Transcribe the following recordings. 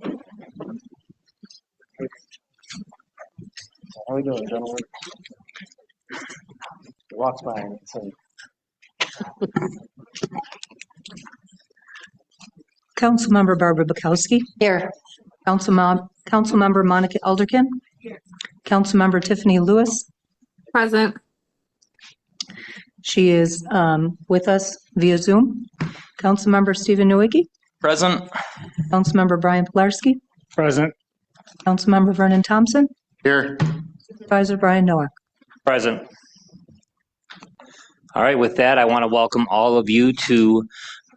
How are we doing, gentlemen? He walks by and says, Councilmember Barbara Bukowski. Here. Councilmember Monica Elderkin. Here. Councilmember Tiffany Lewis. Present. She is with us via Zoom. Councilmember Stephen Nowicki. Present. Councilmember Brian Pilarski. Present. Councilmember Vernon Thompson. Here. Supervisor Brian Nowak. Present. All right, with that, I want to welcome all of you to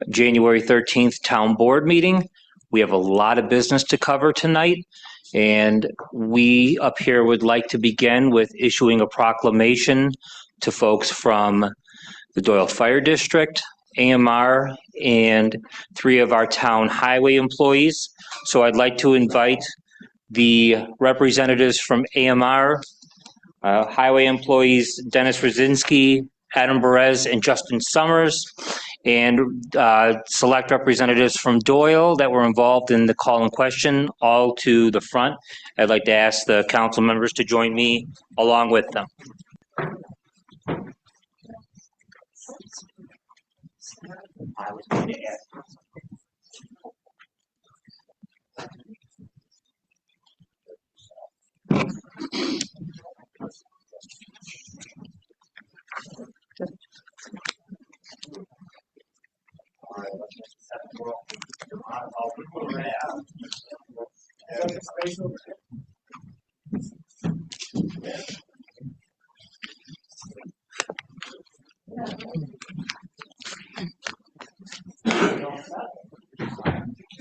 January 13th Town Board meeting. We have a lot of business to cover tonight, and we up here would like to begin with issuing a proclamation to folks from the Doyle Fire District, AMR, and 3 of our town highway employees. So I'd like to invite the representatives from AMR, highway employees Dennis Rosinski, Adam Perez, and Justin Summers, and select representatives from Doyle that were involved in the call in question, all to the front. I'd like to ask the council members to join me along with them. I was going to ask.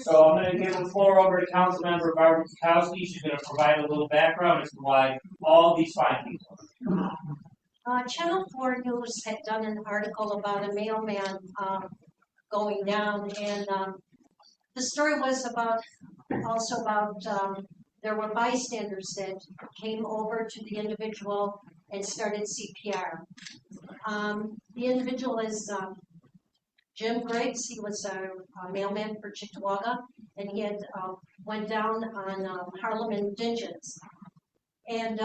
So I'm going to give the floor over to Councilmember Barbara Bukowski. She's going to provide a little background as to why all these fine people. Channel 4 News had done an article about a mailman going down, and the story was about there were bystanders that came over to the individual and started CPR. The individual is Jim Griggs. He was a mailman for Cheektowaga, and he had went down on Harlem and Dingens. And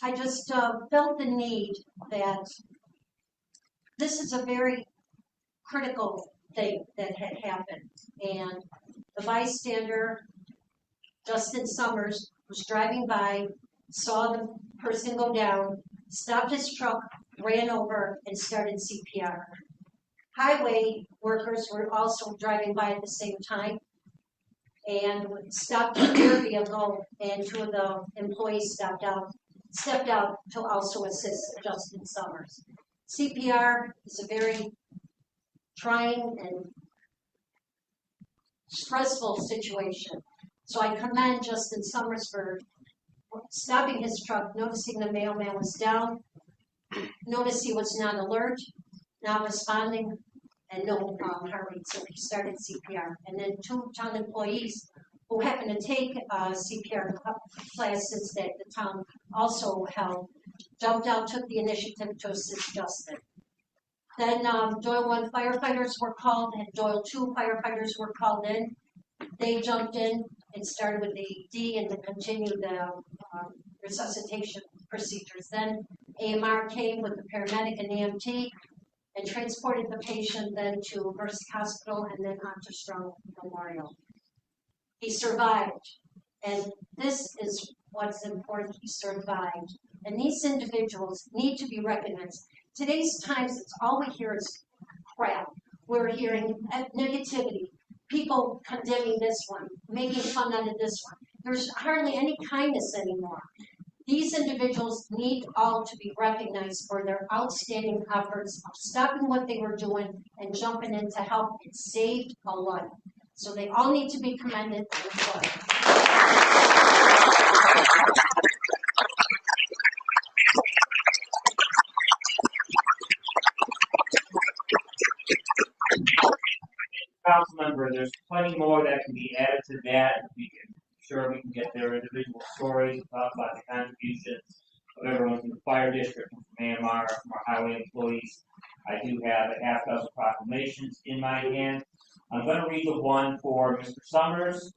I just felt the need that this is a very critical thing that had happened. And the bystander, Justin Summers, was driving by, saw the person go down, stopped his truck, ran over, and started CPR. Highway workers were also driving by at the same time and stopped their vehicle, and 2 of the employees stepped out to also assist Justin Summers. CPR is a very trying and stressful situation. So I commend Justin Summers for stopping his truck, noticing the mailman was down, noticed he was not alert, not responding, and no heart rate. So he started CPR. And then 2 town employees who happened to take CPR classes that the town also held, jumped out, took the initiative to assist Justin. Then Doyle 1 firefighters were called, and Doyle 2 firefighters were called in. They jumped in and started with the D and to continue the resuscitation procedures. Then AMR came with the paramedic and EMT and transported the patient then to Mercy Hospital and then on to Strong Memorial. He survived, and this is what's important. He survived, and these individuals need to be recognized. Today's times, it's all we hear is crap. We're hearing negativity, people condemning this one, making fun out of this one. There's hardly any kindness anymore. These individuals need all to be recognized for their outstanding efforts of stopping what they were doing and jumping in to help. It saved a life. So they all need to be commended and applauded. Council member, there's plenty more that can be added to that. We can get their individual stories, talk about the contributions of everyone from the fire district, from AMR, from our highway employees. I do have a half dozen proclamations in my hand. I'm going to read the one for Mr. Summers,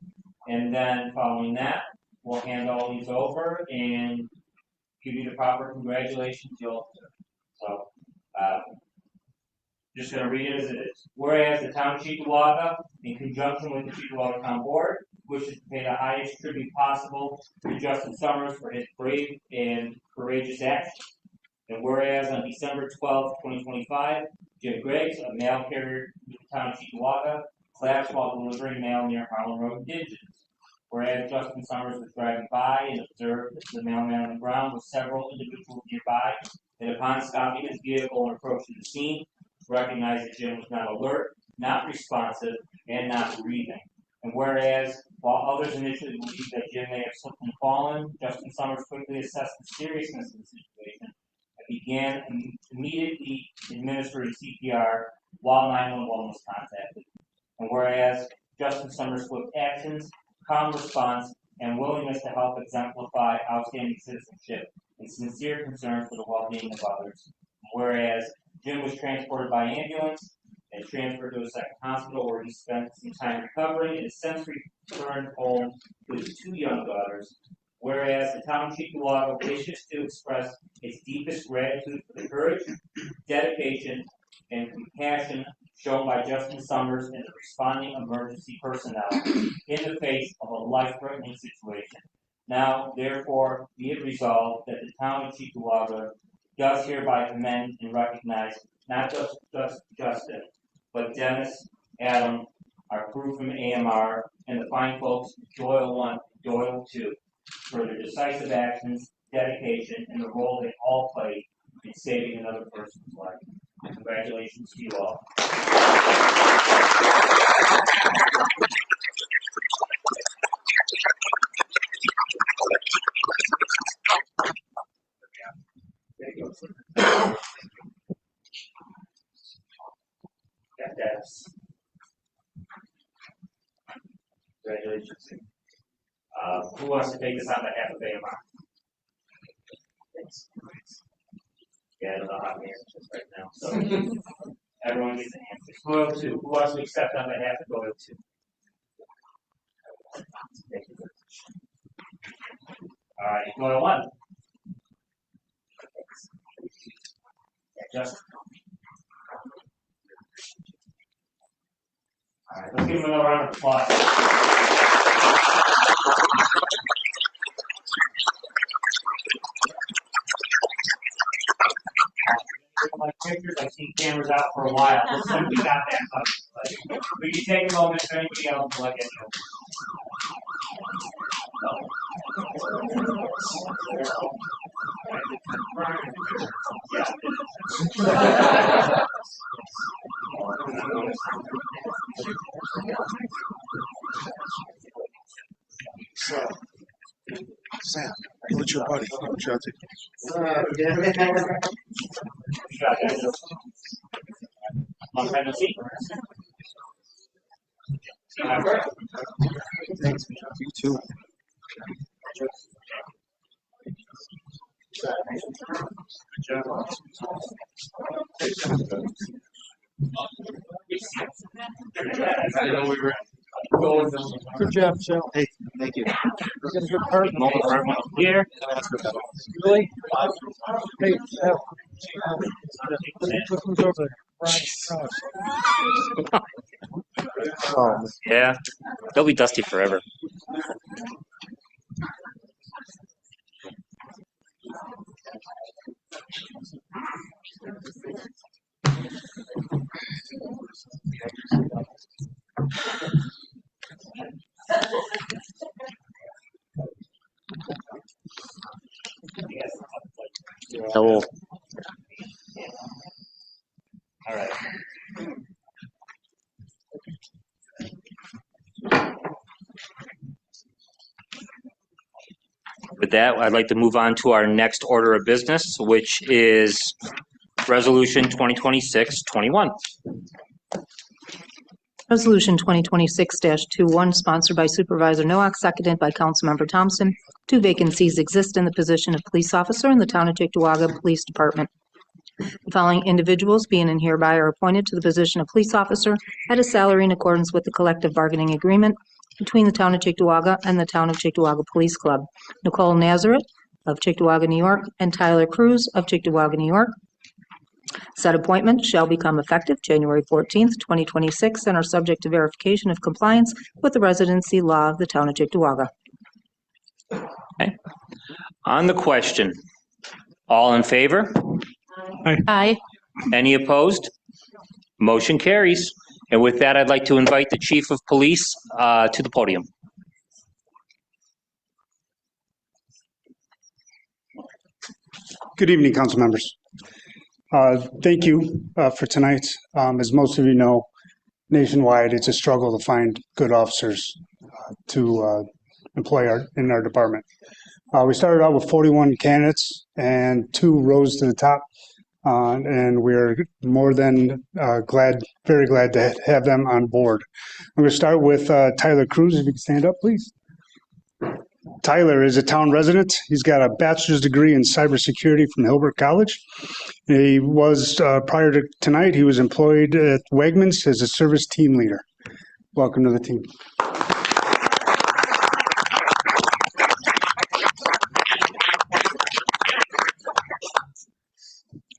and then following that, we'll hand all these over and give you the proper congratulations. So, just going to read it as it is. Whereas the town of Cheektowaga, in conjunction with the Cheektowaga Town Board, wishes to pay the highest tribute possible to Justin Summers for his brave and courageous actions. And whereas on December 12, 2025, Jim Griggs, a mail carrier in the town of Cheektowaga, collapsed while delivering mail near Harlan Road, Digits. Whereas Justin Summers was driving by and observed the mailman on the ground with several individuals nearby, and upon stopping his vehicle and approaching the scene, recognized that Jim was not alert, not responsive, and not breathing. And whereas, while others initially believed that Jim may have slipped and fallen, Justin Summers quickly assessed the seriousness of the situation and began immediately administering CPR while 911 was contacted. And whereas Justin Summers' swift actions, calm response, and willingness to help exemplify outstanding citizenship and sincere concern for the well-being of others. Whereas Jim was transported by ambulance and transferred to a second hospital where he spent some time recovering and has since returned home with his two young daughters. Whereas the town of Cheektowaga wishes to express its deepest gratitude for the courage, dedication, and compassion shown by Justin Summers and the responding emergency personnel in the face of a life-threatening situation. Now, therefore, be it resolved that the town of Cheektowaga does hereby commend and recognize not just Justin, but Dennis, Adam, our crew from AMR, and the fine folks Doyle 1, Doyle 2, for their decisive actions, dedication, and the role they all played in saving another person's life. Congratulations to you all. Congratulations. Who wants to take this on behalf of AMR? Thanks. Yeah, I don't know how to answer this right now. So everyone gets an answer. Doyle 2. Who wants to accept on behalf of Doyle 2? Thank you. All right, Doyle 1. Justin. All right, let's give him another round of applause. My pictures, I've seen cameras out for a while. Let's see if we got that covered. We can take a moment if anybody else would like it. Sam, what's your buddy? What's your other? Long time no see. Thanks. You too. Good job. I know we were going. Good job, Joe. Hey, thank you. We're gonna get part Here. Really? Hey, look who's over there. Brian Strauss. Yeah, they'll be dusty forever. Hello. All right. With that, I'd like to move on to our next order of business, which is Resolution 2026-21. Resolution 2026-21, sponsored by Supervisor Nowak, seconded by Councilmember Thompson. 2 vacancies exist in the position of police officer in the Town of Cheektowaga Police Department. The following individuals being and hereby are appointed to the position of police officer at a salary in accordance with the collective bargaining agreement between the Town of Cheektowaga and the Town of Cheektowaga Police Club. Nicole Nazareth of Cheektowaga, New York, and Tyler Cruz of Cheektowaga, New York. Said appointments shall become effective January 14th, 2026, and are subject to verification of compliance with the residency law of the Town of Cheektowaga. On the question, all in favor? Aye. Any opposed? Motion carries. And with that, I'd like to invite the Chief of Police to the podium. Good evening, council members. Thank you for tonight. As most of you know, nationwide, it's a struggle to find good officers to employ in our department. We started out with 41 candidates and 2 rose to the top. And we're more than very glad to have them on board. I'm going to start with Tyler Cruz. If you can stand up, please. Tyler is a town resident. He's got a bachelor's degree in cybersecurity from Hilbert College. He was, prior to tonight, he was employed at Wegmans as a service team leader. Welcome to the team.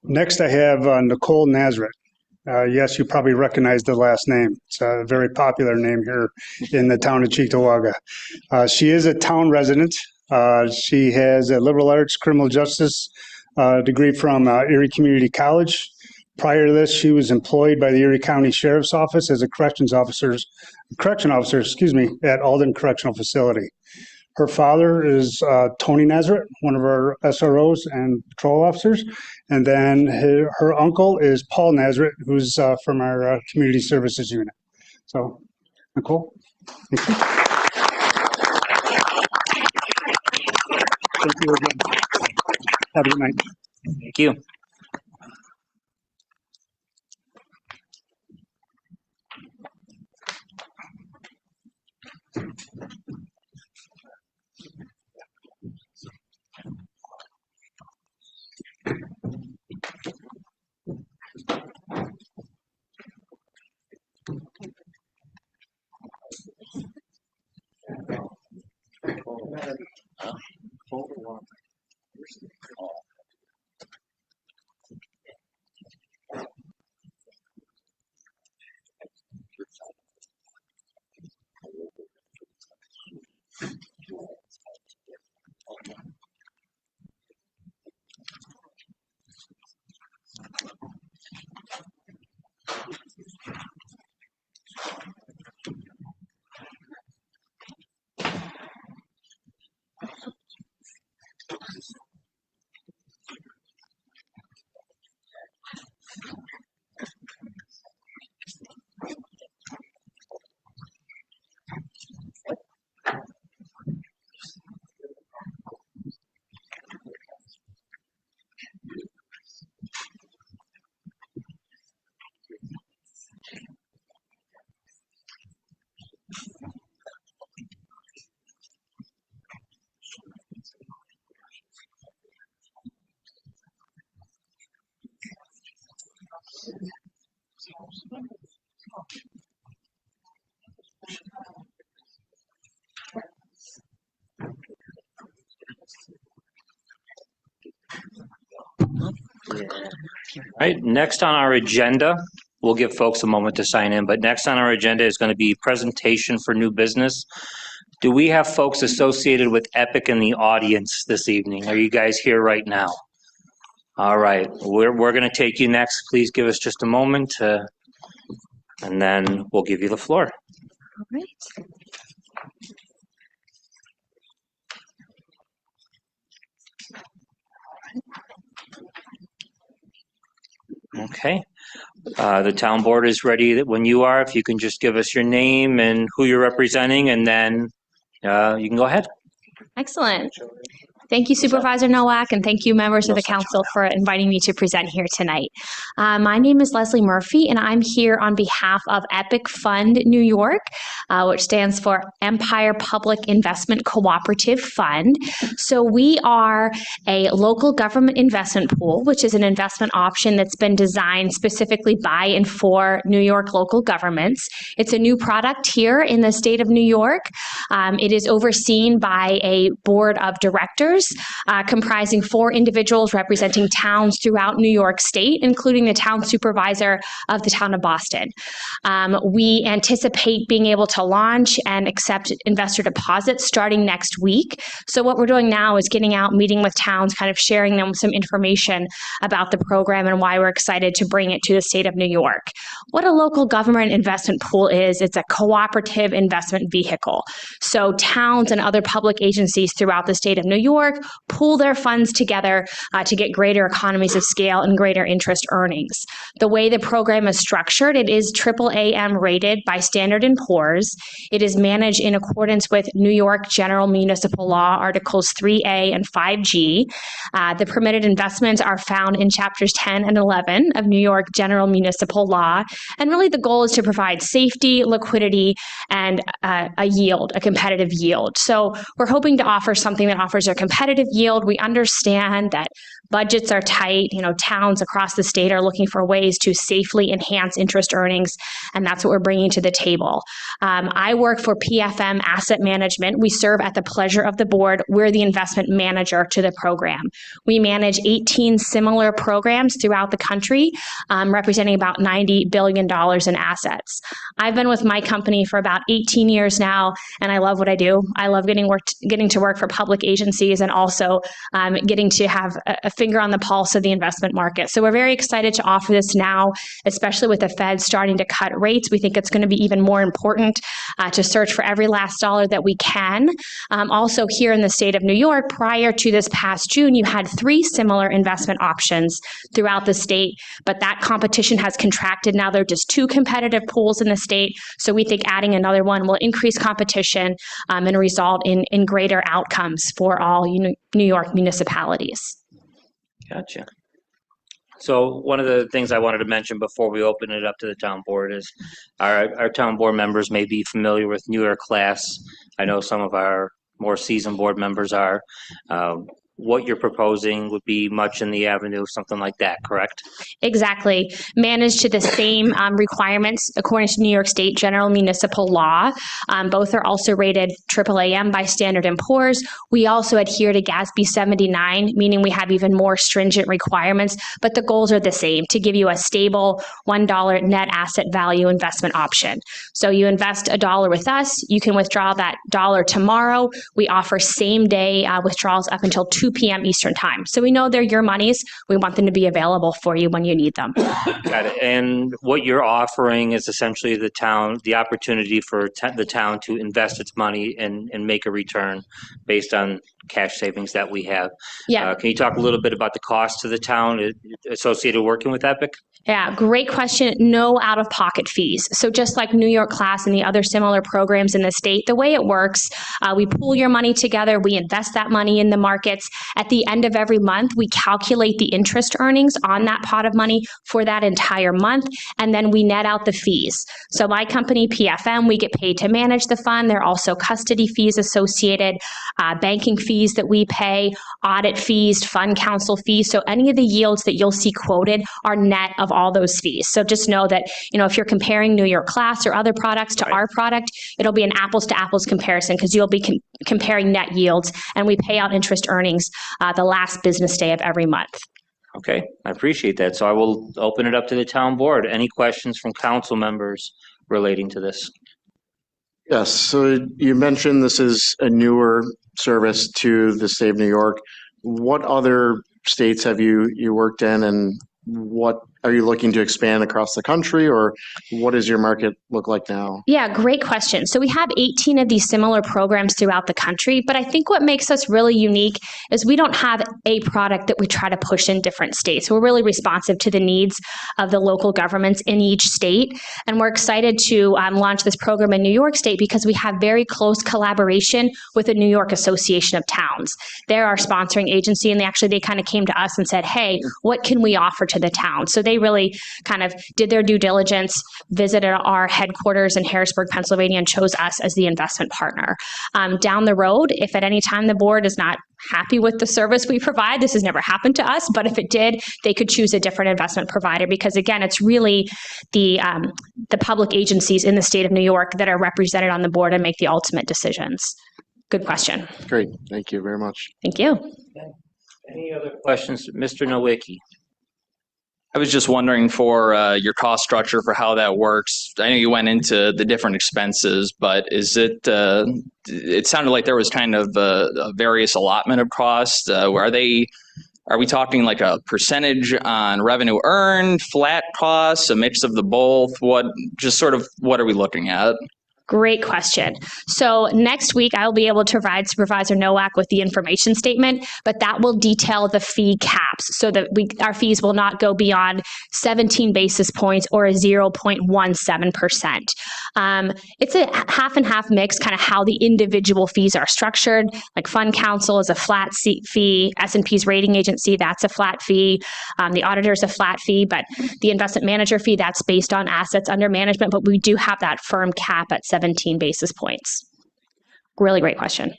Next, I have Nicole Nazareth. Yes, you probably recognize the last name. It's a very popular name here in the town of Cheektowaga. She is a town resident. She has a liberal arts criminal justice degree from Erie Community College. Prior to this, she was employed by the Erie County Sheriff's Office as a correction officer, at Alden Correctional Facility. Her father is Tony Nazareth, one of our SROs and patrol officers. And then her uncle is Paul Nazareth, who's from our community services unit. So, Nicole, thank you. Thank you again. Have a good night. Thank you. All right, next on our agenda, we'll give folks a moment to sign in, but next on our agenda is going to be presentation for new business. Do we have folks associated with Epic in the audience this evening? Are you guys here right now? All right, we're going to take you next. Please give us just a moment, and then we'll give you the floor. All right. Okay. The town board is ready when you are. If you can just give us your name and who you're representing, and then you can go ahead. Excellent. Thank you, Supervisor Nowak, and thank you, members of the council, for inviting me to present here tonight. My name is Leslie Murphy, and I'm here on behalf of Epic Fund New York, which stands for Empire Public Investment Cooperative Fund. So we are a local government investment pool, which is an investment option that's been designed specifically by and for New York local governments. It's a new product here in the state of New York. It is overseen by a board of directors comprising 4 individuals representing towns throughout New York State, including the town supervisor of the town of Boston. We anticipate being able to launch and accept investor deposits starting next week. So what we're doing now is getting out, meeting with towns, kind of sharing them some information about the program and why we're excited to bring it to the state of New York. What a local government investment pool is, it's a cooperative investment vehicle. So towns and other public agencies throughout the state of New York pool their funds together to get greater economies of scale and greater interest earnings. The way the program is structured, it is AAAM rated by Standard & Poor's. It is managed in accordance with New York General Municipal Law, Articles 3A and 5G. The permitted investments are found in Chapters 10 and 11 of New York General Municipal Law. And really the goal is to provide safety, liquidity, and a yield, a competitive yield. So we're hoping to offer something that offers a competitive yield. We understand that budgets are tight. Towns across the state are looking for ways to safely enhance interest earnings, and that's what we're bringing to the table. I work for PFM Asset Management. We serve at the pleasure of the board. We're the investment manager to the program. We manage 18 similar programs throughout the country, representing about $90 billion in assets. I've been with my company for about 18 years now, and I love what I do. I love getting to work for public agencies and also getting to have a finger on the pulse of the investment market. So we're very excited to offer this now, especially with the Fed starting to cut rates. We think it's going to be even more important to search for every last dollar that we can. Also here in the state of New York, prior to this past June, you had 3 similar investment options throughout the state, but that competition has contracted. Now there are just 2 competitive pools in the state. So we think adding another one will increase competition and result in greater outcomes for all New York municipalities. Gotcha. So one of the things I wanted to mention before we open it up to the town board is our town board members may be familiar with New York Class. I know some of our more seasoned board members are. What you're proposing would be much in the avenue of something like that, correct? Exactly. Managed to the same requirements according to New York State General Municipal Law. Both are also rated AAAM by Standard & Poor's. We also adhere to GASB 79, meaning we have even more stringent requirements, but the goals are the same, to give you a stable $1 net asset value investment option. So you invest $1 with us, you can withdraw that dollar tomorrow. We offer same day withdrawals up until 2 p.m. Eastern time. So we know they're your monies. We want them to be available for you when you need them. Got it. And what you're offering is essentially the opportunity for the town to invest its money and make a return based on cash savings that we have. Yeah. Can you talk a little bit about the cost to the town associated working with Epic? Yeah, great question. No out-of-pocket fees. So just like New York Class and the other similar programs in the state, the way it works, we pool your money together, we invest that money in the markets. At the end of every month, we calculate the interest earnings on that pot of money for that entire month, and then we net out the fees. So my company, PFM, we get paid to manage the fund. There are also custody fees associated, banking fees that we pay, audit fees, fund counsel fees. So any of the yields that you'll see quoted are net of all those fees. So just know that, if you're comparing New York Class or other products to our product, it'll be an apples to apples comparison because you'll be comparing net yields, and we pay out interest earnings the last business day of every month. Okay, I appreciate that. So I will open it up to the town board. Any questions from council members relating to this? Yes, so you mentioned this is a newer service to the state of New York. What other states have you worked in, and what are you looking to expand across the country, or what does your market look like now? Yeah, great question. So we have 18 of these similar programs throughout the country, but I think what makes us really unique is we don't have a product that we try to push in different states. We're really responsive to the needs of the local governments in each state, and we're excited to launch this program in New York State because we have very close collaboration with the New York Association of Towns. They're our sponsoring agency, and they kind of came to us and said, hey, what can we offer to the town? So they really kind of did their due diligence, visited our headquarters in Harrisburg, Pennsylvania, and chose us as the investment partner. Down the road, if at any time the board is not happy with the service we provide, this has never happened to us, but if it did, they could choose a different investment provider because, again, it's really the public agencies in the state of New York that are represented on the board and make the ultimate decisions. Good question. Great. Thank you very much. Thank you. Any other questions? Mr. Nowicki? I was just wondering for your cost structure for how that works. I know you went into the different expenses, but is it? It sounded like there was kind of a various allotment of costs. Are we talking like a percentage on revenue earned, flat costs, a mix of the both? What are we looking at? Great question. So next week, I'll be able to provide Supervisor Nowak with the information statement, but that will detail the fee caps so that our fees will not go beyond 17 basis points or a 0.17%. It's a half and half mix, kind of how the individual fees are structured. Like fund counsel is a flat fee, S&P's rating agency, that's a flat fee. The auditor is a flat fee, but the investment manager fee, that's based on assets under management, but we do have that firm cap at 17 basis points. Really great question.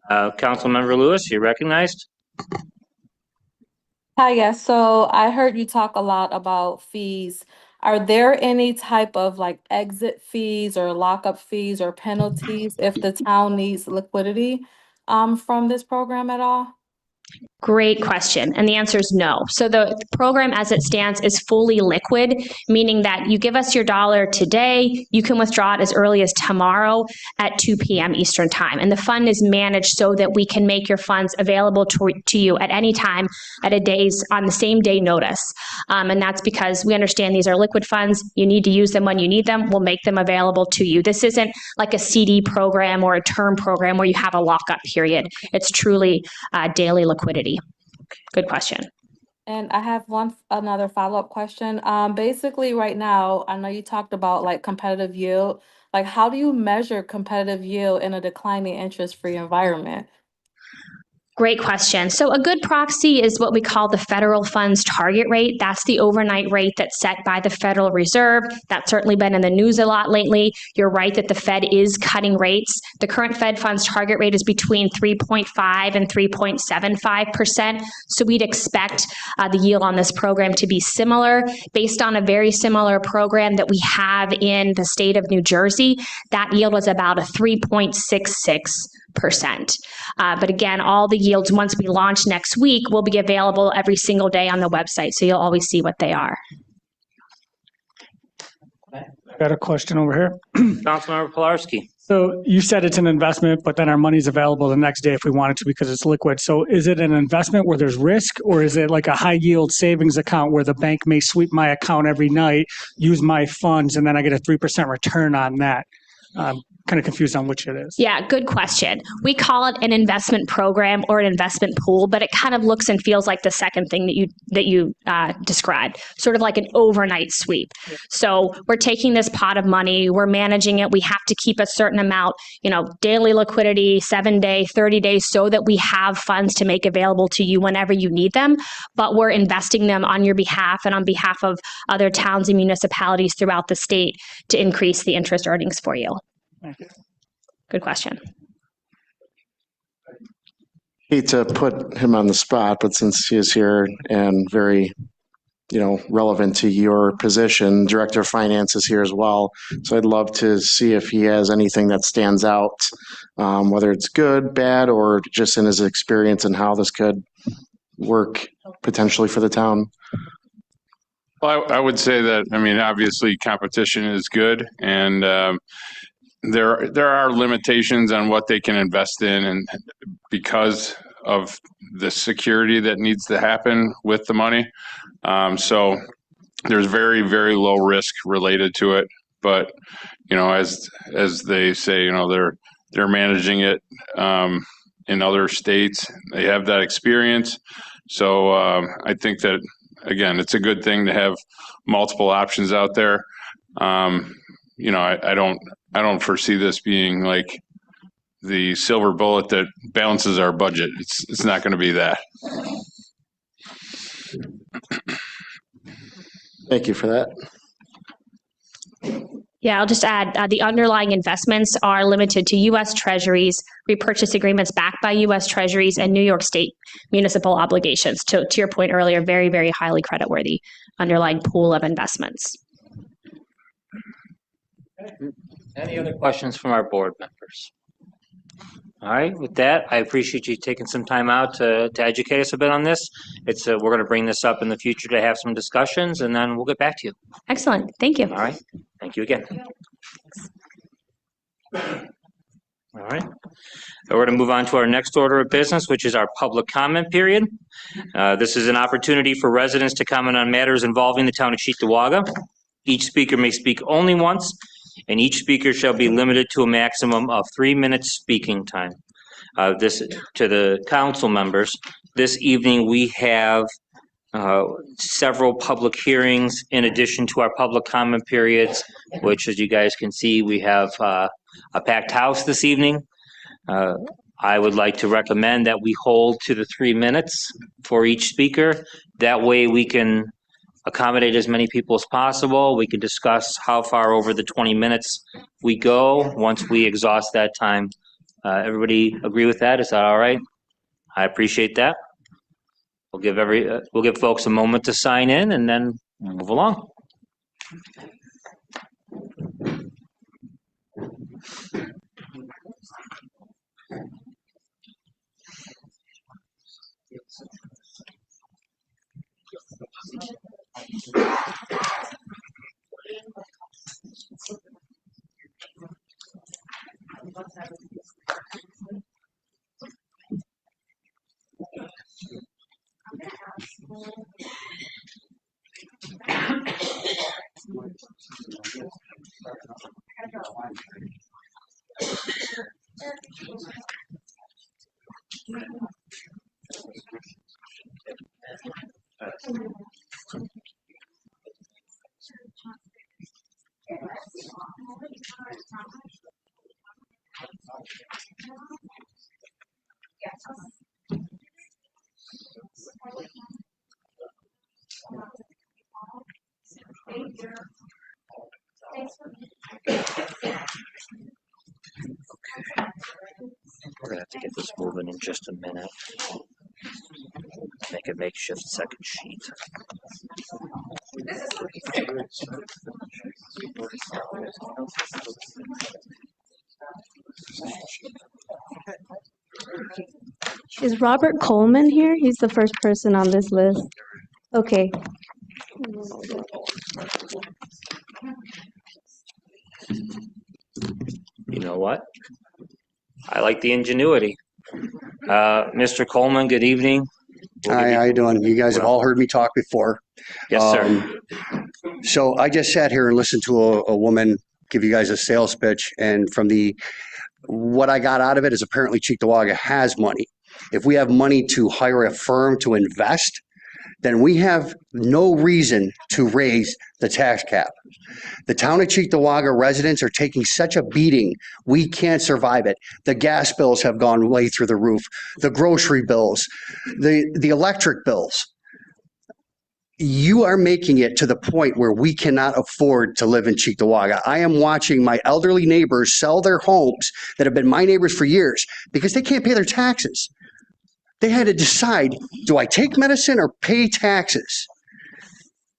Councilmember Lewis, you're recognized. Hi, yes. So I heard you talk a lot about fees. Are there any type of like exit fees or lockup fees or penalties if the town needs liquidity from this program at all? Great question. And the answer is no. So the program as it stands is fully liquid, meaning that you give us your dollar today, you can withdraw it as early as tomorrow at 2 p.m. Eastern time. And the fund is managed so that we can make your funds available to you at any time on the same day notice. And that's because we understand these are liquid funds. You need to use them when you need them. We'll make them available to you. This isn't like a CD program or a term program where you have a lockup period. It's truly daily liquidity. Good question. And I have another follow-up question. Basically right now, I know you talked about like competitive yield. Like how do you measure competitive yield in a declining interest-free environment? Great question. So a good proxy is what we call the federal funds target rate. That's the overnight rate that's set by the Federal Reserve. That's certainly been in the news a lot lately. You're right that the Fed is cutting rates. The current Fed funds target rate is between 3.5 and 3.75%. So we'd expect the yield on this program to be similar based on a very similar program that we have in the state of New Jersey. That yield was about a 3.66%. But again, all the yields, once we launch next week, will be available every single day on the website. So you'll always see what they are. I got a question over here. Councilmember Pilarski. So you said it's an investment, but then our money's available the next day if we wanted to because it's liquid. So is it an investment where there's risk, or is it like a high yield savings account where the bank may sweep my account every night, use my funds, and then I get a 3% return on that? Kind of confused on which it is. Yeah, good question. We call it an investment program or an investment pool, but it kind of looks and feels like the second thing that you described, sort of like an overnight sweep. Yeah. So we're taking this pot of money, we're managing it. We have to keep a certain amount, daily liquidity, 7 day, 30 days, so that we have funds to make available to you whenever you need them. But we're investing them on your behalf and on behalf of other towns and municipalities throughout the state to increase the interest earnings for you. Thank you. Good question. Hate to put him on the spot, but since he is here and very, relevant to your position, Director of Finance is here as well. So I'd love to see if he has anything that stands out, whether it's good, bad, or just in his experience and how this could work potentially for the town. Well, I would say that, obviously competition is good, and there are limitations on what they can invest in, and because of the security that needs to happen with the money. So there's very, very low risk related to it. But, you know, as they say, you know, they're managing it in other states. They have that experience. So I think that, again, it's a good thing to have multiple options out there. You know, I don't foresee this being like the silver bullet that balances our budget. It's not going to be that. Thank you for that. Yeah, I'll just add the underlying investments are limited to U.S. Treasuries, repurchase agreements backed by U.S. Treasuries, and New York State municipal obligations. To your point earlier, very, very highly creditworthy underlying pool of investments. Any other questions from our board members? All right, with that, I appreciate you taking some time out to educate us a bit on this. We're going to bring this up in the future to have some discussions, and then we'll get back to you. Excellent. Thank you. All right. Thank you again. All right. We're going to move on to our next order of business, which is our public comment period. This is an opportunity for residents to comment on matters involving the town of Cheektowaga. Each speaker may speak only once, and each speaker shall be limited to a maximum of 3 minutes speaking time. This to the council members. This evening we have several public hearings in addition to our public comment periods, which, as you guys can see, we have a packed house this evening. I would like to recommend that we hold to the 3 minutes for each speaker. That way we can accommodate as many people as possible. We can discuss how far over the 20 minutes we go once we exhaust that time. Everybody agree with that? Is that all right? I appreciate that. We'll give folks a moment to sign in and then move along. We're gonna have to get this moving in just a minute. Make a makeshift second sheet. Is Robert Coleman here? He's the first person on this list. Okay. You know what? I like the ingenuity. Mr. Coleman, good evening. Hi, how you doing? You guys have all heard me talk before. Yes, sir. So I just sat here and listened to a woman give you guys a sales pitch, and from what I got out of it is apparently Cheektowaga has money. If we have money to hire a firm to invest, then we have no reason to raise the tax cap. The town of Cheektowaga residents are taking such a beating, we can't survive it. The gas bills have gone way through the roof, the grocery bills, the electric bills. You are making it to the point where we cannot afford to live in Cheektowaga. I am watching my elderly neighbors sell their homes that have been my neighbors for years because they can't pay their taxes. They had to decide, do I take medicine or pay taxes?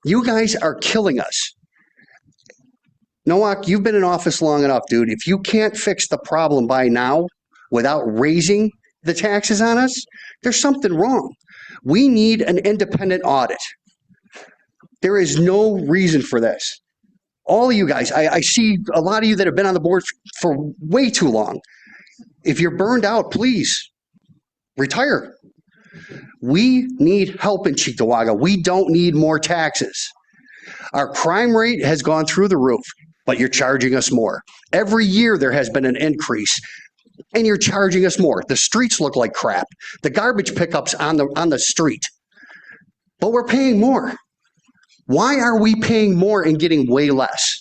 You guys are killing us. Nowak, you've been in office long enough, dude. If you can't fix the problem by now without raising the taxes on us, there's something wrong. We need an independent audit. There is no reason for this. All of you guys, I see a lot of you that have been on the board for way too long. If you're burned out, please Retire. We need help in Cheektowaga. We don't need more taxes. Our crime rate has gone through the roof, but you're charging us more. Every year there has been an increase, and you're charging us more. The streets look like crap. The garbage pickups on the street, but we're paying more. Why are we paying more and getting way less?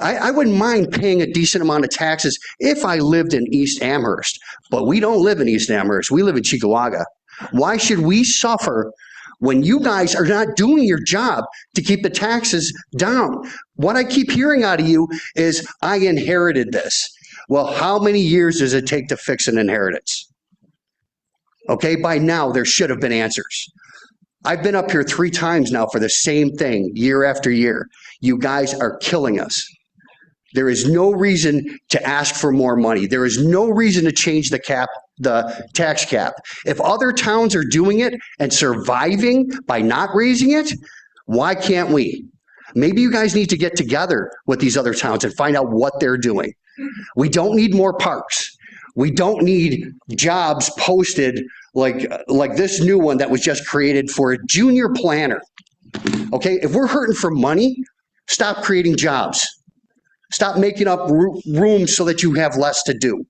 I wouldn't mind paying a decent amount of taxes if I lived in East Amherst, but we don't live in East Amherst. We live in Cheektowaga. Why should we suffer when you guys are not doing your job to keep the taxes down? What I keep hearing out of you is, I inherited this. Well, how many years does it take to fix an inheritance? Okay, by now there should have been answers. I've been up here 3 times now for the same thing year after year. You guys are killing us. There is no reason to ask for more money. There is no reason to change the tax cap. If other towns are doing it and surviving by not raising it, why can't we? Maybe you guys need to get together with these other towns and find out what they're doing. We don't need more parks. We don't need jobs posted like this new one that was just created for a junior planner. Okay, if we're hurting for money, stop creating jobs. Stop making up rooms so that you have less to do.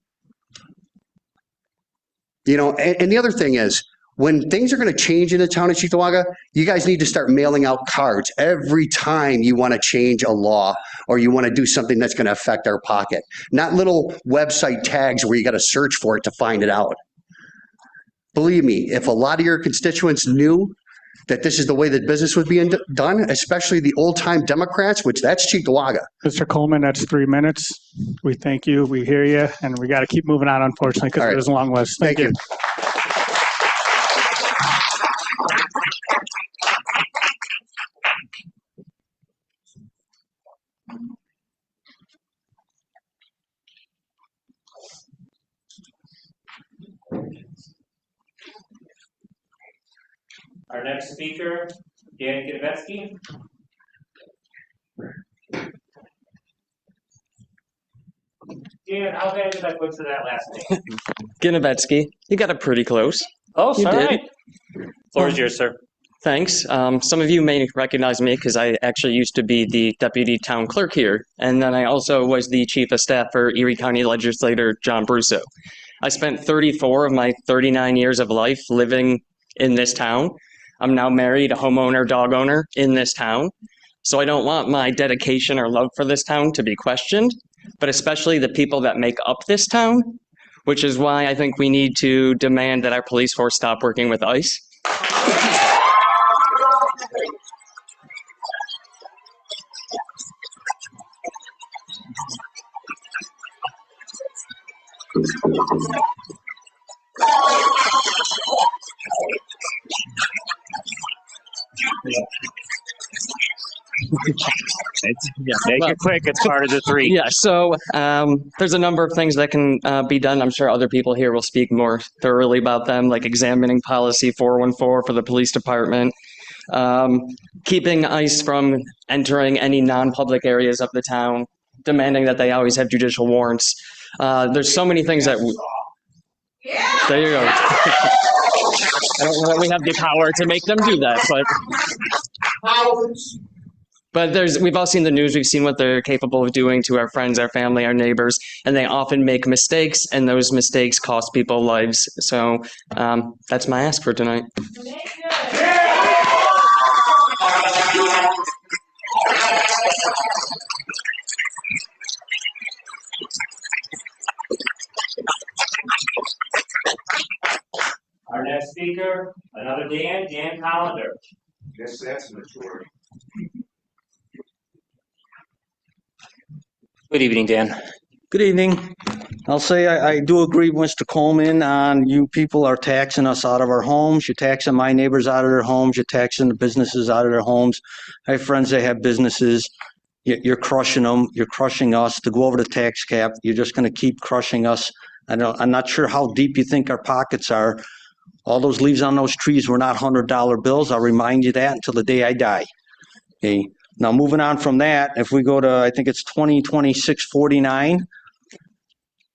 You know, and the other thing is, when things are going to change in the town of Cheektowaga, you guys need to start mailing out cards every time you want to change a law or you want to do something that's going to affect our pocket. Not little website tags where you got to search for it to find it out. Believe me, if a lot of your constituents knew that this is the way that business was being done, especially the old-time Democrats, which that's Cheektowaga. Mr. Coleman, that's 3 minutes. We thank you, we hear you, and we got to keep moving on, unfortunately, because there's a long list. Thank you. Our next speaker, Dan Ginevetsky. Dan, how bad did I butcher that last name? Ginevetsky. You got it pretty close. Oh, You all did. right. Floor is yours, sir. Thanks. Some of you may recognize me because I actually used to be the deputy town clerk here. And then I also was the chief of staff for Erie County legislator John Brusso. I spent 34 of my 39 years of life living in this town. I'm now married, a homeowner, dog owner in this town. So I don't want my dedication or love for this town to be questioned, but especially the people that make up this town, which is why I think we need to demand that our police force stop working with ICE. Make it quick, it's part of the 3. Yeah, so there's a number of things that can be done. I'm sure other people here will speak more thoroughly about them, like examining policy 414 for the police department, keeping ICE from entering any non-public areas of the town, demanding that they always have judicial warrants. There's so many things that... There you go. I don't know that we have the power to make them do that, but we've all seen the news. We've seen what they're capable of doing to our friends, our family, our neighbors, and they often make mistakes, and those mistakes cost people lives. So that's my ask for tonight. Our next speaker, another Dan Collender. Guess that's a majority. Good evening, Dan. Good evening. I'll say I do agree with Mr. Coleman on you people are taxing us out of our homes. You're taxing my neighbors out of their homes. You're taxing the businesses out of their homes. I have friends that have businesses. You're crushing them. You're crushing us. To go over the tax cap, you're just going to keep crushing us. I'm not sure how deep you think our pockets are. All those leaves on those trees were not $100 bills. I'll remind you that until the day I die. Okay. Now, moving on from that, if we go to, I think it's 2026-49,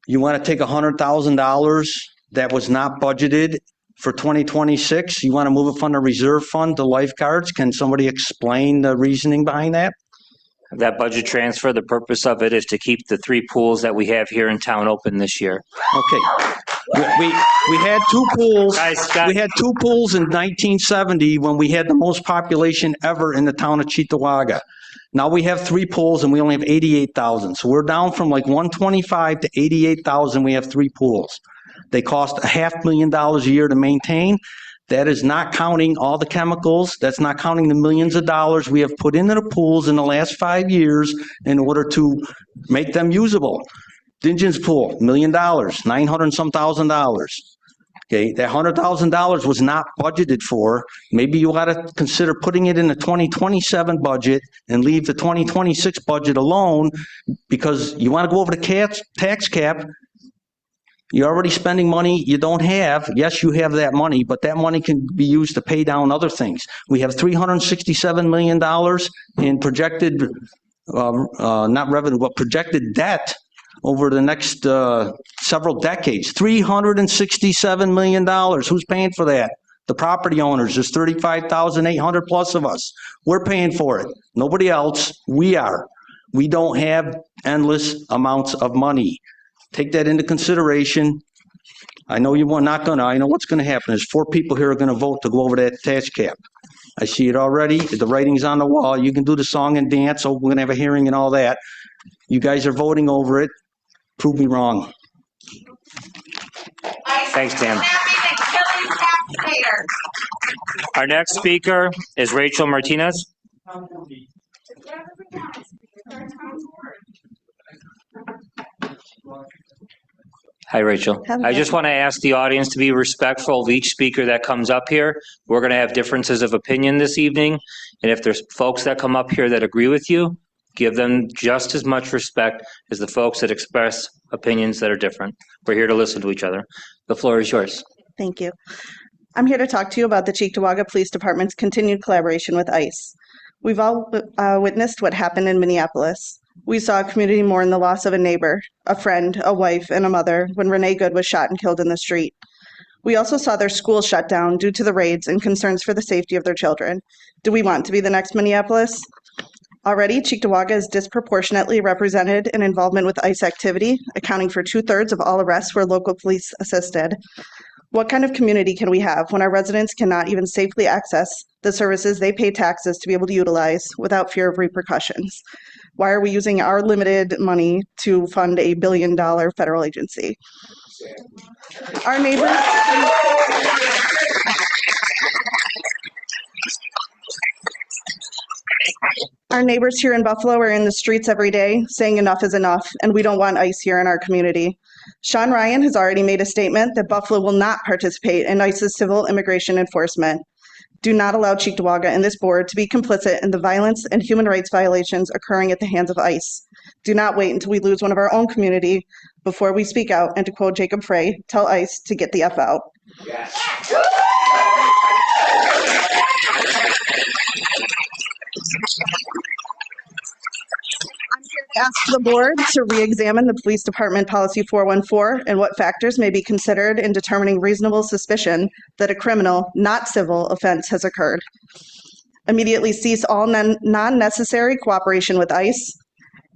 you want to take $100,000 that was not budgeted for 2026. You want to move it from the reserve fund to lifeguards? Can somebody explain the reasoning behind that? That budget transfer, the purpose of it is to keep the 3 pools that we have here in town open this year. Okay. We had 2 pools. We had 2 pools in 1970 when we had the most population ever in the town of Cheektowaga. Now we have 3 pools and we only have 88,000. So we're down from like 125 to 88,000. We have 3 pools. They cost $500,000 a year to maintain. That is not counting all the chemicals. That's not counting the millions of dollars we have put into the pools in the last 5 years in order to make them usable. Dingens Pool, $1 million, 900 and some thousand dollars. Okay, that $100,000 was not budgeted for. Maybe you ought to consider putting it in the 2027 budget and leave the 2026 budget alone, because you want to go over the tax cap. You're already spending money you don't have. Yes, you have that money, but that money can be used to pay down other things. We have $367 million in projected, not revenue, but projected debt over the next several decades. $367 million. Who's paying for that? The property owners. There's 35,800 plus of us. We're paying for it. Nobody else. We are. We don't have endless amounts of money. Take that into consideration. I know you are not gonna. I know what's gonna happen. There's 4 people here who are gonna vote to go over that tax cap. I see it already. The writing's on the wall. You can do the song and dance. So we're gonna have a hearing and all that. You guys are voting over it. Prove me wrong. Thanks, Dan. Our next speaker is Rachel Martinez. Hi, Rachel. I just want to ask the audience to be respectful of each speaker that comes up here. We're going to have differences of opinion this evening. And if there's folks that come up here that agree with you, give them just as much respect as the folks that express opinions that are different. We're here to listen to each other. The floor is yours. Thank you. I'm here to talk to you about the Cheektowaga Police Department's continued collaboration with ICE. We've all witnessed what happened in Minneapolis. We saw a community mourn the loss of a neighbor, a friend, a wife, and a mother when Renee Good was shot and killed in the street. We also saw their school shut down due to the raids and concerns for the safety of their children. Do we want to be the next Minneapolis? Already, Cheektowaga is disproportionately represented in involvement with ICE activity, accounting for 2/3 of all arrests where local police assisted. What kind of community can we have when our residents cannot even safely access the services they pay taxes to be able to utilize without fear of repercussions? Why are we using our limited money to fund a $1 billion federal agency? Our neighbors... Our neighbors here in Buffalo are in the streets every day saying enough is enough, and we don't want ICE here in our community. Sean Ryan has already made a statement that Buffalo will not participate in ICE's civil immigration enforcement. Do not allow Cheektowaga and this board to be complicit in the violence and human rights violations occurring at the hands of ICE. Do not wait until we lose one of our own community before we speak out, and to quote Jacob Frey, tell ICE to get the F out. Yes. I'm here to ask the board to re-examine the Police Department Policy 414 and what factors may be considered in determining reasonable suspicion that a criminal, not civil, offense has occurred. Immediately cease all non-necessary cooperation with ICE.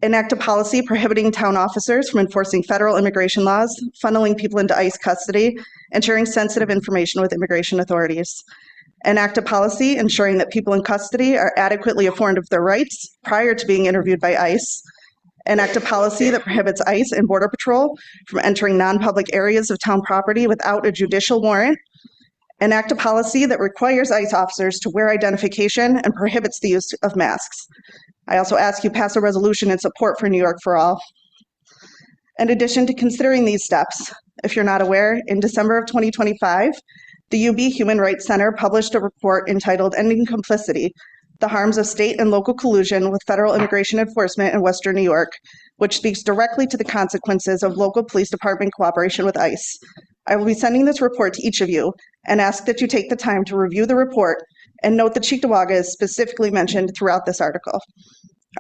Enact a policy prohibiting town officers from enforcing federal immigration laws, funneling people into ICE custody, and sharing sensitive information with immigration authorities. Enact a policy ensuring that people in custody are adequately informed of their rights prior to being interviewed by ICE. Enact a policy that prohibits ICE and Border Patrol from entering non-public areas of town property without a judicial warrant. Enact a policy that requires ICE officers to wear identification and prohibits the use of masks. I also ask you pass a resolution in support for New York for All. In addition to considering these steps, if you're not aware, in December of 2025, the UB Human Rights Center published a report entitled Ending Complicity, the Harms of State and Local Collusion with Federal Immigration Enforcement in Western New York, which speaks directly to the consequences of local police department cooperation with ICE. I will be sending this report to each of you and ask that you take the time to review the report and note that Cheektowaga is specifically mentioned throughout this article.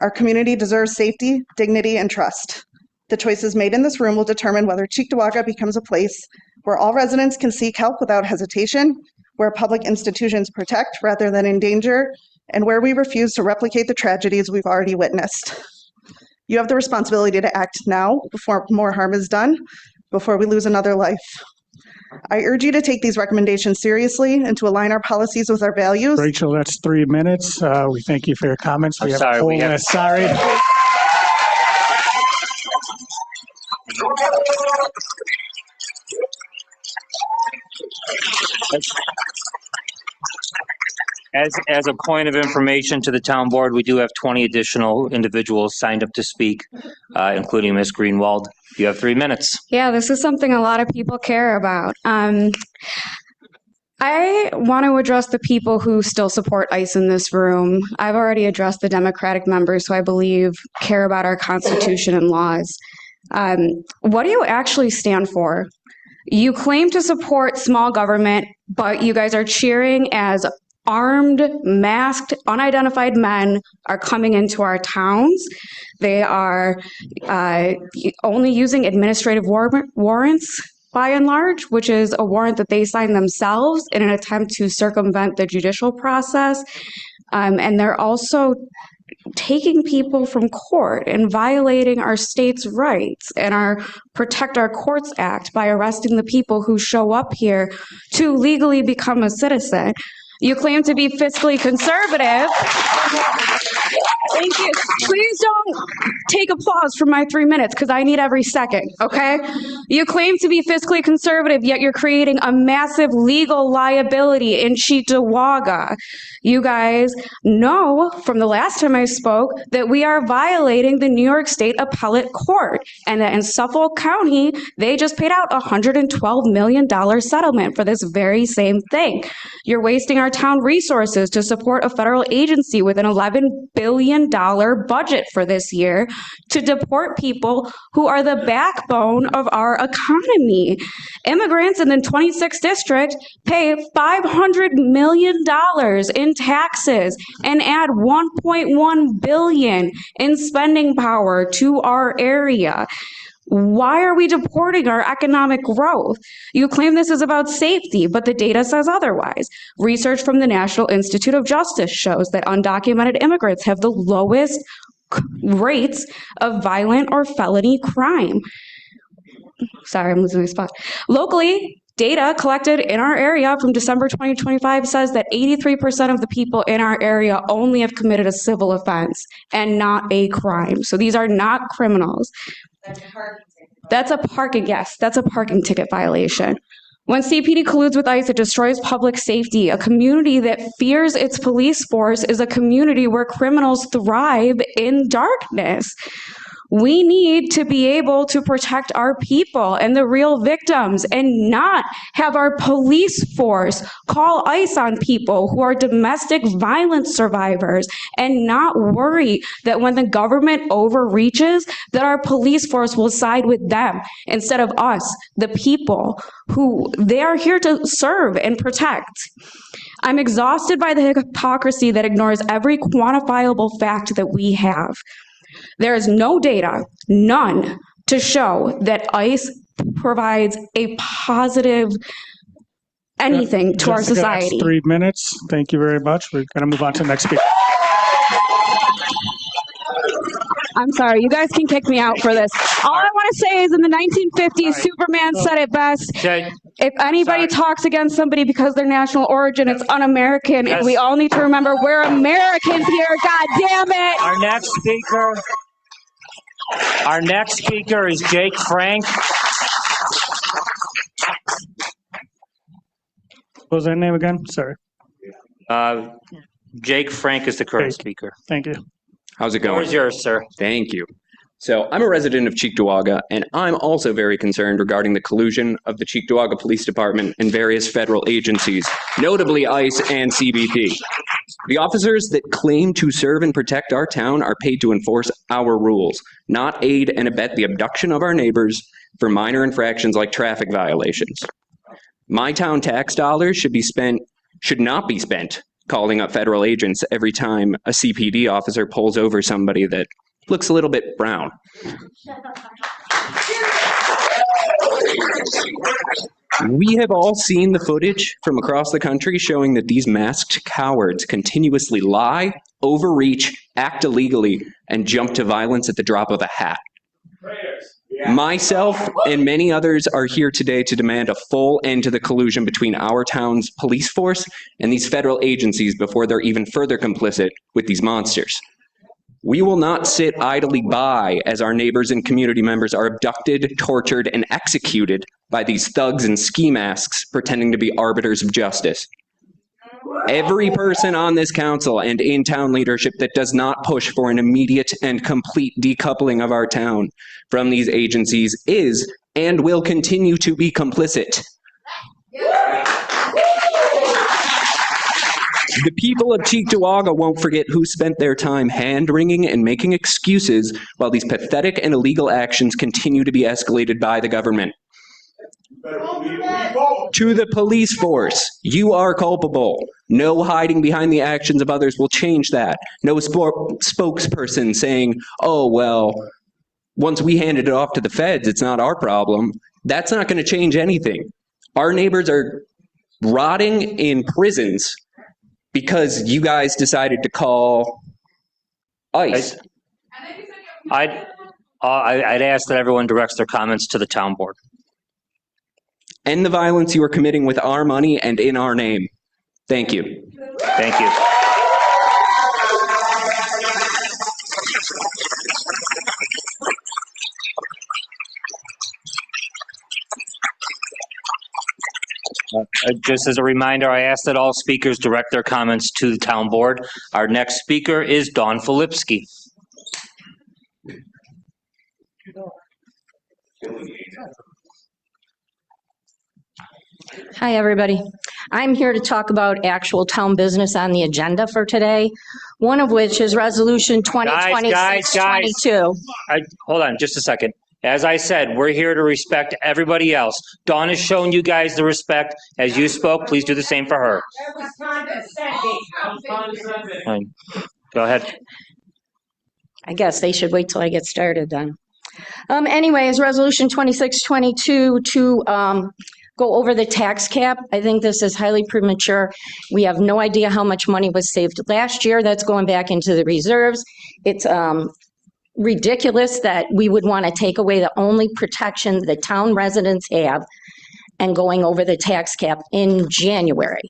Our community deserves safety, dignity, and trust. The choices made in this room will determine whether Cheektowaga becomes a place where all residents can seek help without hesitation, where public institutions protect rather than endanger, and where we refuse to replicate the tragedies we've already witnessed. You have the responsibility to act now before more harm is done, before we lose another life. I urge you to take these recommendations seriously and to align our policies with our values. Rachel, that's 3 minutes. We thank you for your comments. We I'm have sorry, a whole we have- list. Sorry. As a point of information to the town board, we do have 20 additional individuals signed up to speak, including Ms. Greenwald. You have 3 minutes. Yeah, this is something a lot of people care about. I want to address the people who still support ICE in this room. I've already addressed the Democratic members who I believe care about our Constitution and laws. What do you actually stand for? You claim to support small government, but you guys are cheering as armed, masked, unidentified men are coming into our towns. They are only using administrative warrants by and large, which is a warrant that they sign themselves in an attempt to circumvent the judicial process. And they're also taking people from court and violating our state's rights and our Protect Our Courts Act by arresting the people who show up here to legally become a citizen. You claim to be fiscally conservative. Thank you. Please don't take applause for my 3 minutes because I need every second, okay? You claim to be fiscally conservative, yet you're creating a massive legal liability in Cheektowaga. You guys know from the last time I spoke that we are violating the New York State Appellate Court and that in Suffolk County, they just paid out a $112 million settlement for this very same thing. You're wasting our town resources to support a federal agency with an $11 billion budget for this year to deport people who are the backbone of our economy. Immigrants in the 26th district pay $500 million in taxes and add $1.1 billion in spending power to our area. Why are we deporting our economic growth? You claim this is about safety, but the data says otherwise. Research from the National Institute of Justice shows that undocumented immigrants have the lowest rates of violent or felony crime. Sorry, I'm losing my spot. Locally, data collected in our area from December 2025 says that 83% of the people in our area only have committed a civil offense and not a crime. So these are not criminals. That's a parking, yes, that's a parking ticket violation. When CPD colludes with ICE, it destroys public safety. A community that fears its police force is a community where criminals thrive in darkness. We need to be able to protect our people and the real victims and not have our police force call ICE on people who are domestic violence survivors and not worry that when the government overreaches, that our police force will side with them instead of us, the people who they are here to serve and protect. I'm exhausted by the hypocrisy that ignores every quantifiable fact that we have. There is no data, none, to show that ICE provides a positive anything to our Jessica, that's society. 3 minutes. Thank you very much. We're going to move on to the next speaker. I'm sorry, you guys can kick me out for this. All I want to say is in the 1950s, Superman said it best. If anybody talks against somebody because their national origin, it's un-American. And we all need to remember we're Americans here, God damn it. Our next speaker is Jake Frank. What was that name again? Sorry. Jake Frank is the current speaker. Thank you. How's it going? Where's yours, sir? Thank you. So I'm a resident of Cheektowaga, and I'm also very concerned regarding the collusion of the Cheektowaga Police Department and various federal agencies, notably ICE and CBP. The officers that claim to serve and protect our town are paid to enforce our rules, not aid and abet the abduction of our neighbors for minor infractions like traffic violations. My town tax dollars should not be spent calling up federal agents every time a CPD officer pulls over somebody that looks a little bit brown. We have all seen the footage from across the country showing that these masked cowards continuously lie, overreach, act illegally, and jump to violence at the drop of a hat. Myself and many others are here today to demand a full end to the collusion between our town's police force and these federal agencies before they're even further complicit with these monsters. We will not sit idly by as our neighbors and community members are abducted, tortured, and executed by these thugs and ski masks pretending to be arbiters of justice. Every person on this council and in town leadership that does not push for an immediate and complete decoupling of our town from these agencies is and will continue to be complicit. The people of Cheektowaga won't forget who spent their time hand-wringing and making excuses while these pathetic and illegal actions continue to be escalated by the government. To the police force, you are culpable. No hiding behind the actions of others will change that. No spokesperson saying, oh, well, once we handed it off to the feds, it's not our problem. That's not going to change anything. Our neighbors are rotting in prisons because you guys decided to call ICE. I'd ask that everyone directs their comments to the town board. End the violence you are committing with our money and in our name. Thank you. Thank you. Just as a reminder, I ask that all speakers direct their comments to the town board. Our next speaker is Dawn Filipski. Hi, everybody. I'm here to talk about actual town business on the agenda for today, one of which is Resolution 2026-22. Hold on just a second. As I said, we're here to respect everybody else. Dawn has shown you guys the respect. As you spoke, please do the same for her. Go ahead. I guess they should wait till I get started then. Anyways, Resolution 2622 to go over the tax cap. I think this is highly premature. We have no idea how much money was saved last year. That's going back into the reserves. It's ridiculous that we would want to take away the only protection the town residents have and going over the tax cap in January.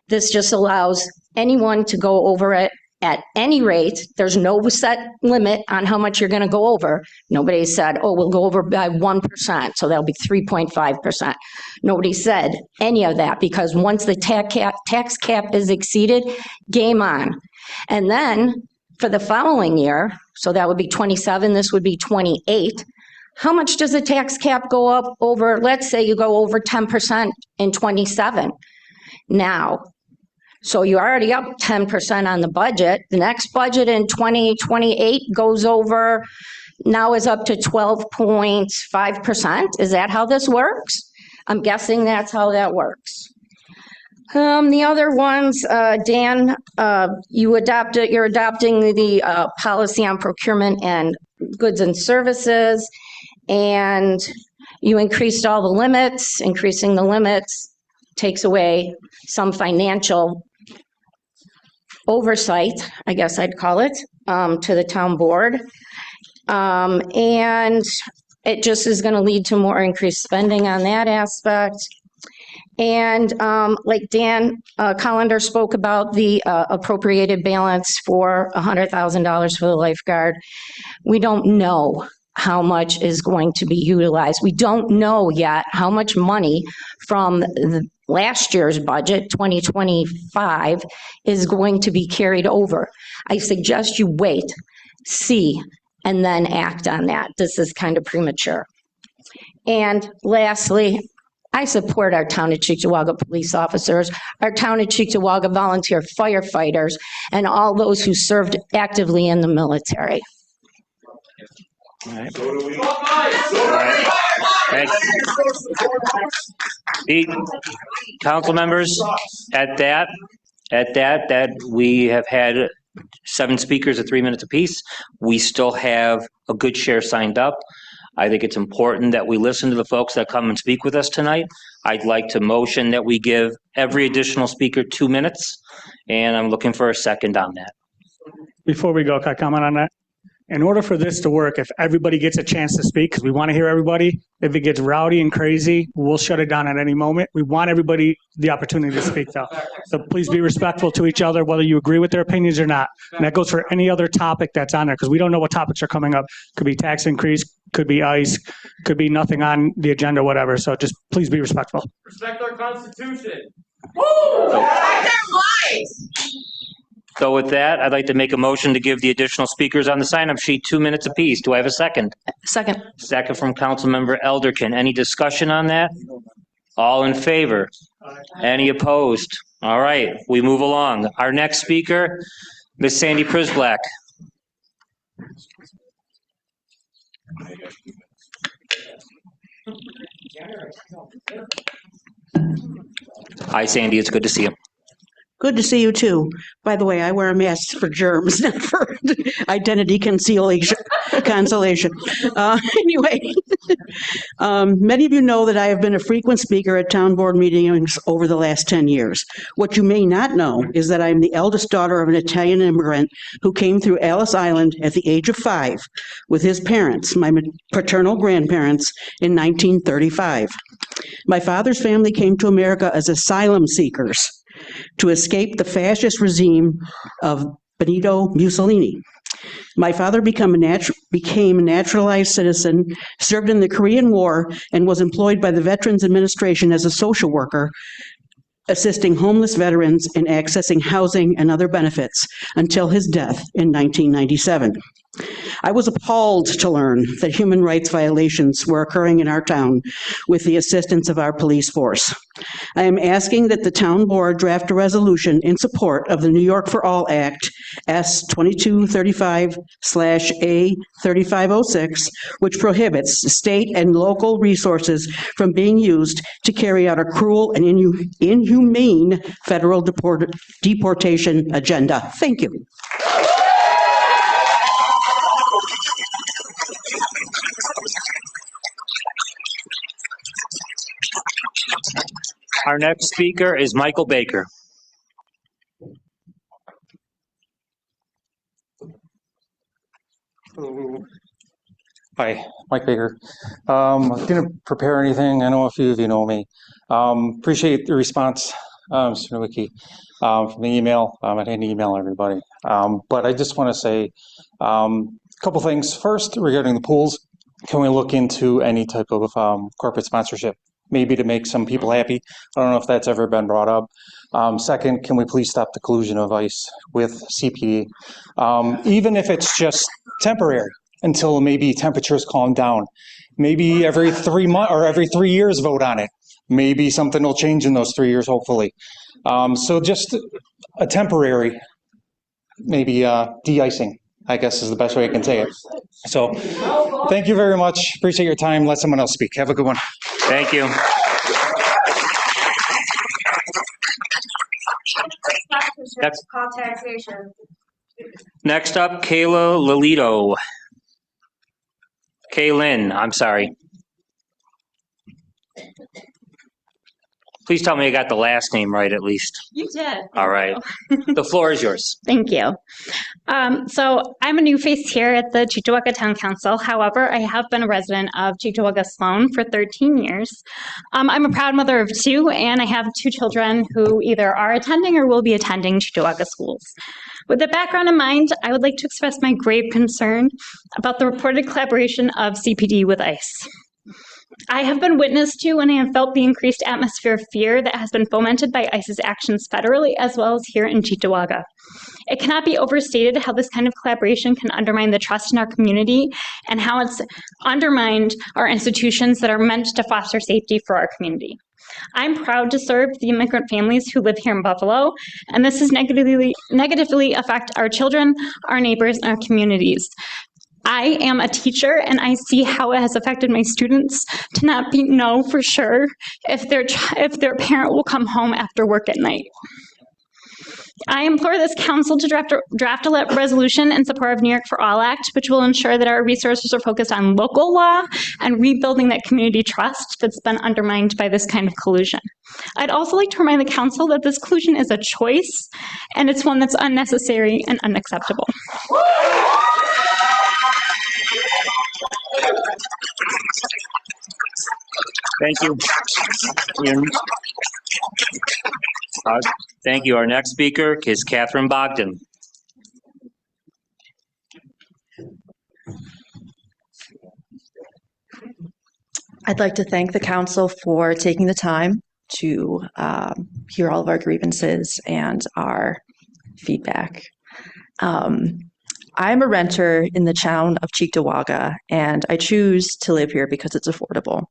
This just allows anyone to go over it at any rate. There's no set limit on how much you're going to go over. Nobody said, oh, we'll go over by 1%, so that'll be 3.5%. Nobody said any of that, because once the tax cap is exceeded, game on. And then for the following year, so that would be 27, this would be 28. How much does the tax cap go up over? Let's say you go over 10% in 27 now. So you're already up 10% on the budget. The next budget in 2028 goes over, now is up to 12.5%. Is that how this works? I'm guessing that's how that works. The other ones, Dan, you're adopting the policy on procurement and goods and services, and you increased all the limits. Increasing the limits takes away some financial oversight, I guess I'd call it, to the town board. And it just is going to lead to more increased spending on that aspect. And like Dan Collender spoke about the appropriated balance for $100,000 for the lifeguard. We don't know how much is going to be utilized. We don't know yet how much money from the last year's budget, 2025, is going to be carried over. I suggest you wait, see, and then act on that. This is kind of premature. And lastly, I support our town of Cheektowaga police officers, our town of Cheektowaga volunteer firefighters, and all those who served actively in the military. All right. Thanks. The council members, at that, we have had 7 speakers at 3 minutes apiece. We still have a good share signed up. I think it's important that we listen to the folks that come and speak with us tonight. I'd like to motion that we give every additional speaker 2 minutes, and I'm looking for a second on that. Before we go, can I comment on that? In order for this to work, if everybody gets a chance to speak, because we want to hear everybody, if it gets rowdy and crazy, we'll shut it down at any moment. We want everybody the opportunity to speak though. So please be respectful to each other, whether you agree with their opinions or not. And that goes for any other topic that's on there, because we don't know what topics are coming up. Could be tax increase, could be ICE, could be nothing on the agenda, whatever. So just please be respectful. Respect our Constitution. So with that, I'd like to make a motion to give the additional speakers on the sign-up sheet 2 minutes apiece. Do I have a second? Second. Second from Councilmember Elderkin. Any discussion on that? All in favor? Any opposed? All right, we move along. Our next speaker, Ms. Sandy Prisblack. Hi, Sandy. It's good to see you. Good to see you too. By the way, I wear a mask for germs, not for identity consolation. Anyway, many of you know that I have been a frequent speaker at town board meetings over the last 10 years. What you may not know is that I'm the eldest daughter of an Italian immigrant who came through Ellis Island at the age of 5 with his parents, my paternal grandparents, in 1935. My father's family came to America as asylum seekers to escape the fascist regime of Benito Mussolini. My father became a naturalized citizen, served in the Korean War, and was employed by the Veterans Administration as a social worker, assisting homeless veterans in accessing housing and other benefits until his death in 1997. I was appalled to learn that human rights violations were occurring in our town with the assistance of our police force. I am asking that the town board draft a resolution in support of the New York for All Act, S2235/A3506, which prohibits state and local resources from being used to carry out a cruel and inhumane federal deportation agenda. Thank you. Our next speaker is Michael Baker. Hi, Mike Baker. I didn't prepare anything. I know a few of you know me. Appreciate the response, Mr. Nowicki, from the email. I didn't email everybody. But I just want to say a couple things. First, regarding the pools, can we look into any type of corporate sponsorship? Maybe to make some people happy. I don't know if that's ever been brought up. Second, can we please stop the collusion of ICE with CPD? Even if it's just temporary until maybe temperatures calm down. Maybe every 3 months or every 3 years vote on it. Maybe something will change in those 3 years, hopefully. So just a temporary, maybe de-icing, I guess is the best way I can say it. So thank you very much. Appreciate your time. Let someone else speak. Have a good one. Thank you. Next up, Kayla Lolito. Kaylin, I'm sorry. Please tell me I got the last name right at least. You did. All right. The floor is yours. Thank you. So I'm a new face here at the Cheektowaga Town Council. However, I have been a resident of Cheektowaga Sloan for 13 years. I'm a proud mother of 2, and I have 2 children who either are attending or will be attending Cheektowaga schools. With the background in mind, I would like to express my grave concern about the reported collaboration of CPD with ICE. I have been witness to and I have felt the increased atmosphere of fear that has been fomented by ICE's actions federally as well as here in Cheektowaga. It cannot be overstated how this kind of collaboration can undermine the trust in our community and how it's undermined our institutions that are meant to foster safety for our community. I'm proud to serve the immigrant families who live here in Buffalo, and this has negatively affect our children, our neighbors, and our communities. I am a teacher and I see how it has affected my students to not know for sure if their parent will come home after work at night. I implore this council to draft a resolution in support of New York for All Act, which will ensure that our resources are focused on local law and rebuilding that community trust that's been undermined by this kind of collusion. I'd also like to remind the council that this collusion is a choice, and it's one that's unnecessary and unacceptable. Thank you. Thank you. Our next speaker is Catherine Bogdan. I'd like to thank the council for taking the time to hear all of our grievances and our feedback. I'm a renter in the town of Cheektowaga, and I choose to live here because it's affordable.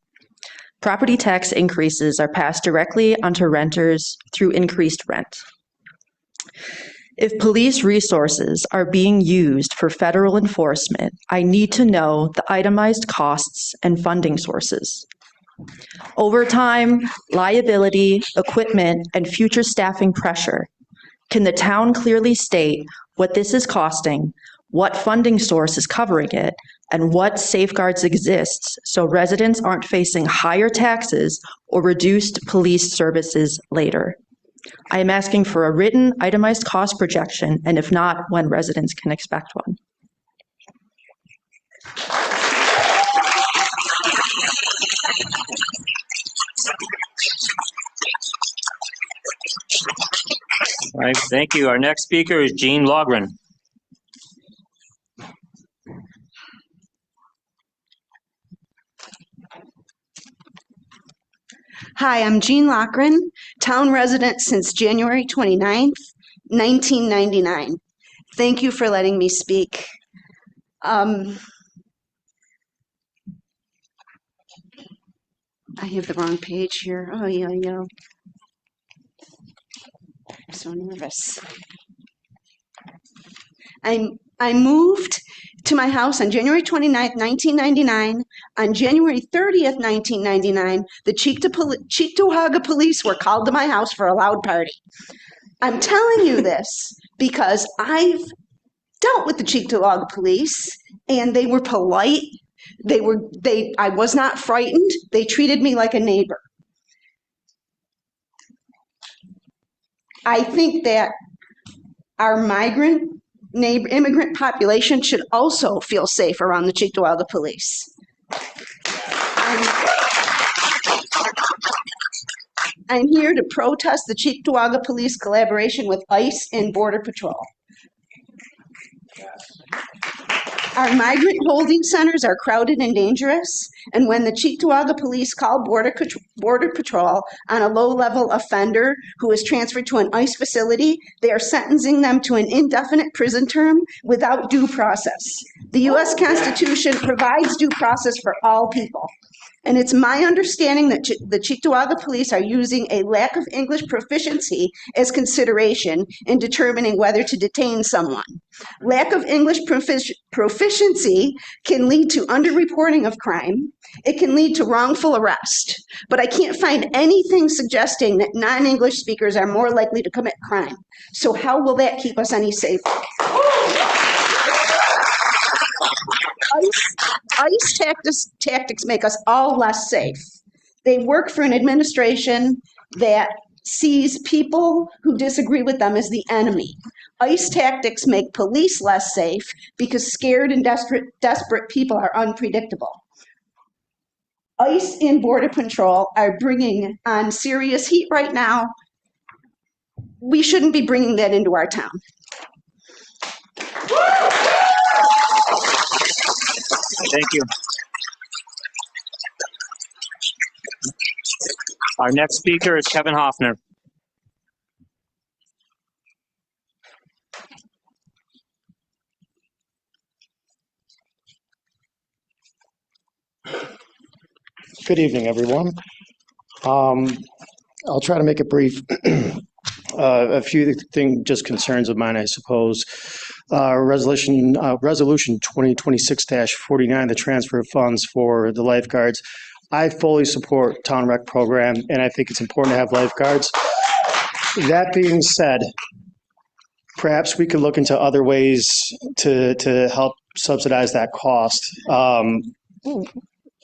Property tax increases are passed directly onto renters through increased rent. If police resources are being used for federal enforcement, I need to know the itemized costs and funding sources. Overtime, liability, equipment, and future staffing pressure. Can the town clearly state what this is costing, what funding source is covering it, and what safeguards exist so residents aren't facing higher taxes or reduced police services later? I am asking for a written itemized cost projection, and if not, when residents can expect one. All right, thank you. Our next speaker is Jean Logren. Hi, I'm Jean Lochran, town resident since January 29th, 1999. Thank you for letting me speak. I have the wrong page here. Oh, yeah. I'm so nervous. I moved to my house on January 29th, 1999. On January 30th, 1999, the Cheektowaga police were called to my house for a loud party. I'm telling you this because I've dealt with the Cheektowaga police, and they were polite. I was not frightened. They treated me like a neighbor. I think that our immigrant population should also feel safe around the Cheektowaga police. I'm here to protest the Cheektowaga police collaboration with ICE and Border Patrol. Our migrant holding centers are crowded and dangerous, and when the Cheektowaga police call Border Patrol on a low-level offender who is transferred to an ICE facility, they are sentencing them to an indefinite prison term without due process. The U.S. Constitution provides due process for all people. And it's my understanding that the Cheektowaga police are using a lack of English proficiency as consideration in determining whether to detain someone. Lack of English proficiency can lead to underreporting of crime. It can lead to wrongful arrest. But I can't find anything suggesting that non-English speakers are more likely to commit crime. So how will that keep us any safer? ICE tactics make us all less safe. They work for an administration that sees people who disagree with them as the enemy. ICE tactics make police less safe because scared and desperate people are unpredictable. ICE and Border Patrol are bringing on serious heat right now. We shouldn't be bringing that into our town. Thank you. Our next speaker is Kevin Hoffner. Good evening, everyone. I'll try to make it brief. A few just concerns of mine, I suppose. Resolution 2026-49, the transfer of funds for the lifeguards. I fully support Town Rec program, and I think it's important to have lifeguards. That being said, perhaps we could look into other ways to help subsidize that cost. A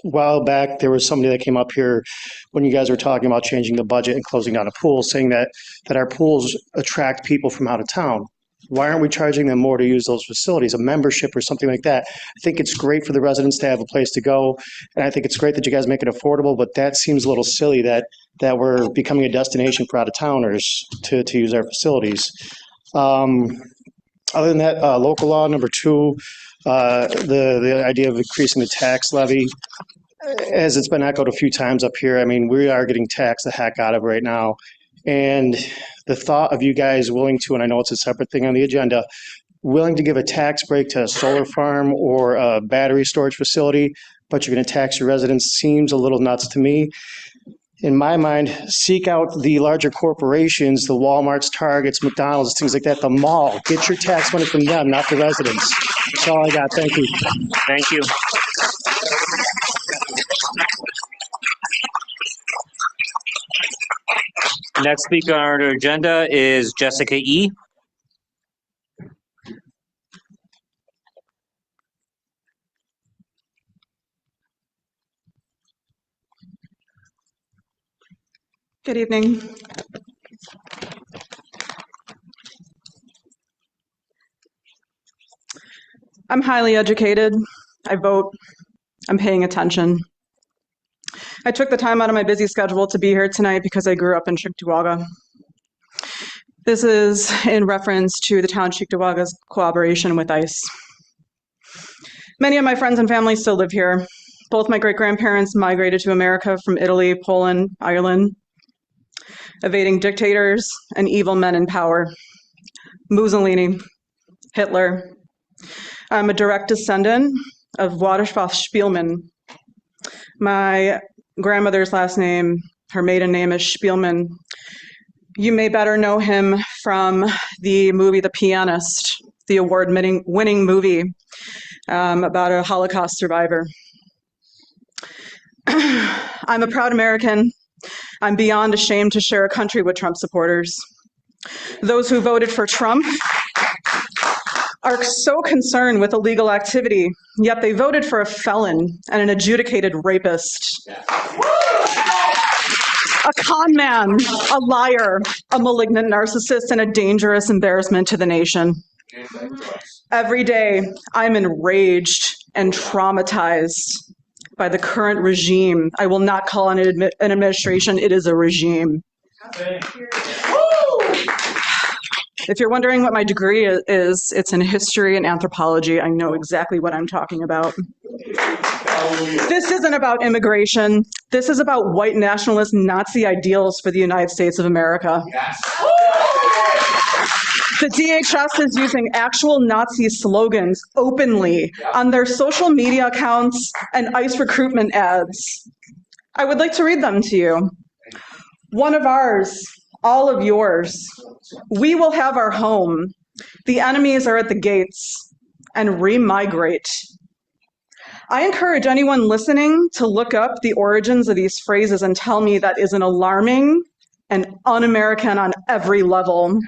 while back, there was somebody that came up here when you guys were talking about changing the budget and closing down a pool, saying that our pools attract people from out of town. Why aren't we charging them more to use those facilities, a membership or something like that? I think it's great for the residents to have a place to go, and I think it's great that you guys make it affordable, but that seems a little silly that we're becoming a destination for out-of-towners to use our facilities. Other than that, local law number 2, the idea of increasing the tax levy, as it's been echoed a few times up here, I mean, we are getting taxed the heck out of right now. And the thought of you guys willing to, and I know it's a separate thing on the agenda, willing to give a tax break to a solar farm or a battery storage facility, but you're going to tax your residents seems a little nuts to me. In my mind, seek out the larger corporations, the Walmarts, Targets, McDonald's, things like that, the mall. Get your tax money from them, not the residents. That's all I got. Thank you. Thank you. Next speaker on our agenda is Jessica E. Good evening. I'm highly educated. I vote. I'm paying attention. I took the time out of my busy schedule to be here tonight because I grew up in Cheektowaga. This is in reference to the town of Cheektowaga's cooperation with ICE. Many of my friends and family still live here. Both my great-grandparents migrated to America from Italy, Poland, Ireland, evading dictators and evil men in power. Mussolini, Hitler. I'm a direct descendant of Władysław Szpilman. My grandmother's last name, her maiden name is Spielman. You may better know him from the movie The Pianist, the award-winning movie about a Holocaust survivor. I'm a proud American. I'm beyond ashamed to share a country with Trump supporters. Those who voted for Trump are so concerned with illegal activity, yet they voted for a felon and an adjudicated rapist. A con man, a liar, a malignant narcissist, and a dangerous embarrassment to the nation. Every day, I'm enraged and traumatized by the current regime. I will not call it an administration, it is a regime. If you're wondering what my degree is, it's in history and anthropology. I know exactly what I'm talking about. This isn't about immigration. This is about white nationalist Nazi ideals for the United States of America. The DHS is using actual Nazi slogans openly on their social media accounts and ICE recruitment ads. I would like to read them to you. One of ours, all of yours. We will have our home. The enemies are at the gates, and remigrate. I encourage anyone listening to look up the origins of these phrases and tell me that isn't alarming and un-American on every level.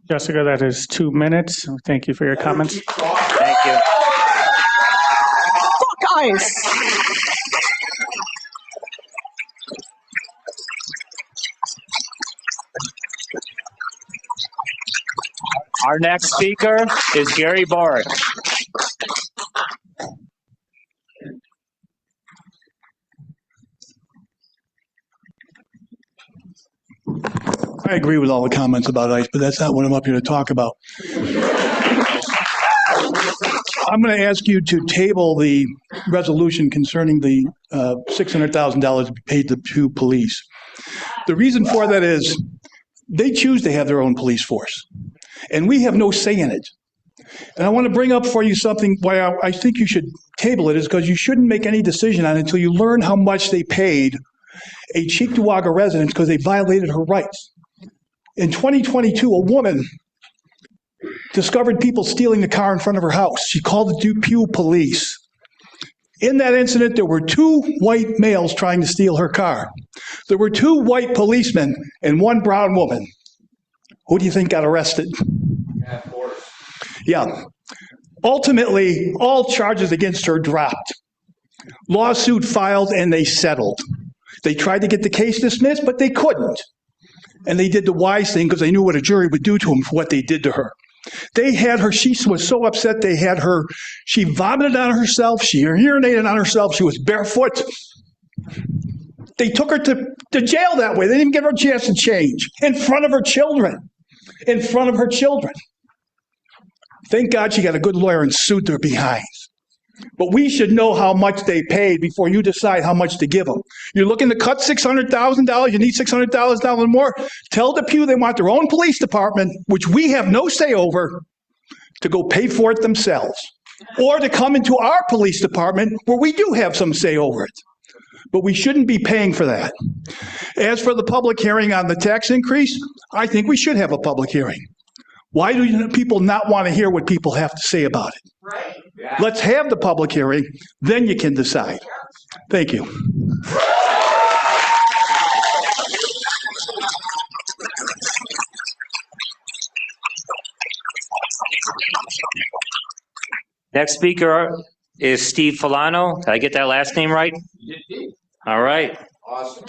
Jessica, that is 2 minutes. Thank you for your comments. Thank you. Fuck ICE. Our next speaker is Gary Borick. I agree with all the comments about ICE, but that's not what I'm up here to talk about. I'm going to ask you to table the resolution concerning the $600,000 paid to police. The reason for that is they choose to have their own police force, and we have no say in it. And I want to bring up for you something why I think you should table it is because you shouldn't make any decision on it until you learn how much they paid a Cheektowaga resident because they violated her rights. In 2022, a woman discovered people stealing the car in front of her house. She called the Depew police. In that incident, there were 2 white males trying to steal her car. There were 2 white policemen and 1 brown woman. Who do you think got arrested? Yeah. Ultimately, all charges against her dropped. Lawsuit filed and they settled. They tried to get the case dismissed, but they couldn't. And they did the wise thing because they knew what a jury would do to them for what they did to her. They had her, she was so upset, they had her, she vomited on herself, she urinated on herself, she was barefoot. They took her to jail that way. They didn't give her a chance to change in front of her children. In front of her children. Thank God she got a good lawyer and sued their behinds. But we should know how much they paid before you decide how much to give them. You're looking to cut $600,000, you need $600,000 more. Tell Depew they want their own police department, which we have no say over, to go pay for it themselves. Or to come into our police department where we do have some say over it. But we shouldn't be paying for that. As for the public hearing on the tax increase, I think we should have a public hearing. Why do people not want to hear what people have to say about it? Right. Yeah. Let's have the public hearing, then you can decide. Thank you. Next speaker is Steve Filano. Did I get that last name right? All right. Awesome.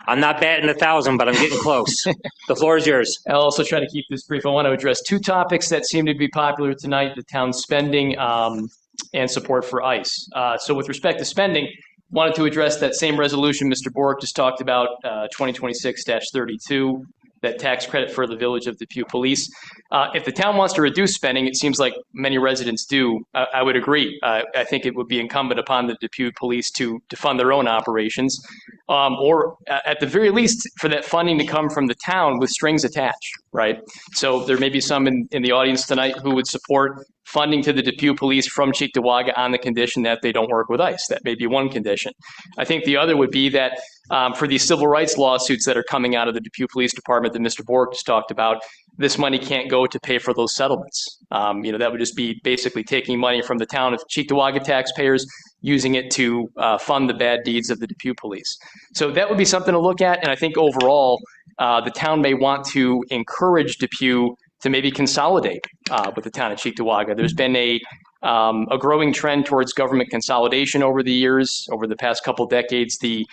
I'm not batting 1,000, but I'm getting close. The floor is yours. I'll also try to keep this brief. I want to address two topics that seem to be popular tonight, the town's spending and support for ICE. So with respect to spending, wanted to address that same resolution Mr. Bork just talked about, 2026-32, that tax credit for the Village of Depew Police. If the town wants to reduce spending, it seems like many residents do. I would agree. I think it would be incumbent upon the Depew Police to fund their own operations, or at the very least for that funding to come from the town with strings attached, right? So there may be some in the audience tonight who would support funding to the Depew Police from Cheektowaga on the condition that they don't work with ICE. That may be one condition. I think the other would be that for these civil rights lawsuits that are coming out of the Depew Police Department that Mr. Bork just talked about, this money can't go to pay for those settlements. That would just be basically taking money from the town of Cheektowaga taxpayers, using it to fund the bad deeds of the Depew Police. So that would be something to look at. And I think overall, the town may want to encourage Depew to maybe consolidate with the town of Cheektowaga. There's been a growing trend towards government consolidation over the years. Over the past couple decades, the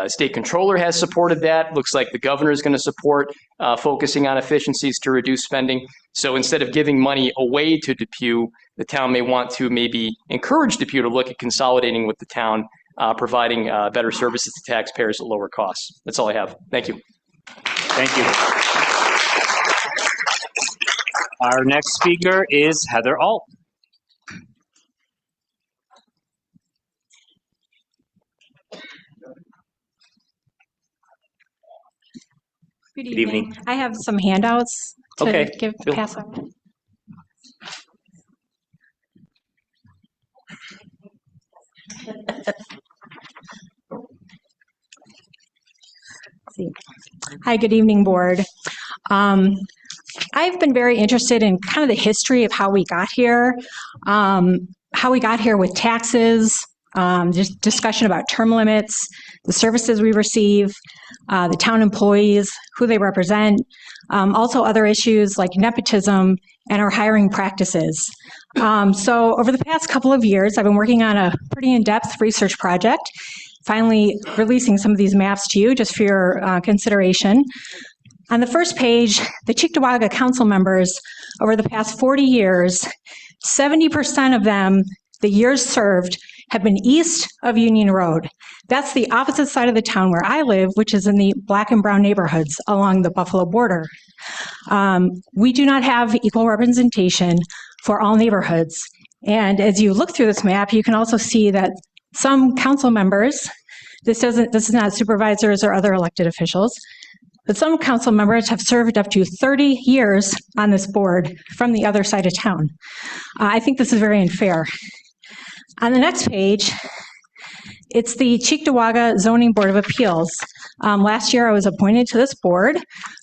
state controller has supported that. Looks like the governor is going to support focusing on efficiencies to reduce spending. So instead of giving money away to Depew, the town may want to maybe encourage Depew to look at consolidating with the town, providing better services to taxpayers at lower costs. That's all I have. Thank you. Thank you. Our next speaker is Heather Alt. Good evening. I have some handouts to pass out. Hi, good evening, board. I've been very interested in kind of the history of how we got here with taxes, just discussion about term limits, the services we receive, the town employees, who they represent, also other issues like nepotism and our hiring practices. So over the past couple of years, I've been working on a pretty in-depth research project, finally releasing some of these maps to you just for your consideration. On the first page, the Cheektowaga council members over the past 40 years, 70% of them, the years served, have been east of Union Road. That's the opposite side of the town where I live, which is in the black and brown neighborhoods along the Buffalo border. We do not have equal representation for all neighborhoods. And as you look through this map, you can also see that some council members, this is not supervisors or other elected officials, but some council members have served up to 30 years on this board from the other side of town. I think this is very unfair. On the next page, it's the Cheektowaga Zoning Board of Appeals. Last year, I was appointed to this board.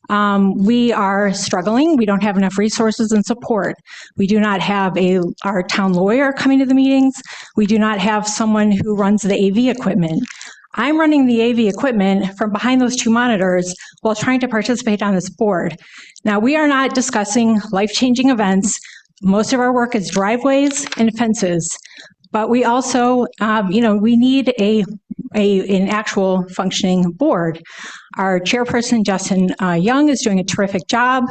We are struggling. We don't have enough resources and support. We do not have our town lawyer coming to the meetings. We do not have someone who runs the AV equipment. I'm running the AV equipment from behind those two monitors while trying to participate on this board. Now, we are not discussing life-changing events. Most of our work is driveways and fences, but we also, we need an actual functioning board. Our chairperson, Justin Young, is doing a terrific job.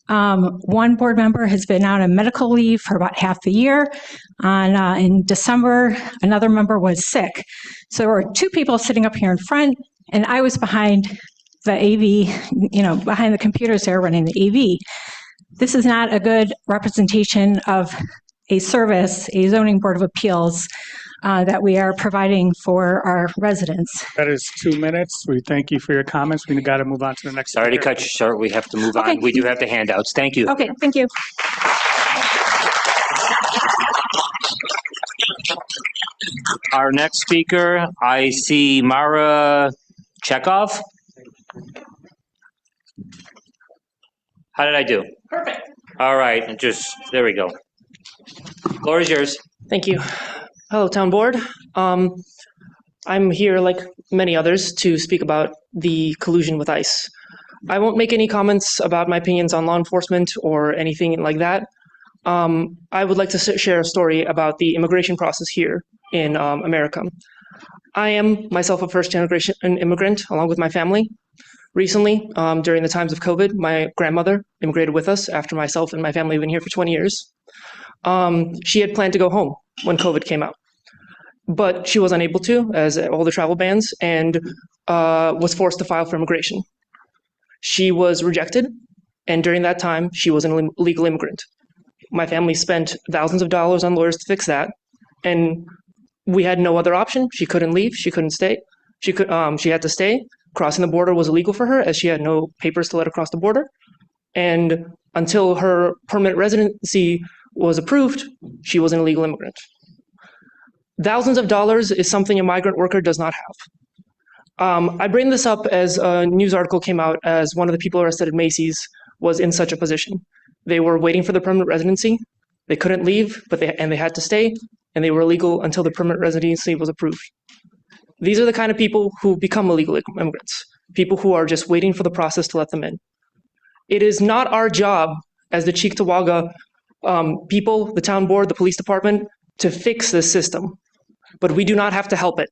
One board member has been out on medical leave for about half the year. In December, another member was sick. So there were two people sitting up here in front, and I was behind the AV, behind the computers there running the AV. This is not a good representation of a service, a zoning board of appeals, that we are providing for our residents. That is 2 minutes. We thank you for your comments. We got to move on to the next. Sorry to cut you short. We have to move Okay. on. We do have the handouts. Thank you. Okay, thank you. Our next speaker, I see Mara Chekhov. How did I do? Perfect. All right, there we go. Floor is yours. Thank you. Hello, Town Board. I'm here, like many others, to speak about the collusion with ICE. I won't make any comments about my opinions on law enforcement or anything like that. I would like to share a story about the immigration process here in America. I am myself a first-generation immigrant, along with my family. Recently, during the times of COVID, my grandmother immigrated with us after myself and my family have been here for 20 years. She had planned to go home when COVID came out, but she was unable to, as all the travel bans, and was forced to file for immigration. She was rejected, and during that time, she was an illegal immigrant. My family spent thousands of dollars on lawyers to fix that, and we had no other option. She couldn't leave. She couldn't stay. She had to stay. Crossing the border was illegal for her, as she had no papers to let her cross the border. And until her permanent residency was approved, she was an illegal immigrant. Thousands of dollars is something a migrant worker does not have. I bring this up as a news article came out as one of the people arrested at Macy's was in such a position. They were waiting for the permanent residency. They couldn't leave, but they had to stay, and they were illegal until the permanent residency was approved. These are the kind of people who become illegal immigrants, people who are just waiting for the process to let them in. It is not our job as the Cheektowaga people, the town board, the police department, to fix this system, but we do not have to help it.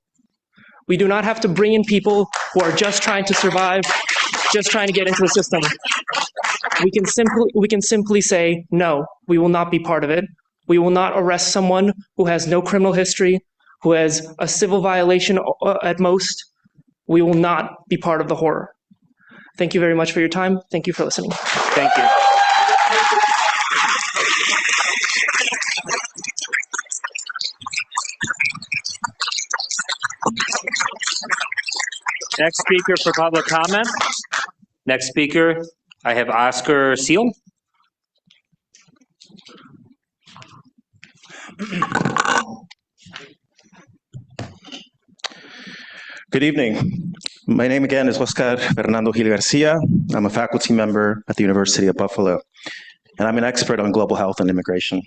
We do not have to bring in people who are just trying to survive, just trying to get into the system. We can simply say, no, we will not be part of it. We will not arrest someone who has no criminal history, who has a civil violation at most. We will not be part of the horror. Thank you very much for your time. Thank you for listening. Thank you. Next speaker for public comment. Next speaker, I have Oscar Seal. Good evening. My name again is Oscar Fernando Gil Garcia. I'm a faculty member at the University of Buffalo, and I'm an expert on global health and immigration.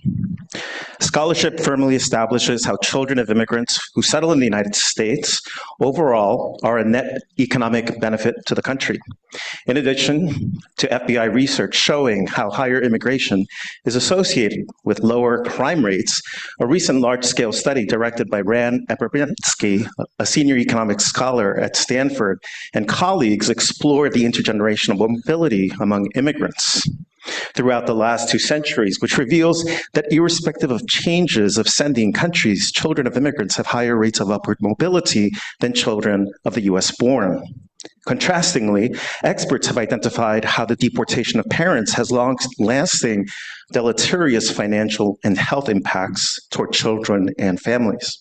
Scholarship firmly establishes how children of immigrants who settle in the United States overall are a net economic benefit to the country. In addition to FBI research showing how higher immigration is associated with lower crime rates, a recent large-scale study directed by Rand Abramsky, a senior economics scholar at Stanford, and colleagues explored the intergenerational mobility among immigrants throughout the last 2 centuries, which reveals that irrespective of changes of sending countries, children of immigrants have higher rates of upward mobility than children of the US born. Contrastingly, experts have identified how the deportation of parents has long-lasting deleterious financial and health impacts toward children and families.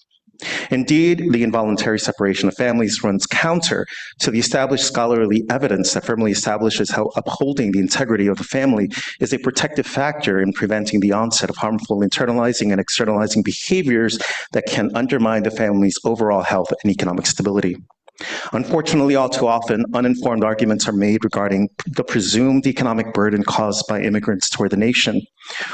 Indeed, the involuntary separation of families runs counter to the established scholarly evidence that firmly establishes how upholding the integrity of the family is a protective factor in preventing the onset of harmful internalizing and externalizing behaviors that can undermine the family's overall health and economic stability. Unfortunately, all too often, uninformed arguments are made regarding the presumed economic burden caused by immigrants toward the nation.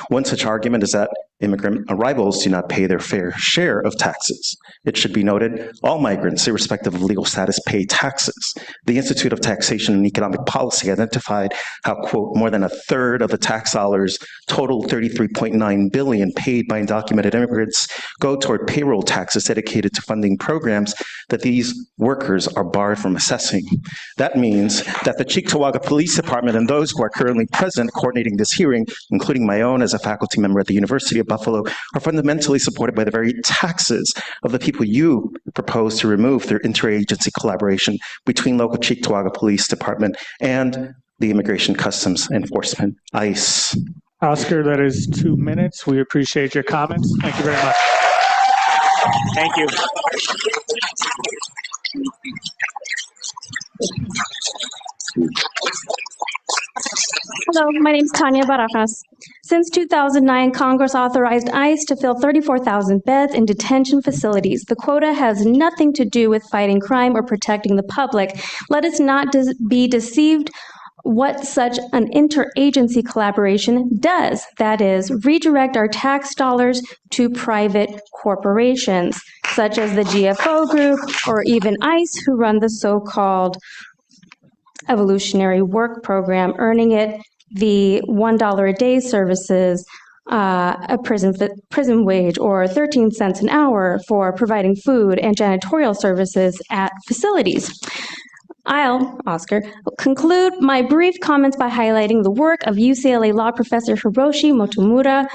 One such argument is that immigrant arrivals do not pay their fair share of taxes. It should be noted, all migrants, irrespective of legal status, pay taxes. The Institute of Taxation and Economic Policy identified how, quote, more than a third of the tax dollars, total $33.9 billion paid by undocumented immigrants, go toward payroll taxes dedicated to funding programs that these workers are barred from assessing. That means that the Cheektowaga Police Department and those who are currently present coordinating this hearing, including my own as a faculty member at the University of Buffalo, are fundamentally supported by the very taxes of the people you propose to remove through interagency collaboration between local Cheektowaga Police Department and the Immigration Customs Enforcement, ICE. Oscar, that is 2 minutes. We appreciate your comments. Thank you very much. Thank you. Hello, my name is Tanya Barajas. Since 2009, Congress authorized ICE to fill 34,000 beds in detention facilities. The quota has nothing to do with fighting crime or protecting the public. Let us not be deceived what such an interagency collaboration does. That is, redirect our tax dollars to private corporations, such as the GFO Group or even ICE, who run the so-called evolutionary work program, earning it the $1 a day services, a prison wage, or 13 cents an hour for providing food and janitorial services at facilities. I'll, Oscar, conclude my brief comments by highlighting the work of UCLA law professor Hiroshi Motomura,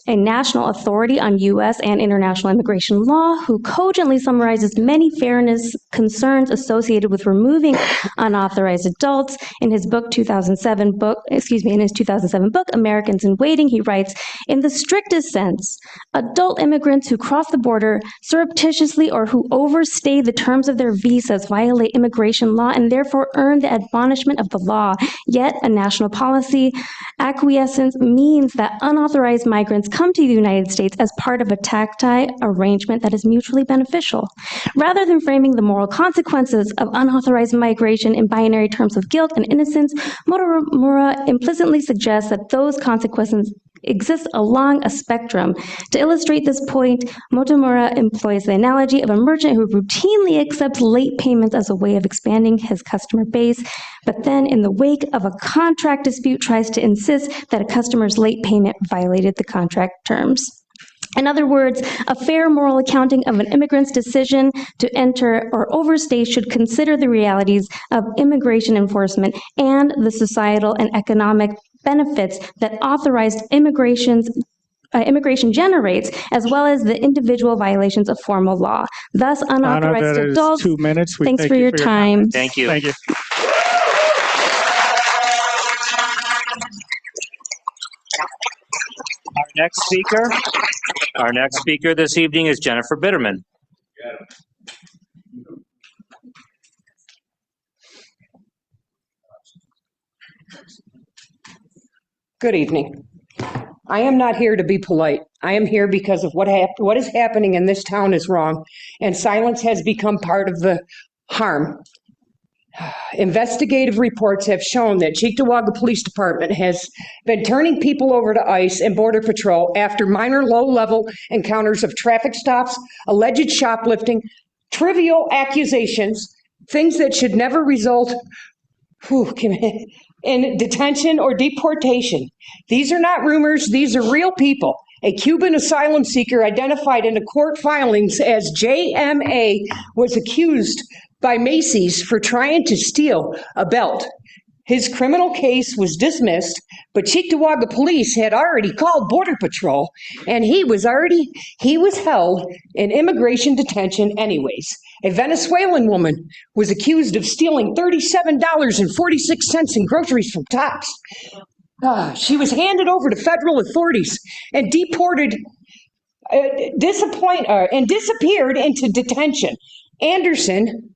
a national authority on U.S. and international immigration law, who cogently summarizes many fairness concerns associated with removing unauthorized adults. In his 2007 book, Americans in Waiting, he writes, "In the strictest sense, adult immigrants who cross the border surreptitiously or who overstay the terms of their visas violate immigration law and therefore earn the admonishment of the law. Yet, a national policy acquiescence means that unauthorized migrants come to the United States as part of a tactile arrangement that is mutually beneficial. Rather than framing the moral consequences of unauthorized migration in binary terms of guilt and innocence, Motomura implicitly suggests that those consequences exist along a spectrum. To illustrate this point, Motomura employs the analogy of a merchant who routinely accepts late payments as a way of expanding his customer base, but then in the wake of a contract dispute tries to insist that a customer's late payment violated the contract terms. In other words, a fair moral accounting of an immigrant's decision to enter or overstay should consider the realities of immigration enforcement and the societal and economic benefits that authorized immigration generates, as well as the individual violations of formal law. Thus, unauthorized Anna, adults. 2 minutes. We Thanks thank for you your time. Thank you. Thank you. Our next speaker this evening is Jennifer Bitterman. Good evening. I am not here to be polite. I am here because of what is happening in this town is wrong, and silence has become part of the harm. Investigative reports have shown that Cheektowaga Police Department has been turning people over to ICE and Border Patrol after minor low-level encounters of traffic stops, alleged shoplifting, trivial accusations, things that should never result in detention or deportation. These are not rumors, these are real people. A Cuban asylum seeker identified in the court filings as JMA was accused by Macy's for trying to steal a belt. His criminal case was dismissed, but Cheektowaga police had already called Border Patrol, and he was held in immigration detention anyways. A Venezuelan woman was accused of stealing $37.46 in groceries from Tops. She was handed over to federal authorities and deported, and disappeared into detention. Anderson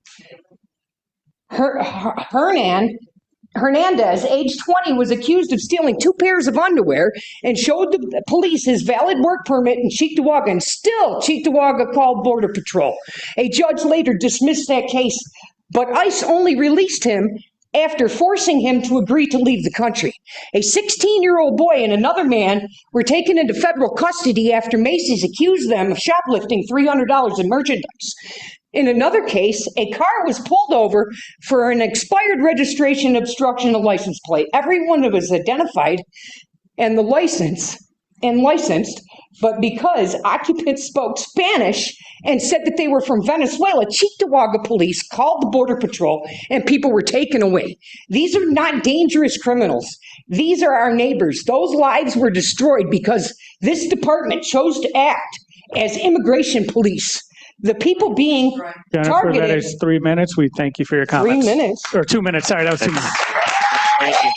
Hernandez, age 20, was accused of stealing 2 pairs of underwear and showed the police his valid work permit in Cheektowaga, and still Cheektowaga called Border Patrol. A judge later dismissed that case, but ICE only released him after forcing him to agree to leave the country. A 16-year-old boy and another man were taken into federal custody after Macy's accused them of shoplifting $300 in merchandise. In another case, a car was pulled over for an expired registration obstruction of license plate. Everyone was identified and licensed, but because occupants spoke Spanish and said that they were from Venezuela, Cheektowaga police called the Border Patrol and people were taken away. These are not dangerous criminals. These are our neighbors. Those lives were destroyed because this department chose to act as immigration police. The people being Jennifer, targeted. that is 3 minutes. We thank you for your comments. 3 minutes. Or 2 minutes. Sorry, that was 2 minutes. Thank you.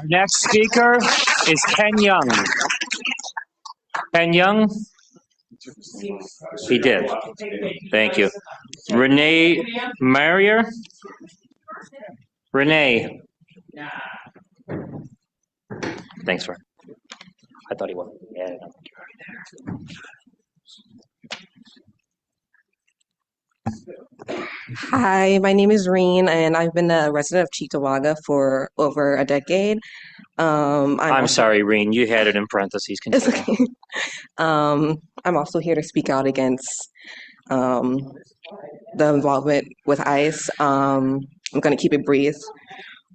Our next speaker is Ken Young. Ken Young? He did. Thank you. Renee Marrier? Renee. Thanks for. I thought he was. Yeah, I don't think you're already there. Hi, my name is Reen, and I've been a resident of Cheektowaga for over a decade. I'm sorry, Reen, you had it in parentheses. Continue. I'm also here to speak out against the involvement with ICE. I'm going to keep it brief.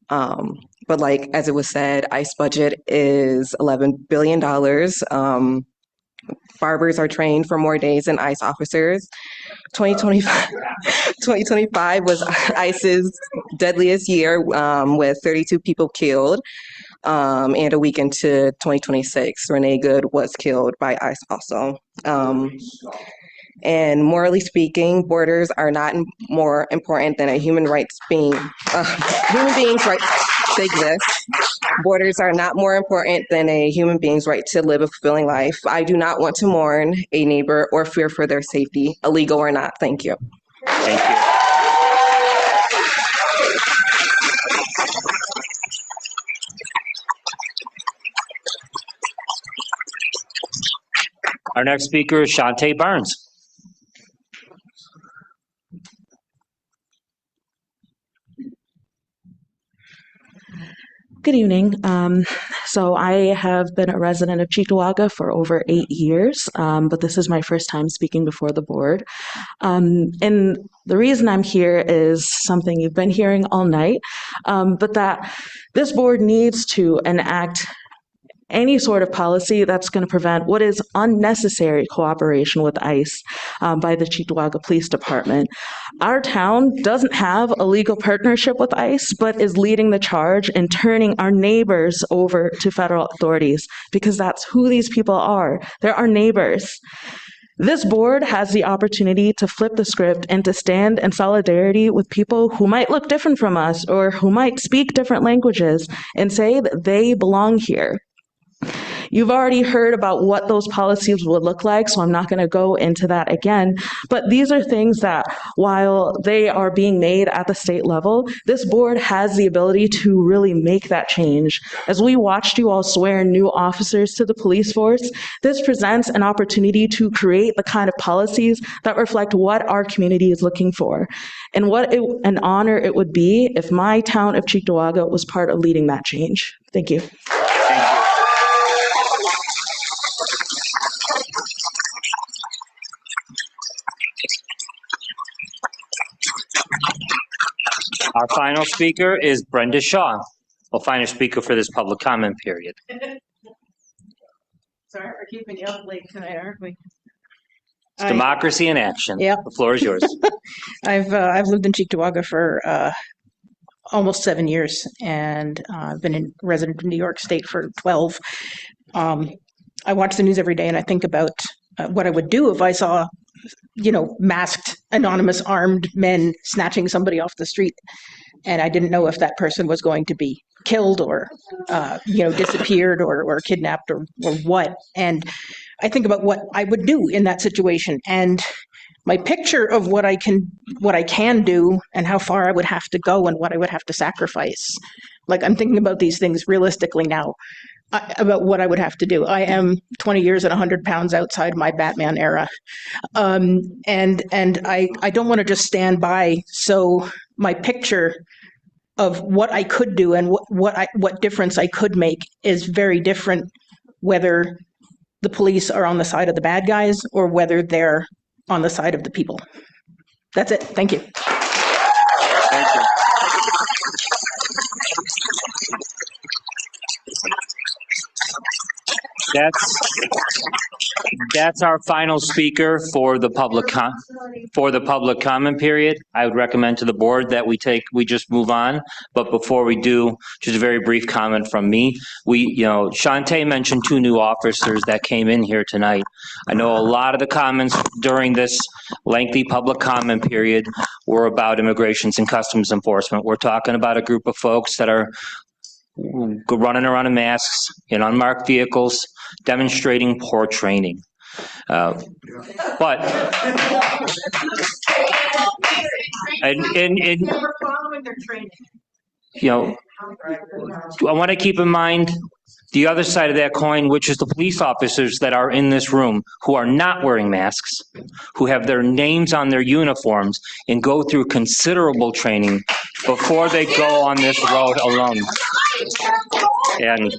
But like, as it was said, ICE budget is $11 billion. Barbers are trained for more days than ICE officers. 2025 was ICE's deadliest year, with 32 people killed. And a week into 2026, Renee Good was killed by ICE also. And morally speaking, borders are not more important than a human being's right to exist. Borders are not more important than a human being's right to live a fulfilling life. I do not want to mourn a neighbor or fear for their safety, illegal or not. Thank you. Thank you. Our next speaker is Shantae Barnes. Good evening. So I have been a resident of Cheektowaga for over 8 years, but this is my first time speaking before the board. And the reason I'm here is something you've been hearing all night, but that this board needs to enact any sort of policy that's going to prevent what is unnecessary cooperation with ICE by the Cheektowaga Police Department. Our town doesn't have a legal partnership with ICE, but is leading the charge in turning our neighbors over to federal authorities, because that's who these people are. They're our neighbors. This board has the opportunity to flip the script and to stand in solidarity with people who might look different from us or who might speak different languages and say that they belong here. You've already heard about what those policies would look like, so I'm not going to go into that again. But these are things that, while they are being made at the state level, this board has the ability to really make that change. As we watched you all swear new officers to the police force, this presents an opportunity to create the kind of policies that reflect what our community is looking for. And what an honor it would be if my town of Cheektowaga was part of leading that change. Thank you. Our final speaker is Brenda Shaw, our final speaker for this public comment period. Sorry for keeping you up late tonight, aren't we? It's democracy in action. Yep. The floor is yours. I've lived in Cheektowaga for almost 7 years, and I've been a resident of New York State for 12. I watch the news every day, and I think about what I would do if I saw, masked, anonymous, armed men snatching somebody off the street, and I didn't know if that person was going to be killed or, disappeared or kidnapped or what. And I think about what I would do in that situation, and my picture of what I can do and how far I would have to go and what I would have to sacrifice. Like, I'm thinking about these things realistically now. about what I would have to do. I am 20 years and 100 pounds outside my Batman era. And I don't want to just stand by. So my picture of what I could do and what difference I could make is very different, whether the police are on the side of the bad guys or whether they're on the side of the people. That's it. Thank you. Thank you. That's our final speaker for the public comment period. I would recommend to the board that we just move on. But before we do, just a very brief comment from me. Shantae mentioned 2 new officers that came in here tonight. I know a lot of the comments during this lengthy public comment period were about Immigrations and Customs Enforcement. We're talking about a group of folks that are running around in masks in unmarked vehicles, demonstrating poor training. I want to keep in mind the other side of that coin, which is the police officers that are in this room who are not wearing masks, who have their names on their uniforms and go through considerable training before they go on this road alone. And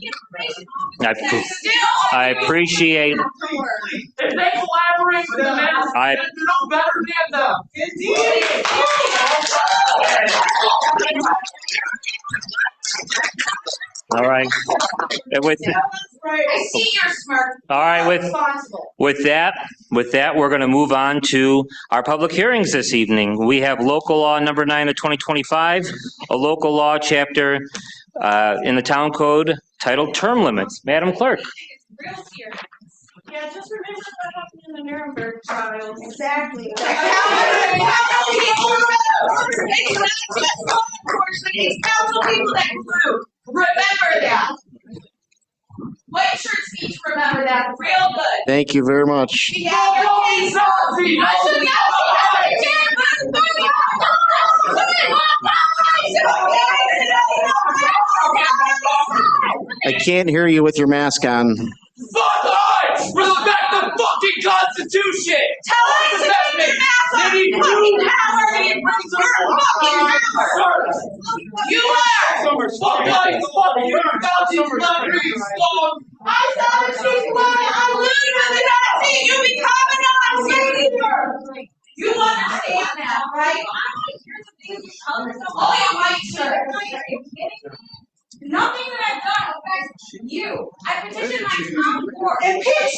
I appreciate. If they collaborate with them, they're no better than them. All right. I see you're smart. All right. With that, we're going to move on to our public hearings this evening. We have local law number 9 of 2025, a local law chapter in the town code titled term limits. Madam Clerk. Real serious. Yeah, just remember what happened in the Nuremberg trials. Exactly. It's council people that flew. Remember that. White shirts need to remember that real good. Thank you very much. I can't hear you with your mask on. Fuck off! Respect the fucking Constitution! Tell us to keep your mask on! You fucking coward! You're fucking coward! You are! Fuck I saw the chief line! I'm literally not seeing you become a non-savior! You understand that, right? Here's the thing you tell us. Oh, you white shirt! Are you kidding me? Nothing that I've done affects you. I petitioned my town board. Impeach It's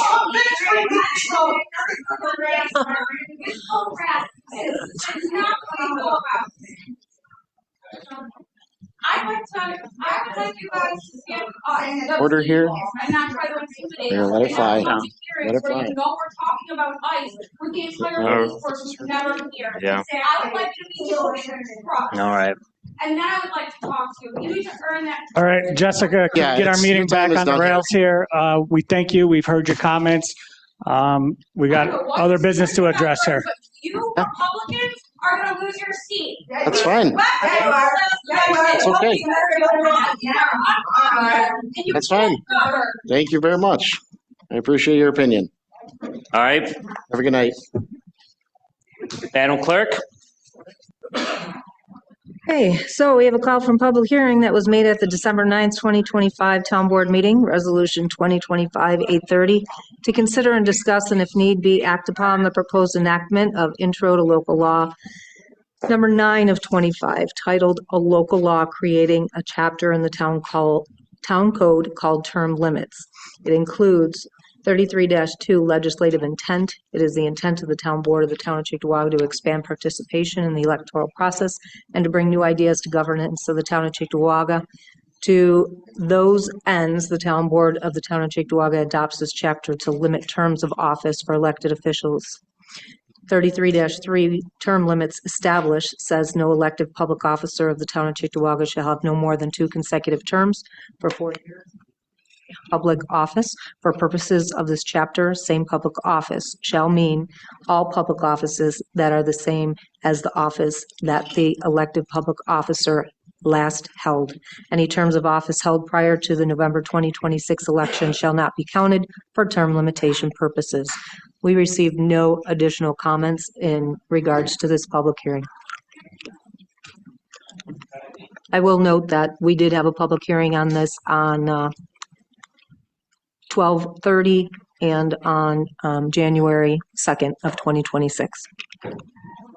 not what you go about. I would like you guys to stand up. Order here. And not try to intimidate Here, us. let it fly. Let it fly. You know we're talking about ICE with the entire police force who's never here. Yeah. I would like you to be trust. All right. And then I would like to talk to you. You need to earn that. All right, Jessica, can we get our meeting back on the rails here? We thank you. We've heard your comments. We got other business to address here. But you Republicans are going to lose your seat. That's fine. That's okay. That's fine. Thank you very much. I appreciate your opinion. All right. Have a good night. Madam Clerk. Okay, so we have a call from public hearing that was made at the December 9th, 2025 Town Board meeting, Resolution 2025-830, to consider and discuss and if need be act upon the proposed enactment of Intro to Local Law number 9 of 25, titled A Local Law Creating a Chapter in the Town Code called Term Limits. It includes 33-2 legislative intent. It is the intent of the Town Board of the Town of Cheektowaga to expand participation in the electoral process and to bring new ideas to governance of the Town of Cheektowaga. To those ends, the Town Board of the Town of Cheektowaga adopts this chapter to limit terms of office for elected officials. 33-3 term limits established says no elected public officer of the Town of Cheektowaga shall have no more than 2 consecutive terms for 4 years. Public office. For purposes of this chapter, same public office shall mean all public offices that are the same as the office that the elected public officer last held. Any terms of office held prior to the November 2026 election shall not be counted for term limitation purposes. We received no additional comments in regards to this public hearing. I will note that we did have a public hearing on this on 12/30 and on January 2nd of 2026.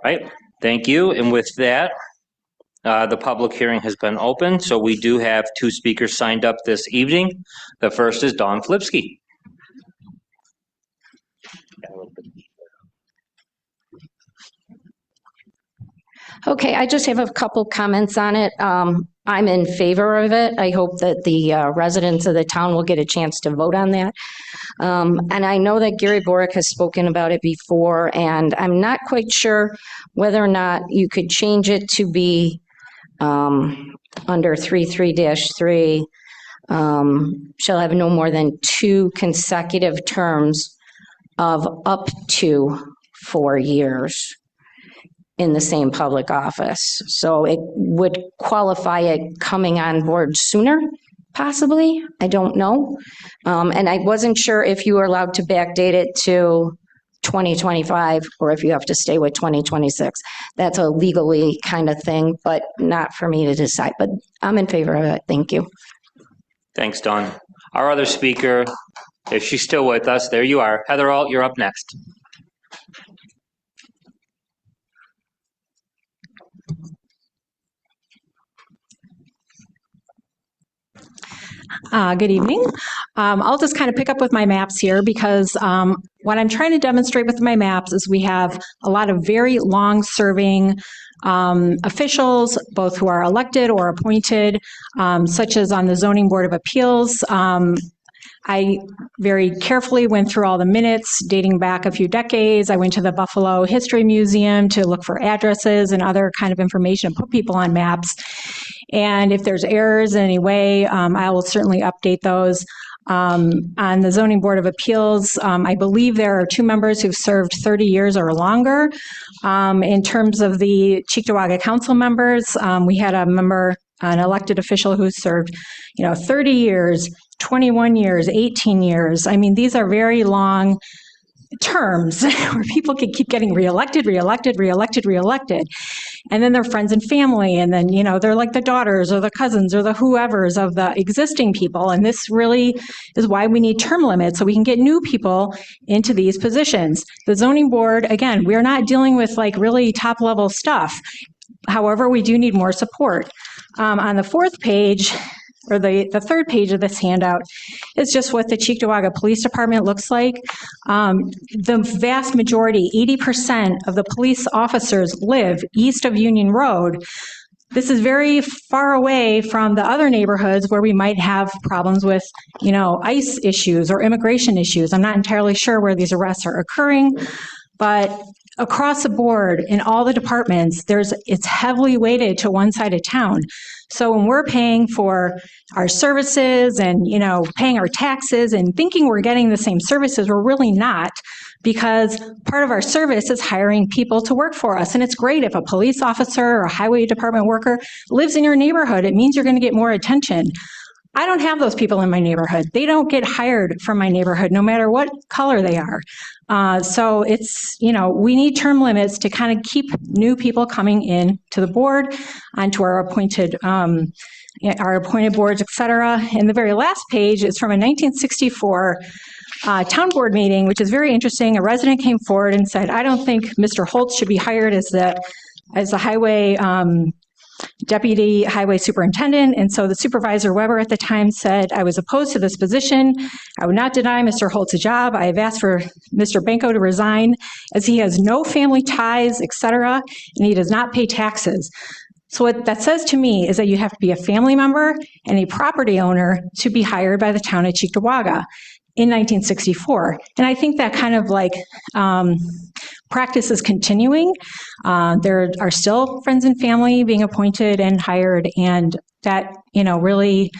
Right, thank you. And with that, the public hearing has been open, so we do have 2 speakers signed up this evening. The first is Dawn Flipsky. Okay, I just have a couple comments on it. I'm in favor of it. I hope that the residents of the town will get a chance to vote on that. And I know that Gary Borick has spoken about it before, and I'm not quite sure whether or not you could change it to be under 33-3, shall have no more than 2 consecutive terms of up to 4 years in the same public office. So it would qualify it coming on board sooner, possibly. I don't know. And I wasn't sure if you were allowed to backdate it to 2025 or if you have to stay with 2026. That's a legally kind of thing, but not for me to decide. But I'm in favor of it. Thank you. Thanks, Dawn. Our other speaker, if she's still with us, there you are. Heather Alt, you're up next. Good evening. I'll just kind of pick up with my maps here because what I'm trying to demonstrate with my maps is we have a lot of very long-serving officials, both who are elected or appointed, such as on the Zoning Board of Appeals. I very carefully went through all the minutes dating back a few decades. I went to the Buffalo History Museum to look for addresses and other kind of information, put people on maps. And if there's errors in any way, I will certainly update those. On the Zoning Board of Appeals, I believe there are 2 members who've served 30 years or longer. In terms of the Cheektowaga Council members, we had a member, an elected official who served, 30 years, 21 years, 18 years. I mean, these are very long terms where people can keep getting reelected. And then they're friends and family. And then, they're like the daughters or the cousins or the whoever's of the existing people. And this really is why we need term limits so we can get new people into these positions. The zoning board, again, we're not dealing with like really top level stuff. However, we do need more support. On the 4th page, or the 3rd page of this handout is just what the Cheektowaga Police Department looks like. The vast majority, 80% of the police officers live east of Union Road. This is very far away from the other neighborhoods where we might have problems with, ICE issues or immigration issues. I'm not entirely sure where these arrests are occurring, but across the board in all the departments, it's heavily weighted to one side of town. So when we're paying for our services and, paying our taxes and thinking we're getting the same services, we're really not, because part of our service is hiring people to work for us. And it's great if a police officer or a highway department worker lives in your neighborhood. It means you're going to get more attention. I don't have those people in my neighborhood. They don't get hired from my neighborhood, no matter what color they are. So it's, we need term limits to kind of keep new people coming in to the board, onto our appointed boards, et cetera. And the very last page is from a 1964 town board meeting, which is very interesting. A resident came forward and said, I don't think Mr. Holtz should be hired as the highway deputy highway superintendent. And so the supervisor Weber at the time said, I was opposed to this position. I would not deny Mr. Holtz a job. I have asked for Mr. Benko to resign as he has no family ties, et cetera, and he does not pay taxes. So what that says to me is that you have to be a family member and a property owner to be hired by the town of Cheektowaga in 1964. And I think that kind of practice is continuing. There are still friends and family being appointed and hired, and that, really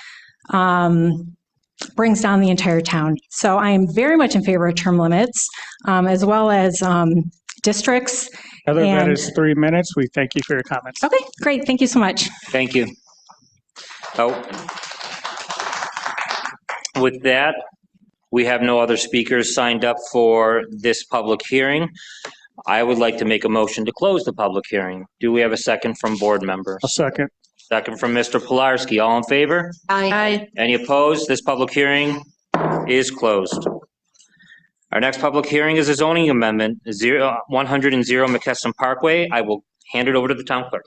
brings down the entire town. So I am very much in favor of term limits, as well as districts. Heather, that is 3 minutes. We thank you for your comments. Okay, great. Thank you so much. Thank you. Oh. With that, we have no other speakers signed up for this public hearing. I would like to make a motion to close the public hearing. Do we have a second from board members? A second. Second from Mr. Pilarski. All in favor? Aye. Any opposed? This public hearing is closed. Our next public hearing is a zoning amendment, 100 McKesson Parkway. I will hand it over to the town clerk.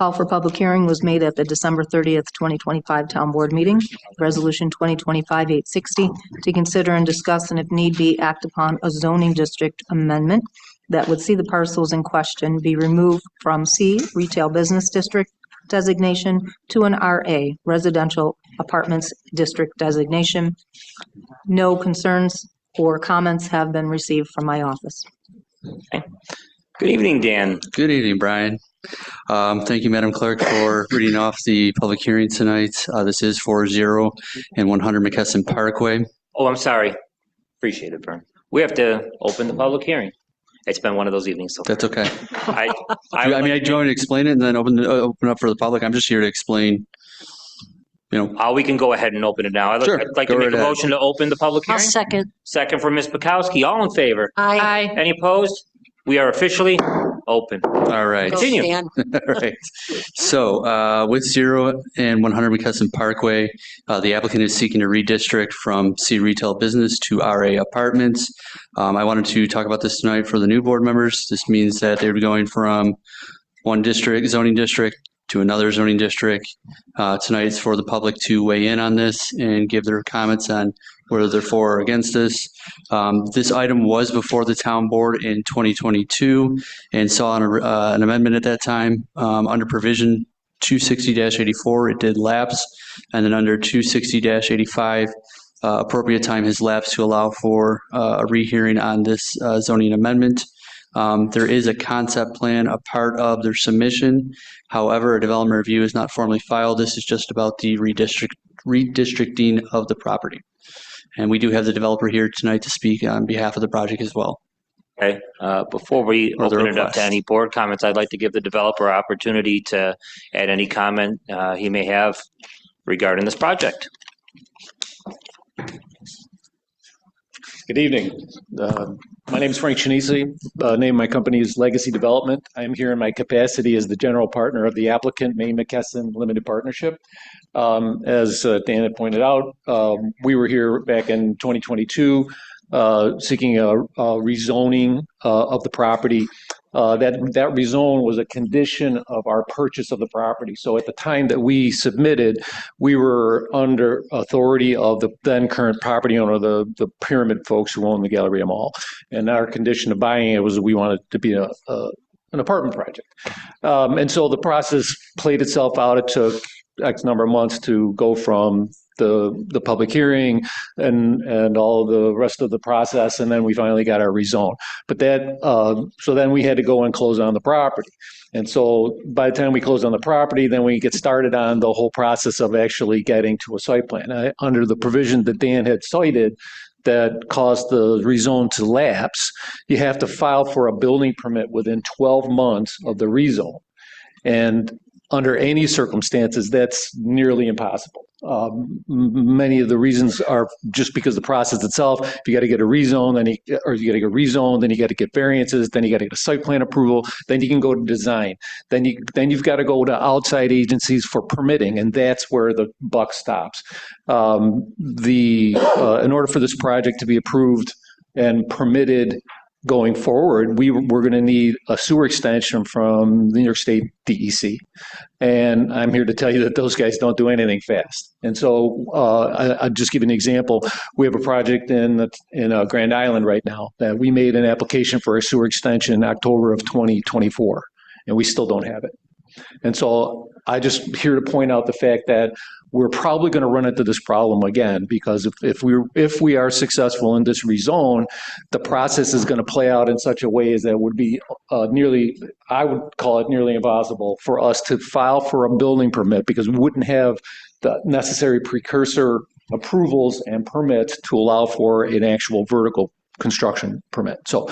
Call for public hearing was made at the December 30th, 2025 Town Board meeting. Resolution 2025-860 to consider and discuss and if need be act upon a zoning district amendment that would see the parcels in question be removed from C, Retail Business District designation to an RA, Residential Apartments District designation. No concerns or comments have been received from my office. Okay. Good evening, Dan. Good evening, Brian. Thank you, Madam Clerk, for reading off the public hearing tonight. This is for 0 and 100 McKesson Parkway. Oh, I'm sorry. Appreciate it, Vern. We have to open the public hearing. It's been one of those evenings. So that's okay. I mean, I join to explain it and then open up for the public. I'm just here to explain. We can go ahead and open it now. I'd like to make a motion to open the public hearing. I'll second. Second from Ms. Bukowski. All in favor? Aye. Any opposed? We are officially open. All right. Continue. All right. So with 0 and 100 McKesson Parkway, the applicant is seeking to redistrict from C Retail Business to RA Apartments. I wanted to talk about this tonight for the new board members. This means that they're going from one zoning district to another zoning district. Tonight is for the public to weigh in on this and give their comments on whether they're for or against this. This item was before the town board in 2022 and saw an amendment at that time. Under provision 260-84, it did lapse, and then under 260-85, appropriate time has lapsed to allow for a rehearing on this zoning amendment. There is a concept plan, a part of their submission. However, a development review is not formally filed. This is just about the redistricting of the property. And we do have the developer here tonight to speak on behalf of the project as well. Okay. Before we open it up to any board comments, I'd like to give the developer opportunity to add any comment he may have regarding this project. Good evening. My name is Frank Shanisi. Name of my company is Legacy Development. I am here in my capacity as the general partner of the applicant, May McKesson Limited Partnership. As Dan had pointed out, we were here back in 2022 seeking a rezoning of the property. That rezone was a condition of our purchase of the property. So at the time that we submitted, we were under authority of the then current property owner, the Pyramid folks who own the Galleria Mall. And our condition of buying it was we wanted it to be an apartment project. And so the process played itself out. It took X number of months to go from the public hearing and all of the rest of the process, and then we finally got our rezone. But so then we had to go and close on the property. And so by the time we close on the property, then we get started on the whole process of actually getting to a site plan. Under the provision that Dan had cited that caused the rezone to lapse, you have to file for a building permit within 12 months of the rezone. And under any circumstances, that's nearly impossible. Many of the reasons are just because the process itself. If you got to get a rezone, then you got to get rezoned, then you got to get variances, then you got to get a site plan approval, then you can go to design, then you've got to go to outside agencies for permitting, and that's where the buck stops. In order for this project to be approved and permitted going forward, we're going to need a sewer extension from the New York State DEC. And I'm here to tell you that those guys don't do anything fast. And so I'll just give you an example. We have a project in Grand Island right now that we made an application for a sewer extension in October of 2024, and we still don't have it. And so I just here to point out the fact that we're probably going to run into this problem again, because if we are successful in this rezone, the process is going to play out in such a way as that would be I would call it nearly impossible for us to file for a building permit, because we wouldn't have the necessary precursor approvals and permits to allow for an actual vertical construction permit. So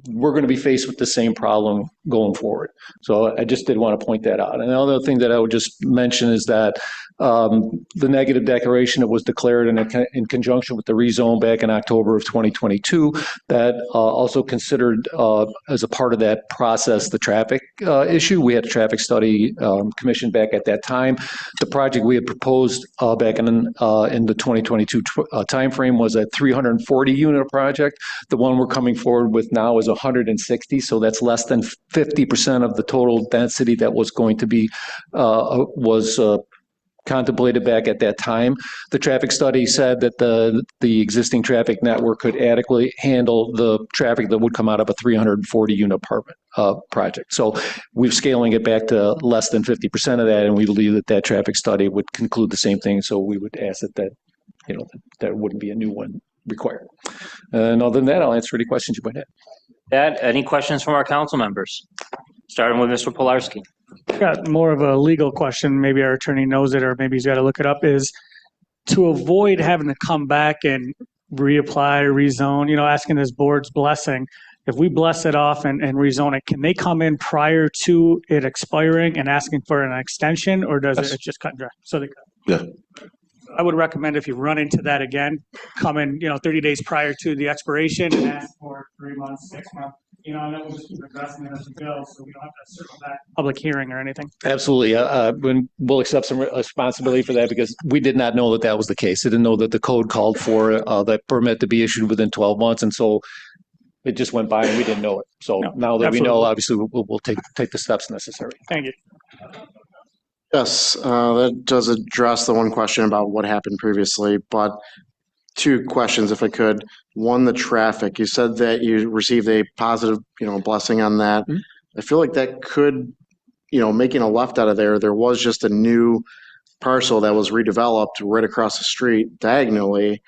we're going to be faced with the same problem going forward. So I just did want to point that out. And the other thing that I would just mention is that the negative declaration that was declared in conjunction with the rezone back in October of 2022, that also considered as a part of that process the traffic issue. We had a traffic study commissioned back at that time. The project we had proposed back in the 2022 timeframe was a 340 unit project. The one we're coming forward with now is 160, so that's less than 50% of the total density that was going to be contemplated back at that time. The traffic study said that the existing traffic network could adequately handle the traffic that would come out of a 340 unit apartment project. So we're scaling it back to less than 50% of that, and we believe that that traffic study would conclude the same thing. So we would ask that there wouldn't be a new one required. And other than that, I'll answer any questions you might have. Ed, any questions from our council members? Starting with Mr. Pilarski. Got more of a legal question. Maybe our attorney knows it, or maybe he's got to look it up. Is to avoid having to come back and reapply, rezone, asking this board's blessing. If we bless it off and rezone it, can they come in prior to it expiring and asking for an extension, or does it just cut and dry? So they Yeah. I would recommend if you run into that again, come in, 30 days prior to the expiration and ask for 3 months, 6 months, and then we'll just keep addressing it as we go, so we don't have to circle back public hearing or anything. Absolutely. We'll accept some responsibility for that because we did not know that was the case. We didn't know that the code called for that permit to be issued within 12 months. And so it just went by and we didn't know it. So now that we know, obviously we'll take the steps necessary. Thank you. Yes, that does address the one question about what happened previously, but 2 questions if I could. One, the traffic. You said that you received a positive, blessing on that. Mm-hmm. I feel like that could, making a left out of there was just a new parcel that was redeveloped right across the street diagonally.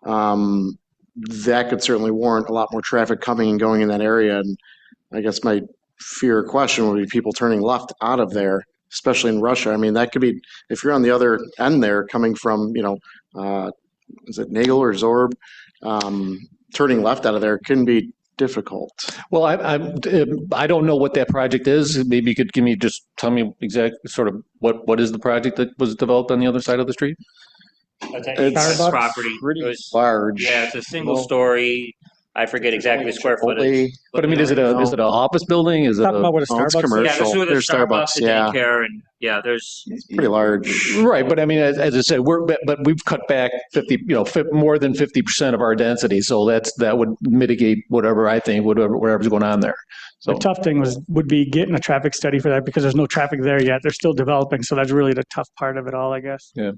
That could certainly warrant a lot more traffic coming and going in that area. And I guess my fear or question would be people turning left out of there, especially in Russia. I mean, that could be, if you're on the other end there coming from, is it Nagel or Zorb? Turning left out of there can be difficult. Well, I don't know what that project is. Maybe you could tell me exactly sort of what is the project that was developed on the other side of the street? It's property. Pretty large. Yeah, it's a single story. I forget exactly the square footage. But I mean, is it an office building? Is it Talking about what a Oh, it's Starbucks commercial. Yeah, there's There's Starbucks, the yeah. daycare, and there's It's pretty large. Right, but I mean, as I said, but we've cut back 50, more than 50% of our density, so that would mitigate whatever's going on there. So The tough thing would be getting a traffic study for that because there's no traffic there yet. They're still developing, so that's really the tough part of it all, I guess. yeah.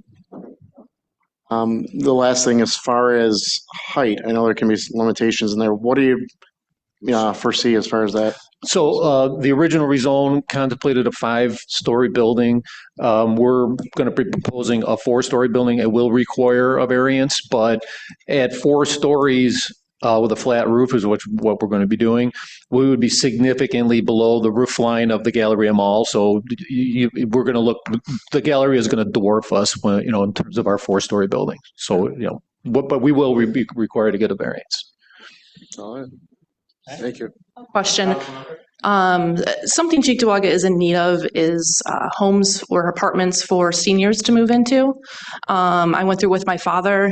The last thing, as far as height, I know there can be limitations in there. What do you foresee as far as that? So the original rezone contemplated a 5-story building. We're going to be proposing a 4-story building. It will require a variance, but at 4 stories with a flat roof is what we're going to be doing. We would be significantly below the roof line of the Galleria Mall. So we're going to look. The Galleria is going to dwarf us, in terms of our 4-story building. So but we will be required to get a variance. All right. Thank you. Question. Something Cheektowaga is in need of is homes or apartments for seniors to move into. I went through with my father,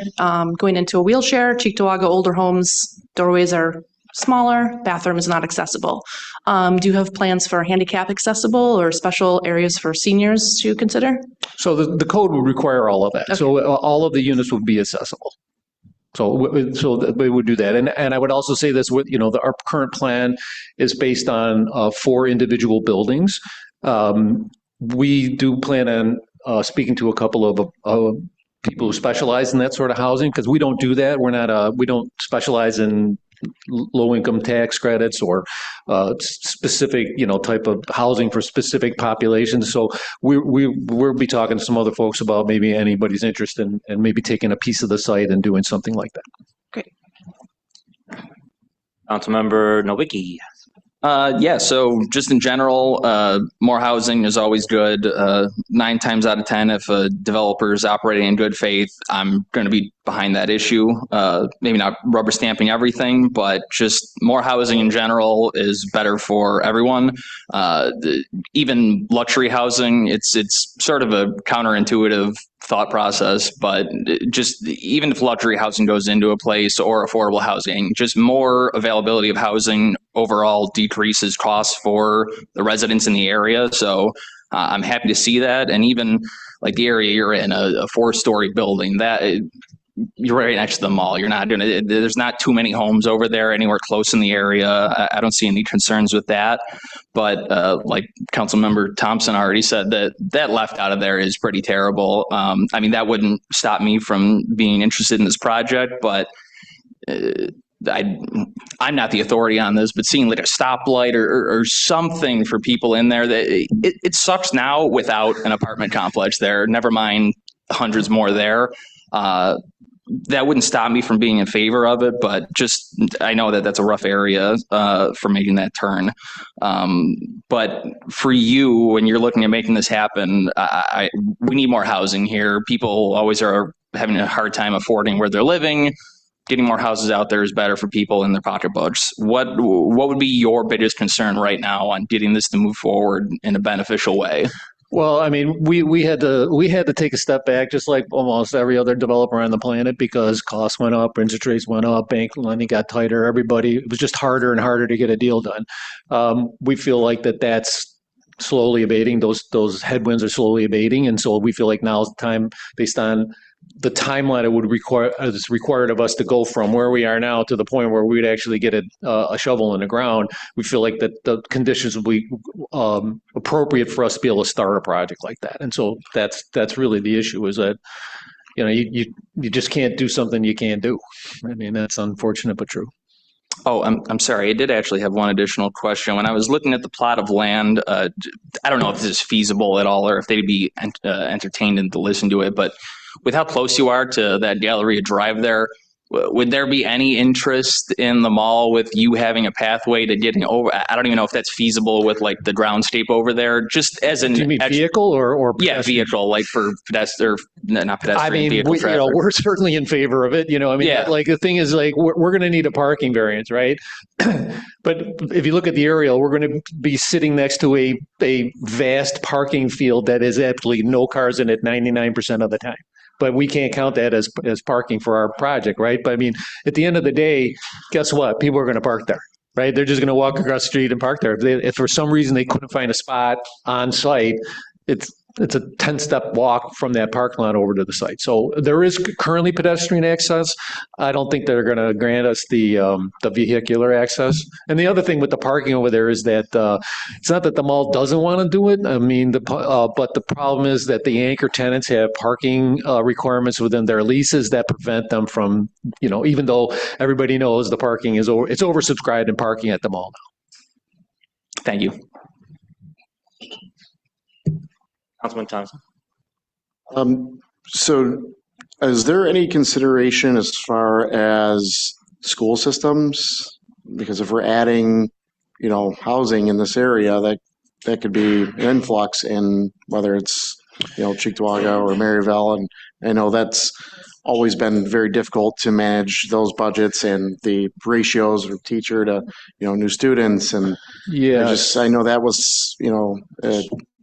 going into a wheelchair. Cheektowaga older homes, doorways are smaller, bathroom is not accessible. Do you have plans for handicap accessible or special areas for seniors to consider? So the code would require all of that. Okay. So all of the units would be accessible. So we would do that. And I would also say this, our current plan is based on 4 individual buildings. We do plan on speaking to a couple of people who specialize in that sort of housing, because we don't do that. We don't specialize in low income tax credits or specific, type of housing for specific populations. So we'll be talking to some other folks about maybe anybody's interest in maybe taking a piece of the site and doing something like that. Great. Councilmember Nowicki. Yeah, so just in general, more housing is always good. 9 times out of 10, if a developer is operating in good faith, I'm going to be behind that issue. Maybe not rubber stamping everything, but just more housing in general is better for everyone. Even luxury housing, it's sort of a counterintuitive thought process, but just even if luxury housing goes into a place or affordable housing, just more availability of housing overall decreases costs for the residents in the area. So I'm happy to see that. And even like the area you're in, a 4-story building, that you're right next to the mall. You're not doing it. There's not too many homes over there anywhere close in the area. I don't see any concerns with that. But like Councilmember Thompson already said, that left out of there is pretty terrible. I mean, that wouldn't stop me from being interested in this project, but I'm not the authority on this, but seeing like a stoplight or something for people in there, that it sucks now without an apartment complex there, never mind hundreds more there. That wouldn't stop me from being in favor of it, but just I know that that's a rough area for making that turn. But for you, when you're looking at making this happen, we need more housing here. People always are having a hard time affording where they're living. Getting more houses out there is better for people in their pocketbooks. What would be your biggest concern right now on getting this to move forward in a beneficial way? Well, I mean, we had to take a step back, just like almost every other developer on the planet, because costs went up, interest rates went up, bank lending got tighter. It was just harder and harder to get a deal done. We feel like that's slowly abating. Those headwinds are slowly abating, and so we feel like now is the time, based on the timeline it would require, it's required of us to go from where we are now to the point where we'd actually get a shovel in the ground. We feel like that the conditions would be appropriate for us to be able to start a project like that. And so that's really the issue, is that, you know, you just can't do something you can't do. I mean, that's unfortunate but true. Oh, I'm sorry. I did actually have one additional question. When I was looking at the plot of land, I don't know if this is feasible at all or if they'd be entertained and to listen to it, but with how close you are to that Galleria Drive there, would there be any interest in the mall with you having a pathway to getting over? I don't even know if that's feasible with like the groundscape over there, just as an— Do you mean vehicle or yeah, vehicle, like for pedestrian, not pedestrian, I mean, vehicle traffic. we're certainly in favor of it. You know, I mean, Yeah. like the thing is, like we're going to need a parking variance, right? But if you look at the aerial, we're going to be sitting next to a vast parking field that is absolutely no cars in it 99% of the time. But we can't count that as parking for our project, right? But I mean, at the end of the day, guess what? People are going to park there, right? They're just going to walk across the street and park there. If for some reason they couldn't find a spot on site, it's a 10-step walk from that parking lot over to the site. So there is currently pedestrian access. I don't think they're going to grant us the vehicular access. And the other thing with the parking over there is that it's not that the mall doesn't want to do it. I mean, but the problem is that the anchor tenants have parking requirements within their leases that prevent them from, you know, even though everybody knows the parking is it's oversubscribed in parking at the mall now. Thank you. Councilman Thompson. So is there any consideration as far as school systems? Because if we're adding, you know, housing in this area, that could be an influx in whether it's, you know, Cheektowaga or Maryville. And I know that's always been very difficult to manage those budgets and the ratios of teacher to, you know, new students. And yeah, I know that was, you know,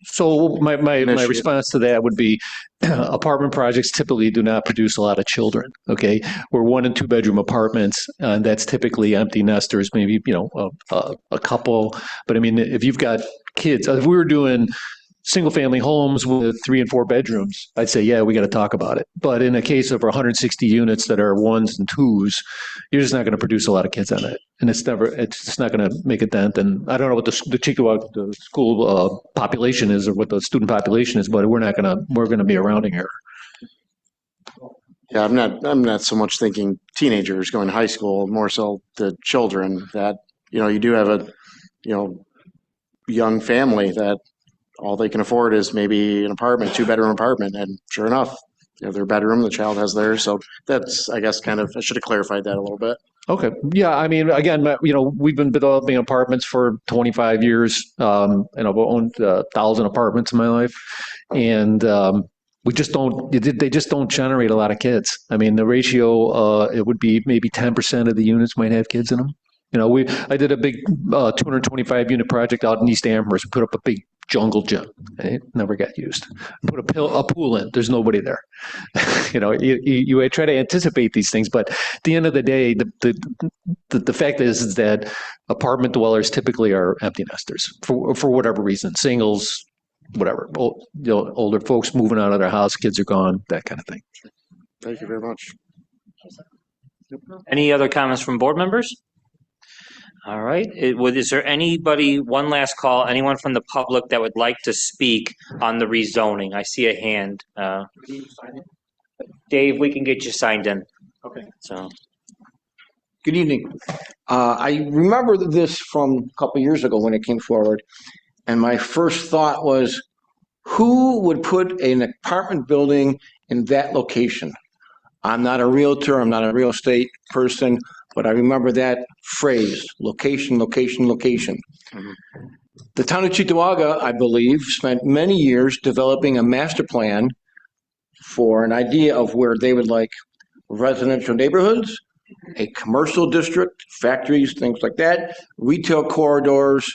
so my response to that would be apartment projects typically do not produce a lot of children. Okay. We're 1 and 2 bedroom apartments, and that's typically empty nesters, maybe, you know, a couple. But I mean, if you've got kids, if we were doing single family homes with 3 and 4 bedrooms, I'd say, yeah, we got to talk about it. But in a case of 160 units that are 1s and 2s, you're just not going to produce a lot of kids on it. And it's just not going to make a dent. And I don't know what the Cheektowaga school population is or what the student population is, but we're going to be around here. Yeah, I'm not so much thinking teenagers going to high school, more so the children that, you know, you do have a, you know, young family that all they can afford is maybe an apartment, 2-bedroom apartment. And sure enough, you know, their bedroom, the child has theirs. So that's, I guess, kind of, I should have clarified that a little bit. Okay. Yeah. I mean, again, we've been developing apartments for 25 years, and I've owned 1,000 apartments in my life. And we just don't, they just don't generate a lot of kids. I mean, the ratio, it would be maybe 10% of the units might have kids in them. I did a big 225 unit project out in East Amherst. We put up a big jungle gym. It never got used. Put a pool in. There's nobody there. You try to anticipate these things, but at the end of the day, the fact is that apartment dwellers typically are empty nesters for whatever reason, singles, whatever. Older folks moving out of their house, kids are gone, that kind of thing. Thank you very much. Any other comments from board members? All right. Is there anybody, one last call, anyone from the public that would like to speak on the rezoning? I see a hand. Dave, we can get you signed in. Okay. So. Good evening. I remember this from a couple years ago when it came forward, and my first thought was, who would put an apartment building in that location? I'm not a realtor, I'm not a real estate person, but I remember that phrase, location, location, location. Mm-hmm. The town of Cheektowaga, I believe, spent many years developing a master plan for an idea of where they would like residential neighborhoods, a commercial district, factories, things like that, retail corridors.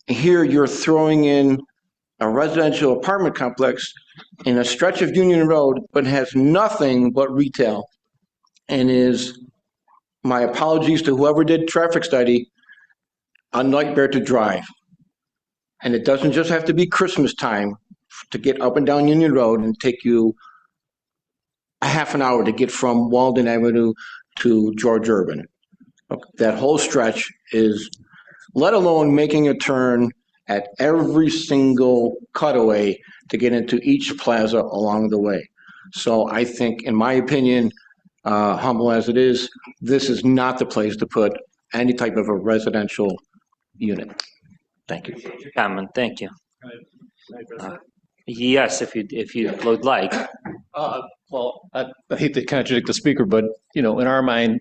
Here you're throwing in a residential apartment complex in a stretch of Union Road, but has nothing but retail, and is, my apologies to whoever did traffic study, a nightmare to drive. And it doesn't just have to be Christmas time to get up and down Union Road and take you a half an hour to get from Walden Avenue to George Urban. That whole stretch is, let alone making a turn at every single cutaway to get into each plaza along the way. So I think, in my opinion, humble as it is, this is not the place to put any type of a residential unit. Thank you. Comment. Thank you. Yes, if you would like. Well, I hate to contradict the speaker, but in our mind,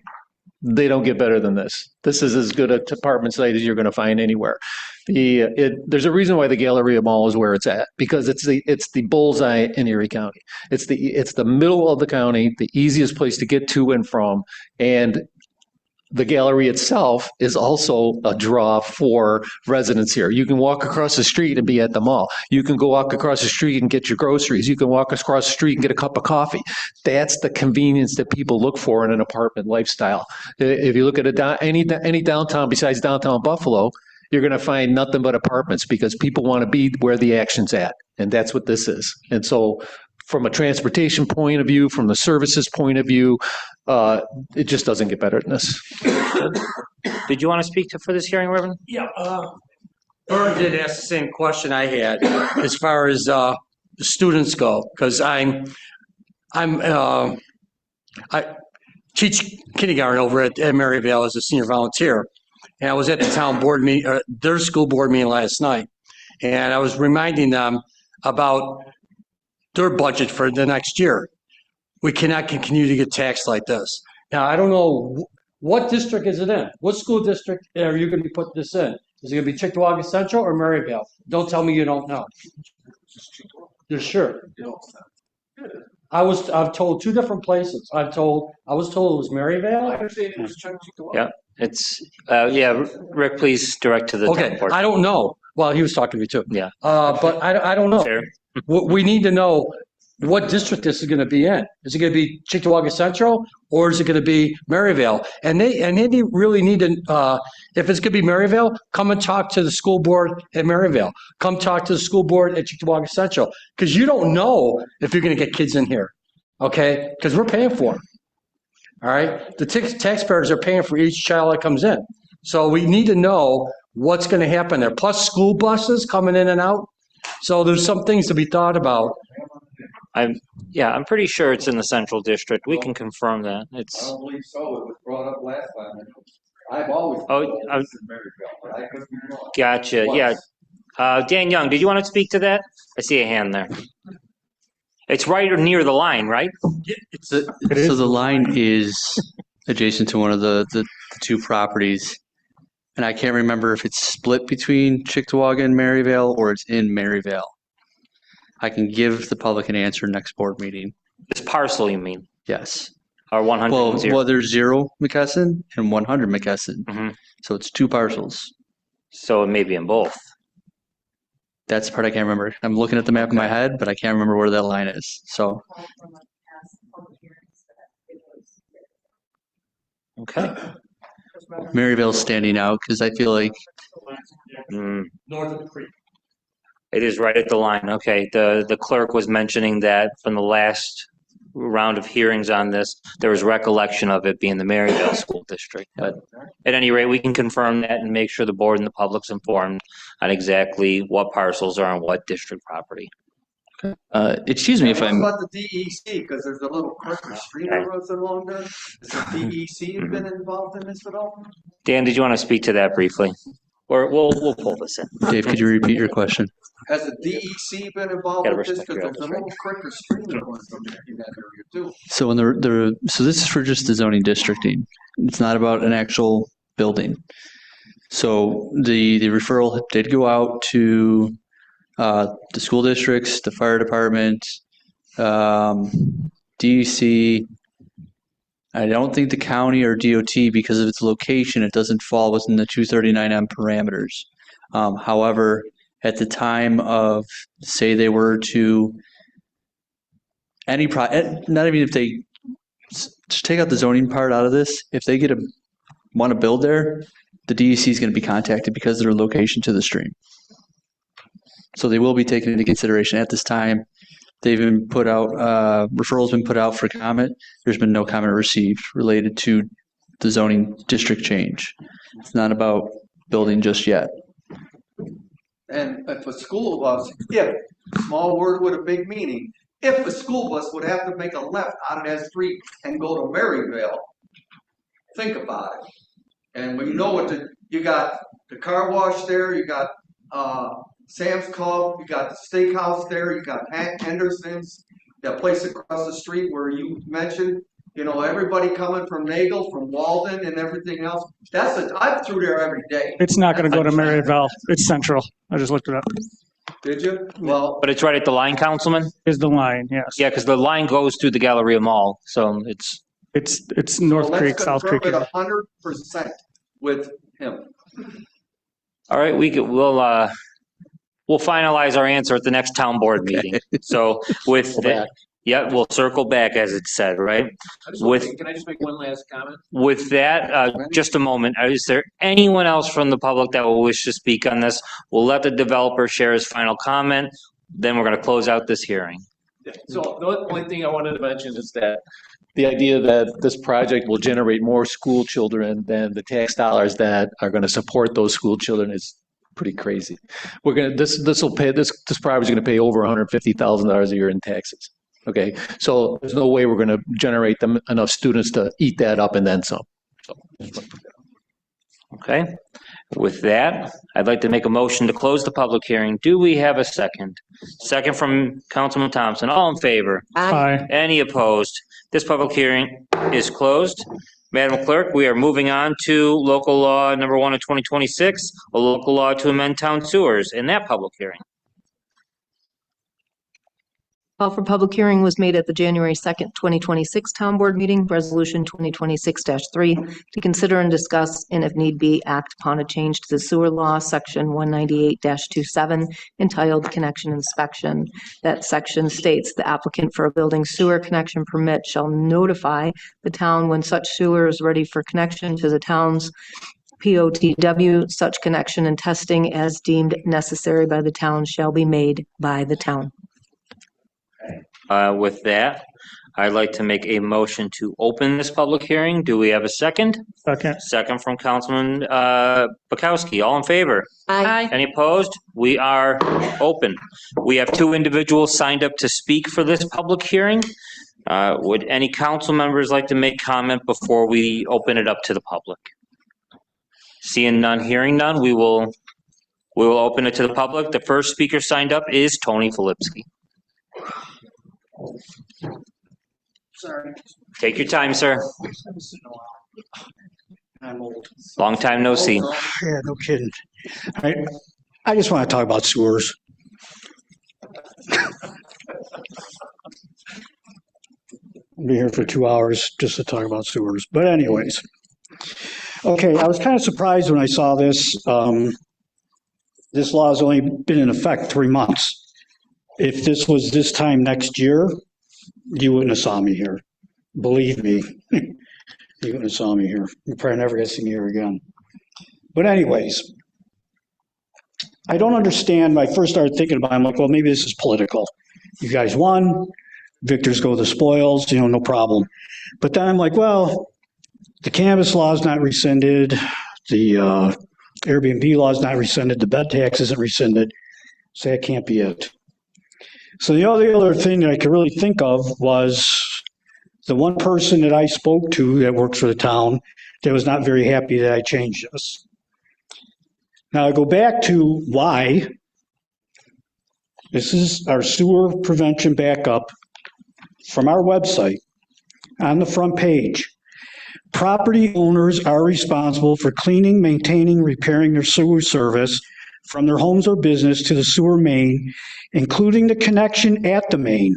they don't get better than this. This is as good a apartment site as you're going to find anywhere. There's a reason why the Galleria Mall is where it's at, because it's the bullseye in Erie County. It's the middle of the county, the easiest place to get to and from, and the gallery itself is also a draw for residents here. You can walk across the street and be at the mall. You can go walk across the street and get your groceries. You can walk across the street and get a cup of coffee. That's the convenience that people look for in an apartment lifestyle. If you look at any downtown besides downtown Buffalo, you're going to find nothing but apartments because people want to be where the action's at. And that's what this is. And so from a transportation point of view, from the services point of view, it just doesn't get better than this. Did you want to speak for this hearing, Reverend? Yeah, Vern did ask the same question I had as far as the students go, because I teach kindergarten over at Maryvale as a senior volunteer, and I was at the town board meeting, their school board meeting last night, and I was reminding them about their budget for the next year. We cannot continue to get taxed like this. Now, I don't know, what district is it in? What school district are you going to be putting this in? Is it going to be Cheektowaga Central or Maryvale? Don't tell me you don't know. You're sure? I've told two different places. I was told it was Maryvale. I understand it was Cheektowaga. Yeah, it's, Rick, please direct to the Okay, town board. I don't know. Well, he was talking to me too. Yeah. But I don't know. We need to know what district this is going to be in. Is it going to be Cheektowaga Central or is it going to be Maryvale? And they really need to, if it's going to be Maryvale, come and talk to the school board at Maryvale. Come talk to the school board at Cheektowaga Central, because you don't know if you're going to get kids in here, okay? Because we're paying for them, all right? The taxpayers are paying for each child that comes in. So we need to know what's going to happen there. Plus school buses coming in and out. So there's some things to be thought about. I'm pretty sure it's in the central district. We can confirm that. I don't believe so. It was brought up last time. I've always. Gotcha. Yeah. Dan Young, did you want to speak to that? I see a hand there. It's right or near the line, right? So the line is adjacent to one of the two properties. And I can't remember if it's split between Cheektowaga and Maryvale or it's in Maryvale. I can give the public an answer next board meeting. This parcel, you mean? Yes. Or 100 Well, and 0? well, there's 0 McKesson and 100 McKesson. Mm-hmm. So it's 2 parcels. So it may be in both. That's the part I can't remember. I'm looking at the map in my head, but I can't remember where that line is. So. Okay. Maryvale's standing out because I feel like North of the creek. It is right at the line. Okay. The clerk was mentioning that from the last round of hearings on this, there was recollection of it being the Maryvale School District. But at any rate, we can confirm that and make sure the board and the public's informed on exactly what parcels are on what district property. Excuse me if What I'm. about the DEC? Because there's a little creek or stream that runs along there. Has the DEC been involved in this at all? Dan, did you want to speak to that briefly? Or we'll pull this in. Dave, could you repeat your question? Has the DEC been involved Gotta with this? respect Because your there's a elders, little creek or stream that runs in that area too. So when so this is for just the zoning districting. It's not about an actual building. So the referral did go out to the school districts, the fire department, DEC. I don't think the county or DOT, because of its location, it doesn't fall within the 239M parameters. However, at the time of, say they were to not even if they just take out the zoning part out of this, if they want to build there, the DEC is going to be contacted because of their location to the stream. So they will be taken into consideration at this time. They've been put out, referrals been put out for comment. There's been no comment received related to the zoning district change. It's not about building just yet. And if a school bus, small word with a big meaning, if a school bus would have to make a left out of that street and go to Maryvale, think about it. And when you know you got the car wash there, you got Sam's Club, you got the steakhouse there, you got Henderson's, that place across the street where you mentioned, everybody coming from Nagel, from Walden and everything else. I'm through there every day. It's not going to go to Maryvale. It's central. I just looked it up. Did you? Well, But it's right at the line, Councilman? Is the line, yes. Yeah, because the line goes through the Galleria Mall, so it's. It's North Creek, South Creek. Let's confirm it 100% with him. All right, we'll finalize our answer at the next town board meeting. So with that, we'll circle back as it said, right? Can I just make one last comment? With that, just a moment. Is there anyone else from the public that will wish to speak on this? We'll let the developer share his final comment. Then we're going to close out this hearing. So the only thing I wanted to mention is that the idea that this project will generate more school children than the tax dollars that are going to support those school children is pretty crazy. This project is going to pay over $150,000 a year in taxes. Okay, so there's no way we're going to generate enough students to eat that up and then some. So, okay, with that, I'd like to make a motion to close the public hearing. Do we have a second? Second from Councilman Thompson. All in favor? Aye. Any opposed? This public hearing is closed. Madam Clerk, we are moving on to local law number 1 of 2026, a local law to amend town sewers in that public hearing. Call for public hearing was made at the January 2nd, 2026 Town Board meeting, Resolution 2026-3, to consider and discuss, and if need be, act upon a change to the sewer law, Section 198-27, entitled Connection Inspection. That section states the applicant for a building sewer connection permit shall notify the town when such sewer is ready for connection to the town's POTW. Such connection and testing as deemed necessary by the town shall be made by the town. With that, I'd like to make a motion to open this public hearing. Do we have a second? Second. Second from Councilman Bukowski. All in favor? Aye. Any opposed? We are open. We have 2 individuals signed up to speak for this public hearing. Would any council members like to make comment before we open it up to the public? Seeing none, hearing none, we will open it to the public. The first speaker signed up is Tony Filipski. Sorry. Take your time, sir. I'm old. Long time no see. Yeah, no kidding. I just want to talk about sewers. I'll be here for 2 hours just to talk about sewers. But anyways, okay, I was kind of surprised when I saw this. This law has only been in effect 3 months. If this was this time next year, you wouldn't have saw me here. Believe me, you wouldn't have saw me here. You're probably never gonna see me here again. But anyways, I don't understand. When I first started thinking about it, I'm like, well, maybe this is political. You guys won, victors go the spoils, no problem. But then I'm like, well, the cannabis law is not rescinded, the Airbnb law is not rescinded, the bed tax isn't rescinded, so that can't be it. So the only other thing that I could really think of was the one person that I spoke to that works for the town that was not very happy that I changed this. Now I go back to why. This is our sewer prevention backup from our website on the front page. Property owners are responsible for cleaning, maintaining, repairing their sewer service from their homes or business to the sewer main, including the connection at the main.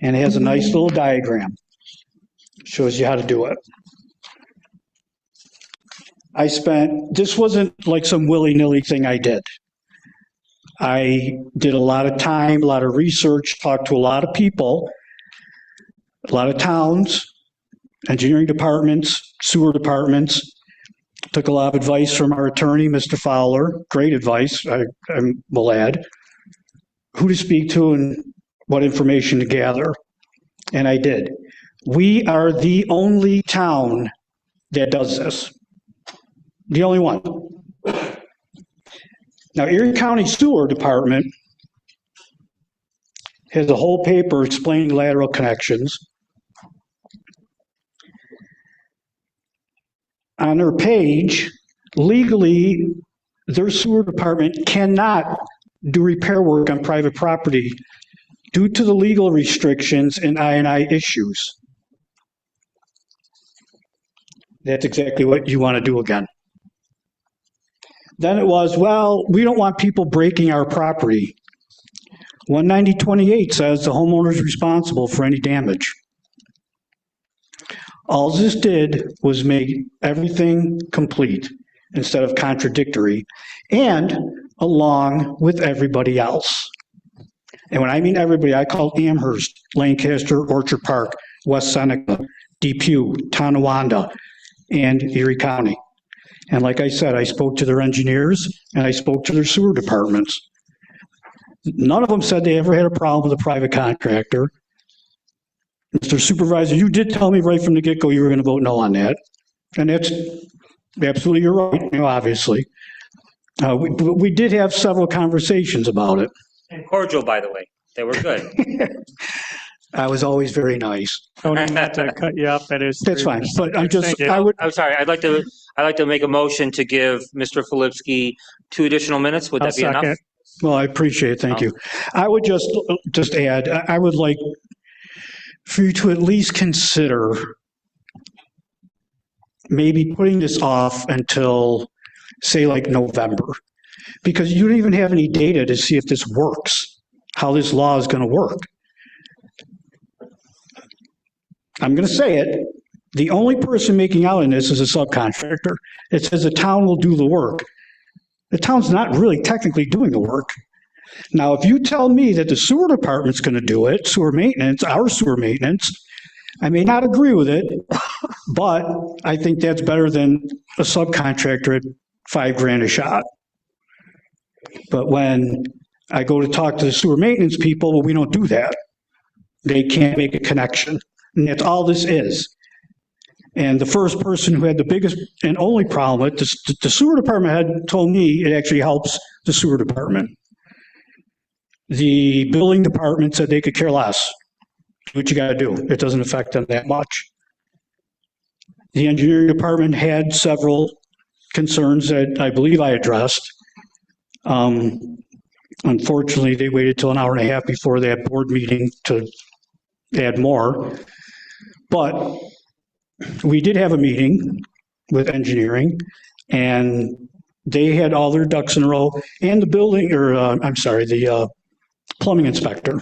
And it has a nice little diagram. Shows you how to do it. This wasn't like some willy-nilly thing I did. I did a lot of time, a lot of research, talked to a lot of people, a lot of towns, engineering departments, sewer departments, took a lot of advice from our attorney, Mr. Fowler, great advice, I will add, who to speak to and what information to gather, and I did. We are the only town that does this. The only one. Now, Erie County Sewer Department has a whole paper explaining lateral connections. On their page, legally, their sewer department cannot do repair work on private property due to the legal restrictions and I&I issues. That's exactly what you want to do again. Then it was, well, we don't want people breaking our property. 19028 says the homeowner is responsible for any damage. All this did was make everything complete instead of contradictory and along with everybody else. And when I mean everybody, I call Amherst, Lancaster, Orchard Park, West Seneca, Depew, Tonawanda, and Erie County. And like I said, I spoke to their engineers and I spoke to their sewer departments. None of them said they ever had a problem with a private contractor. Mr. Supervisor, you did tell me right from the get-go you were going to vote no on that. And that's absolutely, you're right, obviously. We did have several conversations about it. And cordial, by the way. They were good. I was always very nice. Don't even have to cut you up. That's fine, but I'm sorry. I'd like to make a motion to give Mr. Filipski 2 additional minutes. Would that be enough? Well, I appreciate it. Thank you. I would just add, I would like for you to at least consider maybe putting this off until, say, like November, because you don't even have any data to see if this works, how this law is going to work. I'm going to say it. The only person making out in this is a subcontractor. It says the town will do the work. The town's not really technically doing the work. Now, if you tell me that the sewer department's going to do it, sewer maintenance, our sewer maintenance, I may not agree with it, but I think that's better than a subcontractor at $5,000 a shot. But when I go to talk to the sewer maintenance people, well, we don't do that. They can't make a connection. And that's all this is. And the first person who had the biggest and only problem with the sewer department had told me it actually helps the sewer department. The building department said they could care less. Do what you got to do. It doesn't affect them that much. The engineering department had several concerns that I believe I addressed. Unfortunately, they waited till an hour and a half before that board meeting to add more. But we did have a meeting with engineering, and they had all their ducks in a row, and the building, or the plumbing inspector.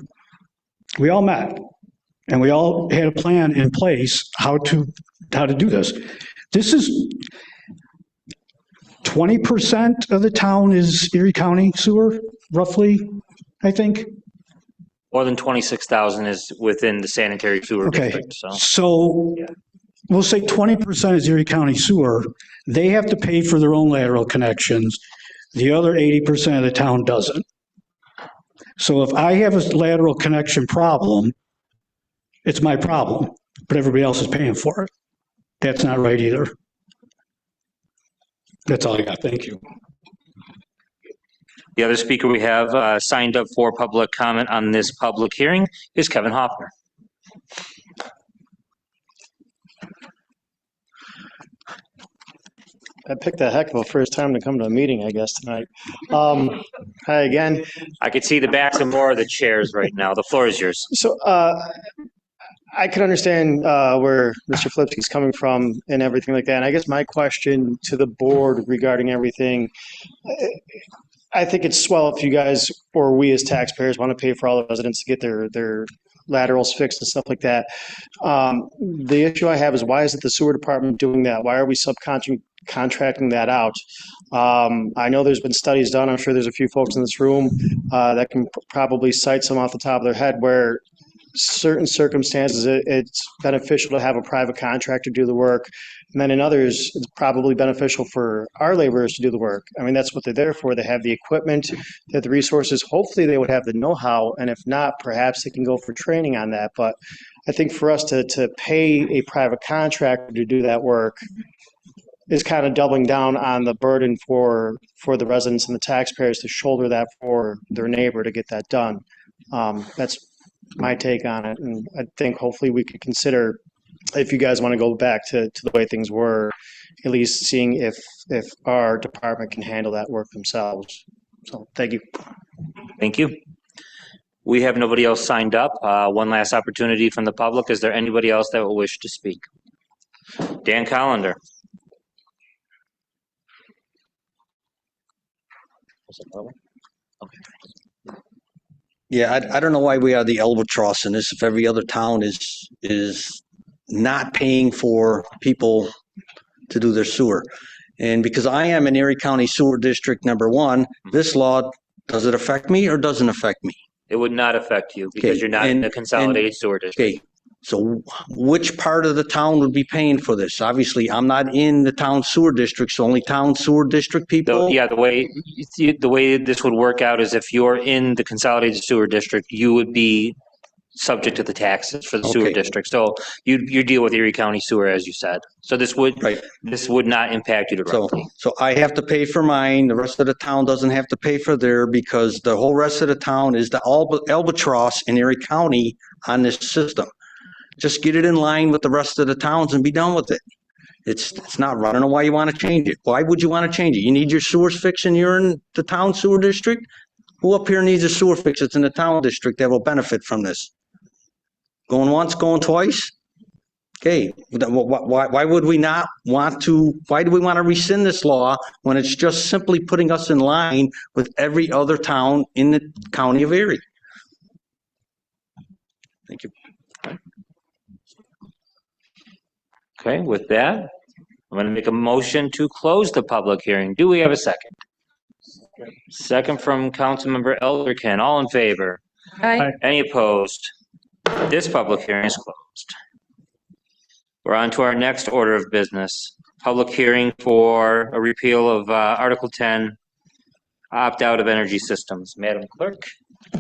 We all met, and we all had a plan in place how to do this. This is 20% of the town is Erie County sewer, roughly, I think. More than 26,000 is within the sanitary sewer district, so. So we'll say 20% is Erie County sewer. They have to pay for their own lateral connections. The other 80% of the town doesn't. So if I have a lateral connection problem, it's my problem, but everybody else is paying for it. That's not right either. That's all I got. Thank you. The other speaker we have signed up for public comment on this public hearing is Kevin Hoffner. I picked a heck of a first time to come to a meeting, I guess, tonight. Hi again. I could see the backs of more of the chairs right now. The floor is yours. So I can understand where Mr. Flipsky's coming from and everything like that. And I guess my question to the board regarding everything, I think it's swell if you guys or we as taxpayers want to pay for all the residents to get their laterals fixed and stuff like that. The issue I have is, why isn't the sewer department doing that? Why are we subcontracting that out? I know there's been studies done. I'm sure there's a few folks in this room that can probably cite some off the top of their head where certain circumstances it's beneficial to have a private contractor do the work. And then in others, it's probably beneficial for our laborers to do the work. I mean, that's what they're there for. They have the equipment, they have the resources. Hopefully they would have the know-how. And if not, perhaps they can go for training on that. But I think for us to pay a private contractor to do that work is kind of doubling down on the burden for the residents and the taxpayers to shoulder that for their neighbor to get that done. That's my take on it. And I think hopefully we could consider, if you guys want to go back to the way things were, at least seeing if our department can handle that work themselves. So thank you. Thank you. We have nobody else signed up. One last opportunity from the public. Is there anybody else that will wish to speak? Dan Collender. Yeah, I don't know why we are the albatross in this if every other town is not paying for people to do their sewer. And because I am in Erie County Sewer District number 1, this law, does it affect me or doesn't affect me? It would not affect you because you're not in the consolidated sewer district. Okay, so which part of the town would be paying for this? Obviously, I'm not in the town sewer district, so only town sewer district people? Yeah, the way this would work out is if you're in the consolidated sewer district, you would be subject to the taxes for the sewer district. So you deal with Erie County sewer, as you said. So this would not impact you directly. So I have to pay for mine. The rest of the town doesn't have to pay for their, because the whole rest of the town is the albatross in Erie County on this system. Just get it in line with the rest of the towns and be done with it. It's not right. I don't know why you want to change it. Why would you want to change it? You need your sewers fixed and you're in the town sewer district? Who up here needs a sewer fix that's in the town district that will benefit from this? Going once, going twice? Okay, why would we not want to, why do we want to rescind this law when it's just simply putting us in line with every other town in the county of Erie? Thank you. Okay, with that, I'm going to make a motion to close the public hearing. Do we have a second? Second from Councilmember Elderkin. All in favor? Aye. Any opposed? This public hearing is closed. We're on to our next order of business. Public hearing for a repeal of Article 10, opt-out of energy systems. Madam Clerk.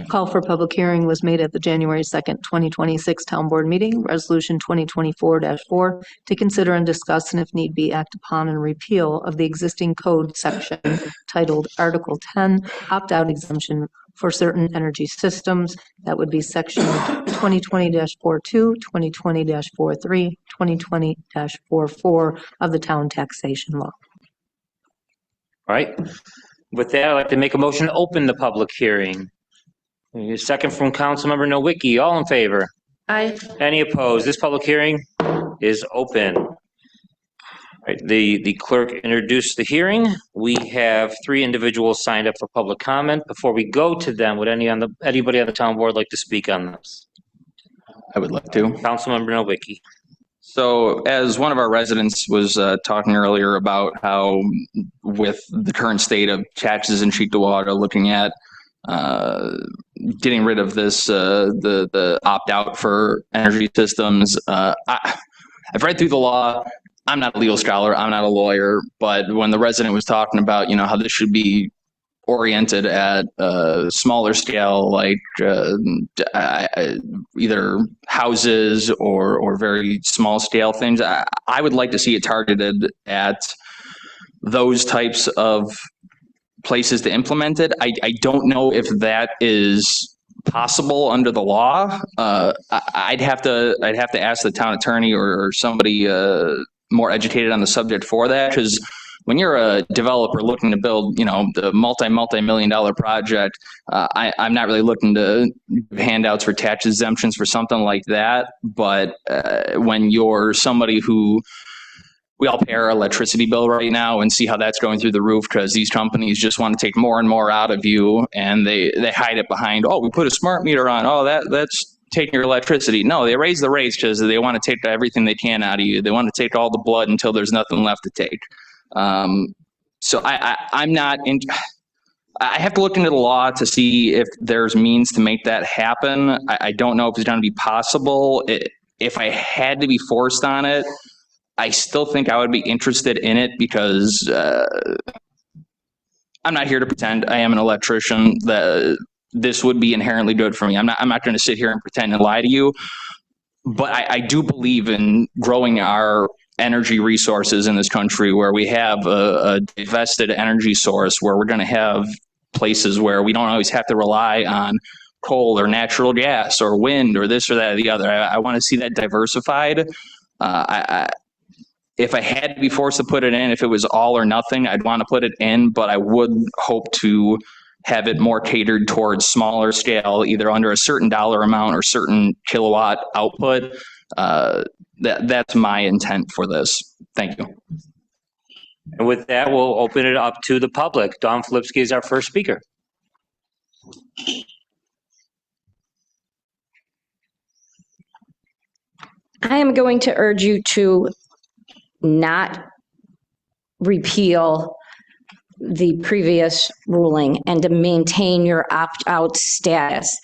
Call for public hearing was made at the January 2nd, 2026 Town Board meeting, Resolution 2024-4, to consider and discuss and if need be act upon and repeal of the existing code section titled Article 10, opt-out exemption for certain energy systems. That would be Section 2020-42, 2020-43, 2020-44 of the Town Taxation Law. All right. With that, I'd like to make a motion to open the public hearing. Second from Councilmember Nowicki. All in favor? Aye. Any opposed? This public hearing is open. All right, the clerk introduced the hearing. We have 3 individuals signed up for public comment. Before we go to them, would anybody on the town board like to speak on this? I would like to. Councilmember Nowicki. So as one of our residents was talking earlier about how with the current state of taxes in Cheektowaga, looking at getting rid of this, the opt-out for energy systems, I've read through the law. I'm not a legal scholar, I'm not a lawyer, but when the resident was talking about, how this should be oriented at a smaller scale, like either houses or very small scale things, I would like to see it targeted at those types of places to implement it. I don't know if that is possible under the law. I'd have to ask the town attorney or somebody more educated on the subject for that, because when you're a developer looking to build, the multi-million-dollar project, I'm not really looking to give handouts for tax exemptions for something like that. But when you're somebody who, we all pay our electricity bill right now and see how that's going through the roof because these companies just want to take more and more out of you, and they hide it behind, we put a smart meter on. That's taking your electricity. No, they raise the rates because they want to take everything they can out of you. They want to take all the blood until there's nothing left to take. So I'm not in. I have to look into the law to see if there's means to make that happen. I don't know if it's going to be possible. If I had to be forced on it, I still think I would be interested in it because I'm not here to pretend I am an electrician. This would be inherently good for me. I'm not going to sit here and pretend and lie to you, but I do believe in growing our energy resources in this country, where we have a divested energy source, where we're going to have places where we don't always have to rely on coal or natural gas or wind or this or that or the other. I want to see that diversified. If I had to be forced to put it in, if it was all or nothing, I'd want to put it in, but I would hope to have it more catered towards smaller scale, either under a certain dollar amount or certain kilowatt output. That's my intent for this. Thank you. And with that, we'll open it up to the public. Dawn Filipski is our first speaker. I am going to urge you to not repeal the previous ruling and to maintain your opt-out status.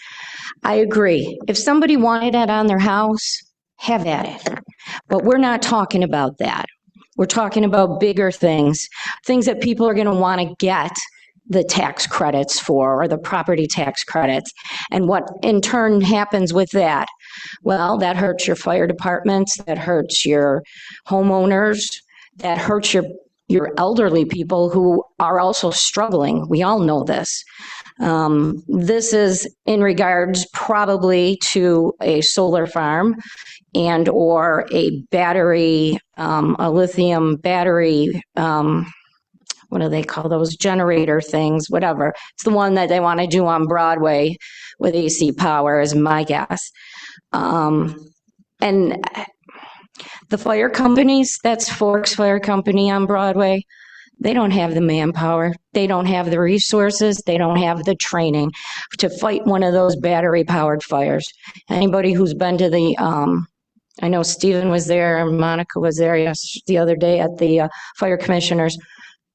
I agree. If somebody wanted it on their house, have at it. But we're not talking about that. We're talking about bigger things that people are going to want to get the tax credits for, or the property tax credits. And what in turn happens with that? Well, that hurts your fire departments, that hurts your homeowners, that hurts your elderly people who are also struggling. We all know this. This is in regards probably to a solar farm and or a battery, a lithium battery, what do they call those, generator things, whatever. It's the one that they want to do on Broadway with AC power is my guess. And the fire companies, that's Forks Fire Company on Broadway, they don't have the manpower. They don't have the resources. They don't have the training to fight one of those battery powered fires. Anybody who's been to the, I know Stephen was there, and Monica was there the other day at the fire commissioners.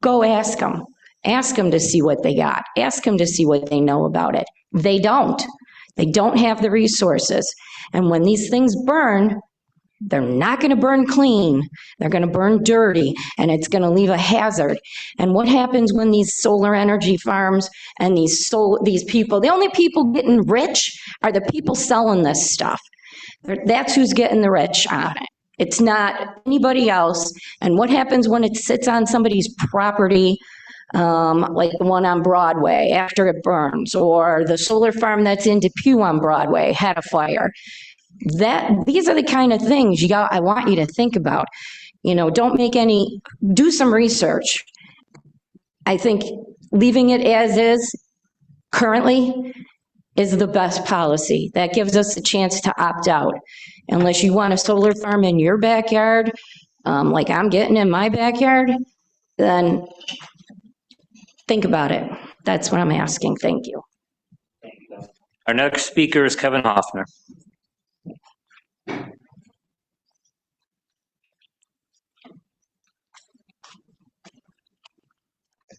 Go ask them. Ask them to see what they got. Ask them to see what they know about it. They don't. They don't have the resources. And when these things burn, they're not going to burn clean. They're going to burn dirty, and it's going to leave a hazard. And what happens when these solar energy farms and these people, the only people getting rich are the people selling this stuff. That's who's getting the rich on it. It's not anybody else. And what happens when it sits on somebody's property, like the one on Broadway after it burns, or the solar farm that's in Depew on Broadway had a fire? These are the kind of things I want you to think about. Do some research. I think leaving it as is currently is the best policy. That gives us a chance to opt out. Unless you want a solar farm in your backyard, like I'm getting in my backyard, then think about it. That's what I'm asking. Thank you. Our next speaker is Kevin Hoffner.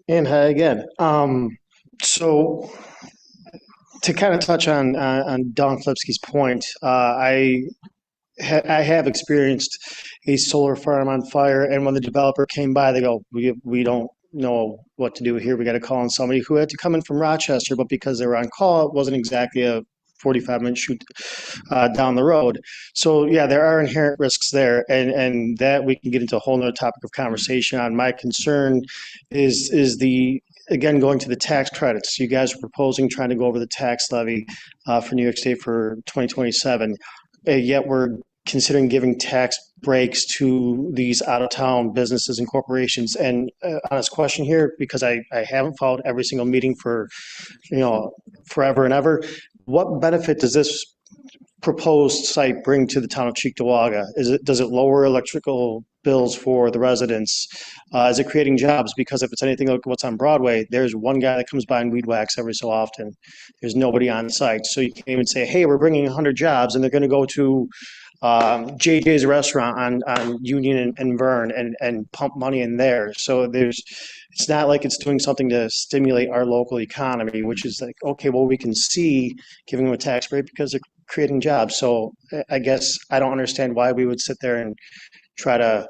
And hi again. So to kind of touch on Don Flipsky's point, I have experienced a solar farm on fire, and when the developer came by, they go, we don't know what to do here. We got to call on somebody who had to come in from Rochester, but because they were on call, it wasn't exactly a 45-minute shoot down the road. So yeah, there are inherent risks there, and that we can get into a whole nother topic of conversation on. My concern is again, going to the tax credits. You guys are proposing trying to go over the tax levy for New York State for 2027, yet we're considering giving tax breaks to these out-of-town businesses and corporations. And honest question here, because I haven't followed every single meeting for forever and ever. What benefit does this proposed site bring to the town of Cheektowaga? Does it lower electrical bills for the residents? Is it creating jobs? Because if it's anything like what's on Broadway, there's one guy that comes by and weed whacks every so often. There's nobody on site. So you can't even say, hey, we're bringing 100 jobs, and they're going to go to JJ's restaurant on Union and Vern and pump money in there. So it's not like it's doing something to stimulate our local economy, which is like, okay, well, we can see giving them a tax break because they're creating jobs. So I guess I don't understand why we would sit there and try to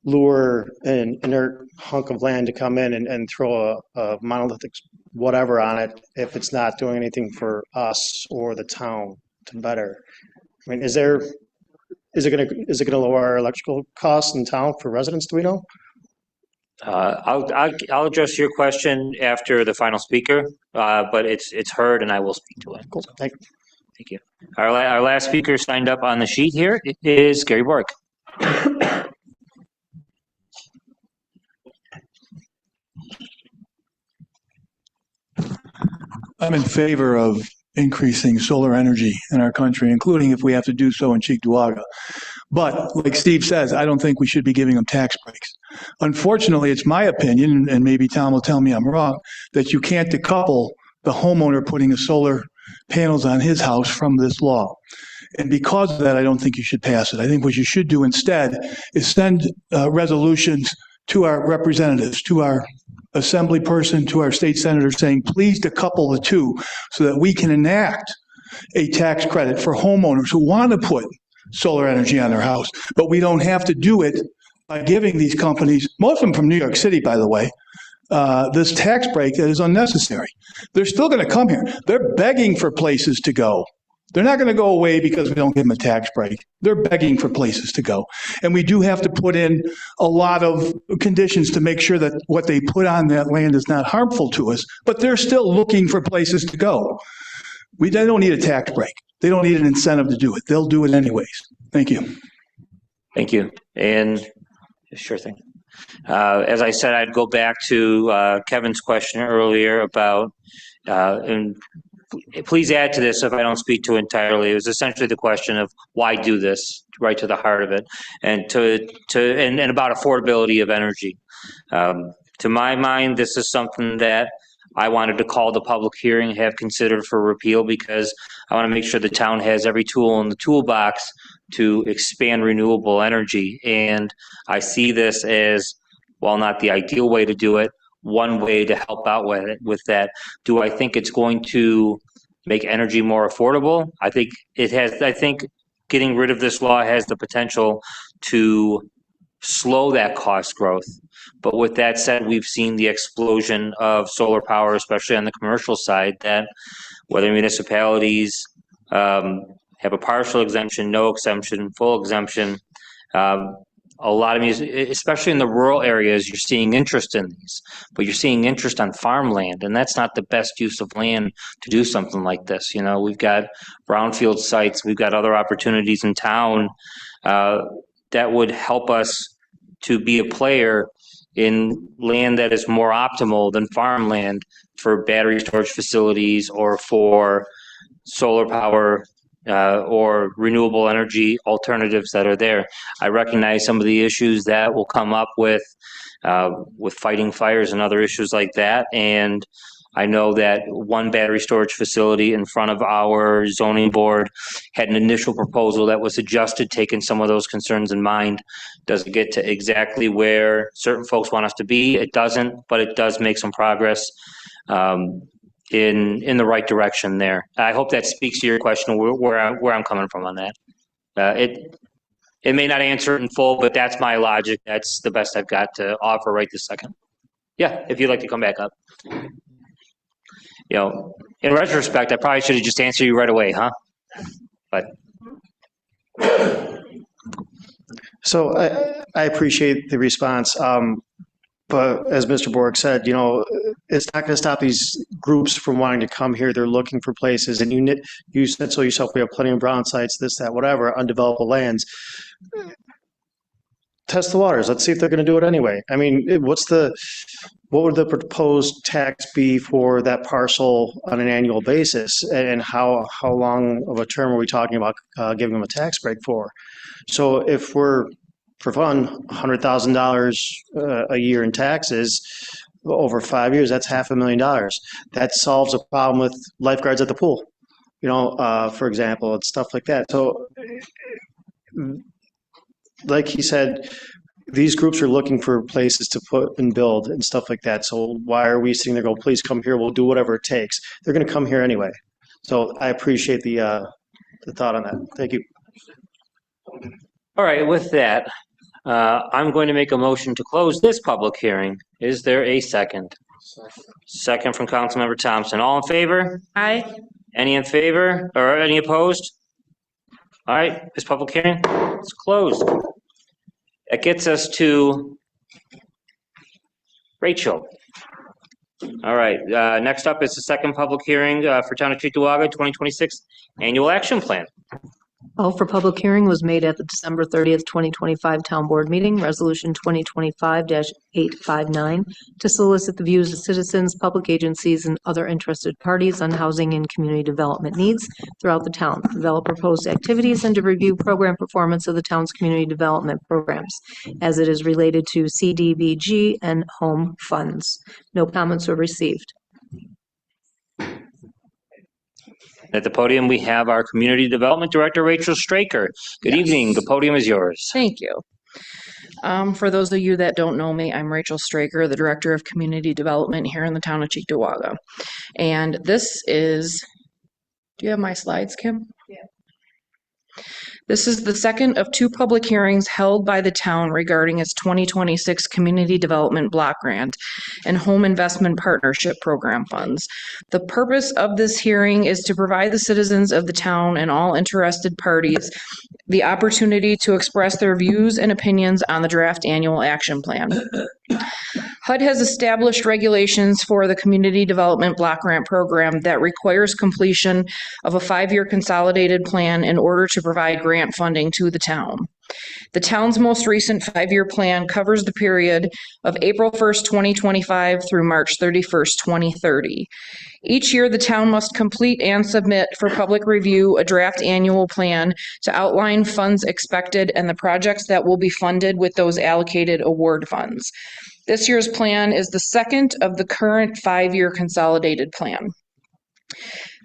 lure an inert hunk of land to come in and throw a monolithic whatever on it if it's not doing anything for us or the town to better. I mean, is it going to lower our electrical costs in town for residents? Do we know? I'll address your question after the final speaker, but it's heard and I will speak to it. Cool. So, thank you. Our last speaker signed up on the sheet here is Gary Bork. I'm in favor of increasing solar energy in our country, including if we have to do so in Cheektowaga. But like Steve says, I don't think we should be giving them tax breaks. Unfortunately, it's my opinion, and maybe Tom will tell me I'm wrong, that you can't decouple the homeowner putting the solar panels on his house from this law. And because of that, I don't think you should pass it. I think what you should do instead is send resolutions to our representatives, to our assembly person, to our state senators, saying, please decouple the two so that we can enact a tax credit for homeowners who want to put solar energy on their house. But we don't have to do it by giving these companies, most of them from New York City, by the way, this tax break that is unnecessary. They're still going to come here. They're begging for places to go. They're not going to go away because we don't give them a tax break. They're begging for places to go. And we do have to put in a lot of conditions to make sure that what they put on that land is not harmful to us, but they're still looking for places to go. They don't need a tax break. They don't need an incentive to do it. They'll do it anyways. Thank you. Thank you. And sure thing. As I said, I'd go back to Kevin's question earlier about, and please add to this if I don't speak to it entirely. It was essentially the question of why do this, right to the heart of it, and and about affordability of energy. To my mind, this is something that I wanted to call the public hearing, have considered for repeal, because I want to make sure the town has every tool in the toolbox to expand renewable energy. And I see this as, while not the ideal way to do it, one way to help out with that. Do I think it's going to make energy more affordable? I think it has. I think getting rid of this law has the potential to slow that cost growth. But with that said, we've seen the explosion of solar power, especially on the commercial side, that whether municipalities have a partial exemption, no exemption, full exemption, a lot of especially in the rural areas, you're seeing interest in these, but you're seeing interest on farmland, and that's not the best use of land to do something like this. You know, we've got brownfield sites, we've got other opportunities in town that would help us to be a player in land that is more optimal than farmland for battery storage facilities or for solar power or renewable energy alternatives that are there. I recognize some of the issues that will come up with fighting fires and other issues like that. And I know that one battery storage facility in front of our zoning board had an initial proposal that was adjusted, taking some of those concerns in mind. Doesn't get to exactly where certain folks want us to be. It doesn't, but it does make some progress in the right direction there. I hope that speaks to your question, where I'm coming from on that. It may not answer it in full, but that's my logic. That's the best I've got to offer right this second. Yeah, if you'd like to come back up. You know, in retrospect, I probably should have just answered you right away, huh? But So I appreciate the response. But as Mr. Borg said, you know, it's not going to stop these groups from wanting to come here. They're looking for places. And you said so yourself, we have plenty of brown sites, this, that, whatever, undeveloped lands. Test the waters. Let's see if they're going to do it anyway. I mean, what would the proposed tax be for that parcel on an annual basis? And how long of a term are we talking about giving them a tax break for? So if we're, for fun, $100,000 a year in taxes over 5 years, that's $500,000. That solves a problem with lifeguards at the pool, you know, for example, and stuff like that. So like he said, these groups are looking for places to put and build and stuff like that. So why are we sitting there going, please come here, we'll do whatever it takes. They're going to come here anyway. So I appreciate the thought on that. Thank you. all right, with that, I'm going to make a motion to close this public hearing. Is there a second? Second from Councilmember Thompson. All in favor? Aye. Any in favor or any opposed? All right, this public hearing is closed. That gets us to Rachel. All right, next up is the second public hearing for Town of Cheektowaga 2026 Annual Action Plan. Call for public hearing was made at the December 30th, 2025 Town Board meeting, Resolution 2025-859, to solicit the views of citizens, public agencies, and other interested parties on housing and community development needs throughout the town, develop proposed activities, and to review program performance of the town's community development programs as it is related to CDBG and home funds. No comments were received. At the podium, we have our Community Development Director, Rachel Straker. Good evening. The podium is yours. Thank you. For those of you that don't know me, I'm Rachel Straker, the Director of Community Development here in the town of Cheektowaga. And this is, do you have my slides, Kim? Yeah. This is the second of two public hearings held by the town regarding its 2026 Community Development Block Grant and Home Investment Partnership Program funds. The purpose of this hearing is to provide the citizens of the town and all interested parties the opportunity to express their views and opinions on the draft annual action plan. HUD has established regulations for the Community Development Block Grant Program that requires completion of a 5-year consolidated plan in order to provide grant funding to the town. The town's most recent 5-year plan covers the period of April 1st, 2025 through March 31st, 2030. Each year, the town must complete and submit for public review a draft annual plan to outline funds expected and the projects that will be funded with those allocated award funds. This year's plan is the second of the current 5-year consolidated plan.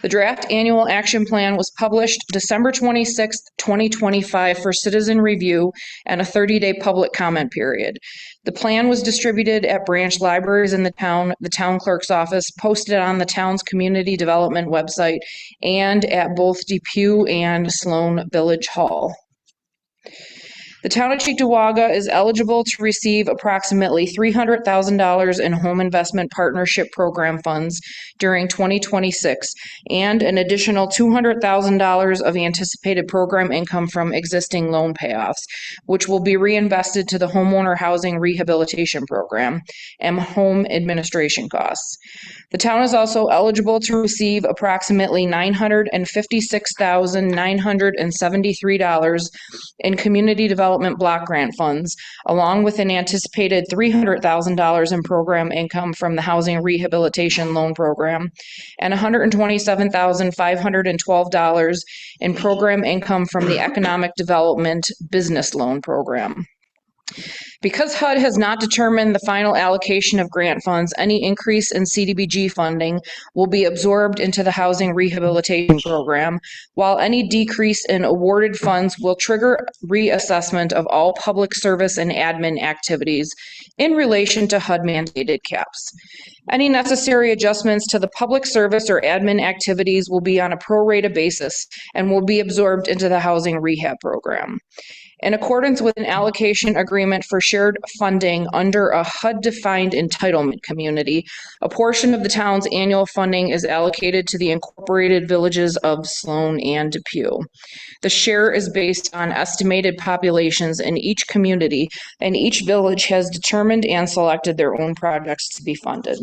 The draft annual action plan was published December 26, 2025 for citizen review and a 30-day public comment period. The plan was distributed at branch libraries in the town clerk's office, posted on the town's community development website, and at both Depew and Sloan Village Hall. The town of Cheektowaga is eligible to receive approximately $300,000 in home investment partnership program funds during 2026 and an additional $200,000 of anticipated program income from existing loan payoffs, which will be reinvested to the homeowner housing rehabilitation program and home administration costs. The town is also eligible to receive approximately $956,973 in community development Development Block Grant funds, along with an anticipated $300,000 in program income from the Housing Rehabilitation Loan Program and $127,512 in program income from the Economic Development Business Loan Program. Because HUD has not determined the final allocation of grant funds, any increase in CDBG funding will be absorbed into the Housing Rehabilitation Program, while any decrease in awarded funds will trigger reassessment of all public service and admin activities in relation to HUD mandated caps. Any necessary adjustments to the public service or admin activities will be on a pro rata basis and will be absorbed into the Housing Rehab Program. In accordance with an allocation agreement for shared funding under a HUD-defined entitlement community, a portion of the town's annual funding is allocated to the incorporated villages of Sloan and Depew. The share is based on estimated populations in each community, and each village has determined and selected their own projects to be funded.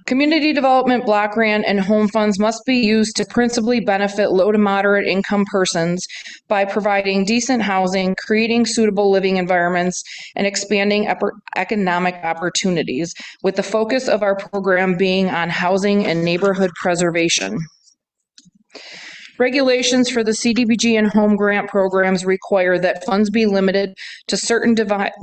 Community Development Block Grant and home funds must be used to principally benefit low to moderate income persons by providing decent housing, creating suitable living environments, and expanding economic opportunities, with the focus of our program being on housing and neighborhood preservation. Regulations for the CDBG and home grant programs require that funds be limited to certain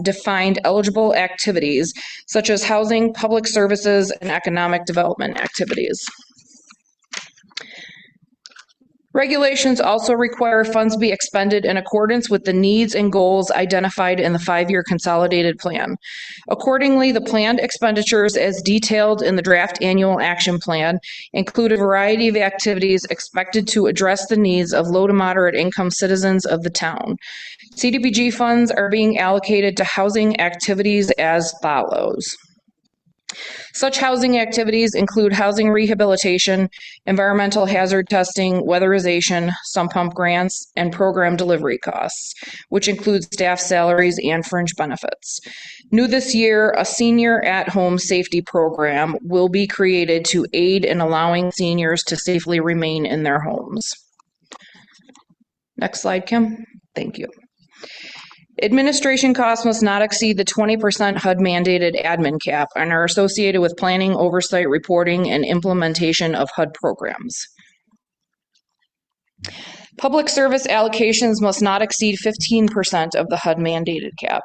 defined eligible activities, such as housing, public services, and economic development activities. Regulations also require funds be expended in accordance with the needs and goals identified in the 5-year consolidated plan. Accordingly, the planned expenditures as detailed in the draft annual action plan include a variety of activities expected to address the needs of low to moderate income citizens of the town. CDBG funds are being allocated to housing activities as follows. Such housing activities include housing rehabilitation, environmental hazard testing, weatherization, sump pump grants, and program delivery costs, which includes staff salaries and fringe benefits. New this year, a senior at-home safety program will be created to aid in allowing seniors to safely remain in their homes. Next slide, Kim. Thank you. Administration costs must not exceed the 20% HUD mandated admin cap and are associated with planning, oversight, reporting, and implementation of HUD programs. Public service allocations must not exceed 15% of the HUD mandated cap.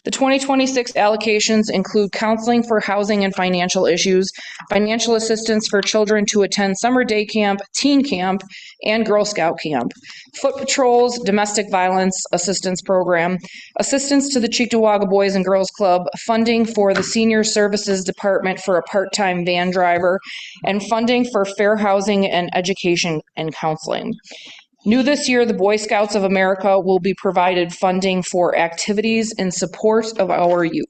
The 2026 allocations include counseling for housing and financial issues, financial assistance for children to attend summer day camp, teen camp, and Girl Scout camp, foot patrols, domestic violence assistance program, assistance to the Cheektowaga Boys and Girls Club, funding for the Senior Services Department for a part-time van driver, and funding for fair housing and education and counseling. New this year, the Boy Scouts of America will be provided funding for activities in support of our youth.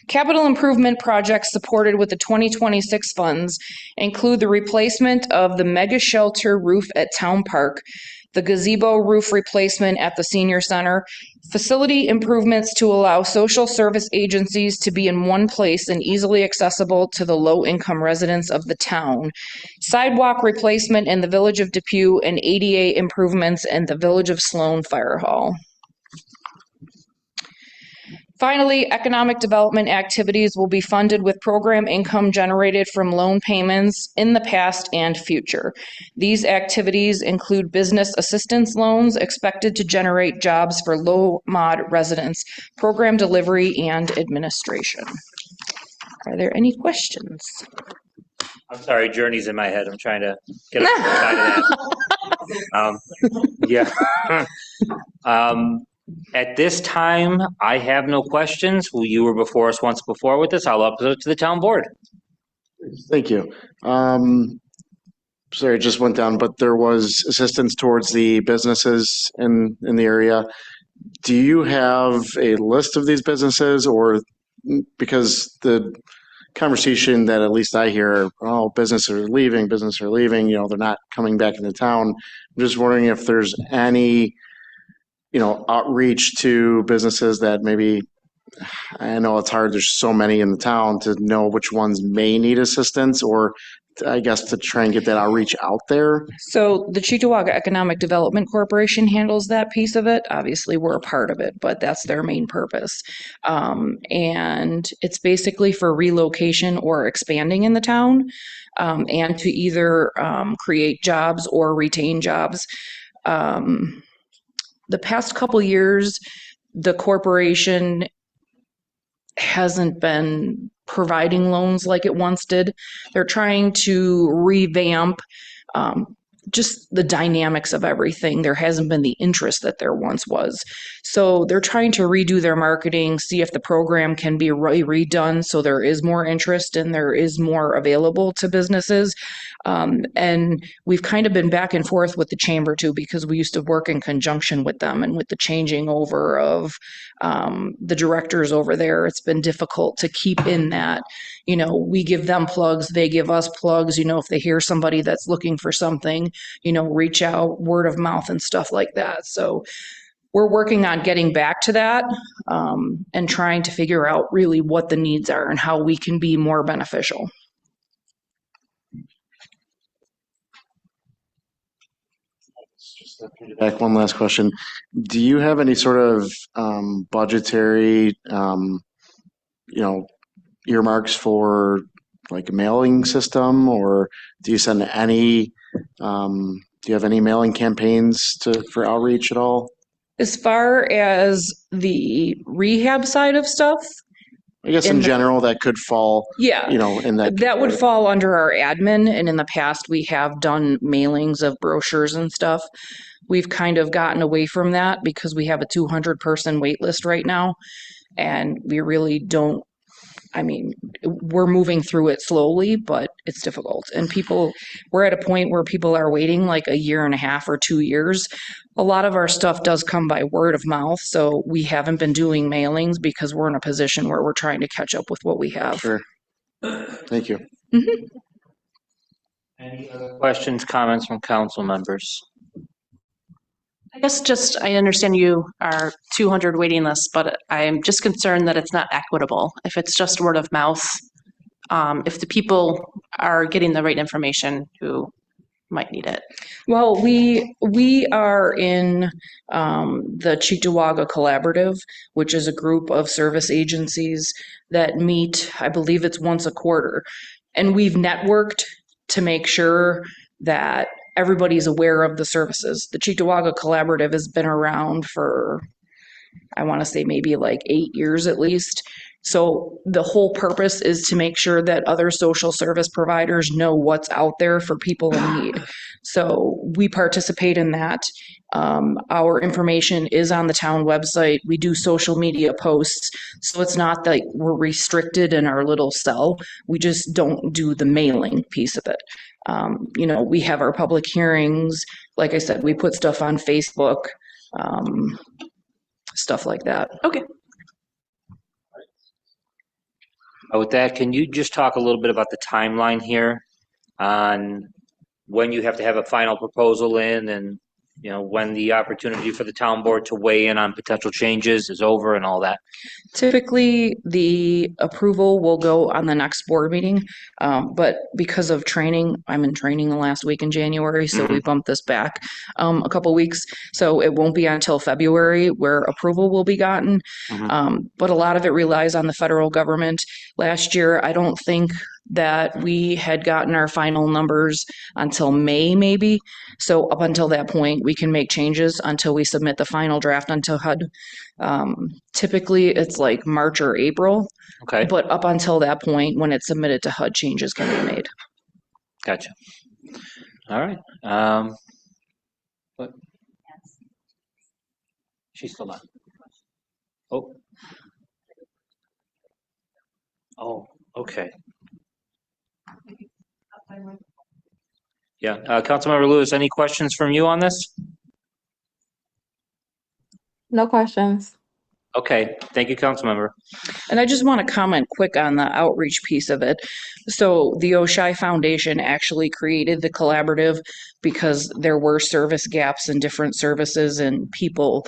Capital improvement projects supported with the 2026 funds include the replacement of the mega shelter roof at Town Park, the gazebo roof replacement at the senior center, facility improvements to allow social service agencies to be in one place and easily accessible to the low-income residents of the town, sidewalk replacement in the village of Depew, and ADA improvements in the village of Sloan Fire Hall. Finally, economic development activities will be funded with program income generated from loan payments in the past and future. These activities include business assistance loans expected to generate jobs for low-mod residents, program delivery, and administration. Are there any questions? I'm sorry, Journey's in my head. I'm trying to get outside of that. At this time, I have no questions. Well, you were before us once before with this. I'll upload it to the town board. Thank you. Sorry, it just went down, but there was assistance towards the businesses in the area. Do you have a list of these businesses, or because the conversation that at least I hear, oh, businesses are leaving, you know, they're not coming back into town. I'm just wondering if there's any, you know, outreach to businesses that maybe, I know it's hard, there's so many in the town to know which ones may need assistance, or I guess, to try and get that outreach out there? So the Cheektowaga Economic Development Corporation handles that piece of it. Obviously, we're a part of it, but that's their main purpose. And it's basically for relocation or expanding in the town, and to either create jobs or retain jobs. The past couple years, the corporation hasn't been providing loans like it once did. They're trying to revamp just the dynamics of everything. There hasn't been the interest that there once was. So they're trying to redo their marketing, see if the program can be redone so there is more interest and there is more available to businesses. And we've kind of been back and forth with the chamber too, because we used to work in conjunction with them, and with the changing over of the directors over there, it's been difficult to keep in that, we give them plugs, they give us plugs, if they hear somebody that's looking for something, reach out, word of mouth and stuff like that. So we're working on getting back to that, and trying to figure out really what the needs are and how we can be more beneficial. Back one last question. Do you have any sort of budgetary, earmarks for like a mailing system, or do you send any, do you have any mailing campaigns for outreach at all? As far as the rehab side of stuff, I guess in general, that could fall, yeah, in that. That would fall under our admin, and in the past, we have done mailings of brochures and stuff. We've kind of gotten away from that because we have a 200-person wait list right now, and we really don't, we're moving through it slowly, but it's difficult. And we're at a point where people are waiting like a year and a half or 2 years. A lot of our stuff does come by word of mouth, so we haven't been doing mailings because we're in a position where we're trying to catch up with what we have. Sure. Thank you. Mm-hmm. Any other questions, comments from council members? I guess I understand you are 200 waiting lists, but I'm just concerned that it's not equitable. If it's just word of mouth, if the people are getting the right information who might need it. Well, we are in the Cheektowaga Collaborative, which is a group of service agencies that meet, I believe it's once a quarter. And we've networked to make sure that everybody's aware of the services. The Cheektowaga Collaborative has been around for, I want to say maybe like 8 years at least. So the whole purpose is to make sure that other social service providers know what's out there for people in need. So we participate in that. Our information is on the town website. We do social media posts. So it's not like we're restricted in our little cell. We just don't do the mailing piece of it. We have our public hearings. Like I said, we put stuff on Facebook, stuff like that. Okay. With that, can you just talk a little bit about the timeline here on when you have to have a final proposal in, and when the opportunity for the town board to weigh in on potential changes is over and all that? Typically, the approval will go on the next board meeting, but because of training, I'm in training the last week in January, so we bumped this back a couple weeks. So it won't be until February where approval will be gotten. But a lot of it relies on the federal government. Last year, I don't think that we had gotten our final numbers until May, maybe. So up until that point, we can make changes until we submit the final draft until HUD. Typically, it's like March or April. Okay. But up until that point, when it's submitted to HUD, changes can be made. Gotcha. All right. What? She's still on. Oh, okay. Yeah, Councilmember Lewis, any questions from you on this? No questions. Okay, thank you, Councilmember. And I just want to comment quick on the outreach piece of it. So the Oshai Foundation actually created the collaborative because there were service gaps in different services, and people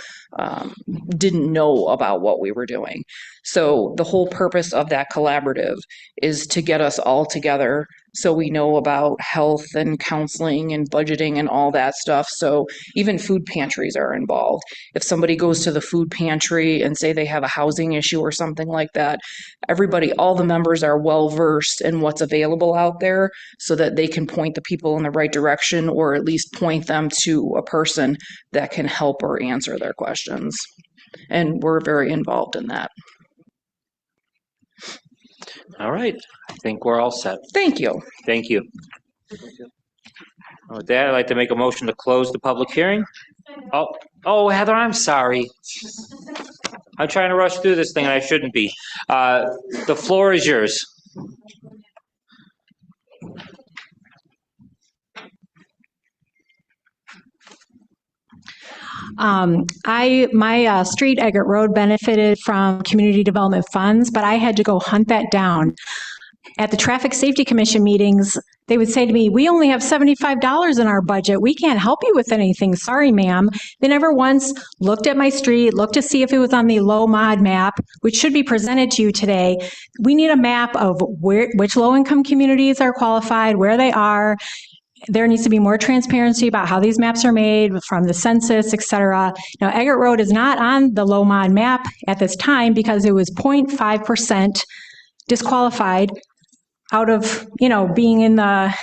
didn't know about what we were doing. So the whole purpose of that collaborative is to get us all together so we know about health and counseling and budgeting and all that stuff. So even food pantries are involved. If somebody goes to the food pantry and say they have a housing issue or something like that, everybody, all the members are well versed in what's available out there so that they can point the people in the right direction, or at least point them to a person that can help or answer their questions. And we're very involved in that. All right, I think we're all set. Thank you. Thank you. With that, I'd like to make a motion to close the public hearing. Oh, Heather, I'm sorry. I'm trying to rush through this thing and I shouldn't be. The floor is yours. My street, Eggert Road, benefited from community development funds, but I had to go hunt that down. At the Traffic Safety Commission meetings, they would say to me, we only have $75 in our budget. We can't help you with anything. Sorry, ma'am. They never once looked at my street, looked to see if it was on the low mod map, which should be presented to you today. We need a map of which low-income communities are qualified, where they are. There needs to be more transparency about how these maps are made from the census, et cetera. Now, Eggert Road is not on the low mod map at this time because it was 0.5% disqualified out of, being in the,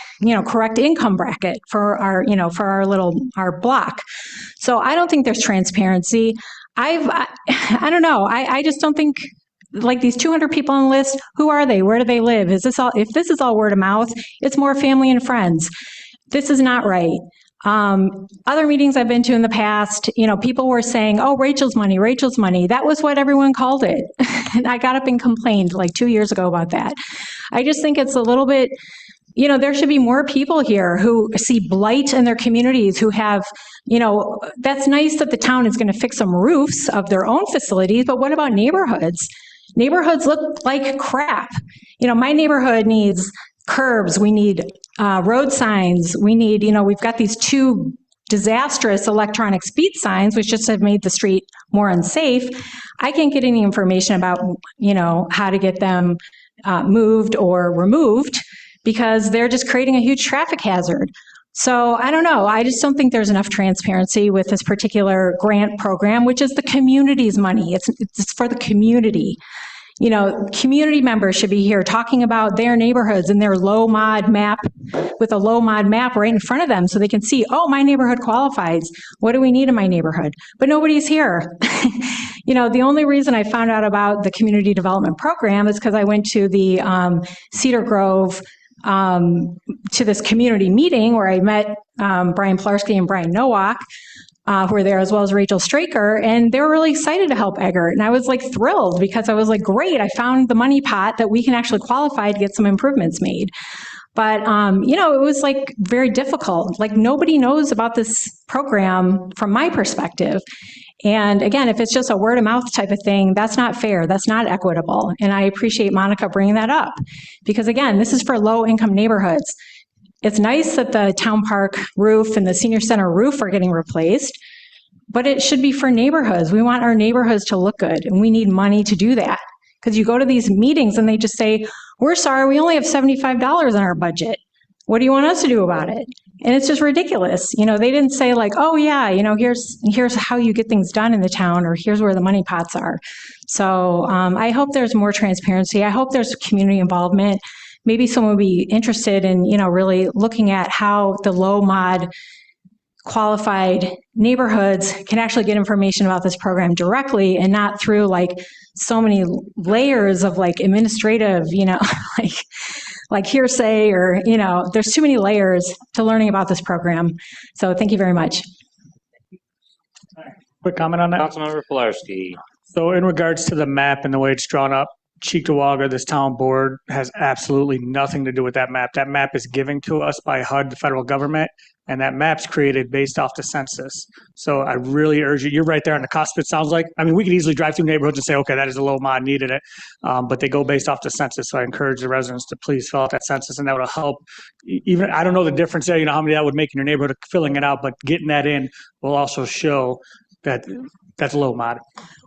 correct income bracket for our, our block. So I don't think there's transparency. I don't know. I just don't think, like, these 200 people on the list, who are they? Where do they live? If this is all word of mouth, it's more family and friends. This is not right. Other meetings I've been to in the past, people were saying, oh, Rachel's money, Rachel's money. That was what everyone called it. And I got up and complained like 2 years ago about that. I just think it's a little bit, there should be more people here who see blight in their communities, who have, that's nice that the town is going to fix some roofs of their own facilities, but what about neighborhoods? Neighborhoods look like crap. My neighborhood needs curbs, we need road signs, we need, we've got these 2 disastrous electronic speed signs, which just have made the street more unsafe. I can't get any information about, how to get them moved or removed because they're just creating a huge traffic hazard. So I don't know. I just don't think there's enough transparency with this particular grant program, which is the community's money. It's for the community. Community members should be here talking about their neighborhoods and their low mod map, with a low mod map right in front of them so they can see, oh, my neighborhood qualifies. What do we need in my neighborhood? But nobody's here. The only reason I found out about the community development program is because I went to the Cedar Grove to this community meeting where I met Brian Plarski and Brian Nowak, who were there, as well as Rachel Straker, and they were really excited to help Eggert. And I was like thrilled because I was like, great, I found the money pot that we can actually qualify to get some improvements made. But, it was like very difficult. Like nobody knows about this program from my perspective. And again, if it's just a word of mouth type of thing, that's not fair. That's not equitable. And I appreciate Monica bringing that up because again, this is for low income neighborhoods. It's nice that the town park roof and the senior center roof are getting replaced, but it should be for neighborhoods. We want our neighborhoods to look good and we need money to do that. Because you go to these meetings and they just say, we're sorry, we only have $75 in our budget. What do you want us to do about it? And it's just ridiculous. They didn't say like, oh yeah, here's how you get things done in the town, or here's where the money pots are. So I hope there's more transparency. I hope there's community involvement. Maybe someone would be interested in, really looking at how the low mod qualified neighborhoods can actually get information about this program directly and not through like so many layers of like administrative, like hearsay or, there's too many layers to learning about this program. So thank you very much. Quick comment on that. Councilmember Pilarski. So in regards to the map and the way it's drawn up, Cheektowaga, this town board, has absolutely nothing to do with that map. That map is given to us by HUD, the federal government, and that map's created based off the census. So I really urge you, you're right there on the cusp, it sounds like. I mean, we could easily drive through neighborhoods and say, okay, that is a low mod, needed it. But they go based off the census. So I encourage the residents to please fill out that census, and that will help. Even, I don't know the difference there, how many that would make in your neighborhood filling it out, but getting that in will also show that that's low mod.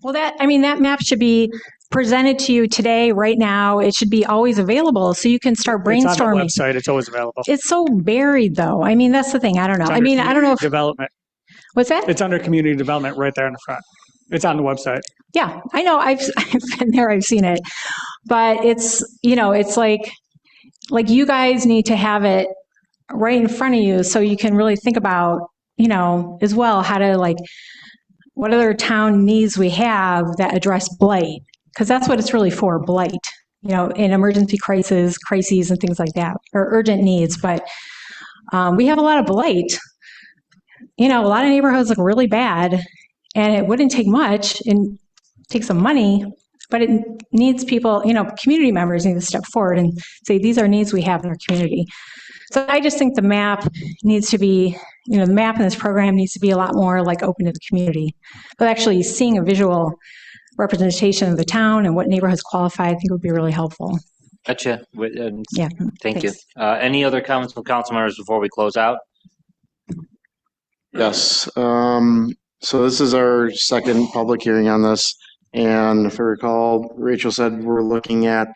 Well, that map should be presented to you today, right now. It should be always available so you can start It's on the brainstorming. website. It's always available. It's so buried though. I mean, that's the thing. I don't know. It's I under mean, I don't know if, development. what's that? It's under community development right there in the front. It's on the website. Yeah, I know. I've been there. I've seen it, but it's, it's like you guys need to have it right in front of you so you can really think about, as well, how to what other town needs we have that address blight, because that's what it's really for, blight, in emergency crises and things like that, or urgent needs. But we have a lot of blight. A lot of neighborhoods look really bad, and it wouldn't take much and take some money, but it needs people, community members need to step forward and say, these are needs we have in our community. So I just think the map needs to be, the map in this program needs to be a lot more open to the community. But actually seeing a visual representation of the town and what neighborhoods qualify, I think would be really helpful. Gotcha. Yeah. Thank you. Thanks. Any other comments from council members before we close out? Yes. So this is our second public hearing on this. And if I recall, Rachel said we're looking at,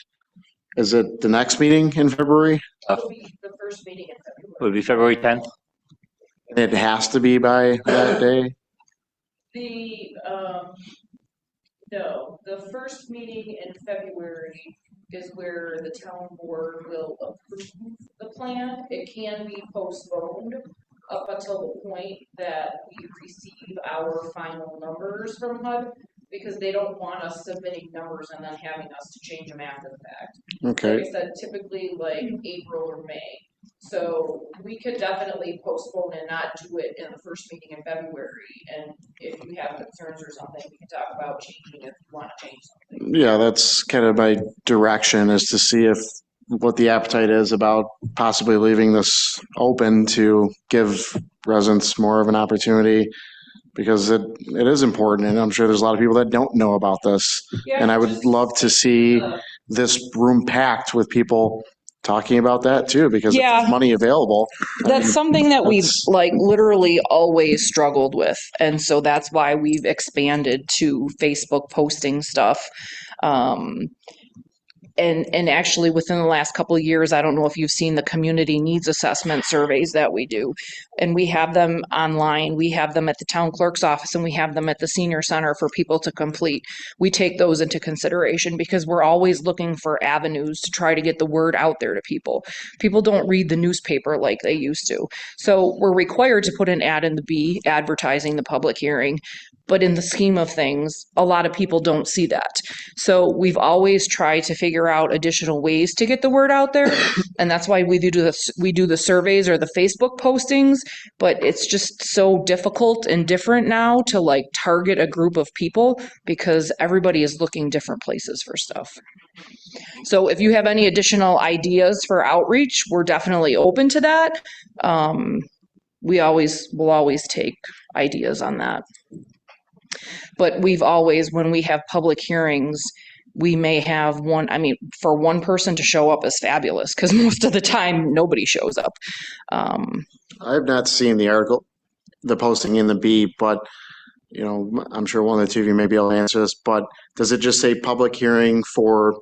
is it the next meeting in February? It'll be the first meeting in February. Would be February 10th? It has to be by that day? No, the first meeting in February is where the town board will approve the plan. It can be postponed up until the point that we receive our final numbers from HUD, because they don't want us submitting numbers and then having us to change them after the fact. Okay. Like I said, typically April or May. So we could definitely postpone and not do it in the first meeting in February. And if you have concerns or something, we can talk about changing if you want to change something. Yeah, that's kind of my direction, is to see what the appetite is about possibly leaving this open to give residents more of an opportunity, because it is important, and I'm sure there's a lot of people that don't know about this. Yeah, and I would love to see this room packed with people talking about that too, because if there's money available. That's something that we've literally always struggled with. And so that's why we've expanded to Facebook posting stuff. And actually within the last couple of years, I don't know if you've seen the community needs assessment surveys that we do. And we have them online, we have them at the town clerk's office, and we have them at the senior center for people to complete. We take those into consideration because we're always looking for avenues to try to get the word out there to people. People don't read the newspaper like they used to. So we're required to put an ad in the B advertising the public hearing. But in the scheme of things, a lot of people don't see that. So we've always tried to figure out additional ways to get the word out there. And that's why we do the surveys or the Facebook postings, but it's just so difficult and different now to target a group of people because everybody is looking different places for stuff. So if you have any additional ideas for outreach, we're definitely open to that. We'll always take ideas on that. But we've always, when we have public hearings, we may have for one person to show up is fabulous because most of the time nobody shows up. I have not seen the posting in the B, but I'm sure one of the two of you may be able to answer this, but does it just say public hearing for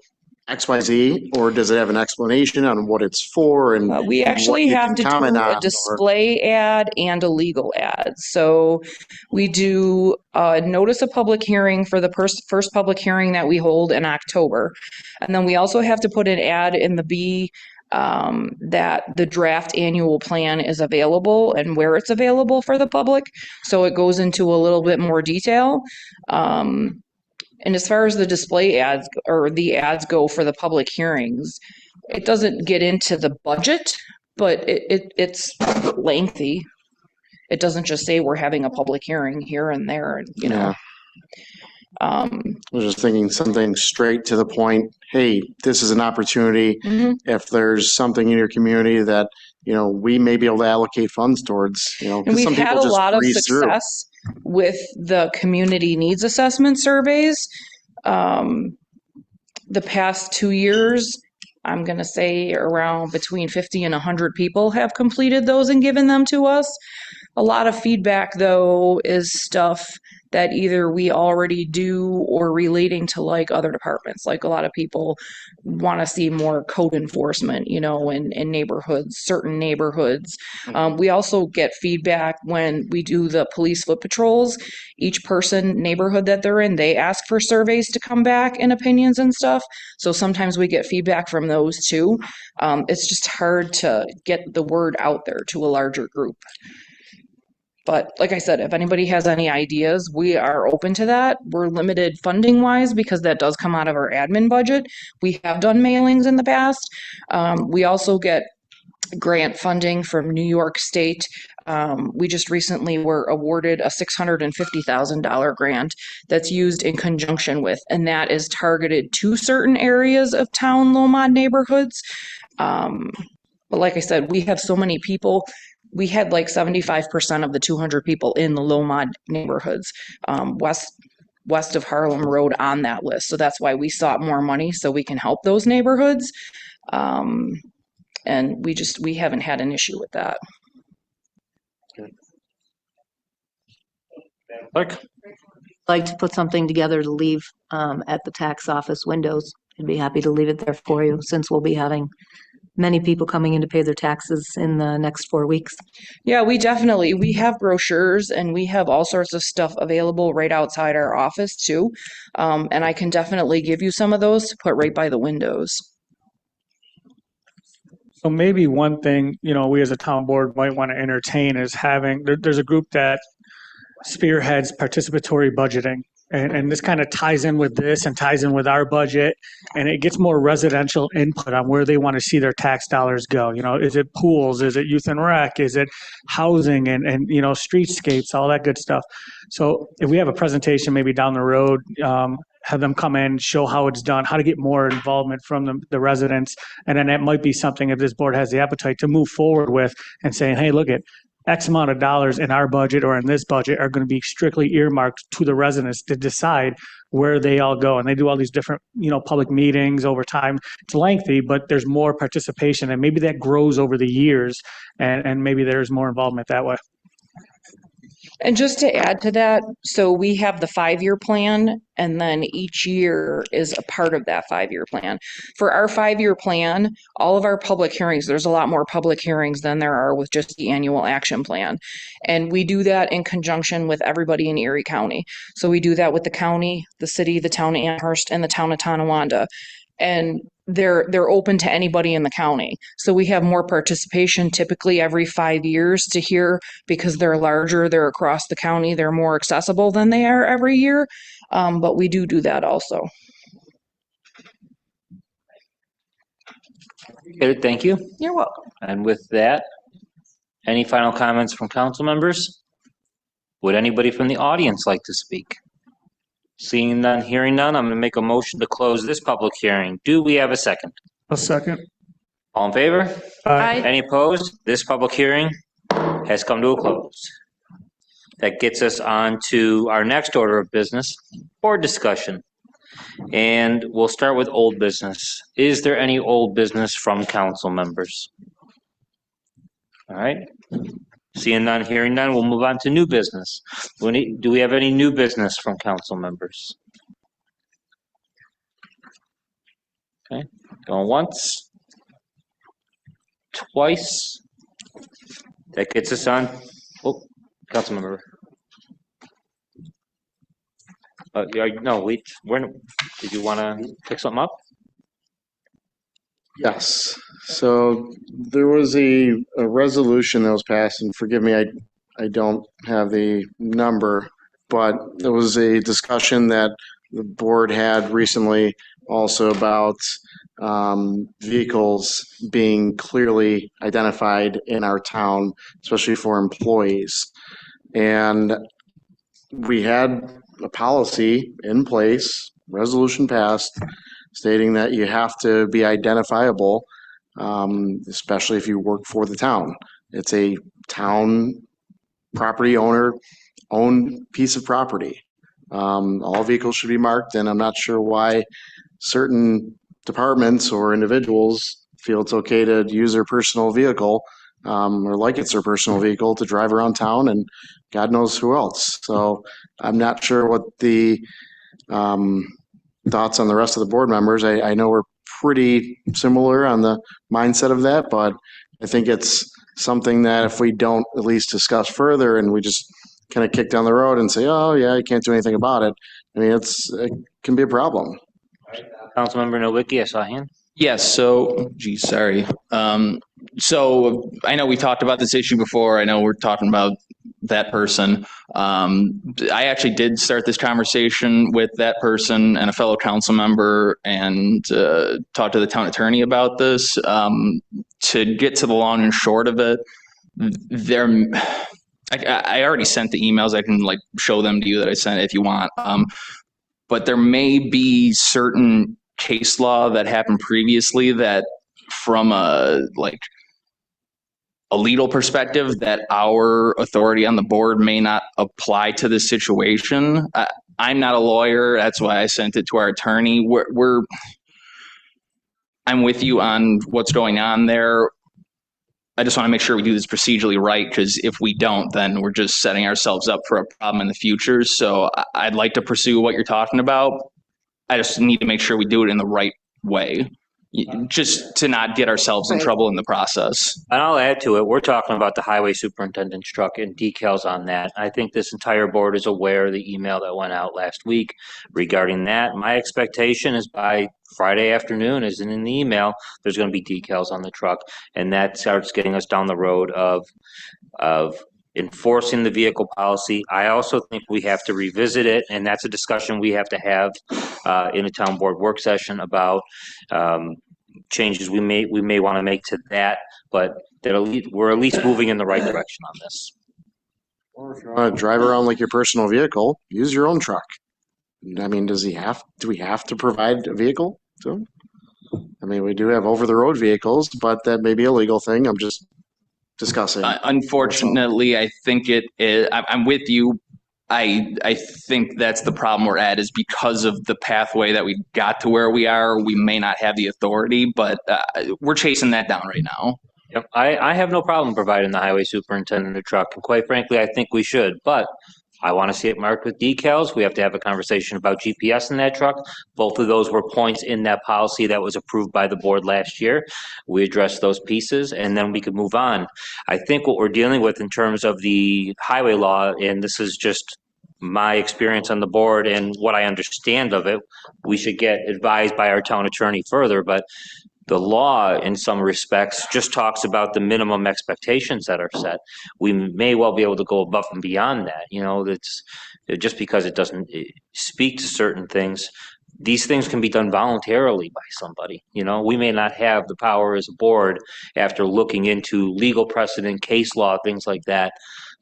XYZ, or does it have an explanation on what it's for? And we actually have to do a display ad and a legal ad. So we do notice a public hearing for the first public hearing that we hold in October. And then we also have to put an ad in the B that the draft annual plan is available and where it's available for the public. So it goes into a little bit more detail. And as far as the display ads or the ads go for the public hearings, it doesn't get into the budget, but it's lengthy. It doesn't just say we're having a public hearing here and there, I was just thinking something straight to the point. Hey, this is an opportunity. If there's something in your community that, we may be able to allocate funds towards, And we've had a lot of success with the community needs assessment surveys. The past 2 years, I'm going to say around between 50 and 100 people have completed those and given them to us. A lot of feedback, though, is stuff that either we already do or relating to like other departments. Like a lot of people want to see more code enforcement, you know, in neighborhoods, certain neighborhoods. We also get feedback when we do the police foot patrols. Each person, neighborhood that they're in, they ask for surveys to come back and opinions and stuff. So sometimes we get feedback from those too. It's just hard to get the word out there to a larger group. But like I said, if anybody has any ideas, we are open to that. We're limited funding wise because that does come out of our admin budget. We have done mailings in the past. We also get grant funding from New York State. We just recently were awarded a $650,000 grant that's used in conjunction with, and that is targeted to certain areas of town low mod neighborhoods. But like I said, we have so many people. We had like 75% of the 200 people in the low mod neighborhoods, west of Harlem Road on that list. So that's why we sought more money so we can help those neighborhoods. And we haven't had an issue with that. Clerk? Like to put something together to leave at the tax office windows. I'd be happy to leave it there for you since we'll be having many people coming in to pay their taxes in the next 4 weeks. Yeah, we have brochures and we have all sorts of stuff available right outside our office too. And I can definitely give you some of those to put right by the windows. So maybe one thing, you know, we as a town board might want to entertain is having, there's a group that spearheads participatory budgeting. And this kind of ties in with this and ties in with our budget, and it gets more residential input on where they want to see their tax dollars go. You know, is it pools? Is it youth and rec? Is it housing and you know, streetscapes, all that good stuff. So if we have a presentation maybe down the road, have them come in, show how it's done, how to get more involvement from the residents. And then that might be something if this board has the appetite to move forward with and saying, hey, look at X amount of dollars in our budget or in this budget are going to be strictly earmarked to the residents to decide where they all go. And they do all these different, you know, public meetings over time. It's lengthy, but there's more participation and maybe that grows over the years and maybe there's more involvement that way. And just to add to that, so we have the 5-year plan, and then each year is a part of that 5-year plan. For our 5-year plan, all of our public hearings, there's a lot more public hearings than there are with just the annual action plan. And we do that in conjunction with everybody in Erie County. So we do that with the county, the city, the town of Amherst, and the town of Tonawanda. And they're open to anybody in the county. So we have more participation typically every 5 years to hear because they're larger, they're across the county, they're more accessible than they are every year. But we do that also. Good, thank you. You're welcome. And with that, any final comments from council members? Would anybody from the audience like to speak? Seeing none, hearing none, I'm going to make a motion to close this public hearing. Do we have a second? A second. All in favor? Aye. Any opposed? This public hearing has come to a close. That gets us on to our next order of business, board discussion. And we'll start with old business. Is there any old business from council members? All right. Seeing none, hearing none, we'll move on to new business. Do we have any new business from council members? Okay, going once, twice. That gets us on. Oh, council member. No, wait. Did you want to pick something up? Yes. So there was a resolution that was passed, and forgive me, I don't have the number, but there was a discussion that the board had recently also about vehicles being clearly identified in our town, especially for employees. And we had a policy in place, resolution passed, stating that you have to be identifiable, especially if you work for the town. It's a town property owner owned piece of property. All vehicles should be marked, and I'm not sure why certain departments or individuals feel it's okay to use their personal vehicle or like it's their personal vehicle to drive around town and God knows who else. So I'm not sure what the thoughts on the rest of the board members. I know we're pretty similar on the mindset of that, but I think it's something that if we don't at least discuss further and we just kind of kick down the road and say, oh yeah, you can't do anything about it. I mean, it can be a problem. Councilmember Nowicki, I saw a hand. Yes, so, geez, sorry. So I know we talked about this issue before. I know we're talking about that person. I actually did start this conversation with that person and a fellow council member and talked to the town attorney about this. To get to the long and short of it, I already sent the emails. I can like show them to you that I sent if you want. But there may be certain case law that happened previously that from a legal perspective that our authority on the board may not apply to this situation. I'm not a lawyer. That's why I sent it to our attorney. I'm with you on what's going on there. I just want to make sure we do this procedurally right, because if we don't, then we're just setting ourselves up for a problem in the future. So I'd like to pursue what you're talking about. I just need to make sure we do it in the right way, just to not get ourselves in trouble in the process. And I'll add to it, we're talking about the highway superintendent's truck and decals on that. I think this entire board is aware of the email that went out last week regarding that. My expectation is by Friday afternoon, as in the email, there's going to be decals on the truck. And that starts getting us down the road of enforcing the vehicle policy. I also think we have to revisit it, and that's a discussion we have to have in a town board work session about changes we may want to make to that, but that we're at least moving in the right direction on this. Or if you want to drive around like your personal vehicle, use your own truck. I mean, do we have to provide a vehicle to him? I mean, we do have over-the-road vehicles, but that may be a legal thing. I'm just discussing. Unfortunately, I think it is. I'm with you. I think that's the problem we're at, is because of the pathway that we got to where we are, we may not have the authority, but we're chasing that down right now. Yep. I have no problem providing the highway superintendent a truck, and quite frankly, I think we should, but I want to see it marked with decals. We have to have a conversation about GPS in that truck. Both of those were points in that policy that was approved by the board last year. We addressed those pieces, and then we could move on. I think what we're dealing with in terms of the highway law, and this is just my experience on the board and what I understand of it, we should get advised by our town attorney further, but the law in some respects just talks about the minimum expectations that are set. We may well be able to go above and beyond that. You know, that's just because it doesn't speak to certain things. These things can be done voluntarily by somebody. You know, we may not have the power as a board after looking into legal precedent, case law, things like that,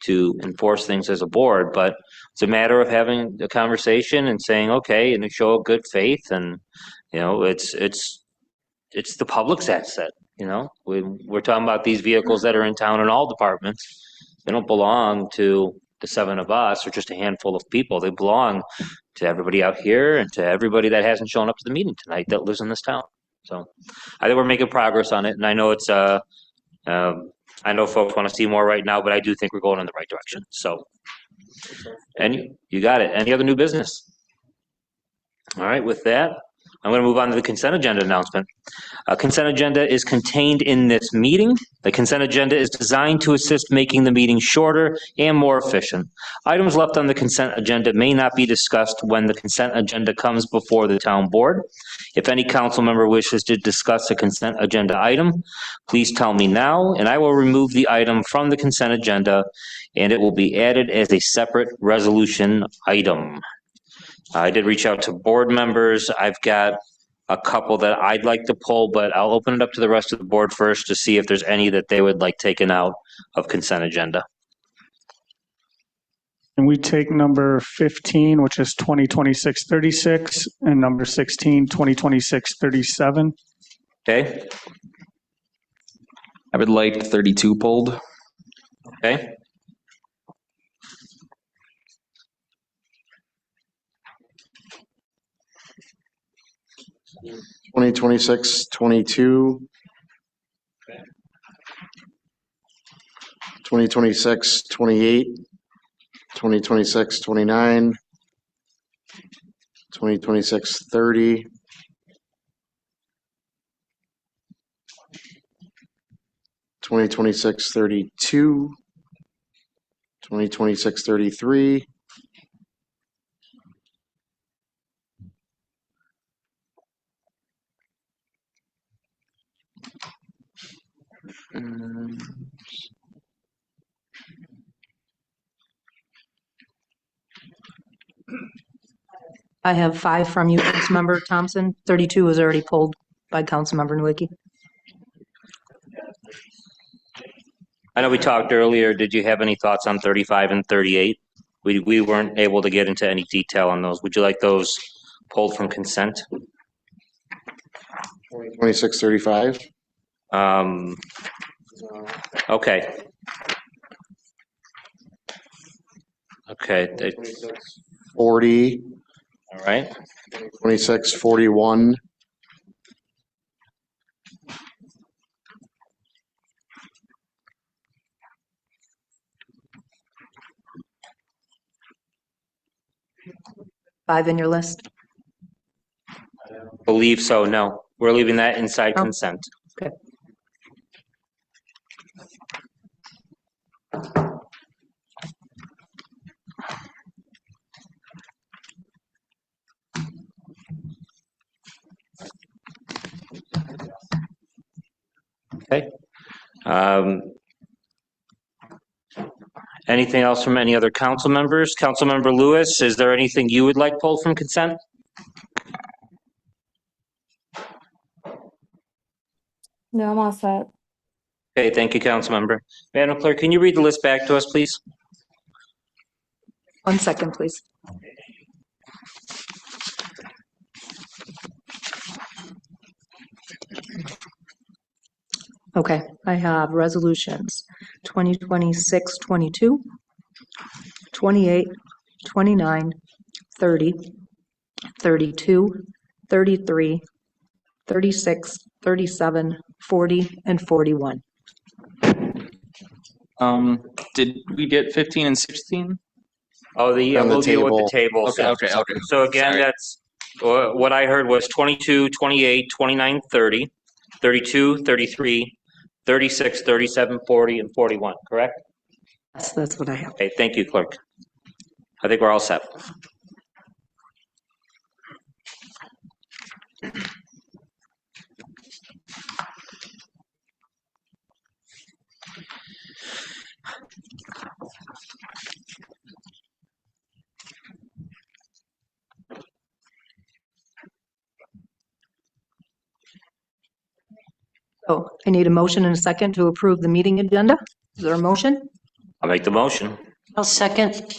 to enforce things as a board, but it's a matter of having a conversation and saying, okay, and to show a good faith, and you know, it's the public's asset. You know, we're talking about these vehicles that are in town in all departments. They don't belong to the seven of us or just a handful of people. They belong to everybody out here and to everybody that hasn't shown up to the meeting tonight that lives in this town. So I think we're making progress on it, and I know it's I know folks want to see more right now, but I do think we're going in the right direction. So, and you got it. Any other new business? All right, with that, I'm going to move on to the consent agenda announcement. Consent agenda is contained in this meeting. The consent agenda is designed to assist making the meeting shorter and more efficient. Items left on the consent agenda may not be discussed when the consent agenda comes before the town board. If any council member wishes to discuss a consent agenda item, please tell me now, and I will remove the item from the consent agenda, and it will be added as a separate resolution item. I did reach out to board members. I've got a couple that I'd like to pull, but I'll open it up to the rest of the board first to see if there's any that they would like taken out of consent agenda. And we take number 15, which is 2026-36, and number 16, 2026-37. Okay. I would like 32 pulled. Okay. Okay. 2026-22. 2026, 28, 2026, 29, 2026, 30, 2026, 32, 2026, 33, I have 5 from you, Councilmember Thompson. 32 was already pulled by Councilmember Nowicki. I know we talked earlier. Did you have any thoughts on 35 and 38? We weren't able to get into any detail on those. Would you like those pulled from consent? 26, 35. Okay. Okay. 40. All right. 26, 41. Five in your list? Believe so. No, we're leaving that inside consent. Okay. Okay. Anything else from any other council members? Councilmember Lewis, is there anything you would like pulled from consent? No, I'm all set. Okay, thank you, Councilmember. Madam Clerk, can you read the list back to us, please? 1 second, please. Okay, I have resolutions 2026-22, 28, 29, 30, 32, 33, 36, 37, 40, and 41. Did we get 15 and 16? Oh, we'll deal with the table. Okay. So again, Sorry. that's, what I heard was 22, 28, 29, 30, 32, 33, 36, 37, 40, and 41, correct? Yes, that's what I have. Okay, thank you, clerk. I think we're all set. So I need a motion and a second to approve the meeting agenda. Is there a motion? I'll make the motion. I'll second.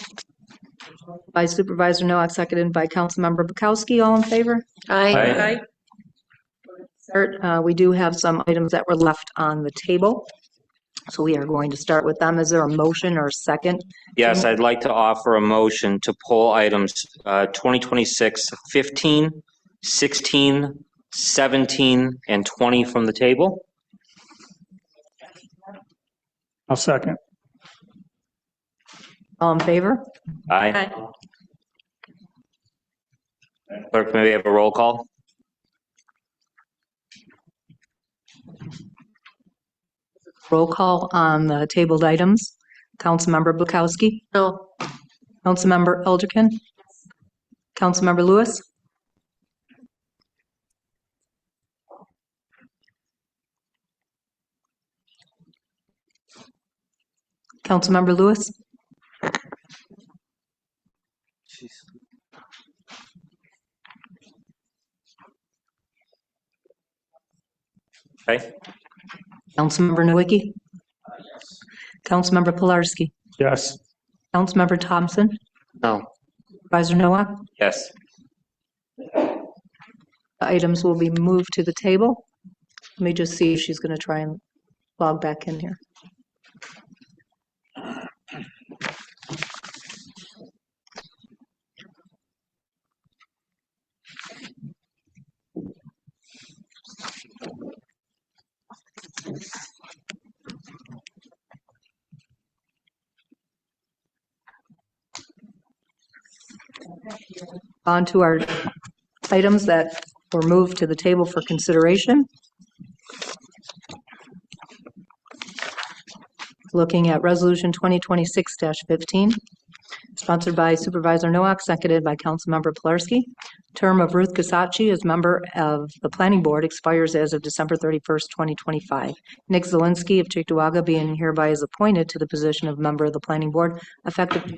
By Supervisor Nowak, seconded by Councilmember Bukowski. All in favor? Aye. We do have some items that were left on the table, so we are going to start with them. Is there a motion or a second? Yes, I'd like to offer a motion to pull items 2026, 15, 16, 17, and 20 from the table. I'll second. All in favor? Aye. Clerk, may we have a roll call? Roll call on the tabled items. Councilmember Bukowski? No. Councilmember Elderkin? Councilmember Lewis? Councilmember Lewis? Okay. Councilmember Nowicki? Councilmember Pilarski? Yes. Councilmember Thompson? No. Supervisor Nowak? Yes. The items will be moved to the table. Let me just see if she's going to try and log back in here. On to our items that were moved to the table for consideration. Looking at Resolution 2026-15, sponsored by Supervisor Nowak, seconded by Councilmember Pilarski. Term of Ruth Kasachi as member of the Planning Board expires as of December 31st, 2025. Nick Zelinski of Cheektowaga being hereby is appointed to the position of member of the Planning Board effective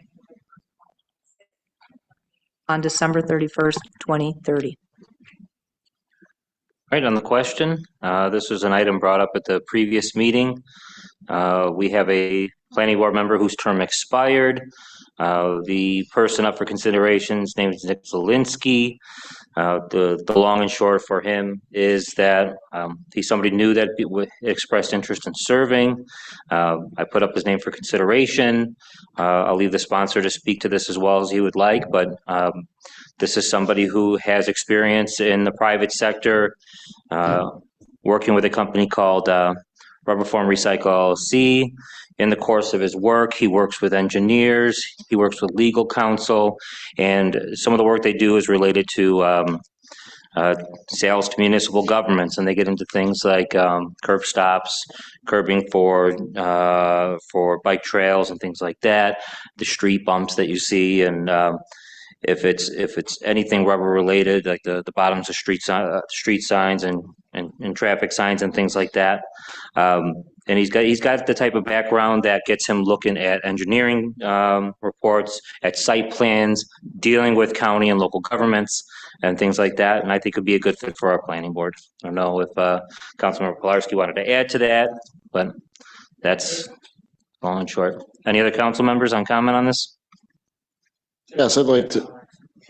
on December 31st, 2030. Right, on the question, this was an item brought up at the previous meeting. We have a planning board member whose term expired. The person up for consideration's name is Nick Zelinski. The long and short for him is that he's somebody new that expressed interest in serving. I put up his name for consideration. I'll leave the sponsor to speak to this as well as he would like, but this is somebody who has experience in the private sector, working with a company called Rubber Form Recycle LLC. In the course of his work, he works with engineers, he works with legal counsel, and some of the work they do is related to sales to municipal governments, and they get into things like curb stops, curbing for bike trails and things like that, the street bumps that you see, and if it's anything rubber related, like the bottoms of street signs and traffic signs and things like that. And he's got the type of background that gets him looking at engineering reports, at site plans, dealing with county and local governments and things like that. And I think it'd be a good fit for our planning board. I don't know if Councilmember Pilarski wanted to add to that, but that's long and short. Any other council members on comment on this? Yes, I'd like to.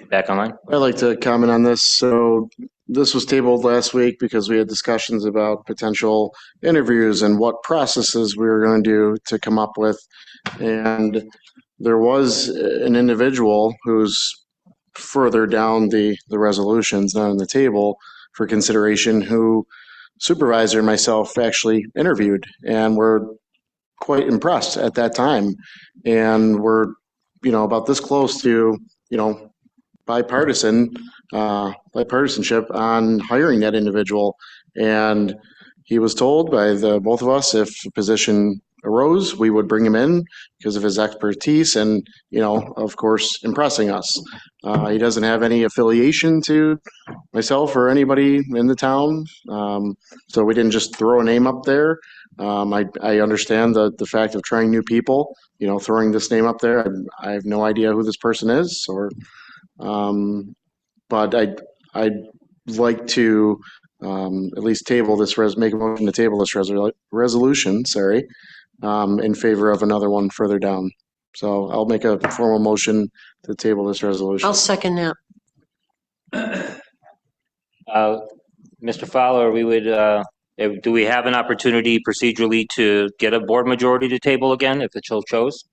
Back online? I'd like to comment on this. So this was tabled last week because we had discussions about potential interviews and what processes we were going to do to come up with. And there was an individual who's further down the resolutions, not on the table for consideration, who supervisor and myself actually interviewed and were quite impressed at that time. And we're, about this close to, bipartisanship on hiring that individual. And he was told by the both of us, if a position arose, we would bring him in because of his expertise and, of course, impressing us. He doesn't have any affiliation to myself or anybody in the town. So we didn't just throw a name up there. I understand the fact of trying new people, throwing this name up there. I have no idea who this person is, but I'd like to at least table this, make a motion to table this resolution, in favor of another one further down. So I'll make a formal motion to table this resolution. I'll second that. Mr. Fowler, we would, do we have an opportunity procedurally to get a board majority to table again if it so chose?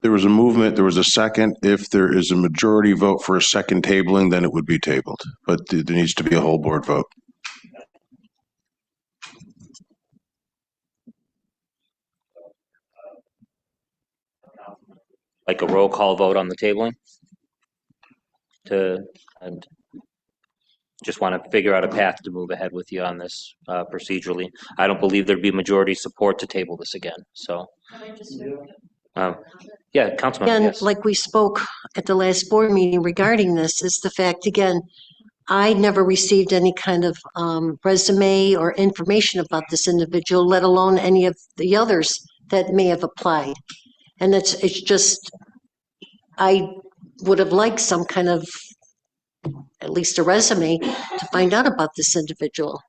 There was a movement, there was a second. If there is a majority vote for a second tabling, then it would be tabled. But there needs to be a whole board vote. Like a roll call vote on the tabling? And just want to figure out a path to move ahead with you on this procedurally. I don't believe there'd be majority support to table this again, so. Yeah, Councilman. Again, Yes. like we spoke at the last board meeting regarding this, is the fact, again, I never received any kind of resume or information about this individual, let alone any of the others that may have applied. And it's just, I would have liked some kind of, at least a resume, to find out about this individual.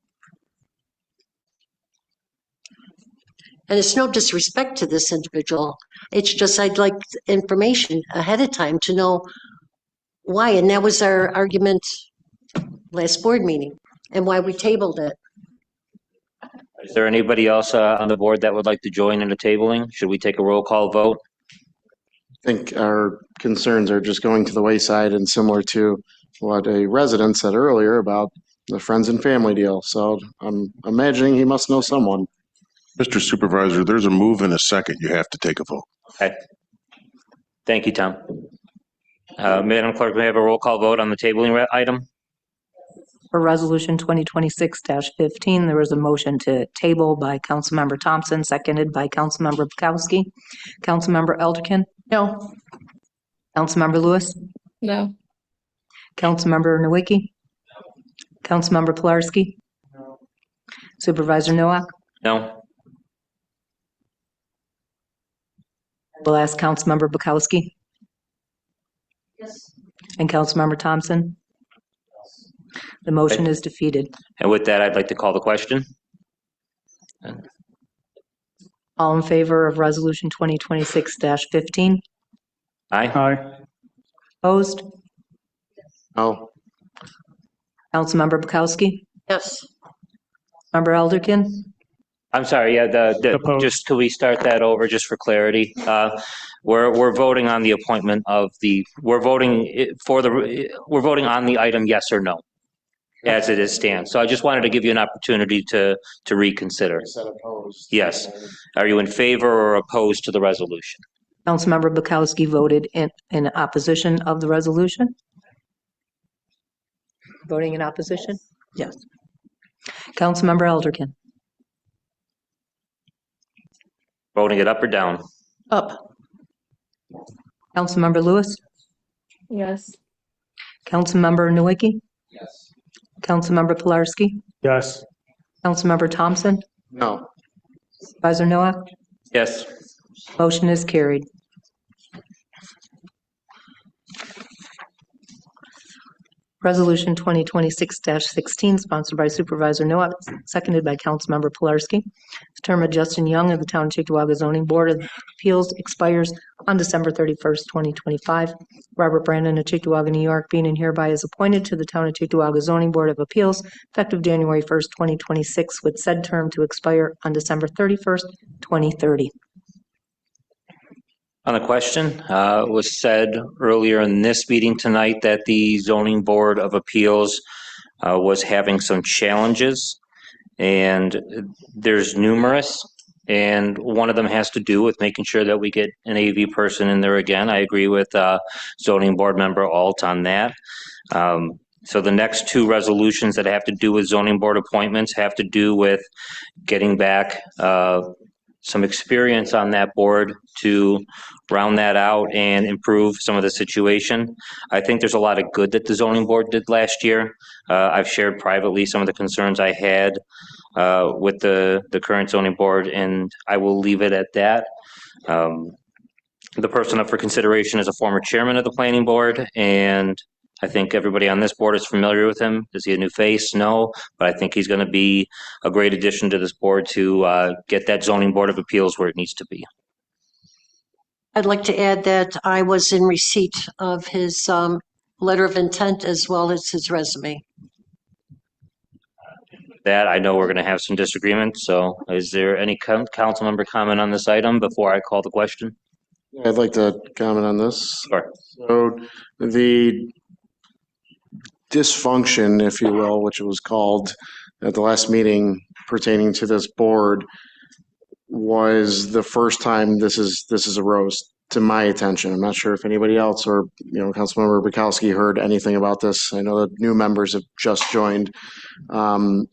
And it's no disrespect to this individual. It's just I'd like information ahead of time to know why. And that was our argument last board meeting and why we tabled it. Is there anybody else on the board that would like to join in the tabling? Should we take a roll call vote? I think our concerns are just going to the wayside and similar to what a resident said earlier about the friends and family deal. So I'm imagining he must know someone. Mr. Supervisor, there's a move and a second. You have to take a vote. Okay. Thank you, Tom. Madam Clerk, may I have a roll call vote on the tabling item? For Resolution 2026-15, there was a motion to table by Councilmember Thompson, seconded by Councilmember Bukowski. Councilmember Elderkin? No. Councilmember Lewis? No. Councilmember Nowicki? Councilmember Pilarski? Supervisor Nowak? No. We'll ask Councilmember Bukowski. Yes. And Councilmember Thompson? The motion is defeated. And with that, I'd like to call the question. All in favor of Resolution 2026-15? Aye. Aye. Opposed? No. Councilmember Bukowski? Yes. Member Elderkin? I'm sorry, yeah, just, could we start that over just for clarity? We're voting on the appointment of we're voting on the item yes or no, as it is stands. So I just wanted to give you an opportunity to reconsider. Yes. Are you in favor or opposed to the resolution? Councilmember Bukowski voted in opposition of the resolution? Voting in opposition? Yes. Councilmember Elderkin? Voting it up or down? Up. Councilmember Lewis? Yes. Councilmember Nowicki? Yes. Councilmember Pilarski? Yes. Councilmember Thompson? No. Supervisor Nowak? Yes. Motion is carried. Resolution 2026-16, sponsored by Supervisor Nowak, seconded by Councilmember Pilarski. The term of Justin Young of the Town of Cheektowaga Zoning Board of Appeals expires on December 31st, 2025. Robert Brandon of Cheektowaga, New York, being and hereby is appointed to the Town of Cheektowaga Zoning Board of Appeals effective January 1st, 2026, with said term to expire on December 31st, 2030. On the question, it was said earlier in this meeting tonight that the Zoning Board of Appeals was having some challenges, and there's numerous, and one of them has to do with making sure that we get an AV person in there again. I agree with Zoning Board Member Alt on that. So the next two resolutions that have to do with zoning board appointments have to do with getting back some experience on that board to round that out and improve some of the situation. I think there's a lot of good that the zoning board did last year. I've shared privately some of the concerns I had with the current zoning board, and I will leave it at that. The person up for consideration is a former chairman of the planning board, and I think everybody on this board is familiar with him. Is he a new face? No, but I think he's going to be a great addition to this board to get that zoning board of appeals where it needs to be. I'd like to add that I was in receipt of his letter of intent as well as his resume. That I know we're going to have some disagreement. So is there any council member comment on this item before I call the question? I'd like to comment on this. Sure. So the dysfunction, if you will, which it was called at the last meeting pertaining to this board, was the first time this is arose to my attention. I'm not sure if anybody else or Councilmember Bukowski heard anything about this. I know that new members have just joined, and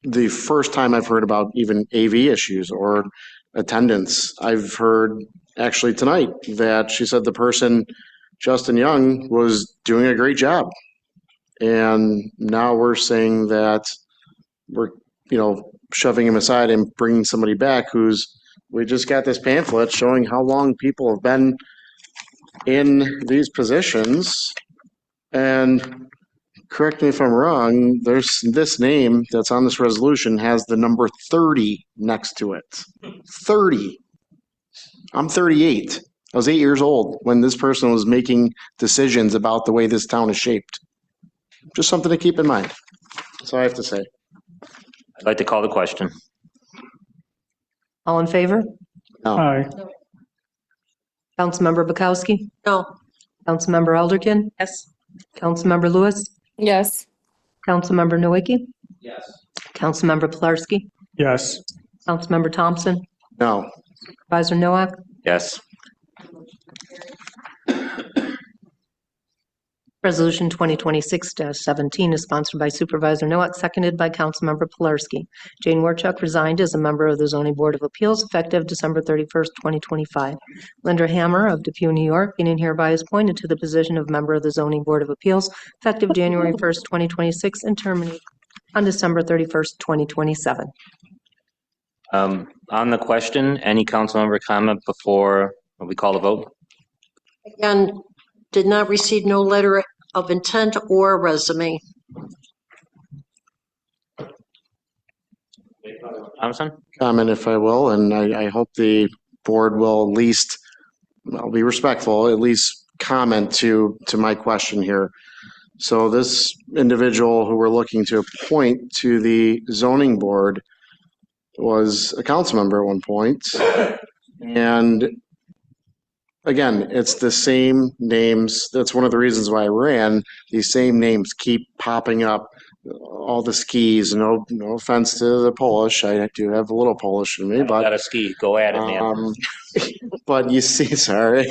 the first time I've heard about even AV issues or attendance. I've heard actually tonight that she said the person, Justin Young, was doing a great job. And now we're saying that we're, shoving him aside and bringing somebody back we just got this pamphlet showing how long people have been in these positions. And correct me if I'm wrong, there's this name that's on this resolution has the number 30 next to it. 30. I'm 38. I was 8 years old when this person was making decisions about the way this town is shaped. Just something to keep in mind. That's all I have to say. I'd like to call the question. All in favor? No. Aye. Councilmember Bukowski? No. Councilmember Elderkin? Yes. Councilmember Lewis? Yes. Councilmember Nowicki? Yes. Councilmember Pilarski? Yes. Councilmember Thompson? No. Supervisor Nowak? Yes. Resolution 2026-17 is sponsored by Supervisor Noack, seconded by Councilmember Pilarski. Jane Warchuck resigned as a member of the Zoning Board of Appeals effective December 31st, 2025. Linda Hammer of Depew, New York, being hereby is appointed to the position of member of the Zoning Board of Appeals effective January 1st, 2026, and terminate on December 31st, 2027. On the question, any council member comment before we call the vote? Again, did not receive no letter of intent or resume. Thompson? Comment if I will, and I hope the board will at least, I'll be respectful, at least comment to my question here. So this individual who we're looking to appoint to the zoning board was a council member at one point. And again, it's the same names. That's one of the reasons why I ran. These same names keep popping up. All the skis. No offense to the Polish. I do have a little Polish in me, but Got a ski. Go at it, man. but you see, sorry,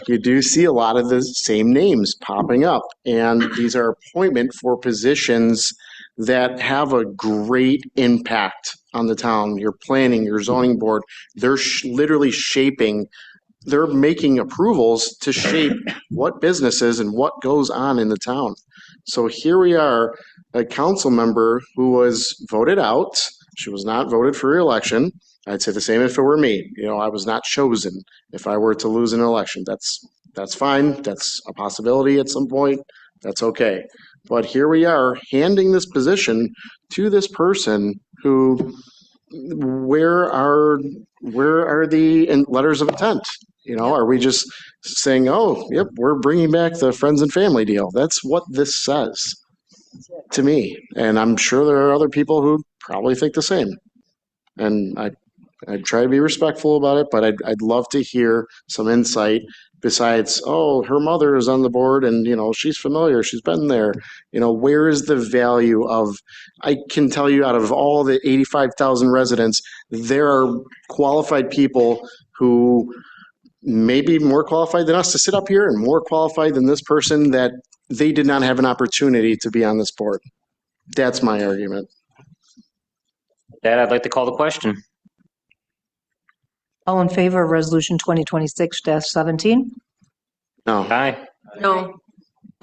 you do see a lot of the same names popping up, and these are appointment for positions that have a great impact on the town. Your planning, your zoning board, they're literally shaping. They're making approvals to shape what businesses and what goes on in the town. So here we are, a council member who was voted out. She was not voted for re-election. I'd say the same if it were me. I was not chosen if I were to lose an election. That's fine. That's a possibility at some point. That's okay. But here we are handing this position to this person who, where are the letters of intent? Are we just saying, oh, yep, we're bringing back the friends and family deal? That's what this says to me. And I'm sure there are other people who probably think the same. And I try to be respectful about it, but I'd love to hear some insight besides, oh, her mother is on the board and, she's familiar, she's been there. Where is the value of, I can tell you out of all the 85,000 residents, there are qualified people who may be more qualified than us to sit up here and more qualified than this person that they did not have an opportunity to be on this board. That's my argument. Dad, I'd like to call the question. All in favor of Resolution 2026-17? No. Aye. No.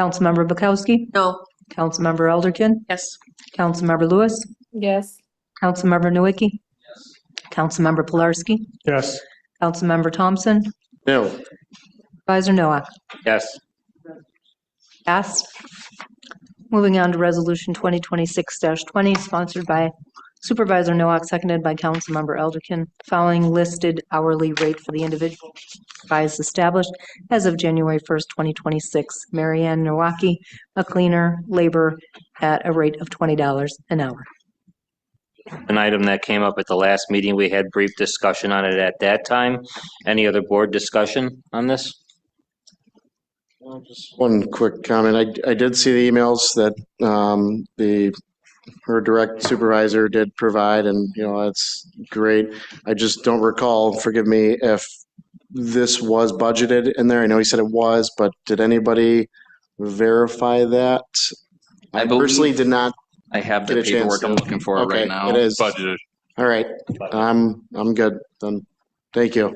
Councilmember Bukowski? No. Councilmember Elderkin? Yes. Councilmember Lewis? Yes. Councilmember Nowicki? Yes. Councilmember Pilarski? Yes. Councilmember Thompson? No. Supervisor Noack? Yes. Passed. Moving on to Resolution 2026-20, sponsored by Supervisor Noack, seconded by Councilmember Elderkin. Following listed hourly rate for the individual is established as of January 1st, 2026. Marianne Nowacki, a cleaner, labor at a rate of $20 an hour. An item that came up at the last meeting. We had brief discussion on it at that time. Any other board discussion on this? Just one quick comment. I did see the emails that her direct supervisor did provide, and that's great. I just don't recall, forgive me, if this was budgeted in there. I know he said it was, but did anybody verify that? I personally did not. I have the paperwork I'm looking for right now. It is budgeted. All right, I'm good then. Thank you.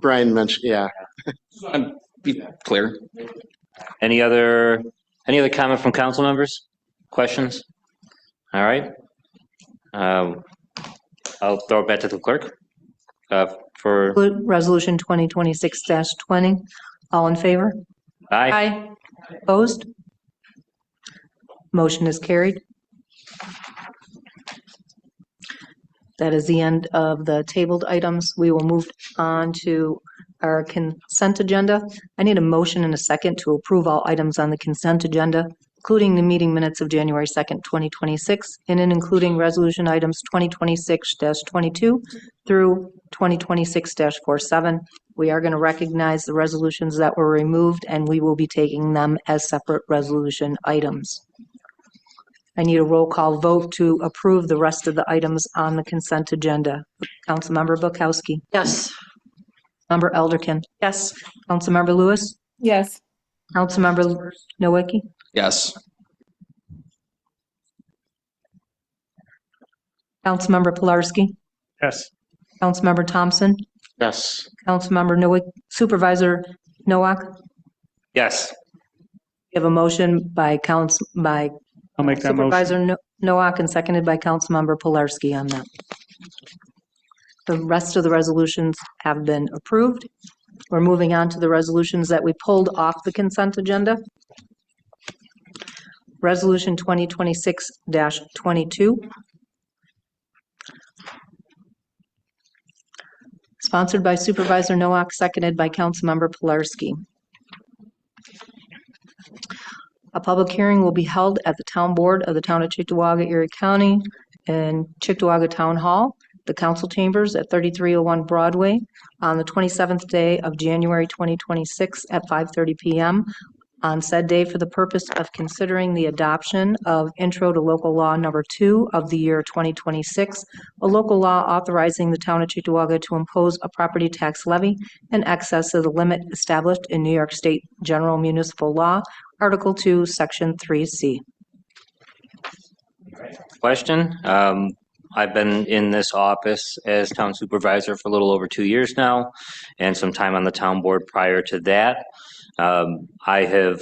Brian mentioned, yeah. Be clear. Any other comment from council members? Questions? All right. I'll throw it back to the clerk for Resolution 2026-20. All in favor? Aye. Opposed? Motion is carried. That is the end of the tabled items. We will move on to our consent agenda. I need a motion and a second to approve all items on the consent agenda, including the meeting minutes of January 2nd, 2026, and in including resolution items 2026-22 through 2026-47. We are going to recognize the resolutions that were removed, and we will be taking them as separate resolution items. I need a roll call vote to approve the rest of the items on the consent agenda. Councilmember Bukowski? Yes. Member Elderkin. Yes. Councilmember Lewis. Yes. Councilmember Nowicki. Yes. Councilmember Pilarski. Yes. Councilmember Thompson. Yes. Councilmember Nowicki. Supervisor Nowak. Yes. We have a motion by I'll make that motion. Supervisor Nowak and seconded by Councilmember Pilarski on that. The rest of the resolutions have been approved. We're moving on to the resolutions that we pulled off the consent agenda. Resolution 2026-22. Sponsored by Supervisor Nowak, seconded by Councilmember Pilarski. A public hearing will be held at the Town Board of the Town of Cheektowaga, Erie County in Cheektowaga Town Hall, the council chambers at 3301 Broadway on the 27th day of January 2026 at 5:30 PM. On said day for the purpose of considering the adoption of Intro to Local Law Number 2 of the year 2026, a local law authorizing the Town of Cheektowaga to impose a property tax levy in excess of the limit established in New York State General Municipal Law, Article 2, Section 3C. Question. I've been in this office as town supervisor for a little over 2 years now, and some time on the town board prior to that. I have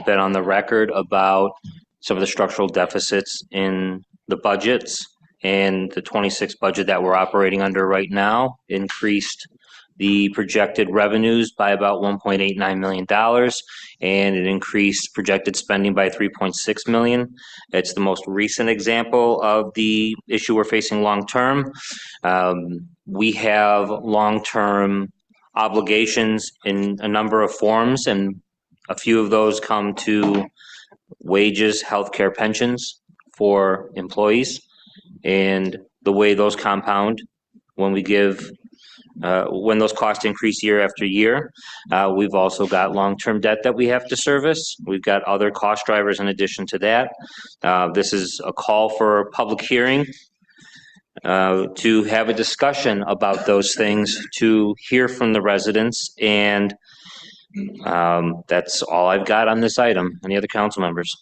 been on the record about some of the structural deficits in the budgets, and the 26 budget that we're operating under right now increased the projected revenues by about $1.89 million, and it increased projected spending by $3.6 million. It's the most recent example of the issue we're facing long-term. We have long-term obligations in a number of forms, and a few of those come to wages, healthcare, pensions for employees, and the way those compound when we give when those costs increase year after year. We've also got long-term debt that we have to service. We've got other cost drivers in addition to that. This is a call for a public hearing to have a discussion about those things, to hear from the residents, and that's all I've got on this item. Any other council members?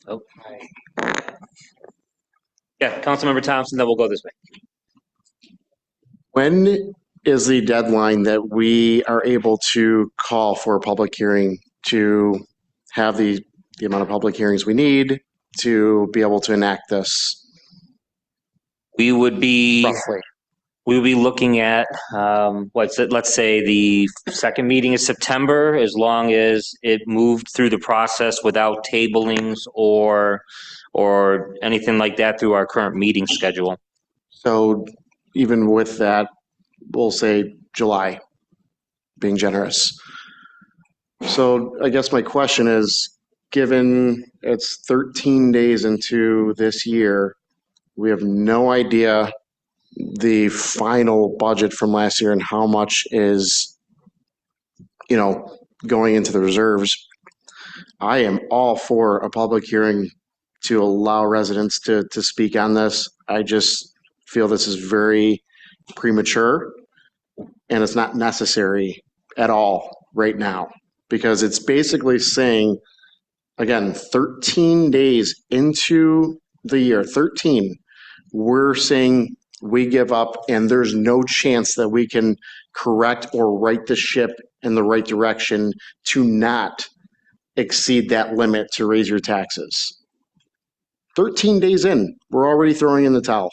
Oh. Yeah, Councilmember Thompson, then we'll go this way. When is the deadline that we are able to call for a public hearing to have the amount of public hearings we need to be able to enact this? We would be roughly. We would be looking at let's say the second meeting is September, as long as it moved through the process without tablings or anything like that through our current meeting schedule. So even with that, we'll say July, being generous. So I guess my question is, given it's 13 days into this year, we have no idea the final budget from last year and how much is, going into the reserves. I am all for a public hearing to allow residents to speak on this. I just feel this is very premature and it's not necessary at all right now, because it's basically saying, again, 13 days into the year, 13, we're saying we give up and there's no chance that we can correct or right the ship in the right direction to not exceed that limit to raise your taxes. 13 days in, we're already throwing in the towel.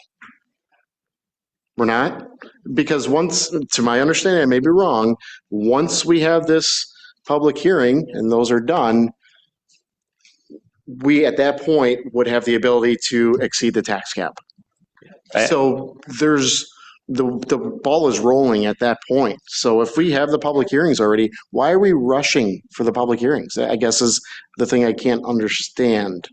We're not? Because once, to my understanding, I may be wrong, once we have this public hearing and those are done, we at that point would have the ability to exceed the tax cap. So there's the ball is rolling at that point. So if we have the public hearings already, why are we rushing for the public hearings? I guess is the thing I can't understand.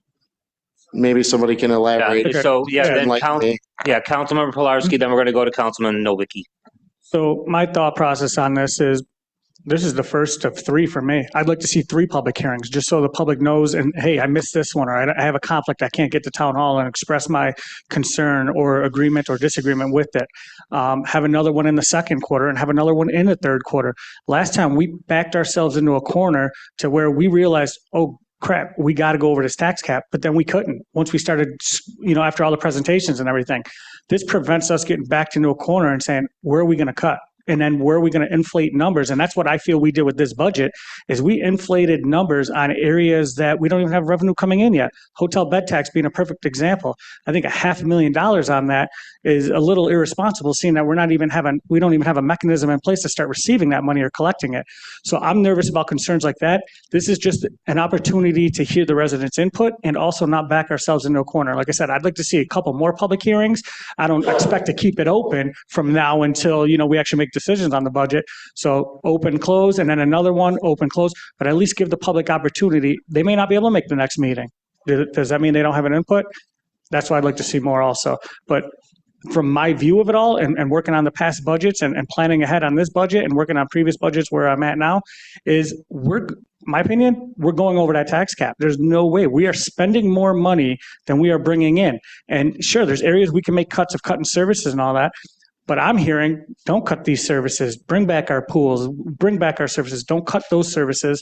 Maybe somebody can elaborate. Councilmember Pilarski, then we're going to go to Councilman Nowicki. So my thought process on this is This is the first of three for me. I'd like to see three public hearings, just so the public knows, and hey, I missed this one, or I have a conflict, I can't get to town hall and express my concern or agreement or disagreement with it. Have another one in the second quarter and have another one in the third quarter. Last time, we backed ourselves into a corner to where we realized, oh, crap, we got to go over this tax cap, but then we couldn't once we started, after all the presentations and everything. This prevents us getting backed into a corner and saying, where are we going to cut? And then where are we going to inflate numbers? And that's what I feel we did with this budget, is we inflated numbers on areas that we don't even have revenue coming in yet. Hotel bed tax being a perfect example. I think $500,000 on that is a little irresponsible, seeing that we don't even have a mechanism in place to start receiving that money or collecting it. So I'm nervous about concerns like that. This is just an opportunity to hear the residents' input and also not back ourselves into a corner. Like I said, I'd like to see a couple more public hearings. I don't expect to keep it open from now until, we actually make decisions on the budget. So open, close, and then another one, open, close, but at least give the public opportunity. They may not be able to make the next meeting. Does that mean they don't have an input? That's why I'd like to see more also. But from my view of it all and working on the past budgets and planning ahead on this budget and working on previous budgets where I'm at now, is my opinion, we're going over that tax cap. There's no way. We are spending more money than we are bringing in. And sure, there's areas we can make cuts of cutting services and all that. But I'm hearing, don't cut these services, bring back our pools, bring back our services, don't cut those services.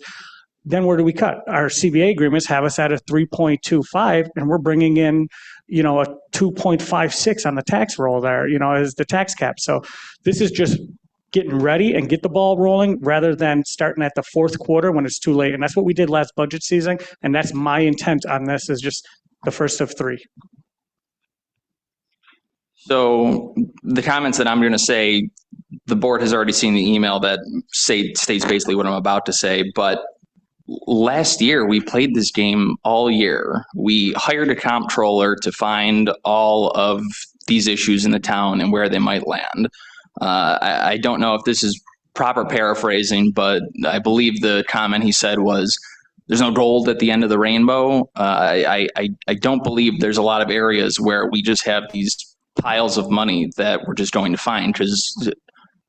Then where do we cut? Our CBA agreements have us at a 3.25, and we're bringing in, a 2.56 on the tax roll there, as the tax cap. So this is just getting ready and get the ball rolling rather than starting at the fourth quarter when it's too late. And that's what we did last budget season. And that's my intent on this, is just the first of three. So the comments that I'm going to say, the board has already seen the email that states basically what I'm about to say, but last year we played this game all year. We hired a comptroller to find all of these issues in the town and where they might land. I don't know if this is proper paraphrasing, but I believe the comment he said was, there's no gold at the end of the rainbow. I don't believe there's a lot of areas where we just have these piles of money that we're just going to find, because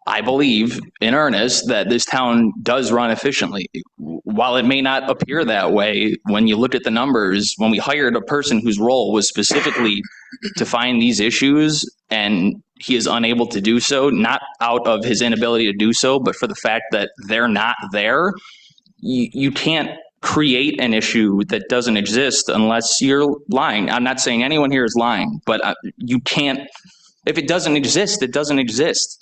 I believe in earnest that this town does run efficiently. While it may not appear that way, when you look at the numbers, when we hired a person whose role was specifically to find these issues and he is unable to do so, not out of his inability to do so, but for the fact that they're not there, you can't create an issue that doesn't exist unless you're lying. I'm not saying anyone here is lying, but you can't, if it doesn't exist, it doesn't exist.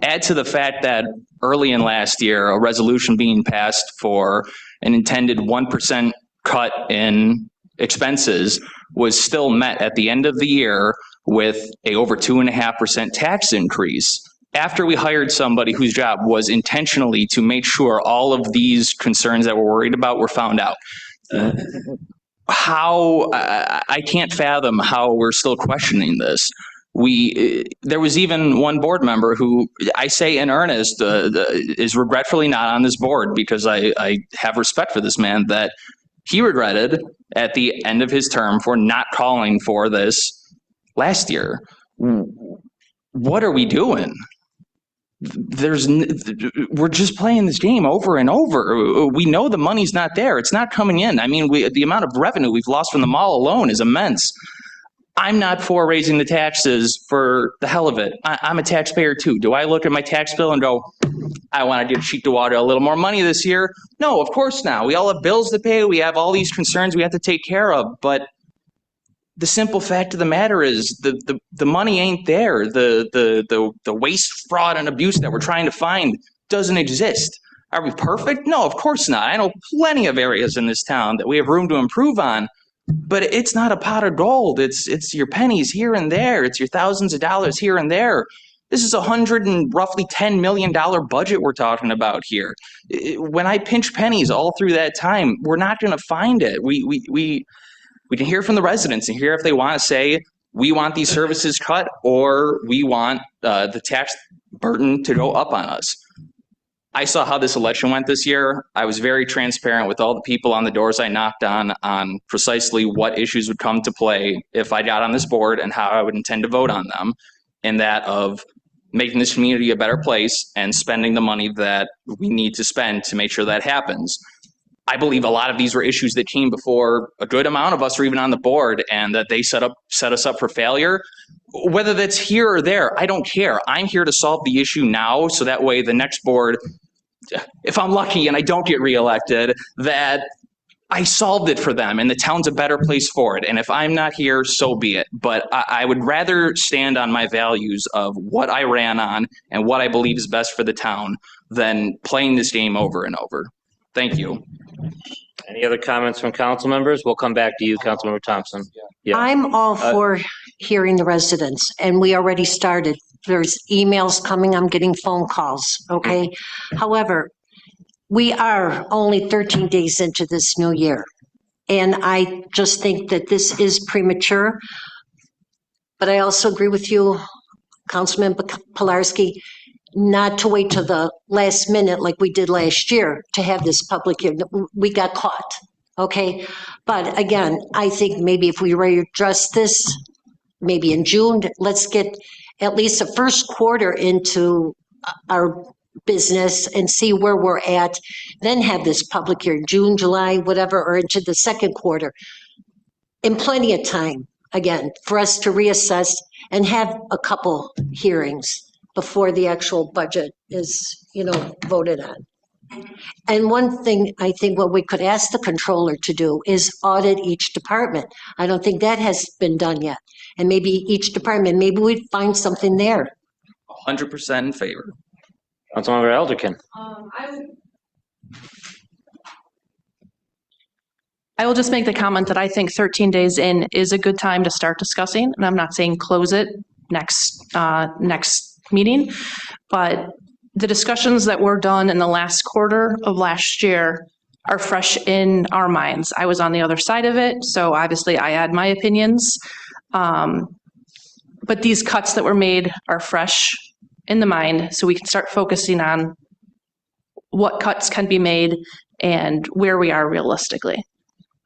Add to the fact that early in last year, a resolution being passed for an intended 1% cut in expenses was still met at the end of the year with a over 2.5% tax increase, after we hired somebody whose job was intentionally to make sure all of these concerns that we're worried about were found out. I can't fathom how we're still questioning this. There was even one board member who, I say in earnest, is regretfully not on this board, because I have respect for this man, that he regretted at the end of his term for not calling for this last year. What are we doing? We're just playing this game over and over. We know the money's not there. It's not coming in. I mean, the amount of revenue we've lost from the mall alone is immense. I'm not for raising the taxes for the hell of it. I'm a taxpayer too. Do I look at my tax bill and go, I want to give Cheektowaga a little more money this year? No, of course not. We all have bills to pay. We have all these concerns we have to take care of. But the simple fact of the matter is the money ain't there. The waste, fraud, and abuse that we're trying to find doesn't exist. Are we perfect? No, of course not. I know plenty of areas in this town that we have room to improve on, but it's not a pot of gold. It's your pennies here and there. It's your thousands of dollars here and there. This is roughly $10 million budget we're talking about here. When I pinch pennies all through that time, we're not going to find it. We can hear from the residents and hear if they want to say, we want these services cut, or we want the tax burden to go up on us. I saw how this election went this year. I was very transparent with all the people on the doors I knocked on precisely what issues would come to play if I got on this board and how I would intend to vote on them. And that of, making this community a better place and spending the money that we need to spend to make sure that happens. I believe a lot of these were issues that came before a good amount of us were even on the board, and that they set us up for failure. Whether that's here or there, I don't care. I'm here to solve the issue now, so that way the next board, if I'm lucky and I don't get reelected, that I solved it for them and the town's a better place for it. And if I'm not here, so be it. But I would rather stand on my values of what I ran on and what I believe is best for the town than playing this game over and over. Thank you. Any other comments from council members? We'll come back to you, Councilmember Thompson. Yeah. I'm all for hearing the residents, and we already started. There's emails coming, I'm getting phone calls, okay? However, we are only 13 days into this new year, and I just think that this is premature. But I also agree with you, Councilman Pilarski, not to wait till the last minute like we did last year to have this public hearing. We got caught, okay? But again, I think maybe if we readdress this, maybe in June, let's get at least the first quarter into our business and see where we're at, then have this public hearing, June, July, whatever, or into the second quarter. In plenty of time, again, for us to reassess and have a couple hearings before the actual budget is, voted on. And one thing I think what we could ask the controller to do is audit each department. I don't think that has been done yet. And maybe each department, maybe we'd find something there. 100% in favor. Councilmember Elderkin. I will just make the comment that I think 13 days in is a good time to start discussing, and I'm not saying close it next meeting, but the discussions that were done in the last quarter of last year are fresh in our minds. I was on the other side of it, so obviously I had my opinions. But these cuts that were made are fresh in the mind, so we can start focusing on what cuts can be made and where we are realistically.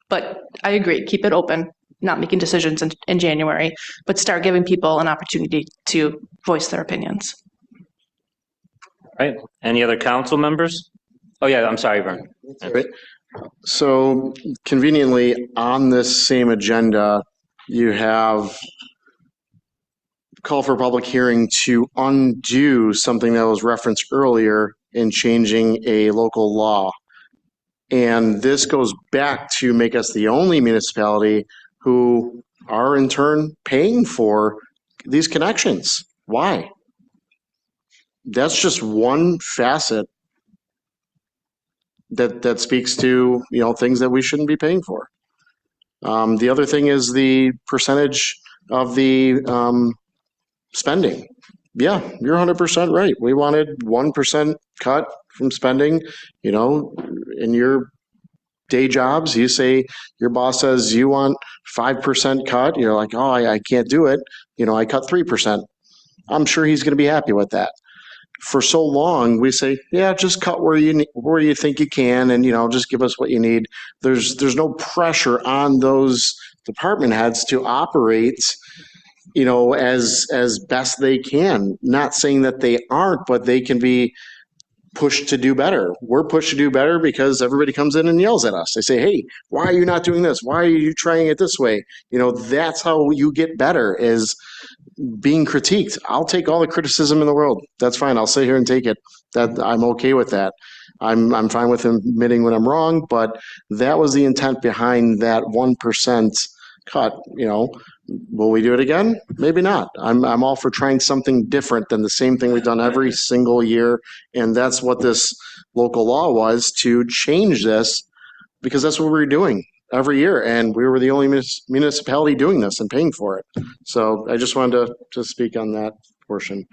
But I agree, keep it open, not making decisions in January, but start giving people an opportunity to voice their opinions. All right. Any other council members? Oh, yeah, I'm sorry, Vern. So conveniently, on this same agenda, you have call for a public hearing to undo something that was referenced earlier in changing a local law. And this goes back to make us the only municipality who are in turn paying for these connections. Why? That's just one facet that speaks to, things that we shouldn't be paying for. The other thing is the percentage of the spending. Yeah, you're 100% right. We wanted 1% cut from spending. In your day jobs, you say your boss says you want 5% cut. You're like, oh, I can't do it. I cut 3%. I'm sure he's going to be happy with that. For so long, we say, yeah, just cut where you think you can, and just give us what you need. There's no pressure on those department heads to operate, as best they can. Not saying that they aren't, but they can be pushed to do better. We're pushed to do better because everybody comes in and yells at us. They say, hey, why are you not doing this? Why are you trying it this way? That's how you get better, is being critiqued. I'll take all the criticism in the world. That's fine. I'll sit here and take it. That I'm okay with that. I'm fine with admitting when I'm wrong, but that was the intent behind that 1% cut. Will we do it again? Maybe not. I'm all for trying something different than the same thing we've done every single year. And that's what this local law was, to change this, because that's what we were doing every year. And we were the only municipality doing this and paying for it. So I just wanted to speak on that portion.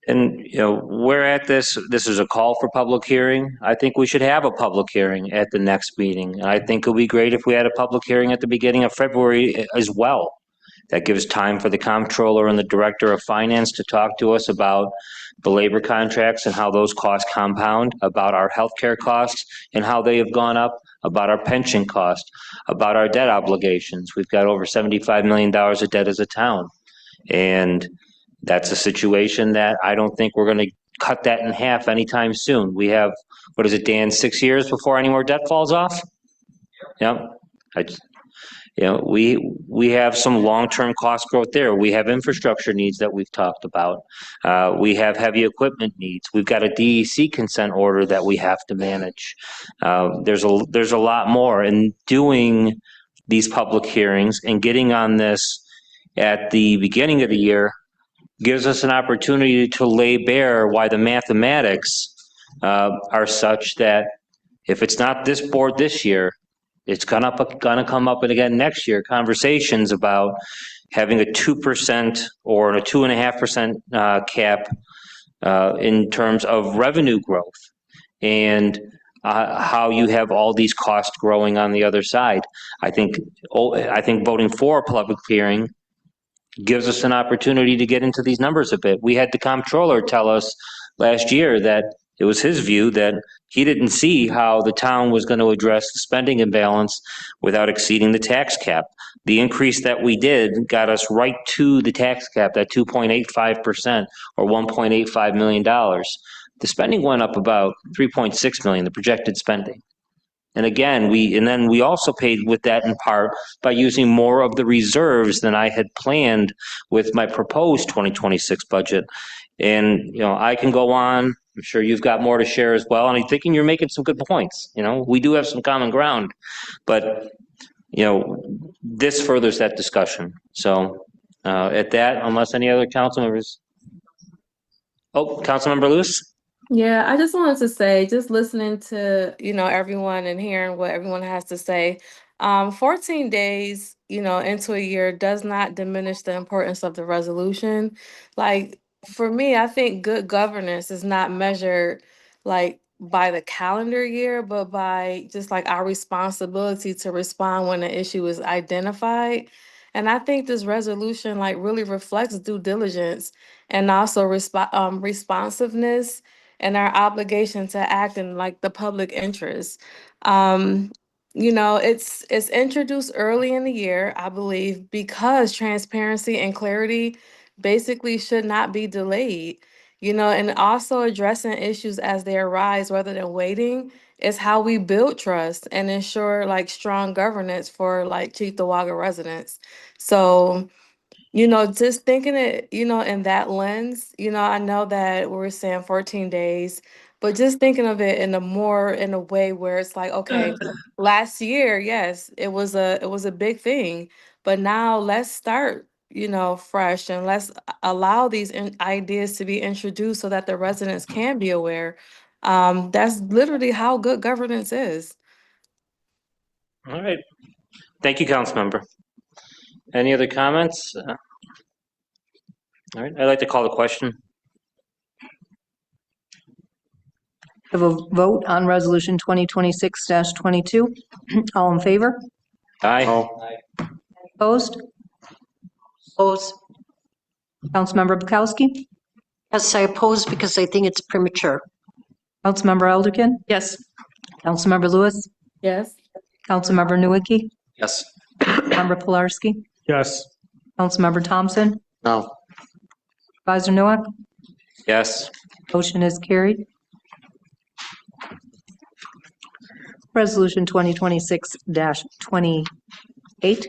And, we're at this is a call for public hearing. I think we should have a public hearing at the next meeting. I think it would be great if we had a public hearing at the beginning of February as well. That gives time for the comptroller and the director of finance to talk to us about the labor contracts and how those costs compound, about our healthcare costs and how they have gone up, about our pension cost, about our debt obligations. We've got over $75 million of debt as a town. And That's a situation that I don't think we're going to cut that in half anytime soon. We have, what is it, Dan, 6 years before any more debt falls off? Yep. We have some long-term cost growth there. We have infrastructure needs that we've talked about. We have heavy equipment needs. We've got a DEC consent order that we have to manage. There's a lot more, and doing these public hearings and getting on this at the beginning of the year gives us an opportunity to lay bare why the mathematics are such that if it's not this board this year, it's gonna come up again next year. Conversations about having a 2% or a 2.5% cap in terms of revenue growth, and how you have all these costs growing on the other side. I think voting for a public hearing gives us an opportunity to get into these numbers a bit. We had the comptroller tell us last year that it was his view that he didn't see how the town was going to address the spending imbalance without exceeding the tax cap. The increase that we did got us right to the tax cap, that 2.85% or $1.85 million. The spending went up about 3.6 million, the projected spending. And again, we also paid with that in part by using more of the reserves than I had planned with my proposed 2026 budget. And, I can go on. I'm sure you've got more to share as well. And I'm thinking you're making some good points. We do have some common ground, but, this furthers that discussion. So at that, unless any other council members. Oh, Councilmember Lewis? Yeah, I just wanted to say, just listening to, everyone and hearing what everyone has to say, 14 days, into a year does not diminish the importance of the resolution. Like, for me, I think good governance is not measured like by the calendar year, but by just like our responsibility to respond when an issue is identified. And I think this resolution like really reflects due diligence and also responsiveness and our obligation to act in like the public interest. It's introduced early in the year, I believe, because transparency and clarity basically should not be delayed. And also addressing issues as they arise rather than waiting is how we build trust and ensure like strong governance for like Cheektowaga residents. So just thinking it, in that lens, I know that we're saying 14 days, but just thinking of it in a way where it's like, okay, last year, yes, it was a big thing, but now let's start, fresh, and let's allow these ideas to be introduced so that the residents can be aware. That's literally how good governance is. All right. Thank you, Councilmember. Any other comments? All right, I'd like to call the question. Have a vote on Resolution 2026-22. All in favor? Aye. Opposed? Oppose. Councilmember Bukowski? Yes, I oppose because I think it's premature. Councilmember Elderkin? Yes. Councilmember Lewis? Yes. Councilmember Newicki? Yes. Member Pilarski? Yes. Councilmember Thompson? No. Supervisor Nowak? Yes. Motion is carried. Resolution 2026-28.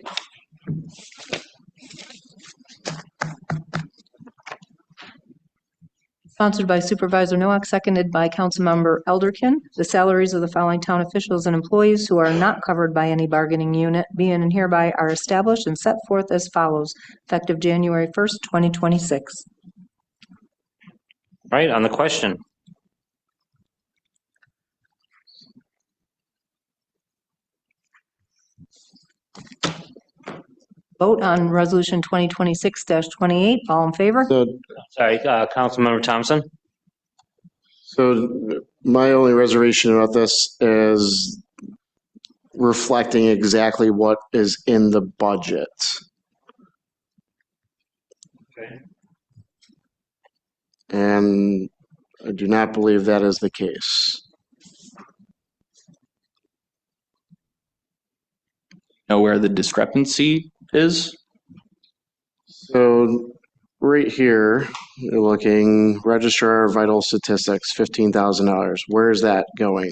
Sponsored by Supervisor Nowak, seconded by Councilmember Elderkin. The salaries of the following town officials and employees who are not covered by any bargaining unit be and hereby are established and set forth as follows, effective January 1st, 2026. All right, on the question. Vote on Resolution 2026-28. All in favor? Sorry, Councilmember Thompson? So my only reservation about this is reflecting exactly what is in the budget. Okay. And I do not believe that is the case. Know where the discrepancy is? So right here, you're looking registrar vital statistics, $15,000. Where is that going?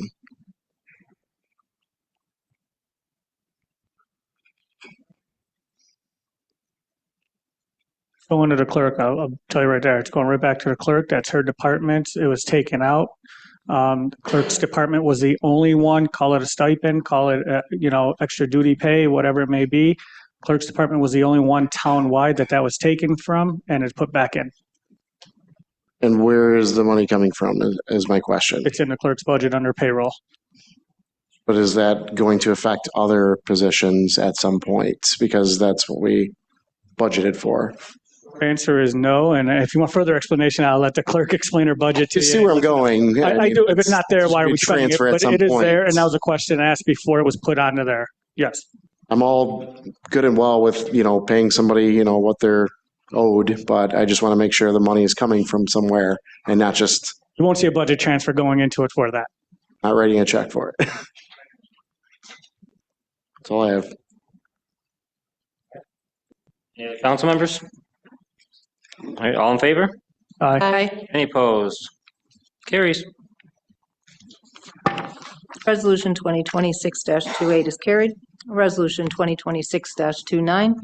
Going to the clerk, I'll tell you right there, it's going right back to the clerk. That's her department. It was taken out. Clerk's department was the only one, call it a stipend, call it, extra duty pay, whatever it may be. Clerk's department was the only one town-wide that was taken from and is put back in. And where is the money coming from is my question. It's in the clerk's budget under payroll. But is that going to affect other positions at some point? Because that's what we budgeted for. Answer is no, and if you want further explanation, I'll let the clerk explain her budget to You you. see where I'm going? I do. If it's not there, why are we spending it? Transfer at But some it is point. there, and that was a question asked before it was put onto there. Yes. I'm all good and well with, paying somebody, what they're owed, but I just want to make sure the money is coming from somewhere and not just You won't see a budget transfer going into it for that. not writing a check for it. That's all I have. Any other council members? All right, all in favor? Aye. Any opposed? Carries. Resolution 2026-28 is carried. Resolution 2026-29,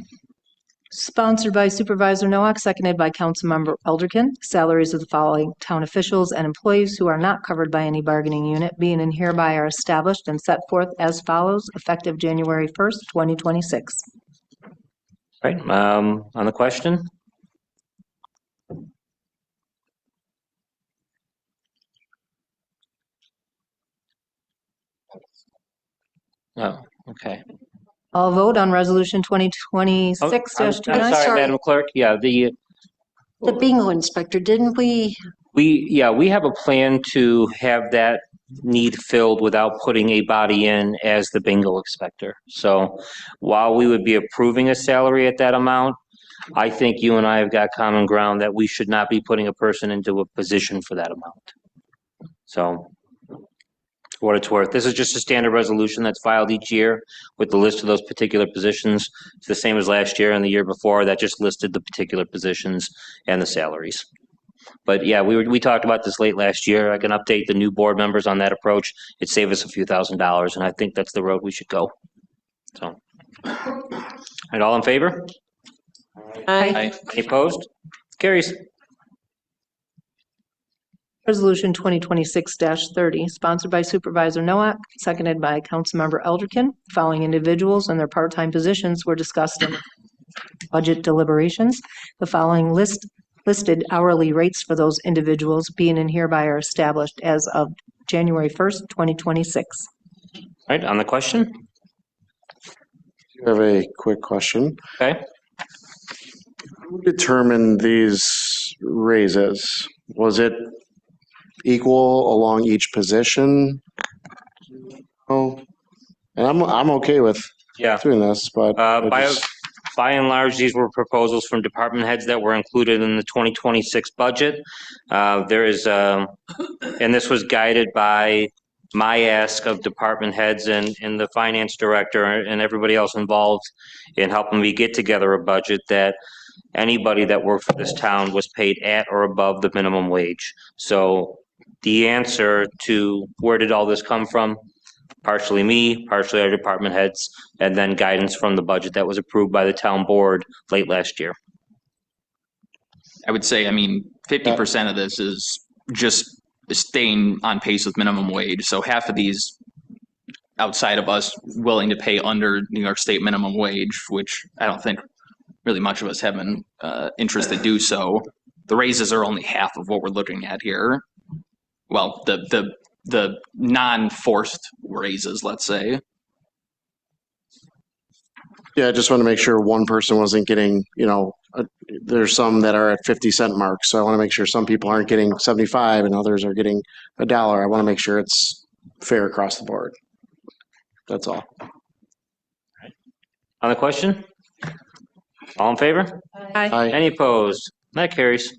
sponsored by Supervisor Nowak, seconded by Councilmember Elderkin. Salaries of the following town officials and employees who are not covered by any bargaining unit being and hereby are established and set forth as follows, effective January 1st, 2026. Right, on the question? Oh, okay. I'll vote on Resolution Oh, I'm 2026-29. sorry, Madam Clerk. Yeah, The bingo inspector, didn't we? we have a plan to have that need filled without putting a body in as the bingo inspector. So while we would be approving a salary at that amount, I think you and I have got common ground that we should not be putting a person into a position for that amount. So for what it's worth, this is just a standard resolution that's filed each year with the list of those particular positions. It's the same as last year and the year before, that just listed the particular positions and the salaries. But yeah, we talked about this late last year. I can update the new board members on that approach. It'd save us a few $1,000s, and I think that's the road we should go. So, and all in favor? Aye. Any opposed? Carries. Resolution 2026-30, sponsored by Supervisor Nowak, seconded by Councilmember Elderkin. Following individuals and their part-time positions were discussed in budget deliberations. The following listed hourly rates for those individuals being and hereby are established as of January 1st, 2026. All right, on the question? I have a quick question. Okay. Who determined these raises? Was it equal along each position? Oh, and I'm okay with doing this, but By and large, these were proposals from department heads that were included in the 2026 budget. There is, and this was guided by my ask of department heads and the finance director and everybody else involved in helping me get together a budget that anybody that worked for this town was paid at or above the minimum wage. So the answer to where did all this come from? Partially me, partially our department heads, and then guidance from the budget that was approved by the town board late last year. I would say, 50% of this is just staying on pace with minimum wage. So half of these outside of us willing to pay under New York State minimum wage, which I don't think really much of us have an interest to do so. The raises are only half of what we're looking at here. Well, the non-forced raises, let's say. Yeah, I just want to make sure one person wasn't getting, there's some that are at 50-cent mark. So I want to make sure some people aren't getting 75 and others are getting $1. I want to make sure it's fair across the board. That's all. On the question? All in favor? Aye. Any opposed? That carries.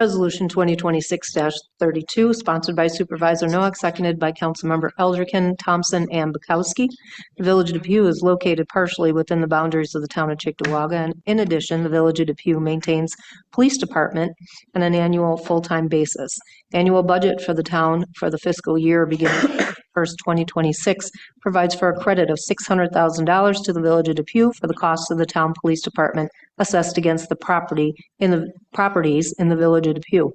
Resolution 2026-32, sponsored by Supervisor Noack, seconded by Councilmember Eldricken, Thompson, and Bukowski. The Village of Depew is located partially within the boundaries of the town of Cheektowaga, and in addition, the Village of Depew maintains police department on an annual full-time basis. The annual budget for the town for the fiscal year beginning 1st, 2026 provides for a credit of $600,000 to the Village of Depew for the costs of the town police department assessed against the properties in the Village of Depew.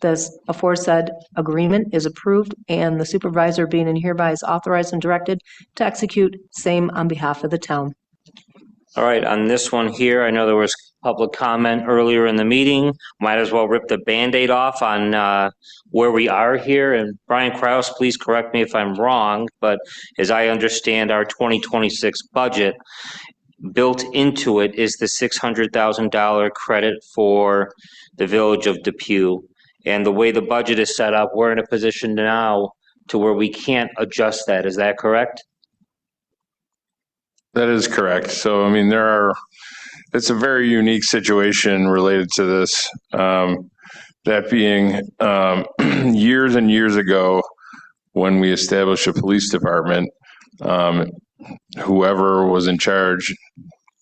This aforesaid agreement is approved, and the supervisor being and hereby is authorized and directed to execute same on behalf of the town. All right, on this one here, I know there was public comment earlier in the meeting. Might as well rip the Band-Aid off on where we are here. And Brian Kraus, please correct me if I'm wrong, but as I understand our 2026 budget, built into it is the $600,000 credit for the Village of Depew. And the way the budget is set up, we're in a position now to where we can't adjust that. Is that correct? That is correct. So, I mean, it's a very unique situation related to this. That being years and years ago, when we established a police department, whoever was in charge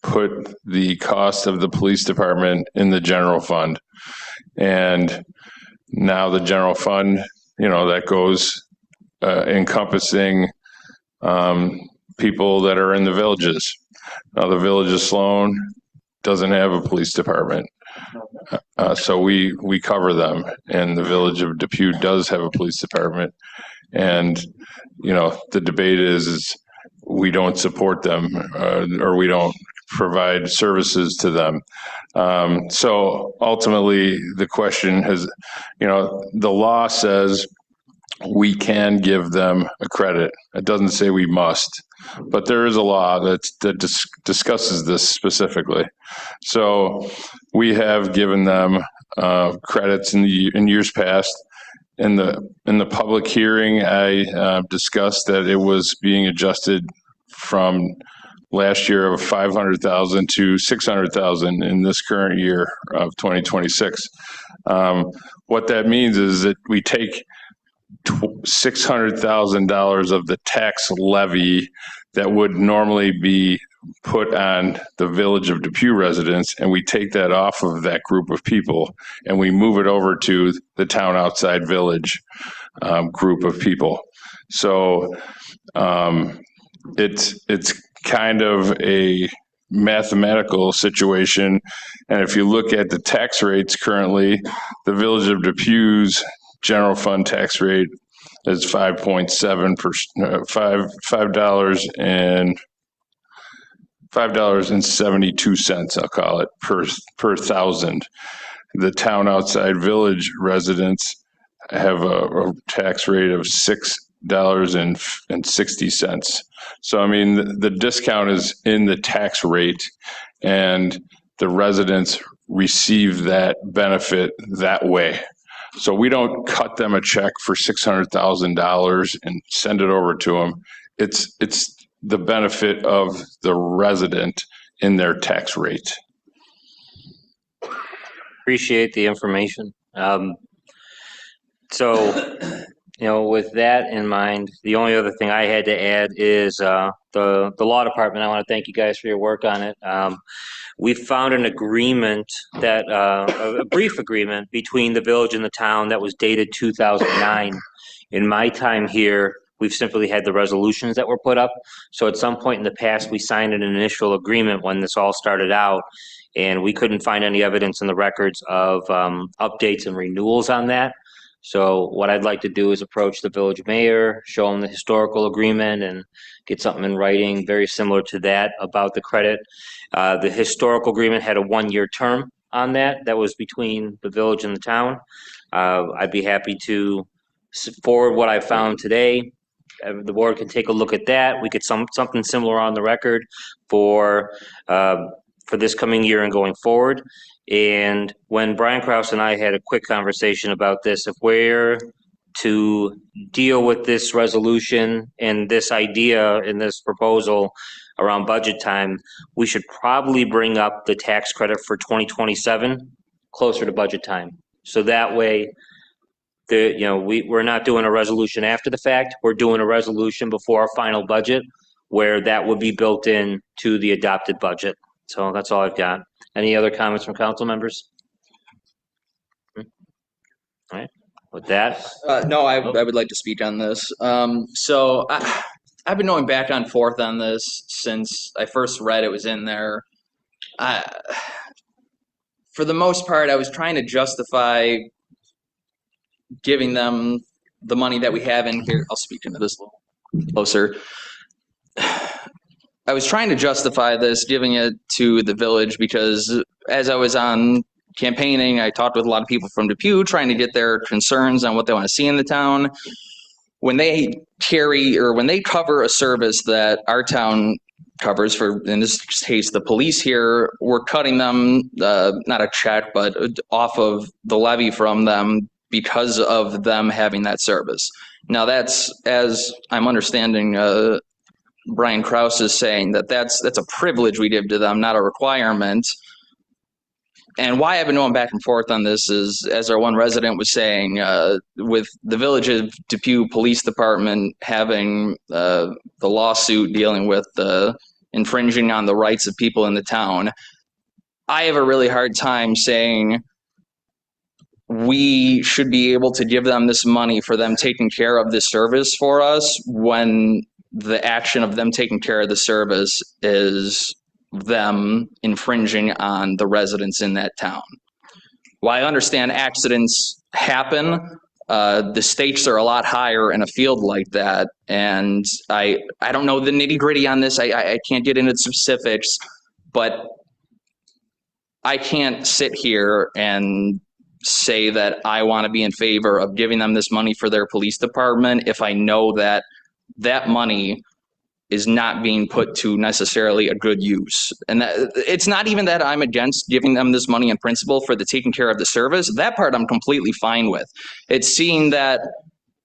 put the cost of the police department in the general fund. And now the general fund, that goes encompassing people that are in the villages. Now, the Village of Sloan doesn't have a police department. So we cover them, and the Village of Depew does have a police department. And, the debate is we don't support them or we don't provide services to them. So ultimately, the question has, the law says we can give them a credit. It doesn't say we must, but there is a law that discusses this specifically. So we have given them credits in years past. In the public hearing, I discussed that it was being adjusted from last year of 500,000 to 600,000 in this current year of 2026. What that means is that we take $600,000 of the tax levy that would normally be put on the Village of Depew residents, and we take that off of that group of people and we move it over to the town outside village group of people. So it's kind of a mathematical situation. And if you look at the tax rates currently, the Village of Depew's general fund tax rate is $5.72, I'll call it, per thousand. The town outside village residents have a tax rate of $6.60. So, I mean, the discount is in the tax rate, and the residents receive that benefit that way. So we don't cut them a check for $600,000 and send it over to them. It's the benefit of the resident in their tax rate. Appreciate the information. So, with that in mind, the only other thing I had to add is the law department. I want to thank you guys for your work on it. We found an agreement that a brief agreement between the village and the town that was dated 2009. In my time here, we've simply had the resolutions that were put up. So at some point in the past, we signed an initial agreement when this all started out, and we couldn't find any evidence in the records of updates and renewals on that. So what I'd like to do is approach the village mayor, show him the historical agreement, and get something in writing very similar to that about the credit. The historical agreement had a one-year term on that. That was between the village and the town. I'd be happy to forward what I found today. The board can take a look at that. We get something similar on the record for this coming year and going forward. And when Brian Kraus and I had a quick conversation about this, if we're to deal with this resolution and this idea in this proposal around budget time, we should probably bring up the tax credit for 2027 closer to budget time. So that way, we're not doing a resolution after the fact. We're doing a resolution before our final budget where that would be built in to the adopted budget. So that's all I've got. Any other comments from council members? All right. With that. No, I would like to speak on this. So I've been going back and forth on this since I first read it was in there. For the most part, I was trying to justify giving them the money that we have in here. I'll speak into this a little closer. I was trying to justify this, giving it to the village, because as I was on campaigning, I talked with a lot of people from Depew, trying to get their concerns on what they want to see in the town. When they cover a service that our town covers, for in this case the police here, we're cutting them not a check, but off of the levy from them because of them having that service. Now that's, as I'm understanding, Brian Kraus is saying that's a privilege we give to them, not a requirement. And why I've been going back and forth on this is, as our one resident was saying, with the Village of Depew Police Department having the lawsuit dealing with infringing on the rights of people in the town, I have a really hard time saying we should be able to give them this money for them taking care of this service for us when the action of them taking care of the service is them infringing on the residents in that town. While I understand accidents happen, the stakes are a lot higher in a field like that. And I don't know the nitty gritty on this. I can't get into the specifics, but I can't sit here and say that I want to be in favor of giving them this money for their police department if I know that that money is not being put to necessarily a good use. And it's not even that I'm against giving them this money in principle for the taking care of the service. That part I'm completely fine with. It's seeing that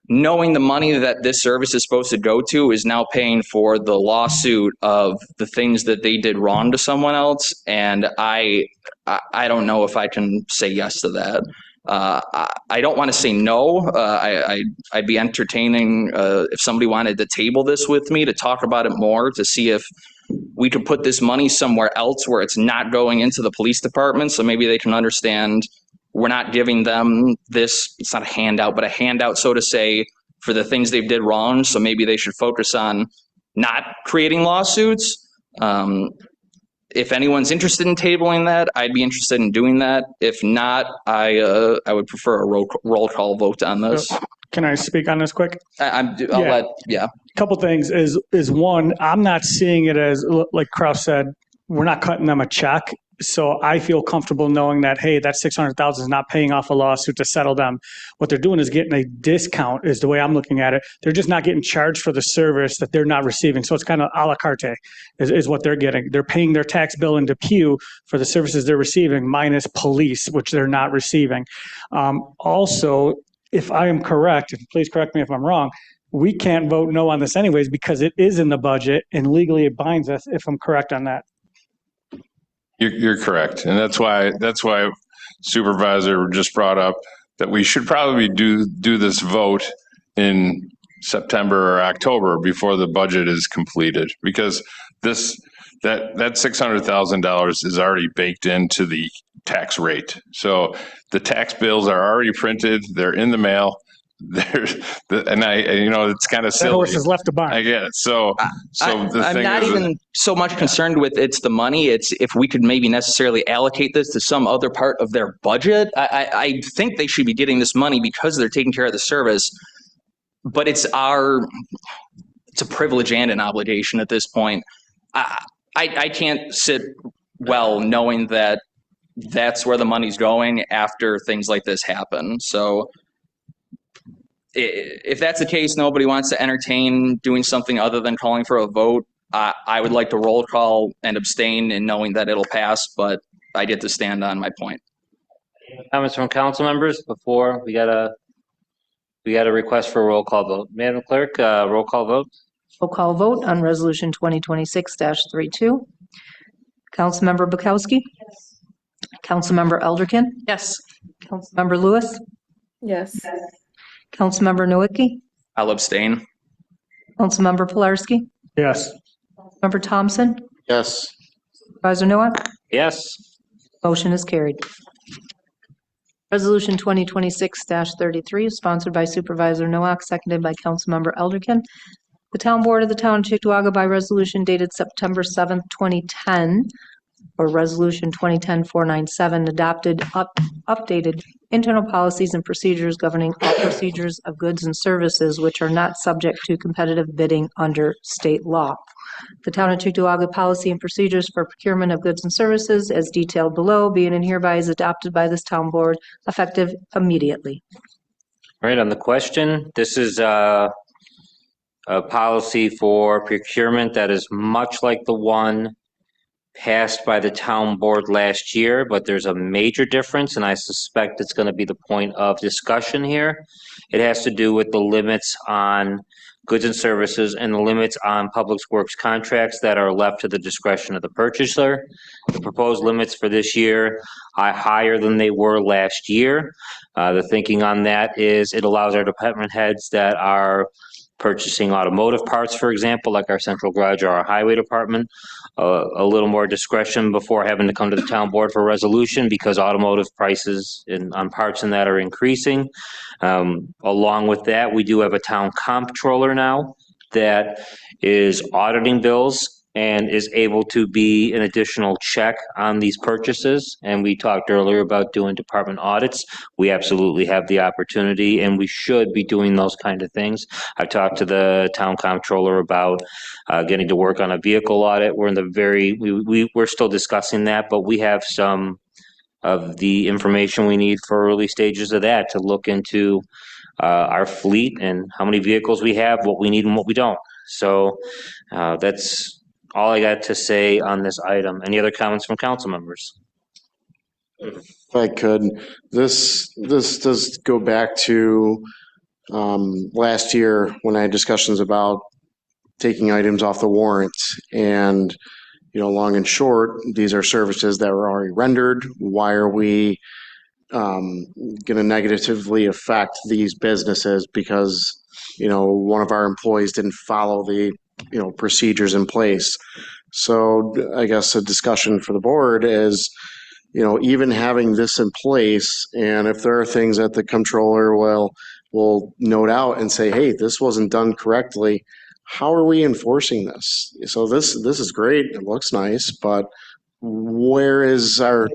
knowing the money that this service is supposed to go to is now paying for the lawsuit of the things that they did wrong to someone else. And I don't know if I can say yes to that. I don't want to say no. I'd be entertaining if somebody wanted to table this with me to talk about it more, to see if we could put this money somewhere else where it's not going into the police department. So maybe they can understand we're not giving them this, it's not a handout, but a handout, so to say, for the things they did wrong. So maybe they should focus on not creating lawsuits. If anyone's interested in tabling that, I'd be interested in doing that. If not, I would prefer a roll call vote on this. Can I speak on this quick? Yeah. Couple things is one, I'm not seeing it as, like Kraus said, we're not cutting them a check. So I feel comfortable knowing that, hey, that $600,000 is not paying off a lawsuit to settle them. What they're doing is getting a discount, is the way I'm looking at it. They're just not getting charged for the service that they're not receiving. So it's kind of a la carte is what they're getting. They're paying their tax bill in Depew for the services they're receiving minus police, which they're not receiving. Also, if I am correct, and please correct me if I'm wrong, we can't vote no on this anyways because it is in the budget and legally it binds us, if I'm correct on that. You're correct. And that's why Supervisor just brought up that we should probably do this vote in September or October before the budget is completed, because that $600,000 is already baked into the tax rate. So the tax bills are already printed, they're in the mail. It's kind of silly. That horse has left the barn. I get it. So I'm not even so much concerned with it's the money. It's if we could maybe necessarily allocate this to some other part of their budget. I think they should be getting this money because they're taking care of the service. But it's a privilege and an obligation at this point. I can't sit well knowing that that's where the money's going after things like this happen. So if that's the case, nobody wants to entertain doing something other than calling for a vote, I would like to roll call and abstain in knowing that it'll pass, but I get to stand on my point. Comments from council members before we got a request for a roll call vote. Madam Clerk, roll call vote. Roll call vote on Resolution 2026-32. Councilmember Bukowski? Yes. Councilmember Elderkin? Yes. Councilmember Lewis, Yes. Councilmember Nowicki, I'll abstain. Councilmember Pilarski, Yes. Member Thompson, Yes. Supervisor Nowak, Yes. motion is carried. Resolution 2026-33 is sponsored by Supervisor Nowak, seconded by Councilmember Elderkin. The Town Board of the Town of Cheektowaga by resolution dated September 7th, 2010, or Resolution 2010-497, adopted updated internal policies and procedures governing all procedures of goods and services which are not subject to competitive bidding under state law. The Town of Cheektowaga policy and procedures for procurement of goods and services as detailed below being and hereby is adopted by this town board effective immediately. All right, on the question, this is a policy for procurement that is much like the one passed by the town board last year, but there's a major difference, and I suspect it's going to be the point of discussion here. It has to do with the limits on goods and services and the limits on public works contracts that are left to the discretion of the purchaser. The proposed limits for this year are higher than they were last year. The thinking on that is it allows our department heads that are purchasing automotive parts, for example, like our central garage or our highway department, a little more discretion before having to come to the town board for resolution because automotive prices on parts and that are increasing. Along with that, we do have a town comptroller now that is auditing bills and is able to be an additional check on these purchases. And we talked earlier about doing department audits. We absolutely have the opportunity and we should be doing those kind of things. I've talked to the town comptroller about getting to work on a vehicle audit. We're in the we're still discussing that, but we have some of the information we need for early stages of that to look into our fleet and how many vehicles we have, what we need and what we don't. So that's all I got to say on this item. Any other comments from council members? If I could, this does go back to last year when I had discussions about taking items off the warrant. And, you know, long and short, these are services that were already rendered. Why are we going to negatively affect these businesses because, you know, one of our employees didn't follow the procedures in place? So I guess a discussion for the board is, you know, even having this in place, and if there are things that the comptroller will note out and say, hey, this wasn't done correctly, how are we enforcing this? So this is great, it looks nice, but where is our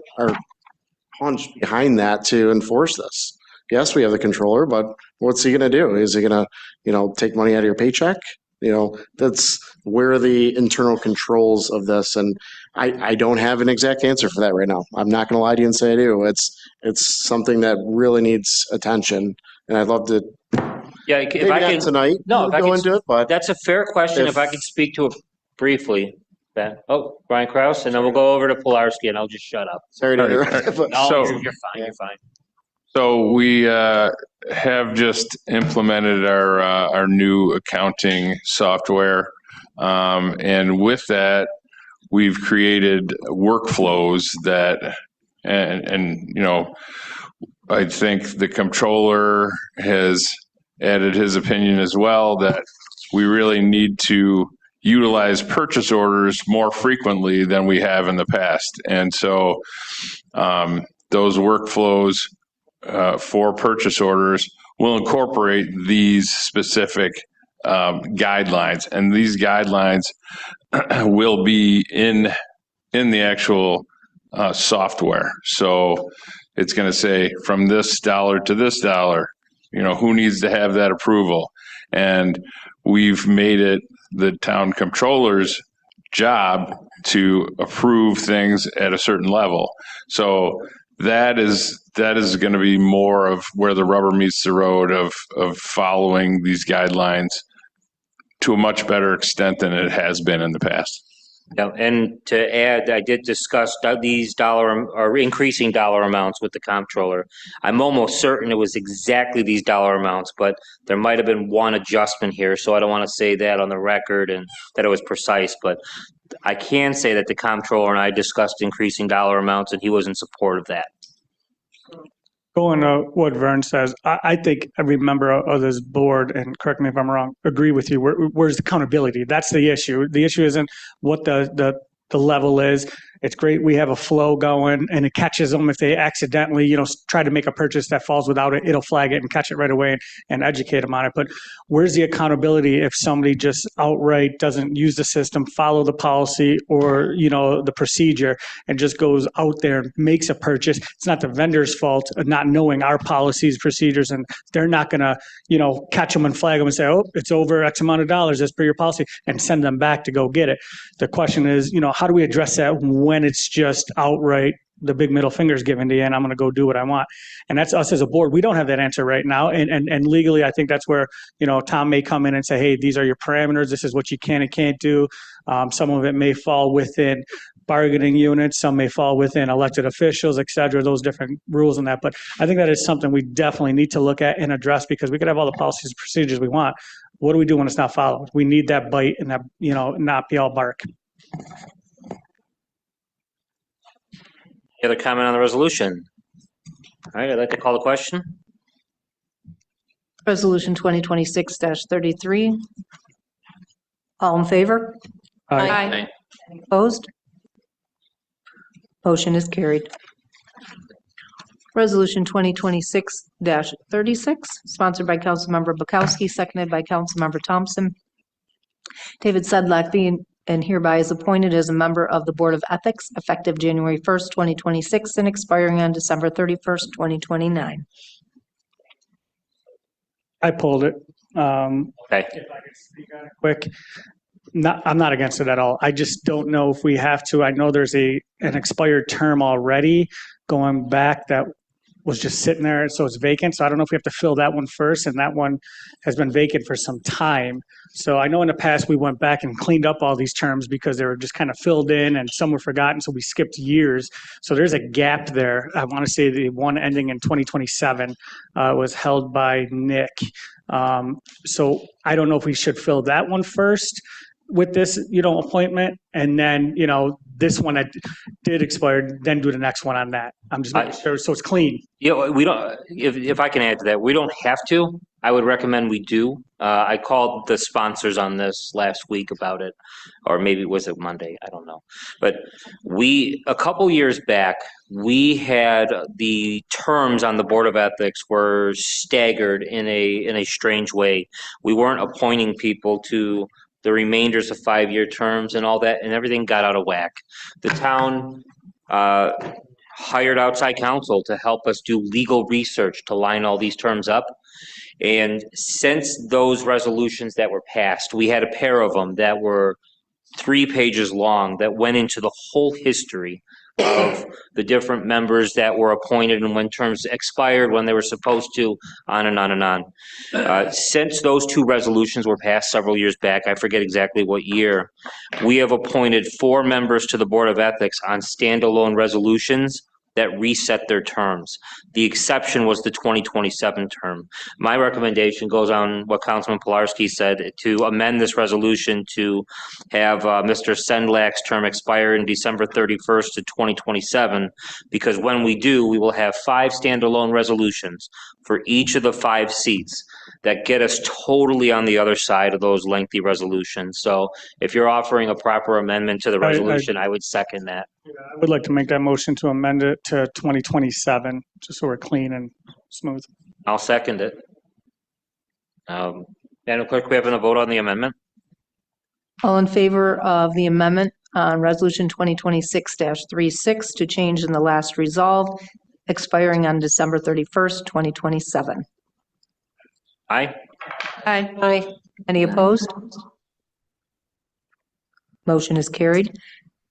punch behind that to enforce this? Yes, we have the controller, but what's he going to do? Is he going to, take money out of your paycheck? That's where are the internal controls of this? And I don't have an exact answer for that right now. I'm not going to lie to you and say I do. It's something that really needs attention, and I'd love to. Yeah, if I can tonight. No, if I go can, into it, but that's a fair question. If I could speak to it briefly. Ben. Oh, Brian Kraus, and then we'll go over to Pilarski, and I'll just shut up. Sorry to interrupt. No, So- you're fine. You're fine. So we have just implemented our new accounting software. And with that, we've created workflows that, and I think the comptroller has added his opinion as well, that we really need to utilize purchase orders more frequently than we have in the past. And so those workflows for purchase orders will incorporate these specific guidelines, and these guidelines will be in the actual software. So it's going to say from this dollar to this dollar, who needs to have that approval. And we've made it the town comptroller's job to approve things at a certain level. So that is going to be more of where the rubber meets the road of following these guidelines to a much better extent than it has been in the past. Yeah, and to add, I did discuss these increasing dollar amounts with the comptroller. I'm almost certain it was exactly these dollar amounts, but there might have been one adjustment here, so I don't want to say that on the record and that it was precise, but I can say that the comptroller and I discussed increasing dollar amounts, and he was in support of that. Going to what Vern says, I think every member of this board, and correct me if I'm wrong, agree with you. Where's accountability? That's the issue. The issue isn't what the level is. It's great we have a flow going and it catches them if they accidentally, try to make a purchase that falls without it, it'll flag it and catch it right away and educate them on it. But where's the accountability if somebody just outright doesn't use the system, follow the policy or, the procedure and just goes out there and makes a purchase? It's not the vendor's fault of not knowing our policies, procedures, and they're not going to, catch them and flag them and say, oh, it's over X amount of dollars as per your policy and send them back to go get it. The question is, how do we address that when it's just outright the big middle fingers given to you and I'm going to go do what I want? And that's us as a board. We don't have that answer right now. And legally, I think that's where, Tom may come in and say, hey, these are your parameters. This is what you can and can't do. Some of it may fall within bargaining units. Some may fall within elected officials, et cetera, those different rules and that. But I think that is something we definitely need to look at and address because we could have all the policies and procedures we want. What do we do when it's not followed? We need that bite and that, not be all bark. Any other comment on the resolution? All right, I'd like to call the question. Resolution 2026-33. All in favor? Aye. Any opposed? Motion is carried. Resolution 2026-36, sponsored by Councilmember Bukowski, seconded by Councilmember Thompson. David Sedlak being and hereby is appointed as a member of the Board of Ethics effective January 1st, 2026 and expiring on December 31st, 2029. I pulled it. Okay. If I could speak on it quick. I'm not against it at all. I just don't know if we have to. I know there's an expired term already going back that was just sitting there, so it's vacant. So I don't know if we have to fill that one first, and that one has been vacant for some time. So I know in the past we went back and cleaned up all these terms because they were just kind of filled in and some were forgotten, so we skipped years. So there's a gap there. I want to say the one ending in 2027 was held by Nick. So I don't know if we should fill that one first with this, appointment, and then, this one that did expire, then do the next one on that. I'm just making sure, so it's clean. We don't, if I can add to that, we don't have to. I would recommend we do. I called the sponsors on this last week about it, or maybe was it Monday? I don't know. But a couple years back, we had the terms on the Board of Ethics were staggered in a strange way. We weren't appointing people to the remainders of 5-year terms and all that, and everything got out of whack. The town hired outside counsel to help us do legal research to line all these terms up. And since those resolutions that were passed, we had a pair of them that were 3 pages long that went into the whole history of the different members that were appointed and when terms expired, when they were supposed to, on and on and on. Since those 2 resolutions were passed several years back, I forget exactly what year, we have appointed 4 members to the Board of Ethics on standalone resolutions that reset their terms. The exception was the 2027 term. My recommendation goes on what Councilman Pilarski said, to amend this resolution to have Mr. Sedlak's term expire in December 31st of 2027, because when we do, we will have 5 standalone resolutions for each of the 5 seats that get us totally on the other side of those lengthy resolutions. So if you're offering a proper amendment to the resolution, I would second that. I would like to make that motion to amend it to 2027, just so we're clean and smooth. I'll second it. Madam Clerk, we having a vote on the amendment? All in favor of the amendment on Resolution 2026-36 to change in the last resolved, expiring on December 31st, 2027. Aye. Aye. Aye. Any opposed? Motion is carried.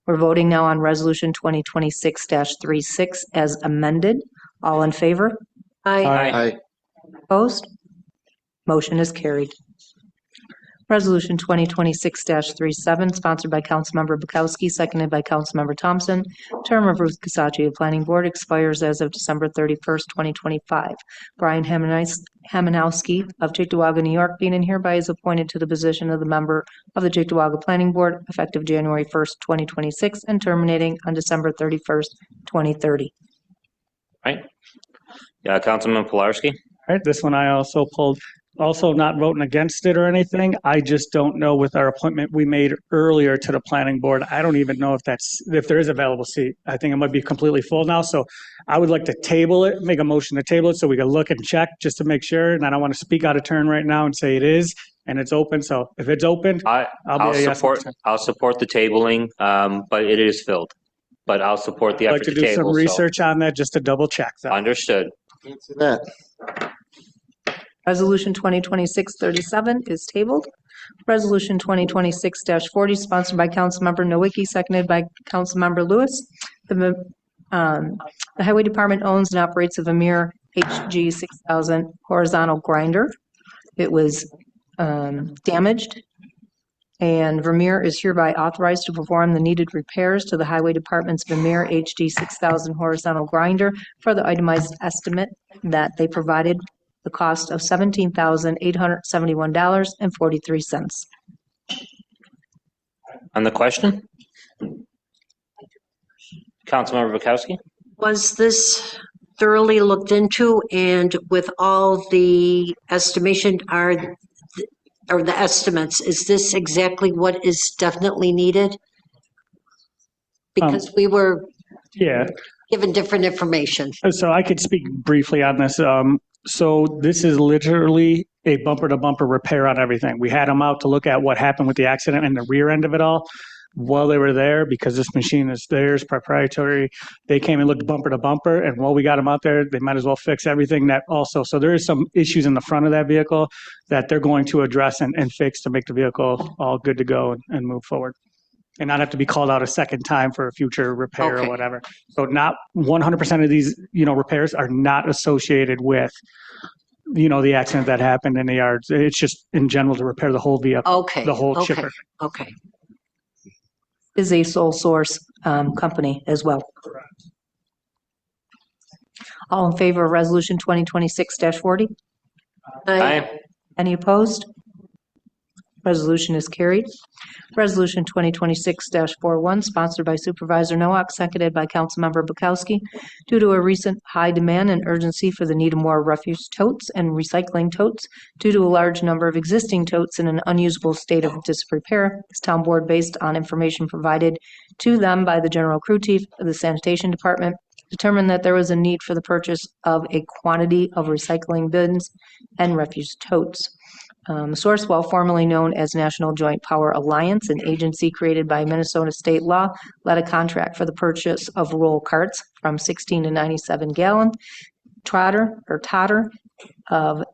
We're voting now on Resolution 2026-36 as amended. All in favor? Aye. Aye. Opposed? Motion is carried. Resolution 2026-37, sponsored by Councilmember Bukowski, seconded by Councilmember Thompson. Term of Ruth Casacci of Planning Board expires as of December 31st, 2025. Brian Hamanowski of Cheektowaga, New York, being and hereby is appointed to the position of the member of the Cheektowaga Planning Board effective January 1st, 2026, and terminating on December 31st, 2030. Right. Councilman Pilarski. All right, this one I also pulled. Also not voting against it or anything. I just don't know with our appointment we made earlier to the planning board. I don't even know if there is available seat. I think it might be completely full now. So I would like to table it, make a motion to table it so we can look and check just to make sure. And I don't want to speak out of turn right now and say it is and it's open. So if it's open, I'll be a yes. support the tabling, but it is filled. But I'll support the I'd effort like to do some table. research on that just to double check that. Understood. That. Resolution 2026-37 is tabled. Resolution 2026-40, sponsored by Councilmember Nowicki, seconded by Councilmember Lewis. The Highway Department owns and operates a Vermeer HG 6000 horizontal grinder. It was damaged, and Vermeer is hereby authorized to perform the needed repairs to the Highway Department's Vermeer HD 6000 horizontal grinder for the itemized estimate that they provided, the cost of $17,871.43. On the question? Councilmember Bukowski? Was this thoroughly looked into, and with all the estimation or the estimates, is this exactly what is definitely needed? Because we were given different information. So I could speak briefly on this. So this is literally a bumper-to-bumper repair on everything. We had them out to look at what happened with the accident and the rear end of it all. While they were there, because this machine is theirs, proprietary, they came and looked bumper to bumper, and while we got them out there, they might as well fix everything that also. So there is some issues in the front of that vehicle that they're going to address and fix to make the vehicle all good to go and move forward. And not have to be called out a second time for a future repair or whatever. So not 100% of these, repairs are not associated with, the accident that happened in the yards. It's just in general to repair the whole vehicle. Okay. The whole chipper. Okay. Is a sole source company as well. All in favor of Resolution 2026-40? Aye. Any opposed? Resolution is carried. Resolution 2026-41, sponsored by Supervisor Nowak, seconded by Councilmember Bukowski. Due to a recent high demand and urgency for the need of more refuse totes and recycling totes, due to a large number of existing totes in an unusable state of disrepair, this town board, based on information provided to them by the General Crew Chief of the Sanitation Department, determined that there was a need for the purchase of a quantity of recycling bins and refuse totes. Source, while formerly known as National Joint Power Alliance, an agency created by Minnesota state law, led a contract for the purchase of roll carts from 16 to 97 gallon totter of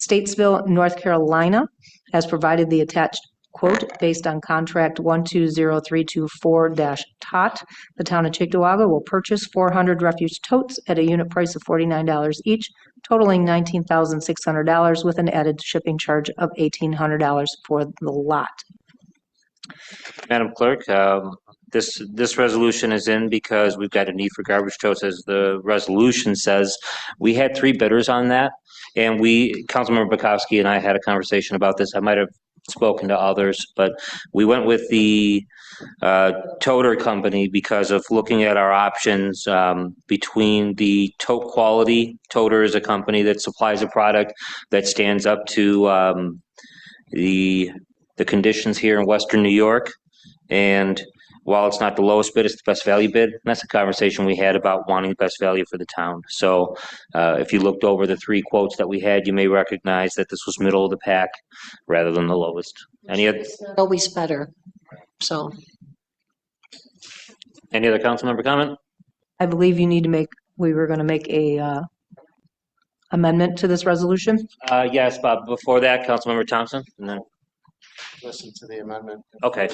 Statesville, North Carolina, has provided the attached quote based on contract 120324-TOT. The town of Cheektowaga will purchase 400 refuse totes at a unit price of $49 each, totaling $19,600 with an added shipping charge of $1,800 for the lot. Madam Clerk, this resolution is in because we've got a need for garbage totes, as the resolution says. We had 3 bidders on that, and Councilmember Bukowski and I had a conversation about this. I might have spoken to others, but we went with the toter company because of looking at our options between the tote quality. Toter is a company that supplies a product that stands up to the conditions here in Western New York. And while it's not the lowest bid, it's the best value bid. And that's a conversation we had about wanting the best value for the town. So if you looked over the 3 quotes that we had, you may recognize that this was middle of the pack rather than the lowest. It's not always better. So. Any other council member comment? I believe we were going to make a amendment to this resolution. Yes, Bob. Before that, Councilmember Thompson, and then. Listen to the amendment. Okay,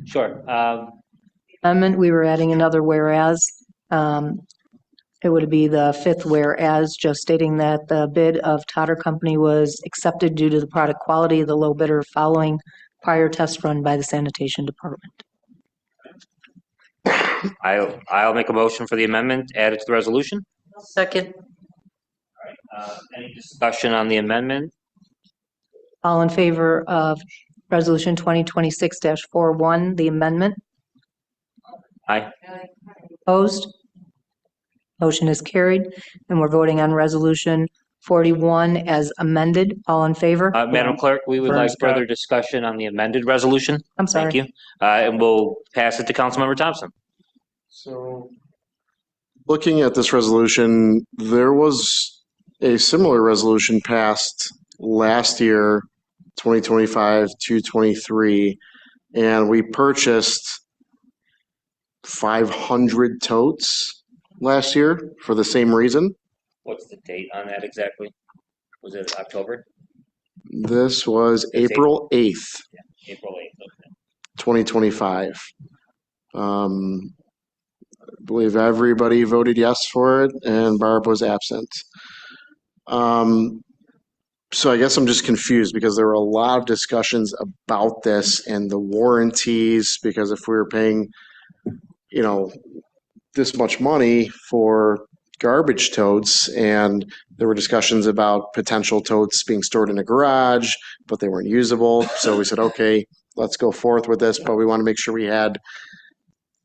sure. Amendment, we were adding another whereas. It would be the 5th whereas, just stating that the bid of Totter Company was accepted due to the product quality of the low bidder following prior test run by the Sanitation Department. I'll make a motion for the amendment added to the resolution. Second. Any discussion on the amendment? All in favor of Resolution 2026-41, the amendment? Aye. Opposed? Motion is carried, and we're voting on Resolution 41 as amended. All in favor? Madam Clerk, we would like further discussion on the amended resolution. I'm sorry. Thank you. And we'll pass it to Councilmember Thompson. So, looking at this resolution, there was a similar resolution passed last year, 2025-23, and we purchased 500 totes last year for the same reason. What's the date on that exactly? Was it October? This was April 8th, April 8th. Okay. 2025. I believe everybody voted yes for it, and Barb was absent. So I guess I'm just confused because there were a lot of discussions about this and the warranties, because if we were paying, this much money for garbage totes, and there were discussions about potential totes being stored in a garage, but they weren't usable. So we said, okay, let's go forth with this, but we want to make sure we had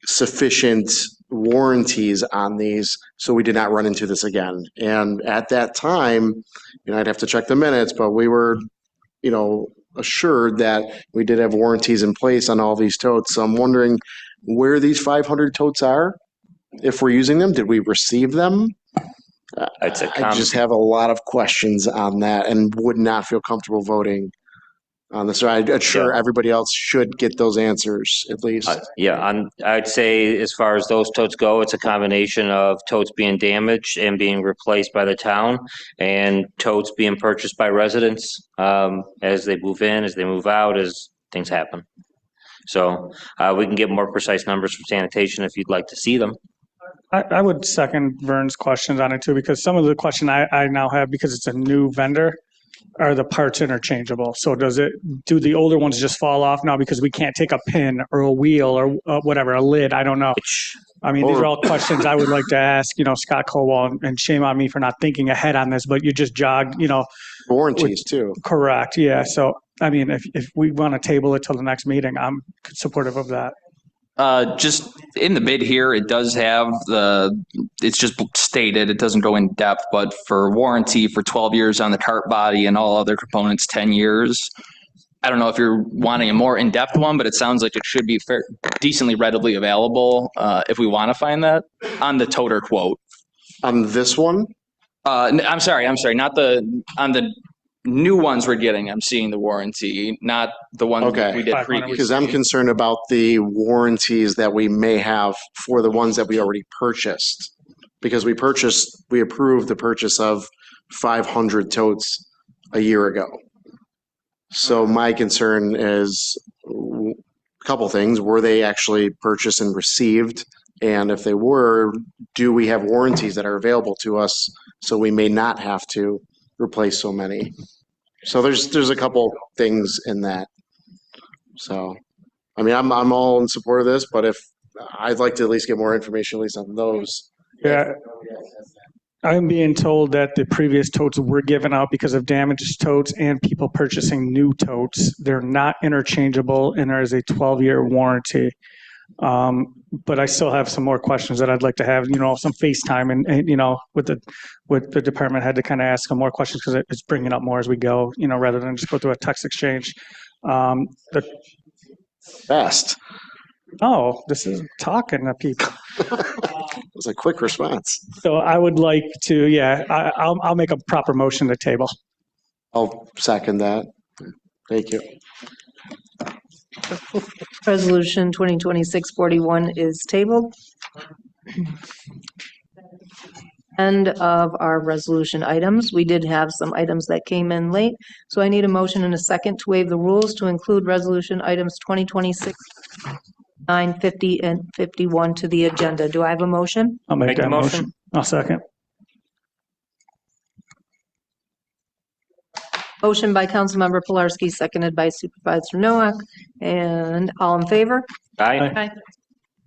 sufficient warranties on these so we did not run into this again. And at that time, I'd have to check the minutes, but we were, assured that we did have warranties in place on all these totes. So I'm wondering where these 500 totes are, if we're using them. Did we receive them? I just have a lot of questions on that and would not feel comfortable voting on this. So I'm sure everybody else should get those answers at least. I'd say as far as those totes go, it's a combination of totes being damaged and being replaced by the town, and totes being purchased by residents as they move in, as they move out, as things happen. So we can get more precise numbers from sanitation if you'd like to see them. I would second Vern's questions on it too, because some of the question I now have, because it's a new vendor, are the parts interchangeable? So do the older ones just fall off now because we can't take a pin or a wheel or whatever, a lid? I don't know. I mean, these are all questions I would like to ask, Scott Colwell, and shame on me for not thinking ahead on this, but you just jogged, warranties too. Correct. Yeah. So, I mean, if we want to table it till the next meeting, I'm supportive of that. Just in the bid here, it does have it's just stated, it doesn't go in depth, but for warranty for 12 years on the tarp body and all other components, 10 years. I don't know if you're wanting a more in-depth one, but it sounds like it should be decently readily available if we want to find that on the toter quote. On this one? I'm sorry, not on the new ones we're getting. I'm seeing the warranty, not the one we did previously. Because I'm concerned about the warranties that we may have for the ones that we already purchased. Because we approved the purchase of 500 totes a year ago. So my concern is a couple things. Were they actually purchased and received? And if they were, do we have warranties that are available to us so we may not have to replace so many? So there's a couple things in that. So, I mean, I'm all in support of this, but if I'd like to at least get more information, at least on those. Yeah. I'm being told that the previous totes were given out because of damaged totes and people purchasing new totes. They're not interchangeable, and there is a 12-year warranty. But I still have some more questions that I'd like to have, some FaceTime and with the department head to kind of ask them more questions, because it's bringing up more as we go, rather than just go through a text exchange. Fast. Oh, this is talking to people. It was a quick response. So I would like to, I'll make a proper motion to table. I'll second that. Thank you. Resolution 2026-41 is tabled. End of our resolution items. We did have some items that came in late, so I need a motion and a second to waive the rules to include resolution items 2026, 9, 50, and 51 to the agenda. Do I have a motion? I'll make that motion. I'll second. Motion by Councilmember Pilarski, seconded by Supervisor Nowak. And all in favor? Aye.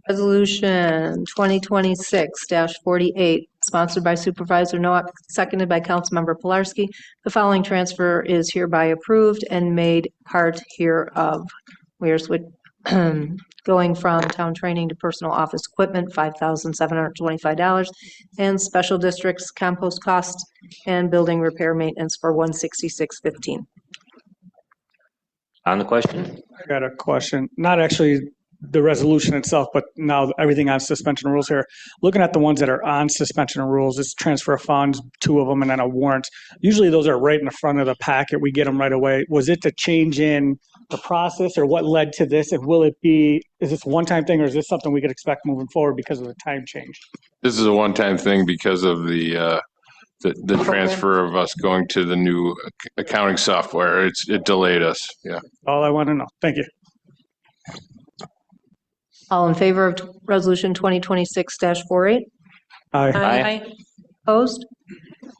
Resolution 2026-48, sponsored by Supervisor Nowak, seconded by Councilmember Pilarski. The following transfer is hereby approved and made part hereof. Where's going from town training to personal office equipment, $5,725, and special districts compost costs and building repair maintenance for $166.15. On the question? I got a question, not actually the resolution itself, but now everything on suspension of rules here. Looking at the ones that are on suspension of rules, it's transfer of funds, 2 of them, and then a warrant. Usually those are right in the front of the packet. We get them right away. Was it the change in the process, or what led to this? And will it be, is this a one-time thing, or is this something we could expect moving forward because of the time change? This is a one-time thing because of the transfer of us going to the new accounting software. It delayed us. Yeah. All I want to know. Thank you. All in favor of Resolution 2026-48? Aye. Opposed?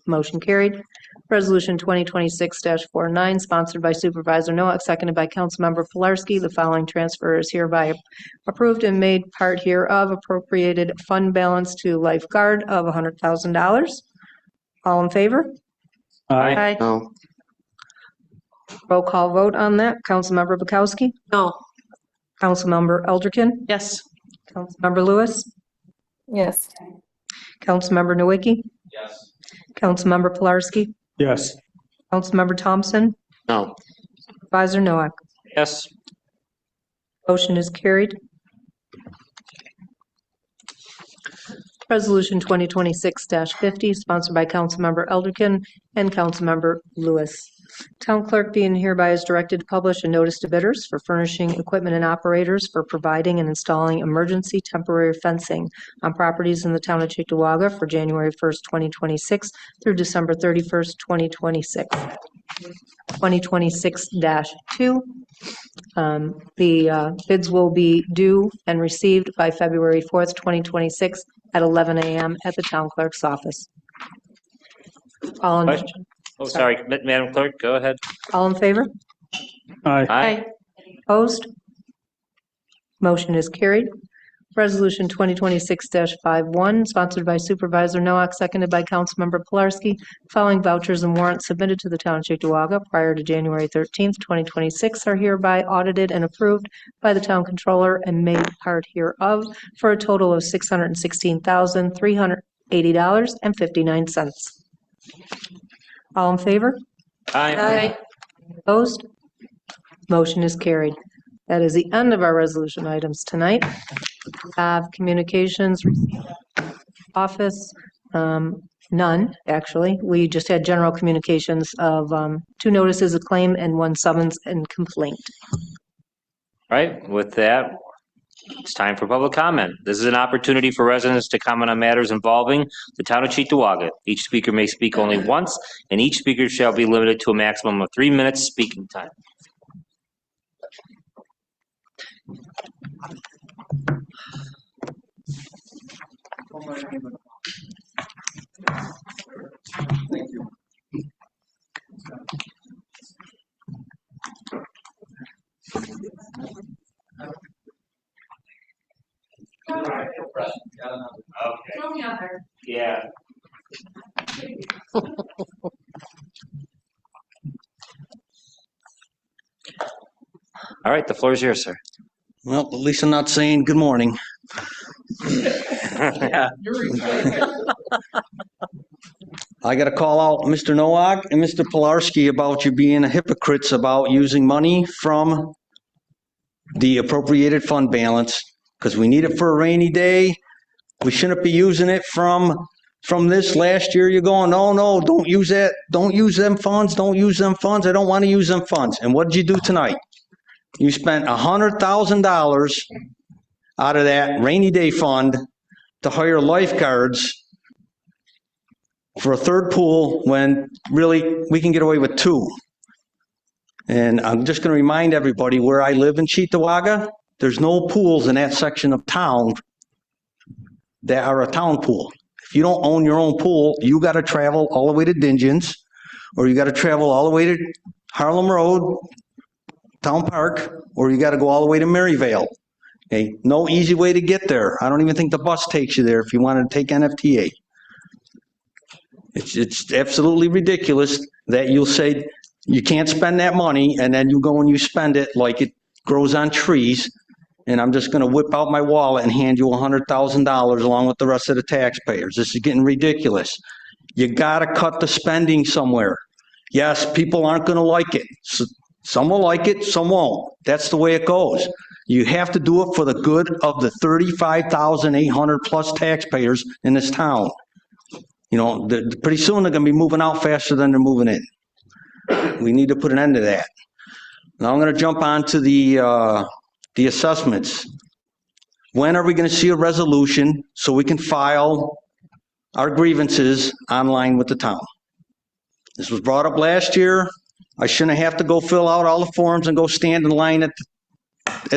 Motion carried. Resolution 2026-49, sponsored by Supervisor Noack, seconded by Councilmember Pilarski. The following transfer is hereby approved and made part hereof. Appropriated fund balance to lifeguard of $100,000. All in favor? Aye. No. Roll call vote on that. Councilmember Bukowski? No. Councilmember Eldricken? Yes. Councilmember Lewis? Yes. Councilmember Nowicki? Yes. Councilmember Pilarski? Yes. Councilmember Thompson? No. Supervisor Noack? Yes. Motion is carried. Resolution 2026-50, sponsored by Councilmember Eldricken and Councilmember Lewis. Town clerk being hereby is directed to publish a notice to bidders for furnishing equipment and operators for providing and installing emergency temporary fencing on properties in the town of Cheektowaga for January 1st, 2026 through December 31st, 2026. 2026-2. The bids will be due and received by February 4th, 2026 at 11 a.m. at the town clerk's office. All in, Question? Oh, sorry, Madam Clerk, go ahead. all in favor? Aye. Aye. Opposed? Motion is carried. Resolution 2026-51, sponsored by Supervisor Noack, seconded by Councilmember Pilarski. Following vouchers and warrants submitted to the town of Cheektowaga prior to January 13th, 2026 are hereby audited and approved by the town controller and made part hereof for a total of $616,380.59. All in favor? Aye. Opposed? Motion is carried. That is the end of our resolution items tonight. Have communications received office, none, actually. We just had general communications of 2 notices of claim and 1 summons and complaint. All right, with that, it's time for public comment. This is an opportunity for residents to comment on matters involving the town of Cheektowaga. Each speaker may speak only once, and each speaker shall be limited to a maximum of 3 minutes speaking time. Yeah. All right, the floor is yours, sir. Well, at least I'm not saying good morning. Yeah. I got to call out Mr. Nowak and Mr. Pilarski about you being hypocrites about using money from the appropriated fund balance, because we need it for a rainy day. We shouldn't be using it from this last year. You're going, no, don't use that. Don't use them funds. Don't use them funds. I don't want to use them funds. And what did you do tonight? You spent $100,000 out of that rainy day fund to hire lifeguards for a 3rd pool when really we can get away with 2. And I'm just going to remind everybody where I live in Cheektowaga, there's no pools in that section of town that are a town pool. If you don't own your own pool, you got to travel all the way to Dingens, or you got to travel all the way to Harlem Road, Town Park, or you got to go all the way to Maryvale. Okay, no easy way to get there. I don't even think the bus takes you there if you wanted to take NFTA. It's absolutely ridiculous that you'll say you can't spend that money and then you go and you spend it like it grows on trees and I'm just going to whip out my wallet and hand you $100,000 along with the rest of the taxpayers. This is getting ridiculous. You got to cut the spending somewhere. Yes, people aren't going to like it. Some will like it, some won't. That's the way it goes. You have to do it for the good of the 35,800 plus taxpayers in this town. You know, pretty soon they're going to be moving out faster than they're moving in. We need to put an end to that. Now I'm going to jump on to the assessments. When are we going to see a resolution so we can file our grievances online with the town? This was brought up last year. I shouldn't have to go fill out all the forms and go stand in line at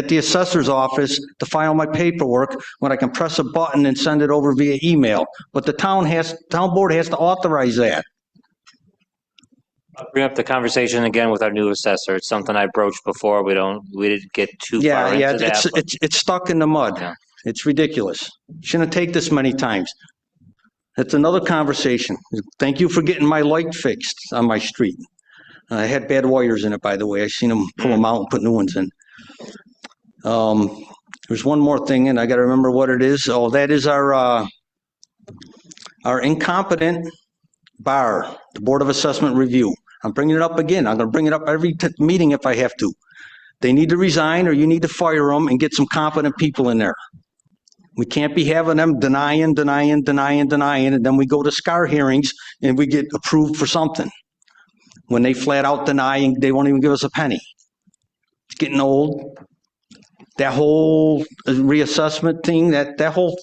the assessor's office to file my paperwork when I can press a button and send it over via email. But the town board has to authorize that. I'll bring up the conversation again with our new assessor. It's something I broached before. We didn't get too far into that. It's stuck in the mud. Yeah. It's ridiculous. Shouldn't take this many times. It's another conversation. Thank you for getting my light fixed on my street. I had bad wires in it, by the way. I seen them pull them out and put new ones in. There's one more thing, and I got to remember what it is. Oh, that is our incompetent bar, the Board of Assessment Review. I'm bringing it up again. I'm going to bring it up every meeting if I have to. They need to resign, or you need to fire them and get some competent people in there. We can't be having them denying, and then we go to SCAR hearings and we get approved for something. When they flat out deny and they won't even give us a penny. It's getting old. That whole reassessment thing, that whole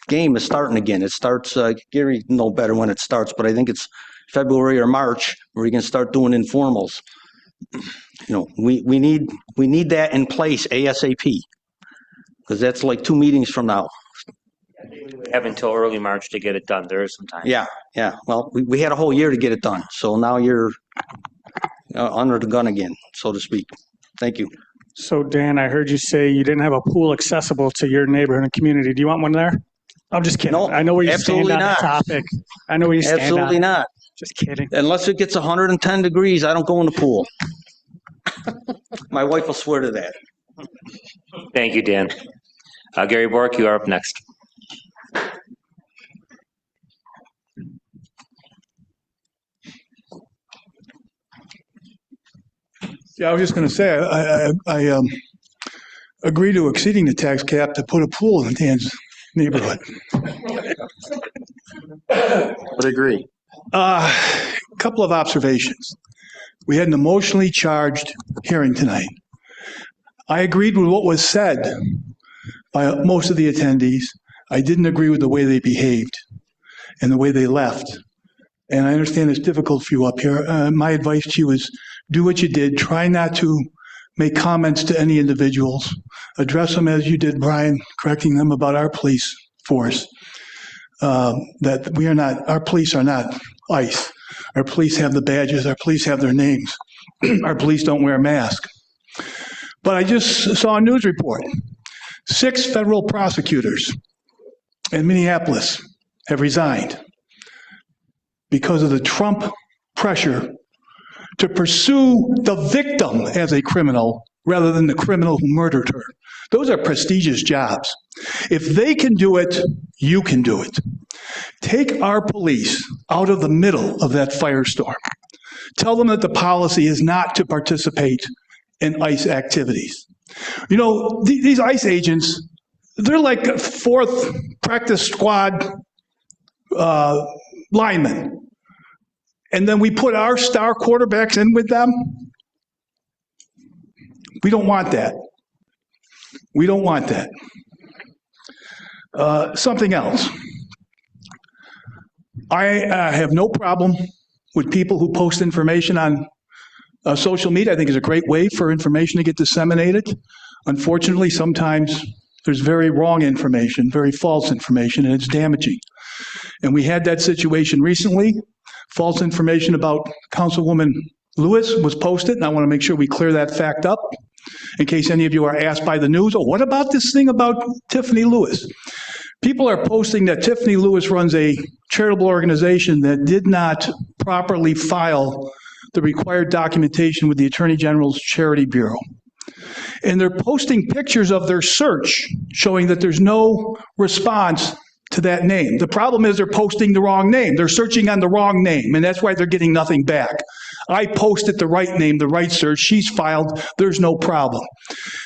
game is starting again. It starts, Gary know better when it starts, but I think it's February or March where you can start doing informals. You know, we need that in place ASAP, because that's like 2 meetings from now. We have until early March to get it done. There is some time. Yeah. Well, we had a whole year to get it done. So now you're under the gun again, so to speak. Thank you. So Dan, I heard you say you didn't have a pool accessible to your neighborhood and community. Do you want one there? I'm just kidding. No, I know where you stand on the topic. I know where you stand on it. Absolutely not. Just kidding. Unless it gets 110 degrees, I don't go in the pool. My wife will swear to that. Thank you, Dan. Gary Bork, you are up next. Yeah, I was just going to say, I agree to exceeding the tax cap to put a pool in Dan's neighborhood. Would agree. Couple of observations. We had an emotionally charged hearing tonight. I agreed with what was said by most of the attendees. I didn't agree with the way they behaved and the way they left. And I understand it's difficult for you up here. My advice to you is do what you did. Try not to make comments to any individuals. Address them as you did, Brian, correcting them about our police force. That we are not, our police are not ICE. Our police have the badges. Our police have their names. Our police don't wear masks. But I just saw a news report. 6 federal prosecutors in Minneapolis have resigned because of the Trump pressure to pursue the victim as a criminal rather than the criminal who murdered her. Those are prestigious jobs. If they can do it, you can do it. Take our police out of the middle of that firestorm. Tell them that the policy is not to participate in ICE activities. You know, these ICE agents, they're like 4th practice squad linemen. And then we put our star quarterbacks in with them. We don't want that. We don't want that. Something else. I have no problem with people who post information on social media. I think is a great way for information to get disseminated. Unfortunately, sometimes there's very wrong information, very false information, and it's damaging. And we had that situation recently. False information about Councilwoman Lewis was posted, and I want to make sure we clear that fact up in case any of you are asked by the news, oh, what about this thing about Tiffany Lewis? People are posting that Tiffany Lewis runs a charitable organization that did not properly file the required documentation with the Attorney General's Charity Bureau. And they're posting pictures of their search showing that there's no response to that name. The problem is they're posting the wrong name. They're searching on the wrong name, and that's why they're getting nothing back. I posted the right name, the right search. She's filed. There's no problem.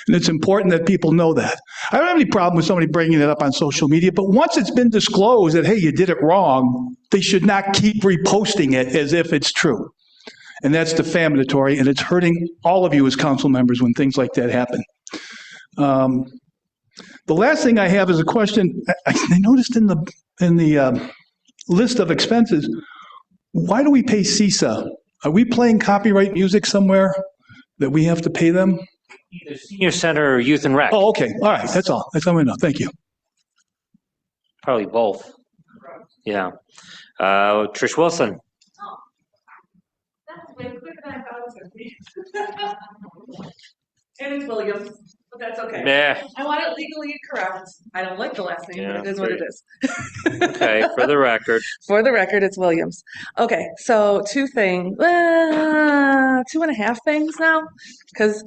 And it's important that people know that. I don't have any problem with somebody bringing it up on social media, but once it's been disclosed that, hey, you did it wrong, they should not keep reposting it as if it's true. And that's defamatory, and it's hurting all of you as council members when things like that happen. The last thing I have is a question. I noticed in the list of expenses, why do we pay CISA? Are we playing copyright music somewhere that we have to pay them? Either Senior Center or Youth and Rec. Oh, okay. All right. That's all. That's all I know. Thank you. Probably both. Yeah. Trish Wilson. That's way quicker than I thought it was going to be. And it's Williams, but that's okay. Yeah. I want it legally correct. I don't like the last name, but it is what it is. Okay, for the record. For the record, it's Williams. Okay, so 2.5 things now, because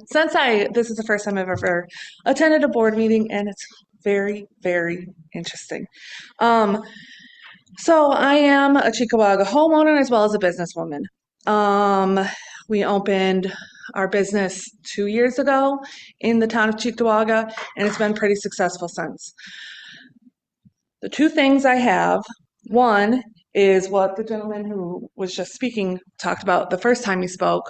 this is the first time I've ever attended a board meeting, and it's very, very interesting. So I am a Cheektowaga homeowner as well as a businesswoman. We opened our business 2 years ago in the town of Cheektowaga, and it's been pretty successful since. The two things I have, one is what the gentleman who was just speaking talked about the first time he spoke.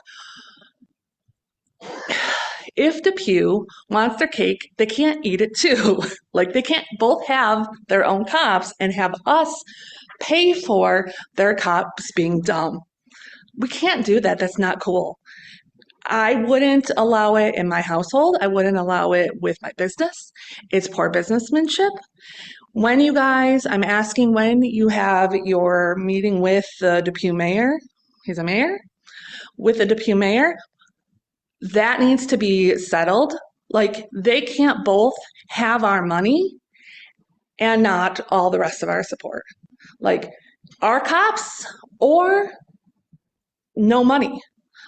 If Depew wants their cake, they can't eat it too. Like, they can't both have their own cops and have us pay for their cops being dumb. We can't do that. That's not cool. I wouldn't allow it in my household. I wouldn't allow it with my business. It's poor businessmanship. I'm asking when you have your meeting with the Depew mayor, he's a mayor, with the Depew mayor, that needs to be settled. Like, they can't both have our money and not all the rest of our support. Like, our cops or no money.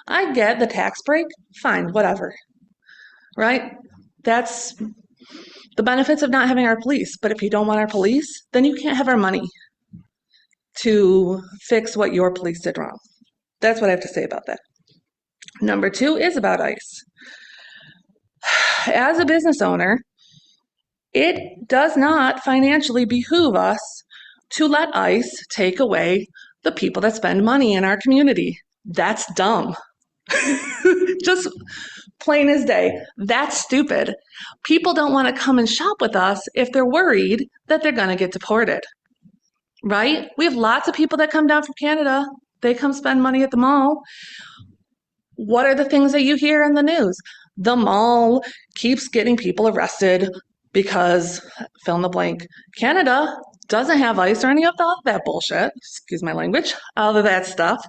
I get the tax break, fine, whatever, right? That's the benefits of not having our police. But if you don't want our police, then you can't have our money to fix what your police did wrong. That's what I have to say about that. Number two is about ICE. As a business owner, it does not financially behoove us to let ICE take away the people that spend money in our community. That's dumb. Just plain as day. That's stupid. People don't want to come and shop with us if they're worried that they're going to get deported, right? We have lots of people that come down from Canada. They come spend money at the mall. What are the things that you hear in the news? The mall keeps getting people arrested because, fill in the blank, Canada doesn't have ICE or any of that bullshit. Excuse my language. All of that stuff.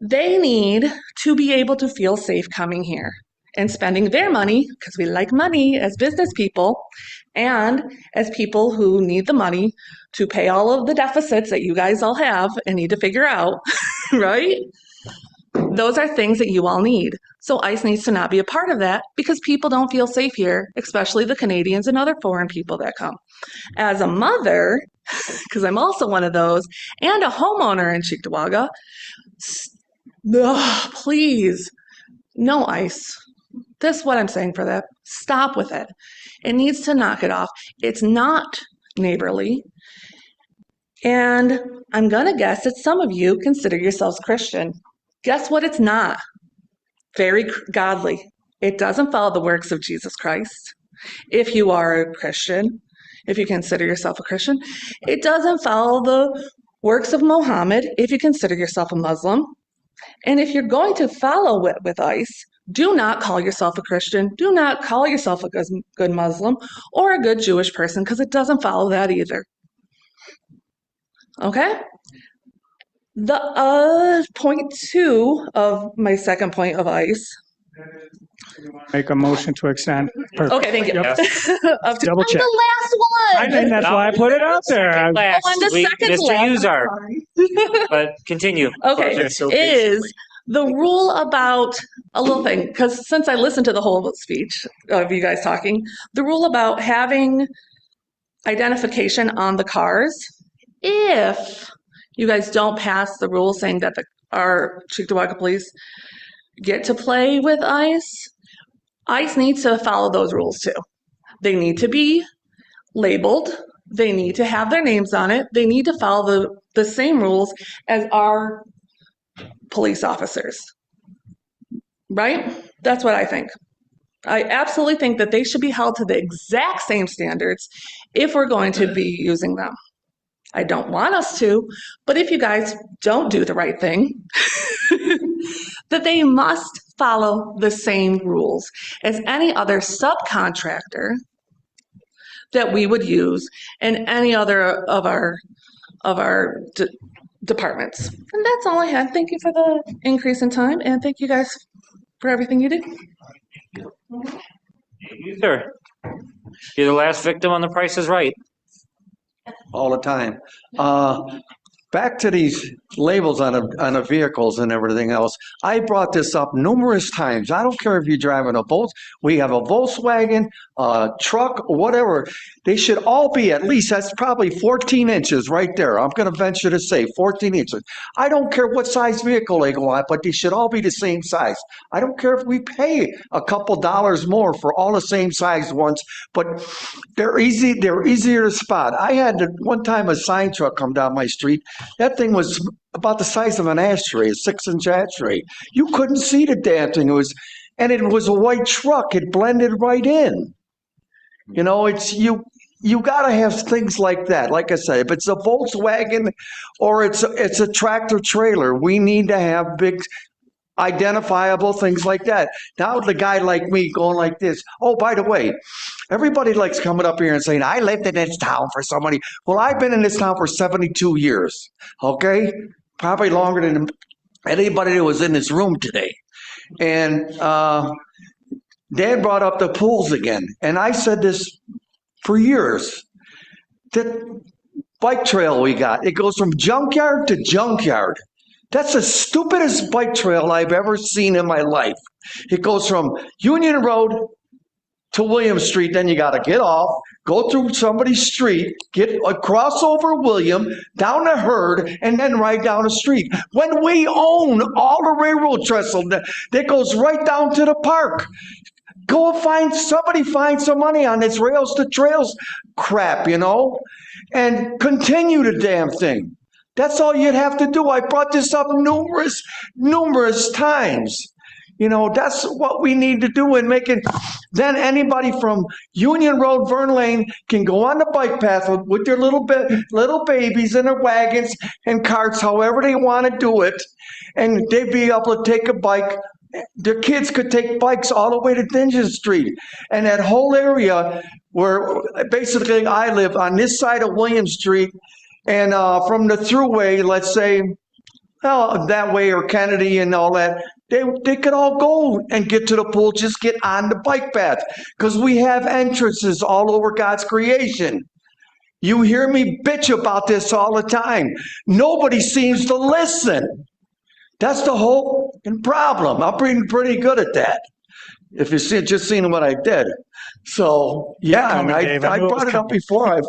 They need to be able to feel safe coming here and spending their money, because we like money as business people and as people who need the money to pay all of the deficits that you guys all have and need to figure out, right? Those are things that you all need. So ICE needs to not be a part of that because people don't feel safe here, especially the Canadians and other foreign people that come. As a mother, because I'm also one of those, and a homeowner in Cheektowaga, please, no ICE. This is what I'm saying for that. Stop with it. It needs to knock it off. It's not neighborly. And I'm going to guess that some of you consider yourselves Christian. Guess what? It's not. Very godly. It doesn't follow the works of Jesus Christ. If you are a Christian, if you consider yourself a Christian, it doesn't follow the works of Muhammad if you consider yourself a Muslim. And if you're going to follow it with ICE, do not call yourself a Christian. Do not call yourself a good Muslim or a good Jewish person, because it doesn't follow that either. Okay? The point two of my second point of ICE. Make a motion to extend. Perfect. Okay, thank you. Yep. I'm Double check. the last one. And that's why I put it out there. I'm the second Mr. last. Uzar. But continue. Okay, is The rule about a little thing, because since I listened to the whole speech of you guys talking, the rule about having identification on the cars, if you guys don't pass the rule saying that our Cheektowaga police get to play with ICE, ICE needs to follow those rules too. They need to be labeled. They need to have their names on it. They need to follow the same rules as our police officers. Right? That's what I think. I absolutely think that they should be held to the exact same standards if we're going to be using them. I don't want us to, but if you guys don't do the right thing, that they must follow the same rules as any other subcontractor that we would use in any other of our departments. And that's all I had. Thank you for the increase in time, and thank you guys for everything you did. You, sir. You're the last victim on The Price is Right. All the time. Back to these labels on the vehicles and everything else. I brought this up numerous times. I don't care if you're driving a Volt, we have a Volkswagen, a truck, whatever. They should all be at least, that's probably 14 inches right there. I'm going to venture to say 14 inches. I don't care what size vehicle they go on, but they should all be the same size. I don't care if we pay a couple dollars more for all the same size ones, but they're easier to spot. I had one time a sign truck come down my street. That thing was about the size of an ashtray, a 6-inch ashtray. You couldn't see the damn thing. It was a white truck. It blended right in. You know, you got to have things like that. Like I said, if it's a Volkswagen or it's a tractor trailer, we need to have big identifiable things like that. Now the guy like me going like this, oh, by the way, everybody likes coming up here and saying, I lived in this town for so many. Well, I've been in this town for 72 years, okay? Probably longer than anybody that was in this room today. And Dan brought up the pools again. And I said this for years. The bike trail we got, it goes from junkyard to junkyard. That's the stupidest bike trail I've ever seen in my life. It goes from Union Road to William Street, then you got to get off, go through somebody's street, get across over William, down the Herd, and then right down the street. When we own all the railroad trestle that goes right down to the park. Go find some money on this rails to trails crap, you know, and continue the damn thing. That's all you'd have to do. I brought this up numerous times. You know, that's what we need to do and make it. Then anybody from Union Road, Vern Lane can go on the bike path with their little babies in their wagons and carts, however they want to do it. And they'd be able to take a bike. Their kids could take bikes all the way to Dinges Street. And that whole area where basically I live on this side of William Street, and from the thruway, let's say, well, that way or Kennedy and all that, they could all go and get to the pool, just get on the bike path. Because we have entrances all over God's creation. You hear me bitch about this all the time. Nobody seems to listen. That's the whole problem. I'm pretty good at that. If you see, just seen what I did. So, yeah, and I brought it up before.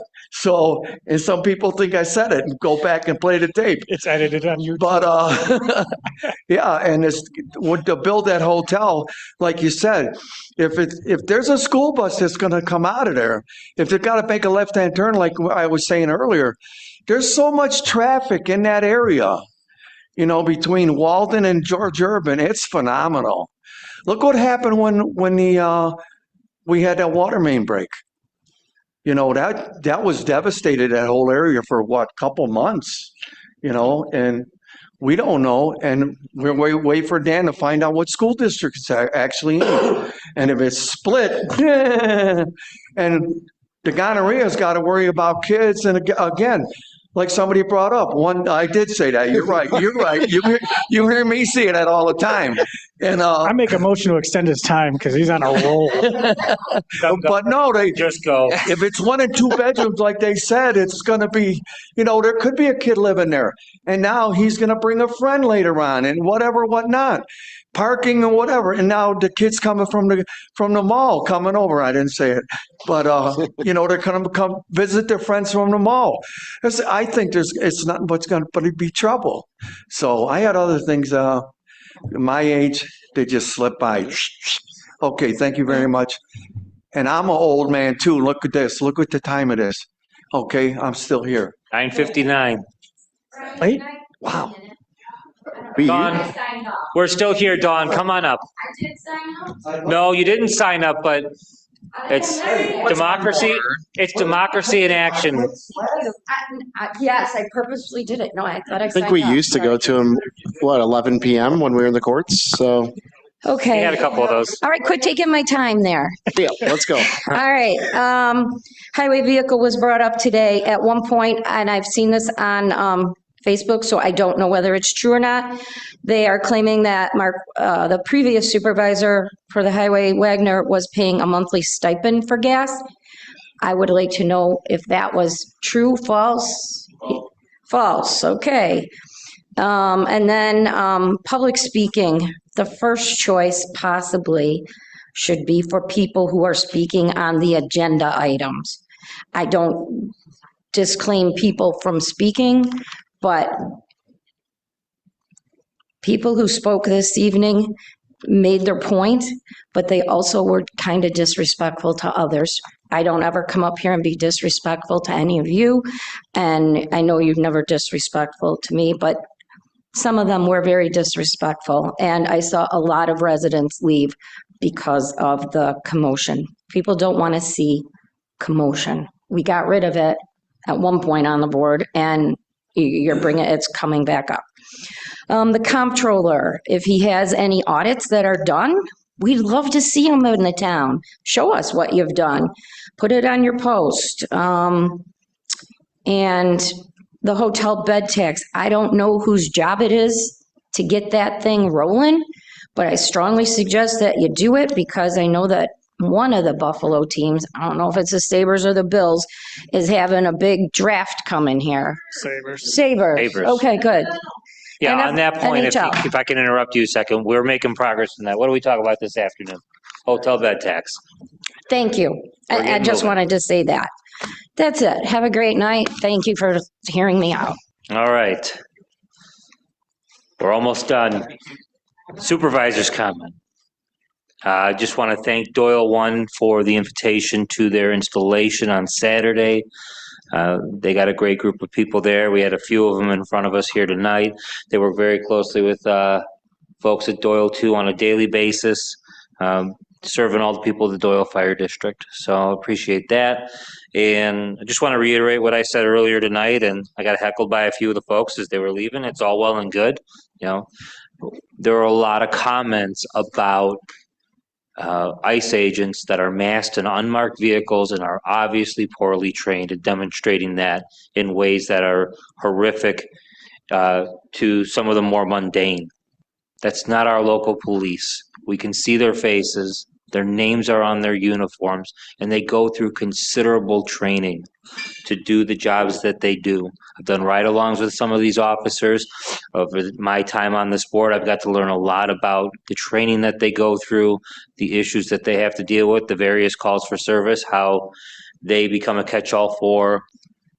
And some people think I said it and go back and play the tape. It's edited on YouTube. But, yeah, and to build that hotel, like you said, if there's a school bus that's going to come out of there, if they've got to make a left-hand turn, like I was saying earlier, there's so much traffic in that area, you know, between Walden and George Urban. It's phenomenal. Look what happened when we had that water main break. You know, that was devastated, that whole area for what, couple months, you know, and we don't know. And we're wait for Dan to find out what school district it's actually in. And if it's split, and the gonorrhea's got to worry about kids. And again, like somebody brought up, I did say that. You're right. You're right. You hear me saying that all the time. And I make a motion to extend his time because he's on a roll. but no, they just go. If it's 1 and 2 bedrooms, like they said, it's going to be, there could be a kid living there, and now he's going to bring a friend later on, and whatnot, parking and whatever. And now the kids coming from the mall coming over. I didn't say it, but they're going to come visit their friends from the mall. I think it's nothing but going to be trouble. So I had other things. My age, they just slip by. Okay, thank you very much. And I'm an old man too. Look at this. Look what the time it is. Okay, I'm still here. 9:59. Wait. Wow. Dawn, we're still here, Dawn. Come on up. I did sign up. No, you didn't sign up, but it's democracy. It's democracy in action. Yes, I purposely did it. No, I thought I I think signed we up. used to go to them, 11 p.m. when we were in the courts. So Okay. We had a couple of those. All right, quit taking my time there. yeah, let's go. All right. Highway vehicle was brought up today at one point, and I've seen this on Facebook, so I don't know whether it's true or not. They are claiming that Mark, the previous supervisor for the highway, Wagner, was paying a monthly stipend for gas. I would like to know if that was true, false? False, okay. And then public speaking, the first choice possibly should be for people who are speaking on the agenda items. I don't disclaim people from speaking, but people who spoke this evening made their point, but they also were kind of disrespectful to others. I don't ever come up here and be disrespectful to any of you, and I know you've never disrespectful to me, but some of them were very disrespectful, and I saw a lot of residents leave because of the commotion. People don't want to see commotion. We got rid of it at one point on the board, and it's coming back up. The comptroller, if he has any audits that are done, we'd love to see them in the town. Show us what you've done. Put it on your post. And the hotel bed tax, I don't know whose job it is to get that thing rolling, but I strongly suggest that you do it because I know that one of the Buffalo teams, I don't know if it's the Sabres or the Bills, is having a big draft coming here. Sabres. Sabres. Okay, good. Yeah, And on that point, NHL. if I can interrupt you a second, we're making progress in that. What do we talk about this afternoon? Hotel bed tax. Thank you. We're I getting just moving. wanted to say that. That's it. Have a great night. Thank you for hearing me out. All right. We're almost done. Supervisor's comment. I just want to thank Doyle One for the invitation to their installation on Saturday. They got a great group of people there. We had a few of them in front of us here tonight. They work very closely with folks at Doyle Two on a daily basis, serving all the people of the Doyle Fire District. So I appreciate that. And I just want to reiterate what I said earlier tonight, and I got heckled by a few of the folks as they were leaving. It's all well and good. There are a lot of comments about ICE agents that are masked in unmarked vehicles and are obviously poorly trained and demonstrating that in ways that are horrific to some of the more mundane. That's not our local police. We can see their faces, their names are on their uniforms, and they go through considerable training to do the jobs that they do. I've done ride-alongs with some of these officers. Over my time on this board, I've got to learn a lot about the training that they go through, the issues that they have to deal with, the various calls for service, how they become a catch-all for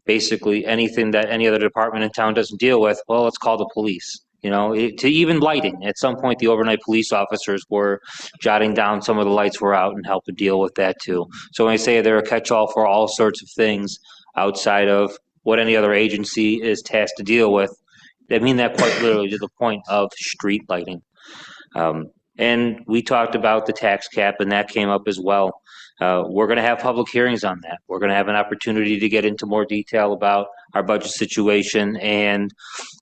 basically anything that any other department in town doesn't deal with. Well, let's call the police. To even lighting. At some point, the overnight police officers were jotting down some of the lights were out and helping deal with that too. So when I say they're a catch-all for all sorts of things outside of what any other agency is tasked to deal with, I mean that quite literally to the point of street lighting. And we talked about the tax cap, and that came up as well. We're going to have public hearings on that. We're going to have an opportunity to get into more detail about our budget situation, and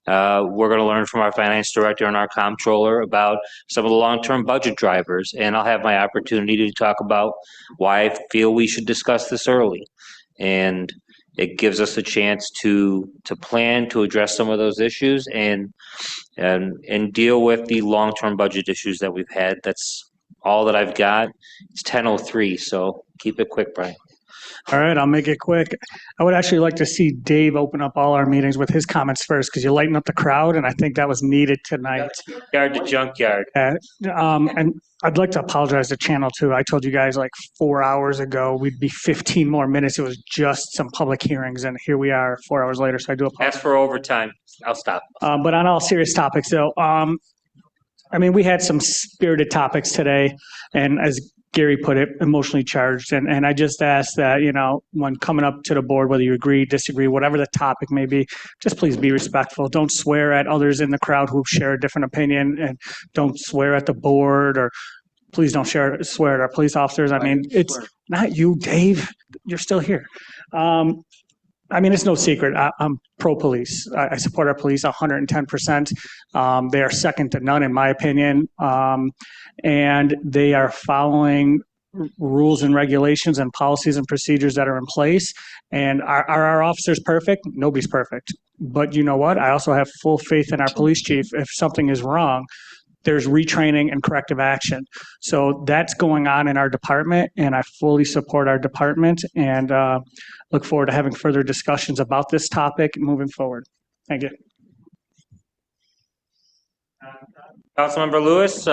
we're going to learn from our finance director and our comptroller about some of the long-term budget drivers, and I'll have my opportunity to talk about why I feel we should discuss this early. And It gives us a chance to plan, to address some of those issues and deal with the long-term budget issues that we've had. That's all that I've got. It's 10:03, so keep it quick, Brian. All right, I'll make it quick. I would actually like to see Dave open up all our meetings with his comments first, because you lighten up the crowd, and I think that was needed tonight. Yard to junkyard. And I'd like to apologize to Channel 2. I told you guys like 4 hours ago we'd be 15 more minutes. It was just some public hearings, and here we are 4 hours later, so I do apologize. Ask for overtime. I'll stop. But on all serious topics, though, I mean, we had some spirited topics today, and as Gary put it, emotionally charged. And I just ask that, you know, when coming up to the board, whether you agree, disagree, whatever the topic may be, just please be respectful. Don't swear at others in the crowd who share a different opinion, and don't swear at the board, or please don't swear at our police officers. I mean, it's not you, Dave. You're still here. I mean, it's no secret. I'm pro-police. I support our police 110%. They are second to none, in my opinion. And they are following rules and regulations and policies and procedures that are in place. And are our officers perfect? Nobody's perfect. But you know what? I also have full faith in our police chief. If something is wrong, there's retraining and corrective action. So that's going on in our department, and I fully support our department, and look forward to having further discussions about this topic moving forward. Thank you. Councilmember Lewis,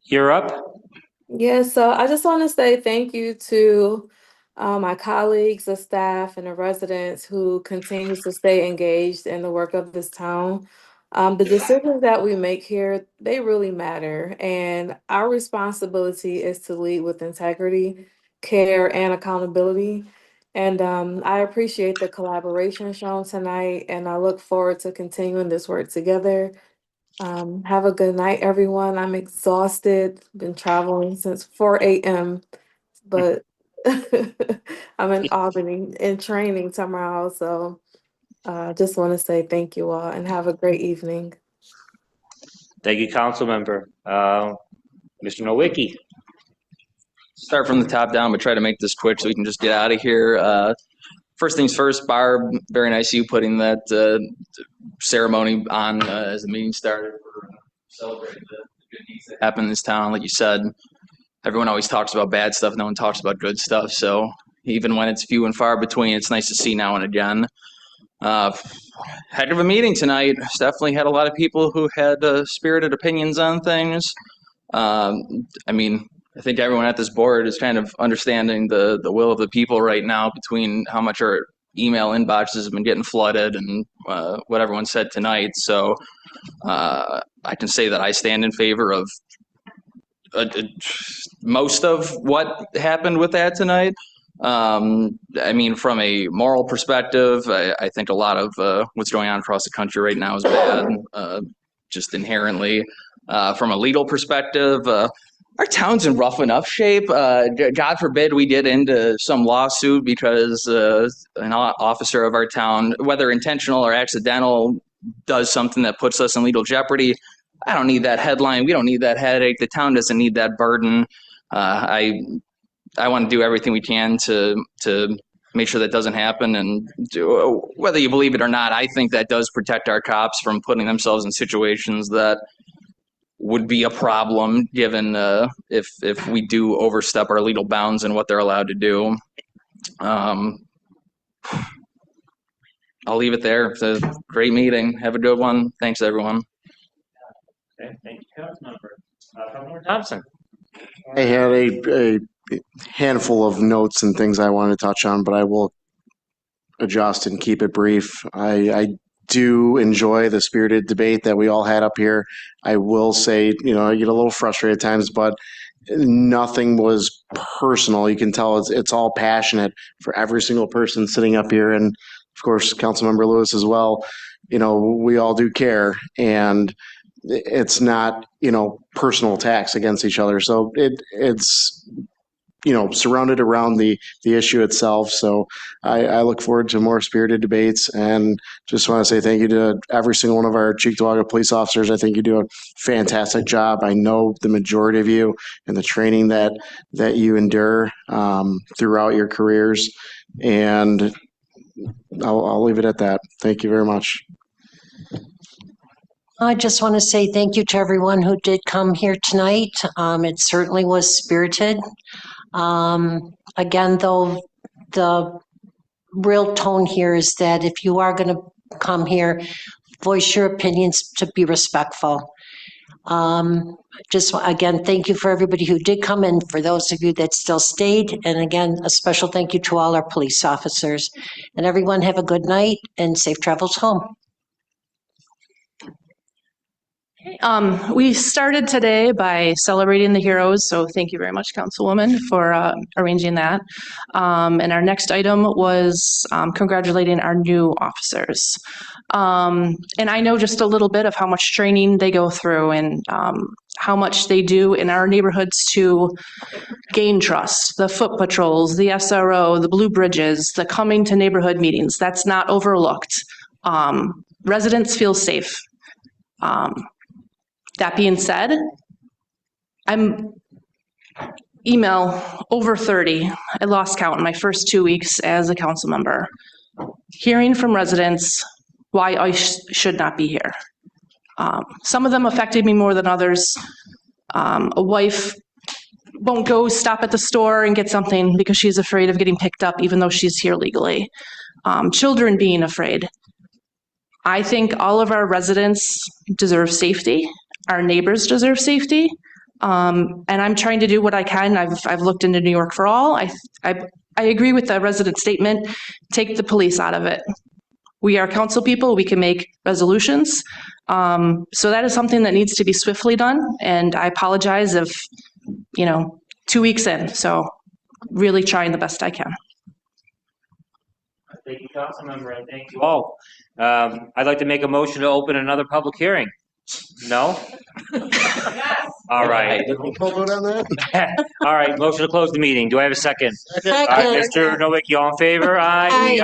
you're up. Yeah, so I just want to say thank you to my colleagues, the staff, and the residents who continues to stay engaged in the work of this town. The decisions that we make here, they really matter. And our responsibility is to lead with integrity, care, and accountability. And I appreciate the collaboration shown tonight, and I look forward to continuing this work together. Have a good night, everyone. I'm exhausted. Been traveling since 4 a.m., but I'm in Albany in training tomorrow. So just want to say thank you all and have a great evening. Thank you, Councilmember. Mr. Nowicki. Start from the top down, but try to make this quick so we can just get out of here. First things first, Barb, very nice of you putting that ceremony on as the meeting started for celebrating the good things that happen in this town. Like you said, everyone always talks about bad stuff. No one talks about good stuff. So even when it's few and far between, it's nice to see now and again. Heck of a meeting tonight. Definitely had a lot of people who had spirited opinions on things. I mean, I think everyone at this board is kind of understanding the will of the people right now between how much our email inboxes have been getting flooded and what everyone said tonight. So I can say that I stand in favor of most of what happened with that tonight. I mean, from a moral perspective, I think a lot of what's going on across the country right now is bad, just inherently. From a legal perspective, our town's in rough enough shape. God forbid we get into some lawsuit because an officer of our town, whether intentional or accidental, does something that puts us in legal jeopardy. I don't need that headline. We don't need that headache. The town doesn't need that burden. I want to do everything we can to make sure that doesn't happen. And whether you believe it or not, I think that does protect our cops from putting themselves in situations that would be a problem given if we do overstep our legal bounds and what they're allowed to do. I'll leave it there. It's a great meeting. Have a good one. Thanks, everyone. Okay, thank you, Councilmember. Thompson. I had a handful of notes and things I want to touch on, but I will adjust and keep it brief. I do enjoy the spirited debate that we all had up here. I will say, you know, I get a little frustrated at times, but nothing was personal. You can tell it's all passionate for every single person sitting up here, and of course, Councilmember Lewis as well. You know, we all do care, and it's not, you know, personal attacks against each other. So it's, you know, surrounded around the issue itself. So I look forward to more spirited debates, and just want to say thank you to every single one of our Cheektowaga police officers. I think you do a fantastic job. I know the majority of you and the training that you endure throughout your careers. And I'll leave it at that. Thank you very much. I just want to say thank you to everyone who did come here tonight. It certainly was spirited. Again, though, the real tone here is that if you are going to come here, voice your opinions to be respectful. Just again, thank you for everybody who did come and for those of you that still stayed. And again, a special thank you to all our police officers. And everyone have a good night and safe travels home. We started today by celebrating the heroes, so thank you very much, Councilwoman, for arranging that. And our next item was congratulating our new officers. And I know just a little bit of how much training they go through and how much they do in our neighborhoods to gain trust. The foot patrols, the SRO, the Blue Bridges, the coming to neighborhood meetings, that's not overlooked. Residents feel safe. That being said, I'm email over 30. I lost count in my first 2 weeks as a council member. Hearing from residents why I should not be here. Some of them affected me more than others. A wife won't go stop at the store and get something because she's afraid of getting picked up even though she's here legally. Children being afraid. I think all of our residents deserve safety. Our neighbors deserve safety. And I'm trying to do what I can. I've looked into New York for All. I agree with the resident statement. Take the police out of it. We are council people. We can make resolutions. So that is something that needs to be swiftly done. And I apologize if, 2 weeks in. So really trying the best I can. Thank you, Councilmember, and thank you all. I'd like to make a motion to open another public hearing. No? All right. All right, motion to close the meeting. Do I have a second? Second. All right, Mr. Nowicki, all in favor? Aye. Aye.